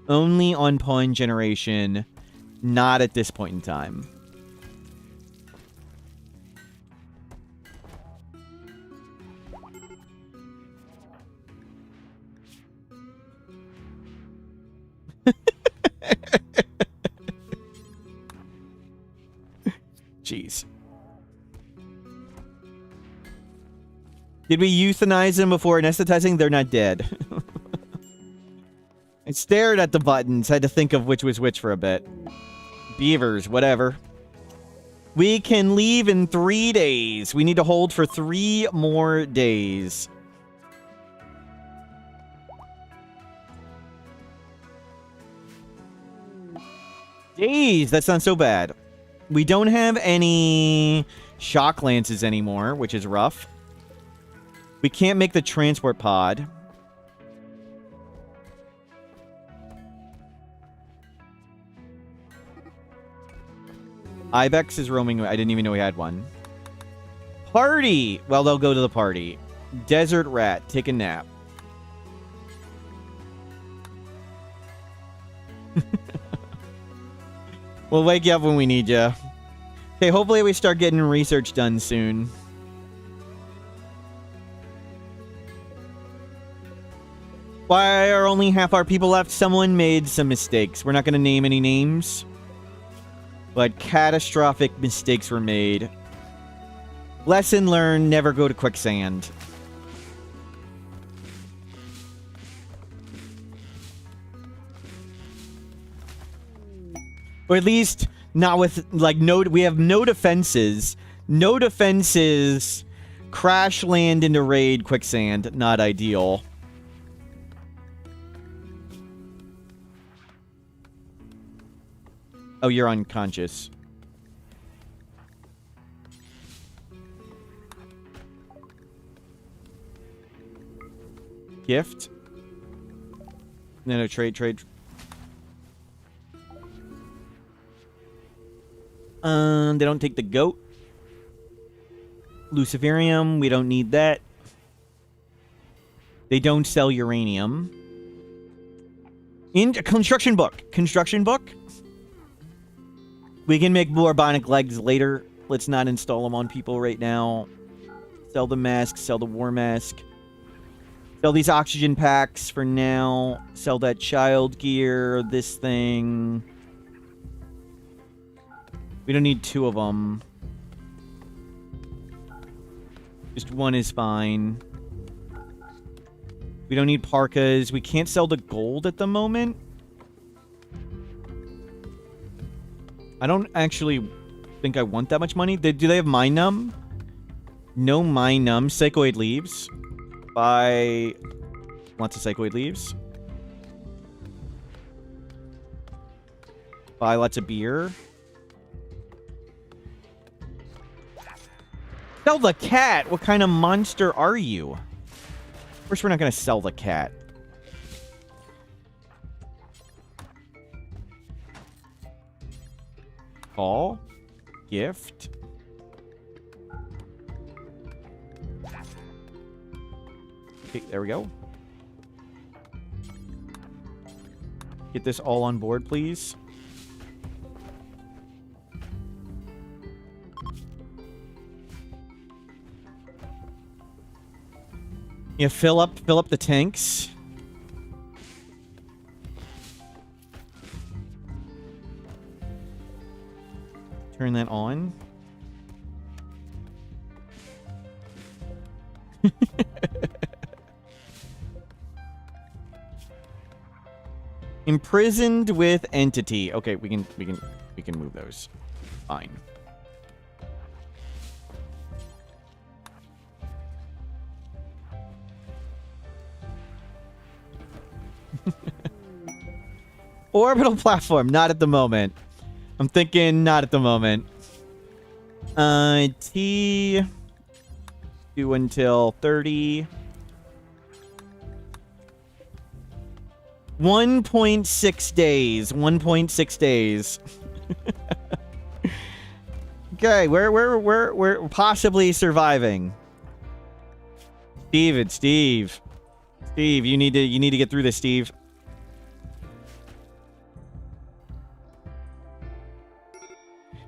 [SPEAKER 1] Only on pawn generation, not at this point in time. Jeez. Did we euthanize them before anesthetizing? They're not dead. I stared at the buttons, had to think of which was which for a bit. Beavers, whatever. We can leave in 3 days. We need to hold for 3 more days. Days, that's not so bad. We don't have any shock lances anymore, which is rough. We can't make the transport pod. Ibex is roaming. I didn't even know we had one. Party! Well, they'll go to the party. Desert rat, take a nap. We'll wake you up when we need you. Okay, hopefully we start getting research done soon. Why are only half our people left? Someone made some mistakes. We're not going to name any names. But catastrophic mistakes were made. Lesson learned, never go to quicksand. Or at least not with, like, we have no defenses. No defenses. Crash land into raid quicksand. Not ideal. Oh, you're unconscious. Gift? No, trade. They don't take the goat. Luciferium, we don't need that. They don't sell uranium. Construction book. We can make more bionic legs later. Let's not install them on people right now. Sell the mask, sell the war mask. Sell these oxygen packs for now. Sell that child gear, this thing. We don't need two of them. Just one is fine. We don't need parkas. We can't sell the gold at the moment. I don't actually think I want that much money. Do they have Mind Numb? No Mind Numb. Psychoid leaves. Buy lots of Psychoid leaves. Buy lots of beer. Sell the cat! What kind of monster are you? First, we're not going to sell the cat. Call. Gift. Okay, there we go. Get this all on board, please. Yeah, fill up the tanks. Turn that on. Imprisoned with entity. Okay, we can move those. Fine. Orbital platform, not at the moment. I'm thinking not at the moment. T do until 30. 1.6 days. 1.6 days. Okay, we're possibly surviving. Steve, you need to get through this, Steve.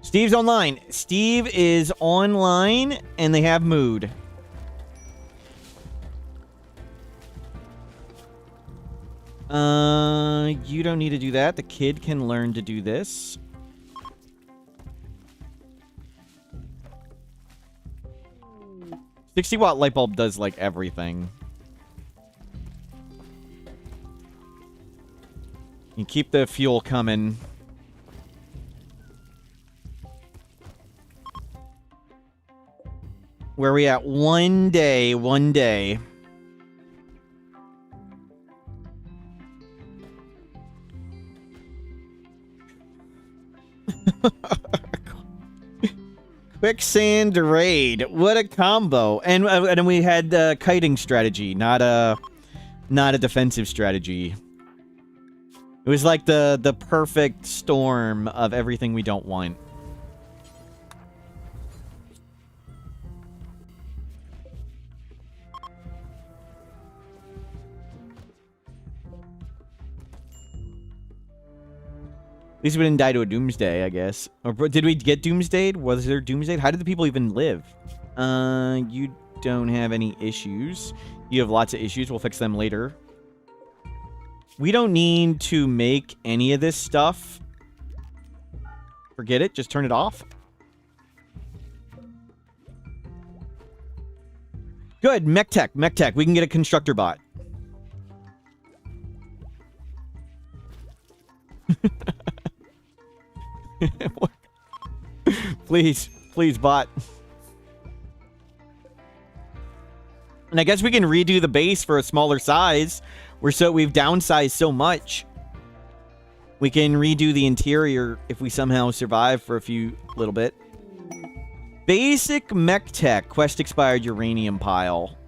[SPEAKER 1] Steve's online. Steve is online, and they have mood. You don't need to do that. The kid can learn to do this. $60-watt light bulb does, like, everything. You keep the fuel coming. Where are we at? One day. Quicksand raid. What a combo. And we had kiting strategy, not a defensive strategy. It was like the perfect storm of everything we don't want. least we didn't die to a doomsday, I guess. Or did we get doomsdayed? Was there doomsday? How did the people even live? You don't have any issues. You have lots of issues. We'll fix them later. We don't need to make any of this stuff. Forget it. Just turn it off. Good. Mech tech. Mech tech. We can get a constructor bot. Please. Please, bot. And I guess we can redo the base for a smaller size. We've downsized so much. We can redo the interior if we somehow survive for a little bit. Basic mech tech. Quest expired uranium pile.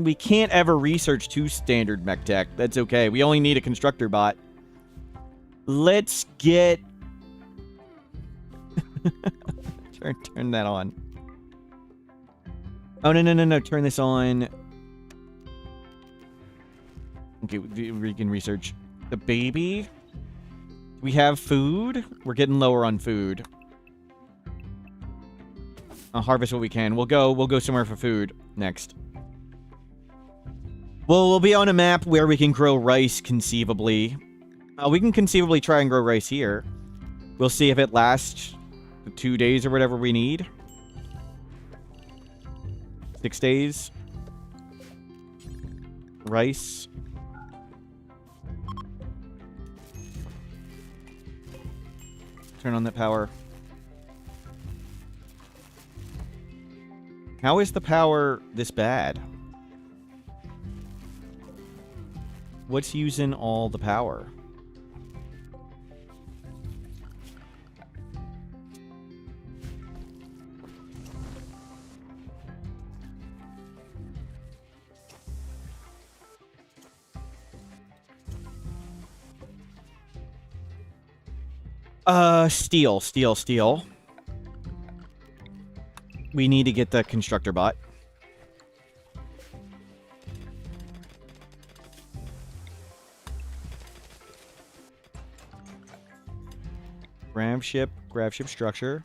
[SPEAKER 1] We can't ever research 2 standard mech tech. That's okay. We only need a constructor bot. Let's get... turn that on. Oh, no. Turn this on. Okay, we can research. The baby? We have food? We're getting lower on food. I'll harvest what we can. We'll go somewhere for food next. Well, we'll be on a map where we can grow rice conceivably. We can conceivably try and grow rice here. We'll see if it lasts 2 days or whatever we need. 6 days. Rice. Turn on that power. How is the power this bad? What's using all the power? Steel. We need to get the constructor bot. Gravship structure.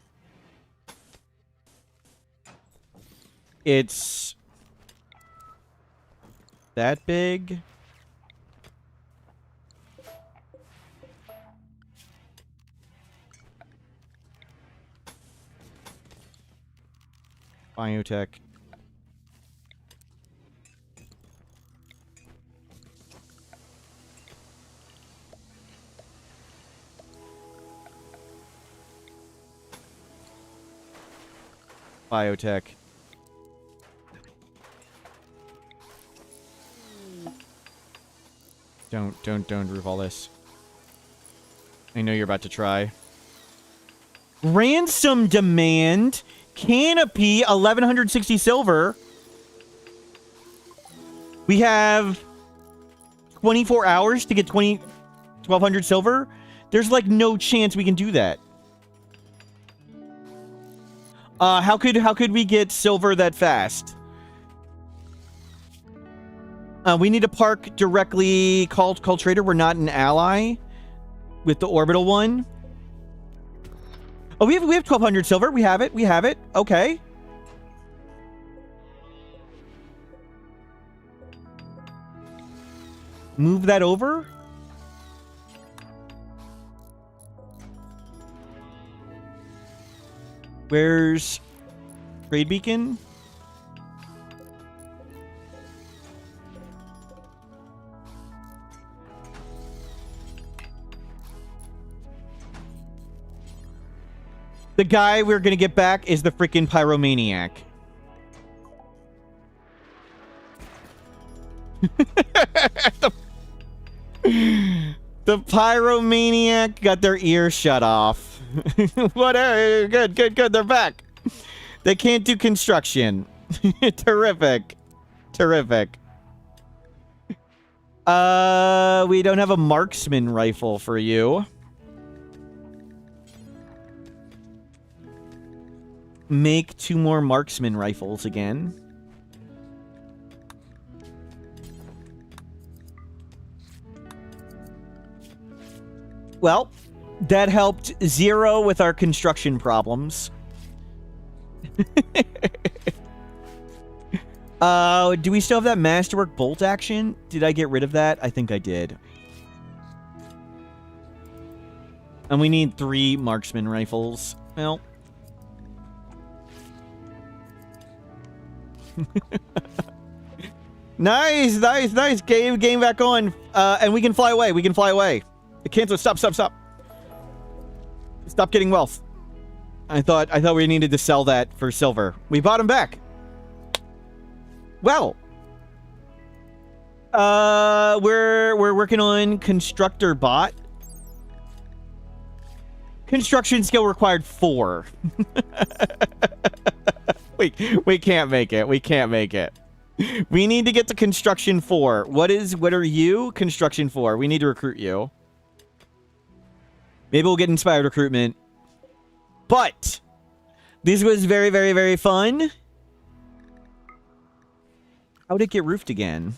[SPEAKER 1] It's that big. Biotech. Biotech. Don't roof all this. I know you're about to try. Ransom demand. Canopy, 1,160 silver. We have 24 hours to get 1,200 silver. There's like no chance we can do that. How could we get silver that fast? We need to park directly. Call trader. We're not an ally with the orbital one. Oh, we have 1,200 silver. We have it. Okay. Move that over. Where's trade beacon? The guy we're gonna get back is the freaking pyromaniac. The pyromaniac got their ears shut off. Whatever. Good. They're back. They can't do construction. Terrific. We don't have a marksman rifle for you. Make 2 more marksman rifles again. Well, that helped zero with our construction problems. Do we still have that masterwork bolt action? Did I get rid of that? I think I did. And we need 3 marksman rifles. Well. Nice, nice, nice. Game back on. And we can fly away. We can fly away. Cancel. Stop. Stop getting wealth. I thought we needed to sell that for silver. We bought him back. Well. We're working on constructor bot. Construction skill required 4. We can't make it. We can't make it. We need to get to construction 4. What are you? Construction 4. We need to recruit you. Maybe we'll get inspired recruitment. But this was very, very, very fun. How would it get roofed again?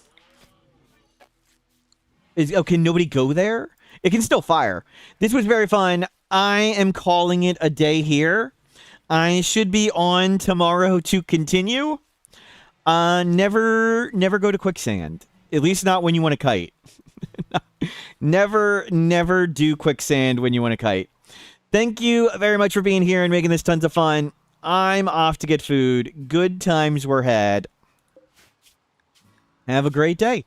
[SPEAKER 1] Can nobody go there? It can still fire. This was very fun. I am calling it a day here. I should be on tomorrow to continue. Never go to quicksand. At least not when you want to kite. Never do quicksand when you want to kite. Thank you very much for being here and making this tons of fun. I'm off to get food. Good times were had. Have a great day.